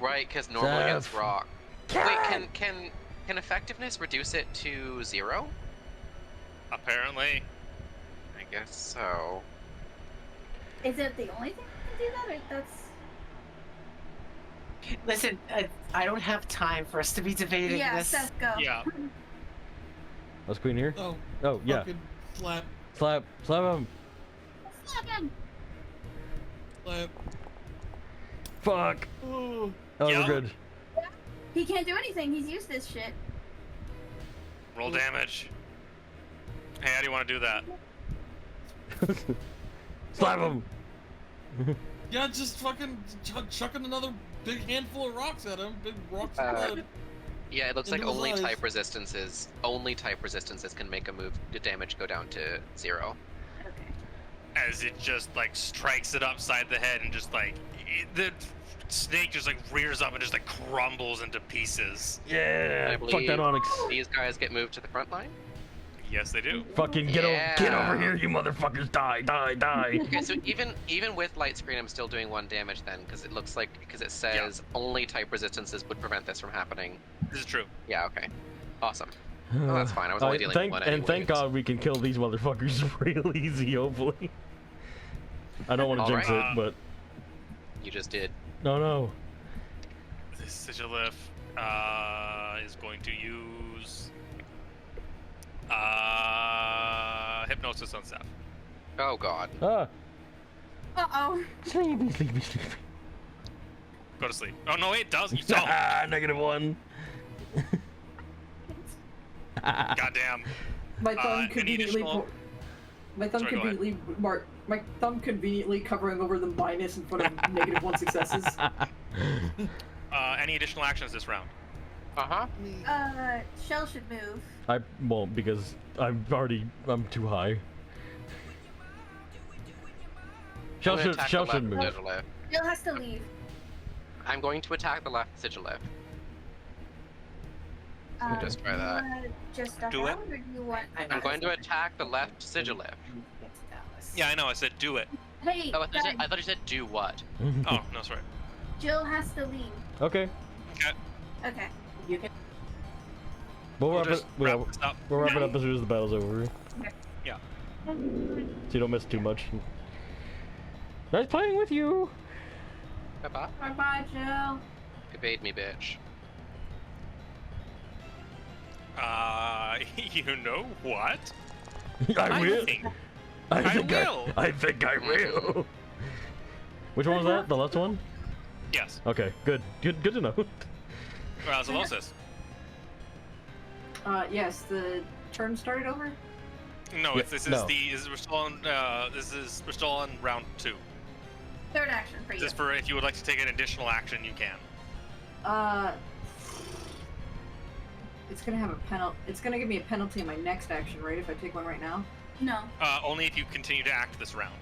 Right, because normal Zeph. against rock. Wait, can effectiveness reduce it to 0? Apparently. I guess so. Is it the only thing that can do that, or that's... Listen, I don't have time for us to be debating Yeah, this. Seth, go. Yeah. Was Queen here? Oh, Oh, yeah. fucking slap, Slap him. Slap him. slap. Fuck. Oh, Oh, Yeah. we're good. He can't do anything. He's used this shit. Roll damage. Hey, how do you want to do that? Slap him. yeah, just fucking chucking another big handful of rocks at him. Big rocks of Uh, blood. Yeah, it looks like Into his only eyes. type resistances can make a move the damage go down to 0. Okay. As it just like strikes it upside the head and just like the snake just like rears up and just like crumbles into pieces. Yeah. I Fuck believe that Onyx. These guys get moved to the front line. Yes, they do. Fucking get Yeah. over here, you motherfuckers! Die! Okay, so even with light screen, I'm still doing 1 damage then, because it looks like it says only type resistances would prevent this from happening. This is true. Yeah, okay, awesome. Well, that's fine. I was only dealing with 1 And thank anyways. God we can kill these motherfuckers real easy. Hopefully. I don't want to jinx Alright. it, but You just did. no. This Sigilif is going to use hypnosis on Seth. Oh god. Ah, Uh-oh. sleepy. Go to sleep. Oh no, it does. You don't. Ah, -1. Goddamn. My thumb any conveniently. additional- My thumb Sorry, go ahead. conveniently my thumb conveniently covering over the minus in front of -1 successes. Any additional actions this round? Shell should move. I won't because I'm too high. Shell I'm gonna should attack Shell the should left move. Sigilif. Shell has to leave. I'm going to attack the left Sigilif. Let me just try that. Just Do it. around, or do you want... I'm going to attack the left Sigilif. Yeah, I know. I said do it. Hey, Oh, I guys, thought you said do what? Oh no, sorry. Jill has to leave. Okay. Okay. You can. We'll We'll wrap just it. wrap this up. We'll wrap it Yeah. up as soon as the battle's over. Yeah. So you don't miss too much. Nice playing with you. Bye-bye. Bye bye, Jill. Evade me, bitch. You know what? I will. think I I think will. I think I will. Which one was that? The left one? Yes. Okay, good to know. Zolosis. Yes, the turn started over? No, Yeah, we're still on round 2. Third action for you. This is for if you would like to take an additional action, you can. It's gonna have a penalty. It's gonna give me a penalty in my next action, right? If I take one right now. No. Only if you continue to act this round.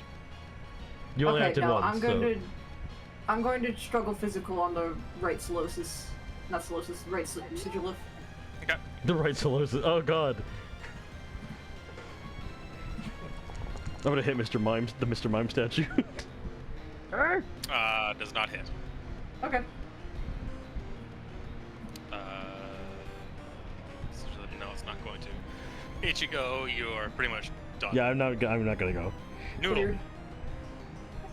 You only Okay, acted no, once. I'm going to struggle physical on the right Solosis. Not Solosis, right Sigilif. Okay. The right Solosis. Oh god. I'm gonna hit Mr. Mime, the Mr. Mime statue. Does not hit. Okay. No, it's not going to. Ichigo, you're pretty much done. Yeah, I'm not gonna go. Noodle. Cleared.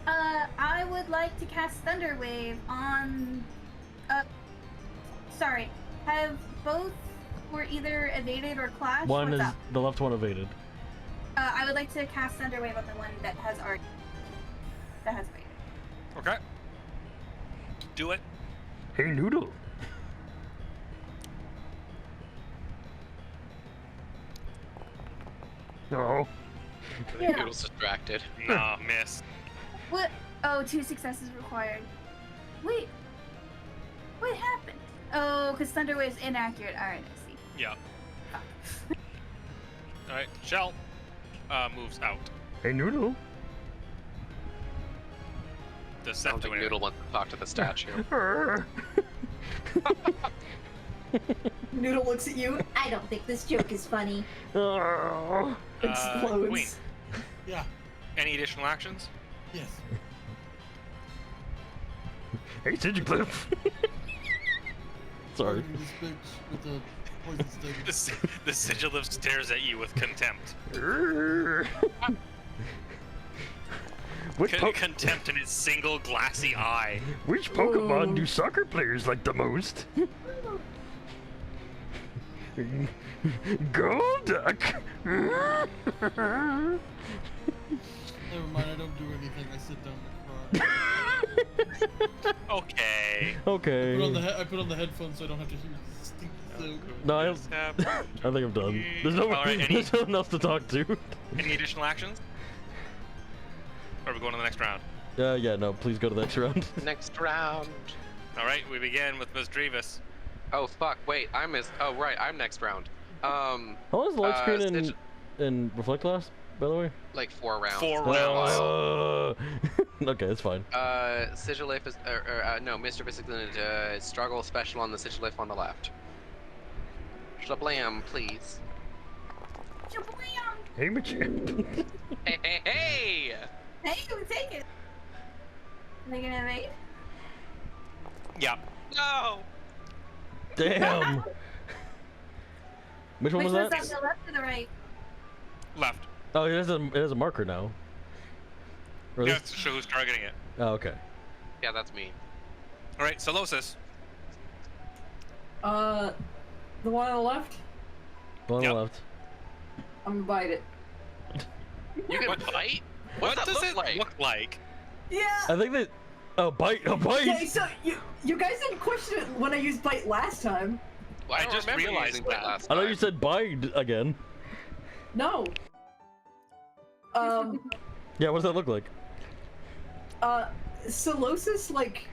I would like to cast Thunder Wave on. Sorry. Have both were either evaded or clashed? One What's is up? the left one evaded. I would like to cast Thunder Wave on the one that has already. That has evaded. Okay. Do it. Hey, Noodle. No. Yeah. Noodle's distracted. Nah, miss. What? Oh, 2 successes required. Wait. What happened? Oh, because Thunder Wave's inaccurate. Alright, I see. Yeah. Alright, Shell moves out. Hey, Noodle. The Sounds like Septuary. Noodle wants to talk to the statue. Noodle looks at you, I don't think this joke is funny. Oh. explodes. Queen. Yeah. Any additional actions? Yes. Hey, Sigilif. Sorry. Targeting this bitch with a poison stick. The Sigilif stares at you with contempt. Which, Contempt in its single glassy eye. which Pokemon do soccer players like the most? Golduck! Never mind, I don't do anything. I sit down and cry. Okay. Okay. I put on the headphones so I don't have to hear the stinky sound. No, I This happened. think I'm done. There's no, Alright, there's no one else to talk to. Any additional actions? Or are we going to the next round? Yeah, no, please go to the next round. Next round. Alright, we begin with Miss Drevis. Oh fuck! Wait, I missed. Oh right, I'm next round. How long is the light screen Sigil- in Reflect last, by the way? like 4 rounds. 4 It's been a rounds. while. Okay, that's fine. Sigilif is, no, Mr. is gonna struggle special on the Sigilif on the left. Shablam, please. Shablam! Hey, Machamp. Hey, hey, hey! Hey, we take it. Are they gonna evade? Yeah. No! Damn. Which one was that? on the left or the right? Left. Oh, it has a marker now. Or at Yeah, least- to show who's targeting it. Oh, okay. Yeah, that's me. Alright, Solosis. The one on the left? The one on Yep. the left. I'm gonna bite it. You can What- bite? What What's that does look it like? look like? Yeah! I think that. Oh, bite! Oh, bite! Yeah, so you guys didn't question it when I used bite last time. Well, I don't just remember realized using bite that. last I know time. you said bite again. No. Yeah, what does that look like? Solosis, like,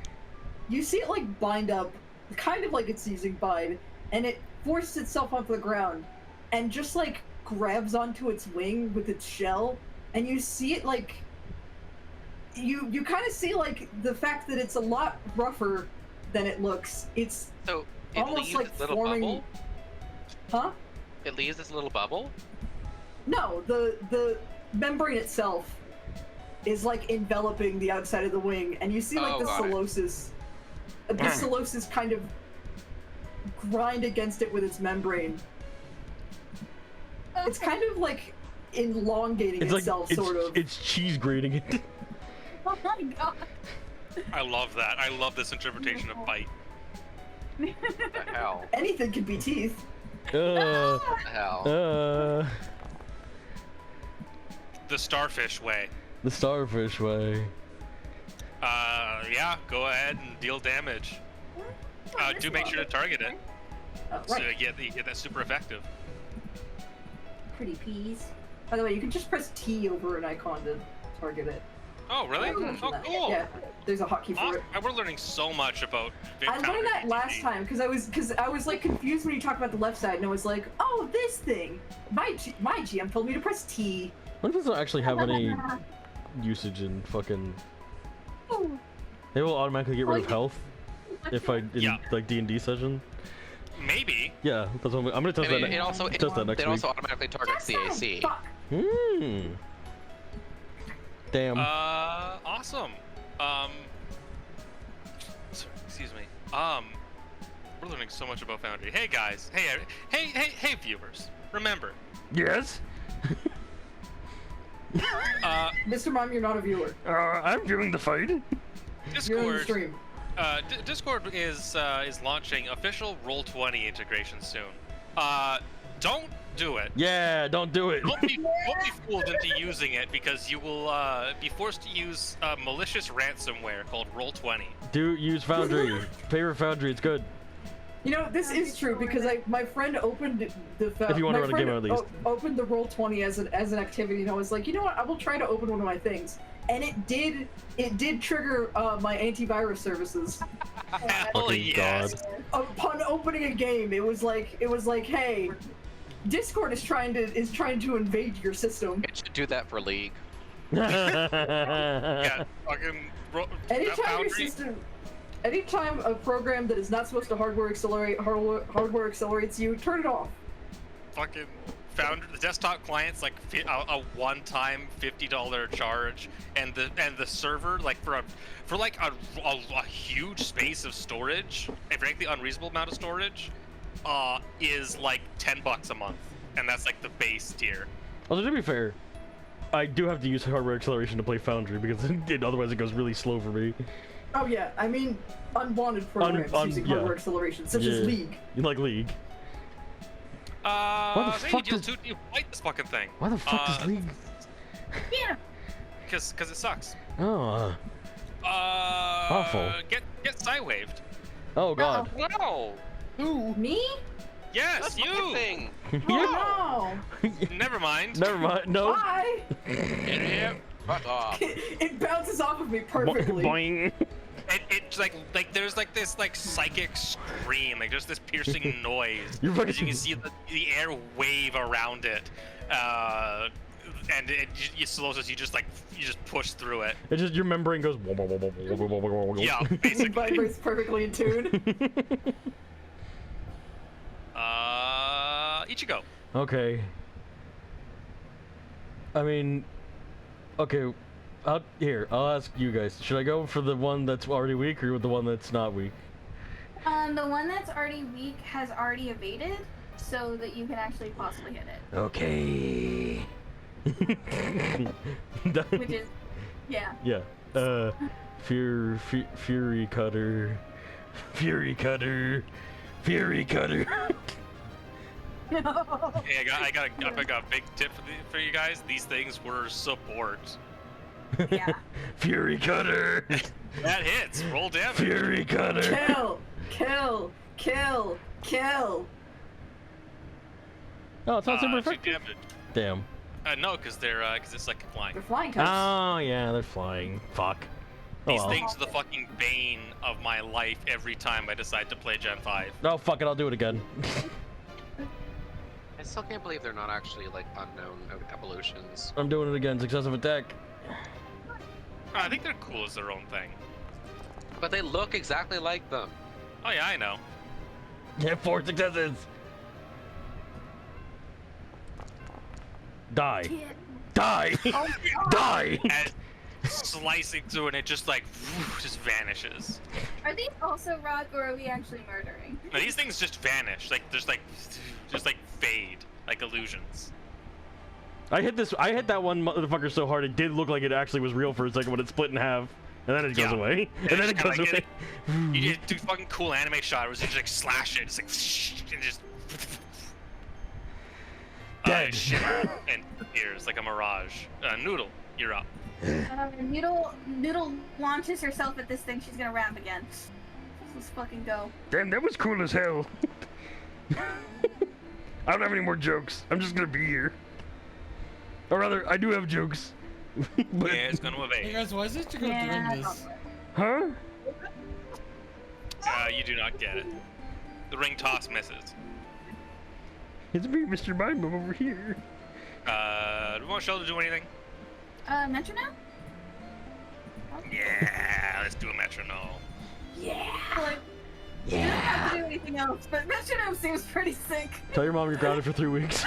you see it like bind up, kind of like it's using bind, and it forces itself onto the ground, and just like grabs onto its wing with its shell, and you see it like, you kind of see like the fact that it's a lot rougher than it looks. It's So, it almost leaves like this little forming. bubble? Huh? It leaves this little bubble? No, the membrane itself is like enveloping the outside of the wing, and you see like Oh, the got it. Solosis kind of grind against it with its membrane. It's Okay. kind of like elongating It's like itself, sort of. it's cheese grating it. Oh my god. I love that. I love this interpretation of bite. What the hell? Anything can be teeth. Hell. The starfish way. The starfish way. Yeah, go ahead and deal damage. Do make sure to target it. So Right. you get that super effective. Pretty peas. By the way, you can just press T over an icon to target it. Oh, really? I mentioned Oh, that. cool. Yeah, there's a hotkey for it. We're learning so much about. I learned that last time because I was like confused when you talked about the left side, and I was like, oh, this thing. My GM told me to press T. What if it doesn't actually have any usage in fucking? They will automatically get rid of health if I in like D&D session. Maybe. Yeah, that's what I'm gonna test that. It also test that next it week. also automatically targets the AC. Damn. Awesome. Sorry, excuse me. We're learning so much about Foundry. Hey guys. Hey viewers. Remember. Yes. Mr. Mom, you're not a viewer. I'm viewing the fight. You're in the Discord. stream. Discord is launching official Roll20 integration soon. Don't do it. Yeah, don't do it. Don't be fooled into using it because you will be forced to use malicious ransomware called Roll20. Do use Foundry. Favorite Foundry, it's good. You know, this is true because my friend opened the If you want to run a game at least. opened the Roll20 as an activity, and I was like, you know what? I will try to open one of my things, and it did trigger my antivirus services. Hell Fucking yes. God. Upon opening a game, it was like, hey, Discord is trying to invade your system. It should do that for League. Yeah, fucking Anytime a program that is not supposed to hardware accelerates you, turn it off. fucking Foundry, the desktop client's like a one-time $50 charge, and the server like for a huge space of storage, a frankly unreasonable amount of storage, is like $10 a month, and that's like the base tier. Also, to be fair, I do have to use hardware acceleration to play Foundry because otherwise it goes really slow for me. Oh yeah, I mean unwanted programs using hardware acceleration, such as League. You like League? Why the fuck does you fight this fucking thing? Why the fuck does League? Yeah. Because it sucks. Oh. Awful. Get Psywaved. Oh God. No! Who? Me? Yes, That's you. my thing. Oh Never mind. Never mind. No. Why? Fuck off. It bounces off of me perfectly. Boing. It's like there's like this like psychic scream, like just this piercing noise. You're fucking- As you can see the air wave around it, and you just push through it. It just your membrane goes. Yeah, It basically. vibrates perfectly in tune. Ichigo. Okay. I mean, okay. I'll ask you guys. Should I go for the one that's already weak or with the one that's not weak? The one that's already weak has already evaded, so that you can actually possibly hit it. Okay. Which is, yeah. Yeah. Fury Cutter. Fury Cutter. Fury Cutter. No. Hey, I got a big tip for you guys. These things were support. Yeah. Fury Cutter. That hits. Roll damage. Fury Cutter. Kill. Oh, it's not super 2 effective. damage. Damn. No, because it's like flying. They're flying types. Oh yeah, they're flying. Fuck. Oh, These well. things are the fucking bane of my life every time I decide to play Gen 5. No, fuck it. I'll do it again. I still can't believe they're not actually like unknown evolutions. I'm doing it again. Successive attack. I think they're cool as their own thing. But they look exactly like them. Oh yeah, I know. Yeah, 4 successes. Die. Die. Die. And slicing through and it just like just vanishes. Are these also rock, or are we actually murdering? Now, these things just vanish, like just fade, like illusions. I hit that one motherfucker so hard it did look like it actually was real for a second when it split in half, and then it goes away, and then it goes away. You just do fucking cool anime shot where you just like slash it, it's like and just. Dead. Shit, and disappears like a mirage. Noodle, you're up. Noodle launches herself at this thing. She's gonna ramp again. Let's fucking go. Damn, that was cool as hell. I don't have any more jokes. I'm just gonna be here. Or rather, I do have jokes. But... Yeah, it's gonna evade. Hey guys, why is this chick doing this? Huh? You do not get it. The ring toss misses. It's me, Mr. Mime, I'm over here. Do we want Shell to do anything? Metronome? Yeah, let's do a metronome. Like, you don't have to do anything else, but metronome seems pretty sick. Tell your mom you're grounded for 3 weeks.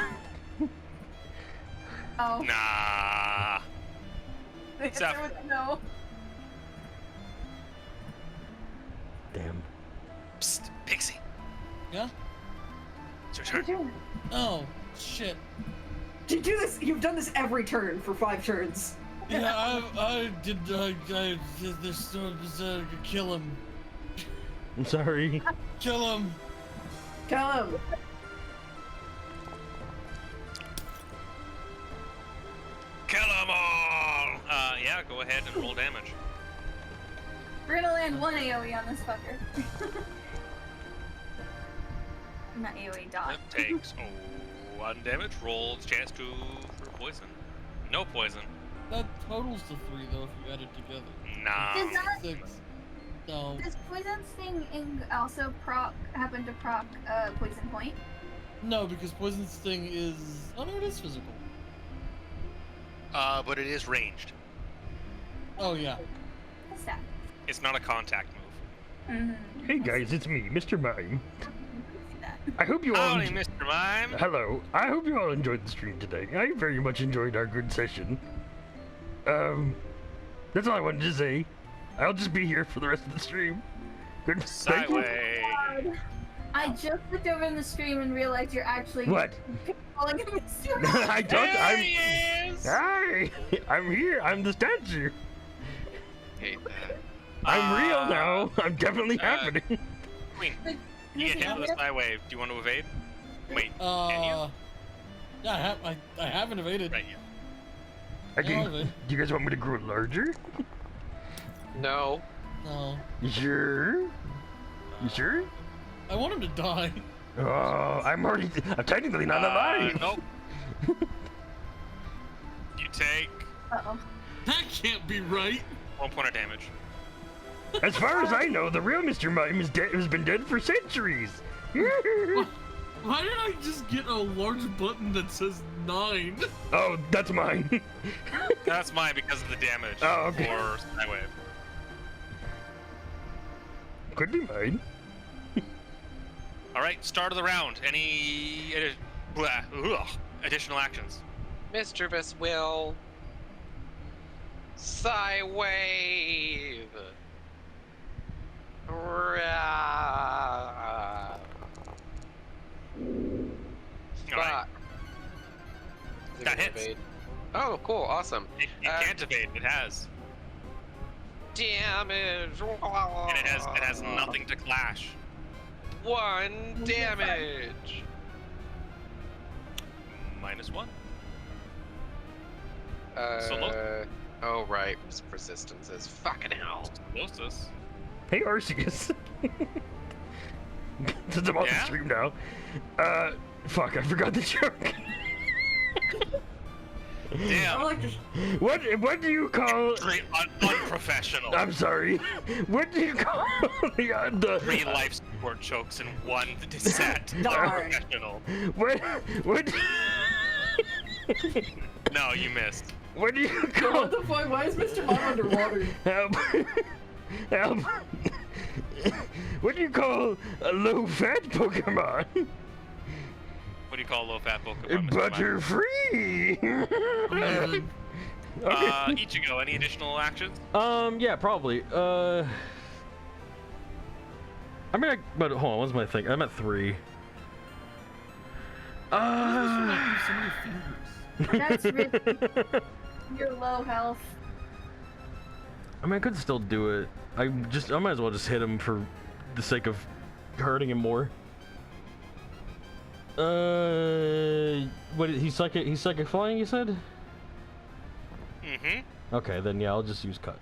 Oh. Nah. The answer was no. Damn. Psst, Pixie. Yeah? It's your turn. Oh, shit. You do this. You've done this every turn for 5 turns. Yeah, I did this, kill him. I'm sorry. Kill him. Kill him. Kill them all! Yeah, go ahead and roll damage. We're gonna land 1 AoE on this fucker. Not AoE, dot. Yep, takes 1 damage. Roll chance for poison. No poison. That totals to 3 though if you add it together. Nah. Does that 6. No. Does poison sting also happen to proc poison point? No, because poison sting is. Oh no, it is physical. But it is ranged. Oh yeah. What's that? It's not a contact move. Hey guys, it's me, Mr. Mime. See that. I hope you all. Howdy, Mr. Mime. Hello. I hope you all enjoyed the stream today. I very much enjoyed our good session. That's all I wanted to say. I'll just be here for the rest of the stream. Good. Thank you. Sideway. I just looked over in the stream and realized you're actually What? calling him Mr. I don't. There I'm. he is! Hi. I'm here. I'm the statue. Hate that. I'm real now. I'm definitely happening. Queen, you get hit with a side wave. Do you want to evade? Wait, can you? Yeah, I haven't evaded. Right, yeah. I Yeah, can, I'll evade. do you guys want me to grow larger? No. No. You sure? You sure? I want him to die. Oh, I'm technically not alive. Nope. You take Uh-oh. That can't be right. 1 point of damage. As far as I know, the real Mr. Mime has been dead for centuries. Why did I just get a large button that says 9? Oh, that's mine. That's mine because of the damage. Oh, okay. For Skywave. Could be mine. All right, start of the round. Any additional actions? Mischievous will. Psywave. All right. That hits. Evade? Oh, cool, awesome. It can't evade. It has, Damage. and it has nothing to clash. 1 damage. -1. Oh right, resistances. Fucking hell. Closest. Hey, Arceus. Since I'm on the Yeah? stream now. Fuck, I forgot the joke. Damn. I like to. What do you call? Very unprofessional. I'm sorry. What do you call the 3 life support chokes and 1 set. Darn. Unprofessional. what? No, you missed. What do you call? What the fuck? Why is Mr. Mime underwater? Help! Help! What do you call a low-fat Pokemon? What do you call low-fat Pokemon? Mr. Butter-free. Mime? Ichigo, any additional actions? Yeah, probably. I mean, but hold on, what's my thing? I'm at 3. So many fingers. That's really you're low health. I mean, I could still do it. I might as well just hit him for the sake of hurting him more. What? He's psychic flying. You said. Mm-hmm. Okay, then yeah, I'll just use cut.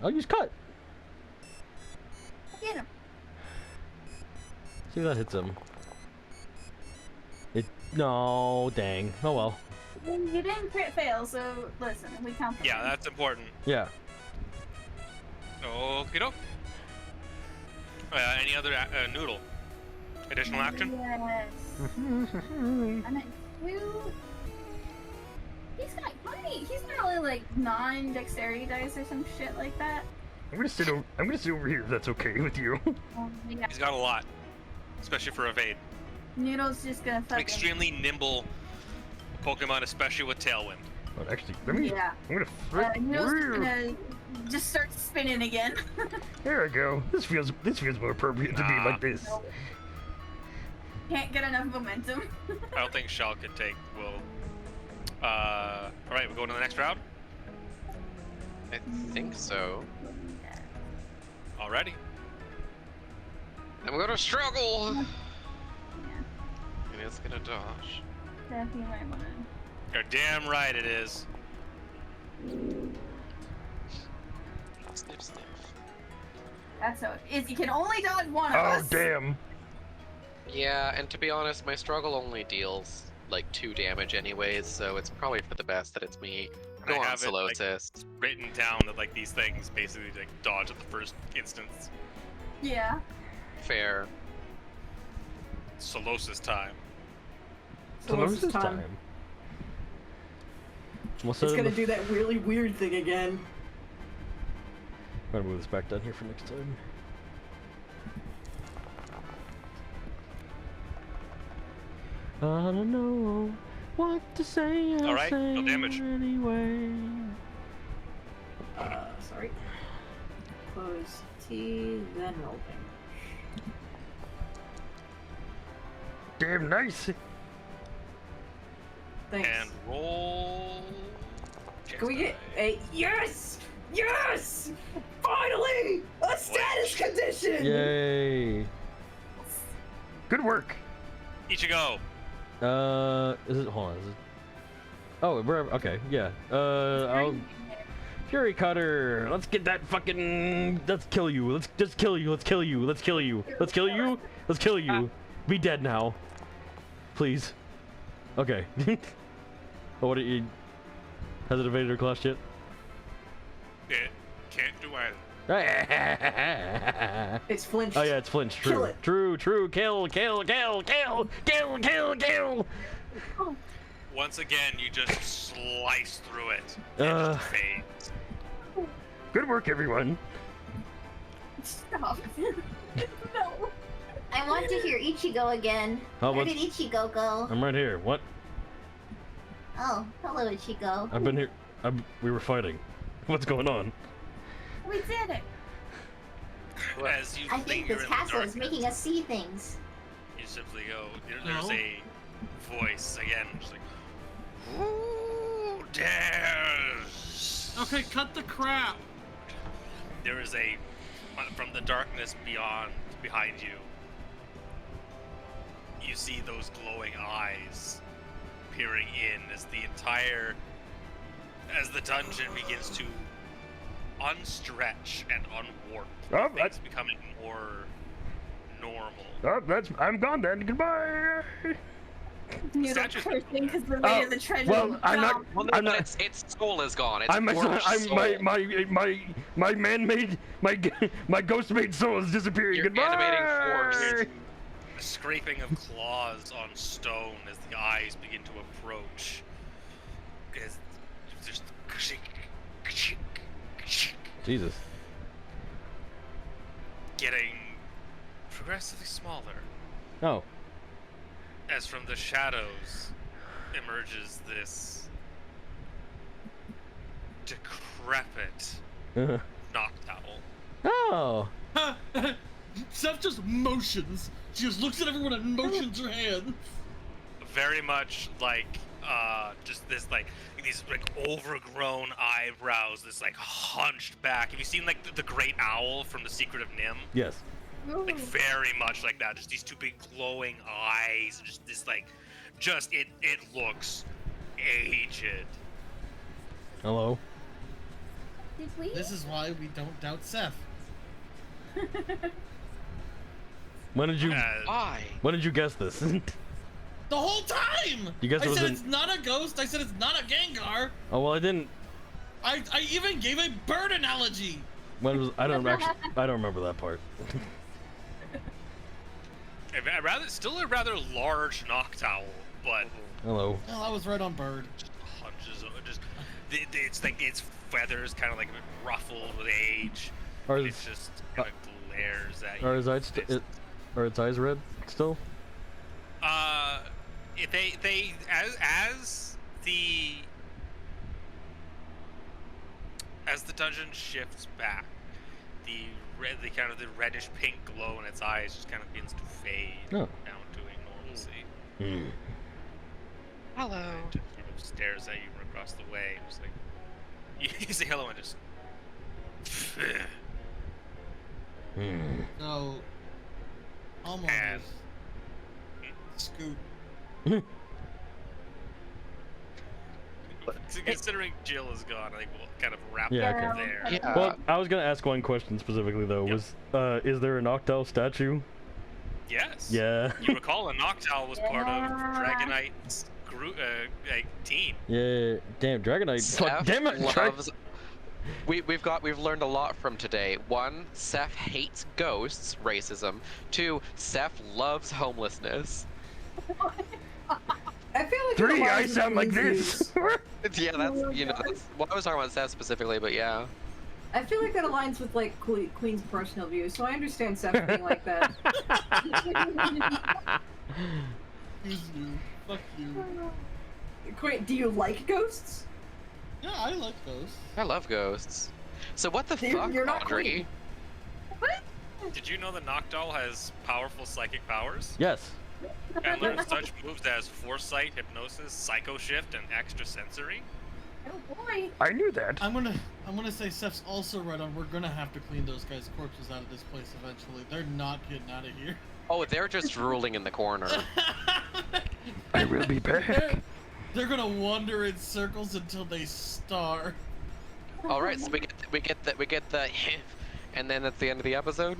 I'll use cut. Get him. See if that hits him. No, dang. Oh well. You didn't crit fail, so listen, we count them. Yeah, that's important. Yeah. Okie doke. Any other noodle? Additional action? Yes. I'm at 2. He's got funny. He's got only like 9 dexterity dice or some shit like that. I'm gonna sit over here if that's okay with you. Yeah. He's got a lot, especially for evade. Noodle's just gonna An fucking. extremely nimble Pokemon, especially with Tailwind. Oh, actually, let me. Yeah. I'm gonna flip. Noodle's just gonna just start spinning again. There I go. This feels more appropriate to be Nah. like this. Nope. Can't get enough momentum. I don't think Shell could take Will. Alright, we're going to the next round? I think so. Alrighty. I'm gonna struggle. Yeah. And it's gonna dodge. Definitely might wanna. You're damn right it is. Sniff, sniff. That's how it is. You can only dodge one of Oh us. damn. Yeah, and to be honest, my struggle only deals like 2 damage anyways, so it's probably for the best that it's me. Go I on, have it, like, Solosis. written down that like these things basically like dodge at the first instance. Yeah. Fair. Solosis time. Solosis time. We'll It's gonna do that really weird thing again. I'm gonna move this back down here for next time. I don't know what to say. All right, no damage. Anyway. Sorry. Close T, then roll damage. Damn nice. Thanks. And roll. Can we get a yes? Yes! Finally! A status condition! Yay. Good work. Ichigo. Is it? Hold on. Is it? Oh, we're okay. Yeah. I'll Fury Cutter. Let's get that fucking. Let's kill you. Let's just kill you. Let's kill you. Let's kill you. Let's kill you. Let's kill you. Be dead now, please. Okay. Oh, what are you? Has it evaded or classed yet? It can't do anything. It's flinched. Oh yeah, it's flinched. True. Kill it. True. Kill. Once again, you just slice through it. Uh. It fades. Good work, everyone. Stop. No. I want to hear Ichigo again. Oh, Where what's- did Ichigo go? I'm right here. What? Oh, hello, Ichigo. I've been here. We were fighting. What's going on? We did it. As you I think linger this in the castle is darkness, making us see things. you simply go. There's No. a voice again, just like, "Who dares?" Okay, cut the crap. There is a from the darkness behind you. You see those glowing eyes peering in as the dungeon begins to unstretch and unwarp. Oh, Things becoming more normal. Oh, I'm gone then. Goodbye. You're not Statues- cursing because the way of the treasure. well, I'm not- Well, no, I'm but not- its soul is gone. Its I'm dwarf soul. my man-made my ghost-made soul is disappearing. Your Goodbye. animating force. The scraping of claws on stone as the eyes begin to approach. As just Jesus. getting progressively smaller. Oh. As from the shadows emerges this decrepit knocked owl. Oh. Steph just motions. She just looks at everyone and motions her hand. Very much like just this like these like overgrown eyebrows, this like hunched back. Have you seen like the great owl from The Secret of Nim? Yes. like very much like that. Just these two big glowing eyes, and just this like, it looks aged. Hello. Did we? This is why we don't doubt Seth. When did you Why? when did you guess this? The whole time! You guess I it was said an- it's not a ghost, I said it's not a Gengar! Oh well, I didn't. I even gave a bird analogy! When was I don't remember that part. Still a rather large Noctowl, but Hello. Well, I was right on bird. hunches, it's like its feathers kind of like a bit ruffled with age. Are It just kind of glares at you. are his eyes are its eyes red still? If they as the dungeon shifts back, the kind of the reddish pink glow in its eyes just kind of begins to fade Oh. down to a normalcy. Hmm. Hello. And it sort of stares at you from across the way. And just like you say hello and just. Hmm. So, almost. And- Scoot. Considering Jill is gone, I think we'll kind of wrap Yeah, it okay. up there. Yeah. Well, I was gonna ask one question specifically though. Yep. Was is there a Noctowl statue? Yes. Yeah. You recall a Noctowl was part of Dragonite's team. Yeah. Damn, Dragonite. Fuck, Seth damn it. loves. We've learned a lot from today. 1, Seth hates ghosts, racism. 2, Seth loves homelessness. I feel like 3, it I aligns sound with like Queen's this. Yeah, that's well, I was talking about Seth specifically, but yeah. I feel like that aligns with like Queen's personal views, so I understand Seth being like that. Excuse you. Fuck you. Queen, do you like ghosts? Yeah, I like those. I love ghosts. So what the Dude, fuck, you're not Audrey? Did you know that Noctowl has powerful psychic powers? Yes. And learns such moves as Foresight, Hypnosis, Psycho Shift, and Extrasensory? Oh boy. I knew that. I'm gonna say Seth's also right on. We're gonna have to clean those guys' corpses out of this place eventually. They're not getting out of here. Oh, they're just drooling in the corner. I will be back. They're gonna wander in circles until they starve. All right, so we get the and then that's the end of the episode.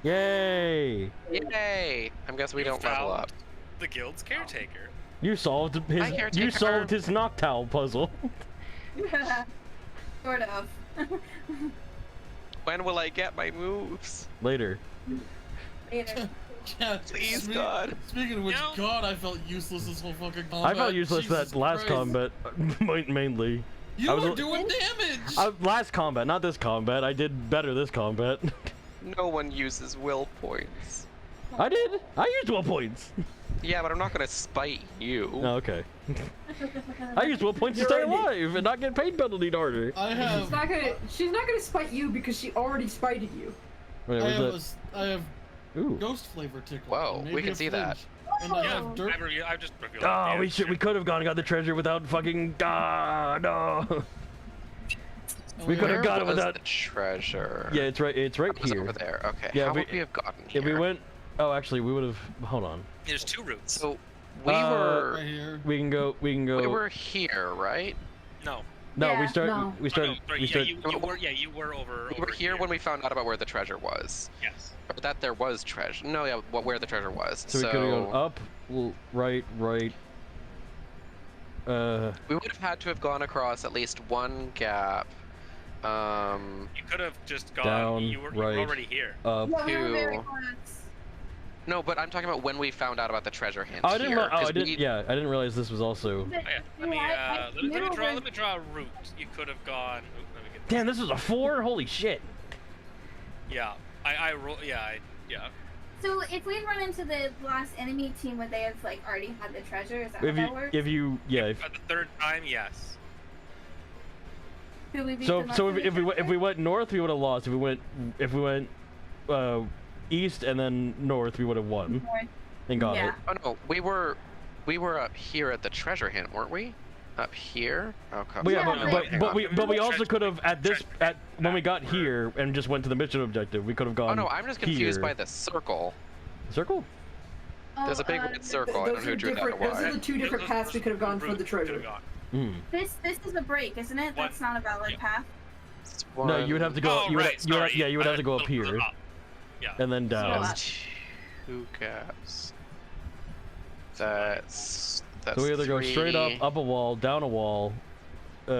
Yay! Yay! I guess we don't level up. The guild's caretaker. You solved his Hi, caretaker. you solved his Noctowl puzzle. Sort of. When will I get my moves? Later. Later. Yeah, Please, God. Speaking of which, No. God, I felt useless this whole fucking combat. I felt useless Jesus that last Christ. combat mainly. You I was were a- doing damage! Last combat, not this combat. I did better this combat. No one uses will points. I did. I used will points. Yeah, but I'm not gonna spite you. Oh, okay. I used will points to stay You're right. alive and not get pain penalty harder. I She's not gonna spite you because she already spited you. Wait, I was have, I have that? Ooh. ghost flavor tickle. Whoa, and we maybe can a see that. flinch. And I have dirt. I've just revealed Oh, the we could have gone and got the treasure without fucking. Ah, no. We could have Where got it was without. the treasure? Yeah, it's right. It's right It was here. over there. Okay. Yeah, How we- would we have gotten here? If we went. Oh, actually, we would have. Hold on. There's 2 routes. So we Uh, were Right here. We can go. We can go. we were here, right? No. No, Yeah, we start. no. We Oh, started. no, sorry, we yeah, started. you were over. We were here when we found out about where the treasure was. Yes. Or that there was treasure. No, yeah, where the treasure was. So we could have gone up, right. We would have had to have gone across at least one gap. You could have just gone. Down, you were right. already here. up. Yeah, we were very Two. close. No, but I'm talking about when we found out about the treasure hint Oh, I didn't. here. Oh, I 'cause didn't. we- Yeah, I didn't realize this was also. But, Oh, yeah. you know, Let me draw a route. You could have gone. Let me get Damn, this was a 4. Holy shit. Yeah. I roll. Yeah. Yeah. So if we run into the last enemy team, would they have like already had the treasure? Is that If how that you, works? if you, yeah. If, The 3rd time, yes. Could we beat so them up so with if we the went treasure? north, we would have lost. If we went east and then north, we would have won and got Yeah. it. Oh no, we were up here at the treasure hint, weren't we? Up here? Oh, come But yeah, on. but we also could have when we got here and just went to the mission objective. We could have gone. Oh no, I'm just confused here. by the circle. Circle? There's a big red circle. I don't know who drew that or Those are why. the two different paths we could have gone for the treasure. This is a break, isn't it? That's not a valid path. No, you would have to go. Oh, you would, right, you would, sorry. you would have to go up A little here up. Yeah. and then down. That's 2 gaps. That's So we either go straight 3. up a wall, down a wall. We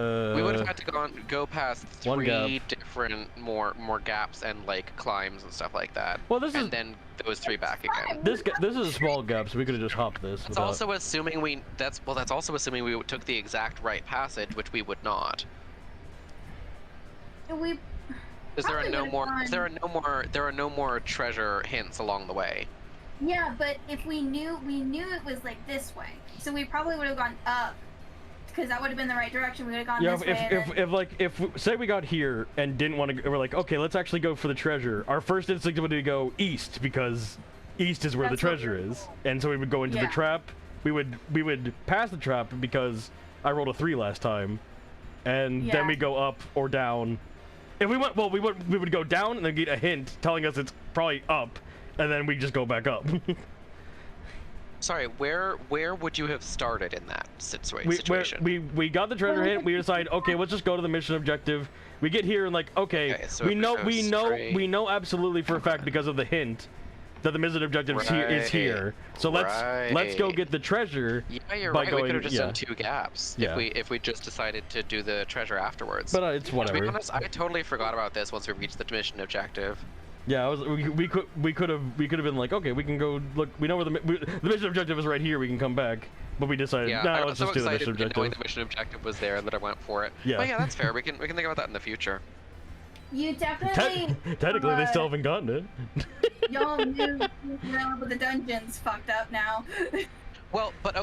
would have had to go past one 3 gap. different more gaps and like climbs and stuff like that. Well, this is and then those 3 back again. this is a small gap, so we could have just hopped this. That's without... also assuming we took the exact right passage, which we would not. We Because there are probably no would've more gone- there are no more treasure hints along the way. Yeah, but if we knew it was like this way, so we probably would have gone up, because that would have been the right direction. We would have gone Yeah, this way. if say we got here and didn't want to, we're like, okay, let's actually go for the treasure. Our first instinct would be to go east because east is where That's the what treasure we is, and so we would go into the Yeah. trap. We would pass the trap because I rolled a 3 last time, and Yeah. then we go up or down. If we went, well, we would go down and then get a hint telling us it's probably up, and then we just go back up. Sorry, where would you have started in that situation? we got the treasure hint. We decide, okay, let's just go to the mission objective. We get here and like, okay, So we if know go straight- we know absolutely for a fact because of the hint that the mission objective is here. So let's go get the treasure. Yeah, you're by right. going, We could have just yeah. done 2 gaps Yeah. if we just decided to do the treasure afterwards. But it's To whatever. be honest, I totally forgot about this once we reached the mission objective. Yeah, we could have been like, okay, we can go look. We know where the mission objective is right here. We can come back. But we decided, Yeah, no, I let's was so just do the excited mission knowing objective. the mission objective was there that I went for it. Yeah. But yeah, that's fair. We can think about that in the future. You definitely. Technically, they still haven't gotten it. Y'all knew but the dungeon's fucked up now. Well, but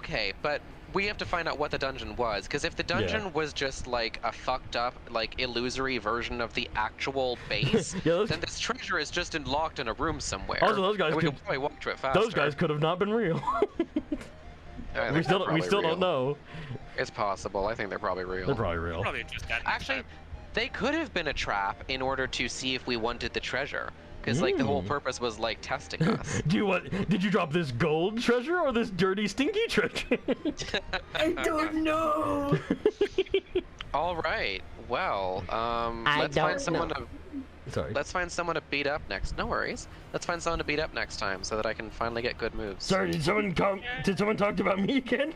we have to find out what the dungeon was, because if the dungeon Yeah. was just like a fucked up, like illusory version of the actual base, Yeah, then this treasure is just locked in a room somewhere. Also, those guys and we could- can probably walk to it faster. Those guys could have not been real. I think we still they're probably don't know. It's possible. I think they're probably real. They're probably real. Probably just that. Actually, they could have been a trap in order to see if we wanted the treasure. Because like the whole purpose was like testing us. Did you drop this gold treasure or this dirty, stinky treasure? I don't know. All right. Well, let's find someone to. Sorry. Let's find someone to beat up next. No worries. Let's find someone to beat up next time so that I can finally get good moves. Sorry, did someone talk about me again?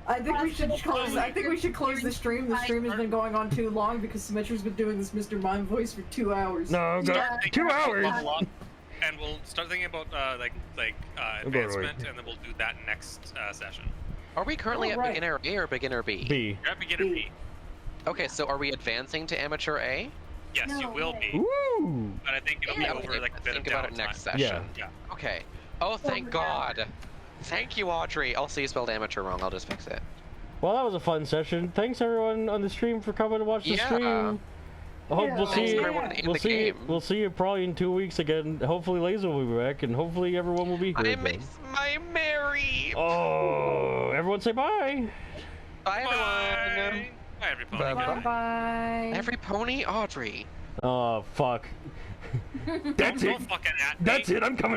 I think we should close. I think we should close the stream. The stream has been going on too long because Symmetra's been doing this Mr. Mime voice for 2 hours. No, Yeah. 2 hours. Level up, and we'll start thinking about advancement, and then we'll do that next session. Are we currently at right. beginner A or beginner B? B. You're at beginner B. Okay, so are we advancing to amateur A? Yes, you No will way. be, Ooh. but I think it'll Yeah, be over like a bit Think of about it downtime. next session. Yeah. Yeah. Okay. Oh, thank God. Thank you, Audrey. Also, you spelled amateur wrong. I'll just fix it. Well, that was a fun session. Thanks everyone on the stream for coming to watch the Yeah. stream. I hope we'll Thanks see. everyone in the game. We'll see you probably in 2 weeks again. Hopefully, Laser will be back, and hopefully everyone will be here. I again. miss my Mary. Oh, everyone say bye. Bye, everyone. Bye. Bye, everybody. Bye-bye. Bye. Every pony, Audrey. Oh, fuck. That's Don't it. fucking at me. That's it. I'm coming.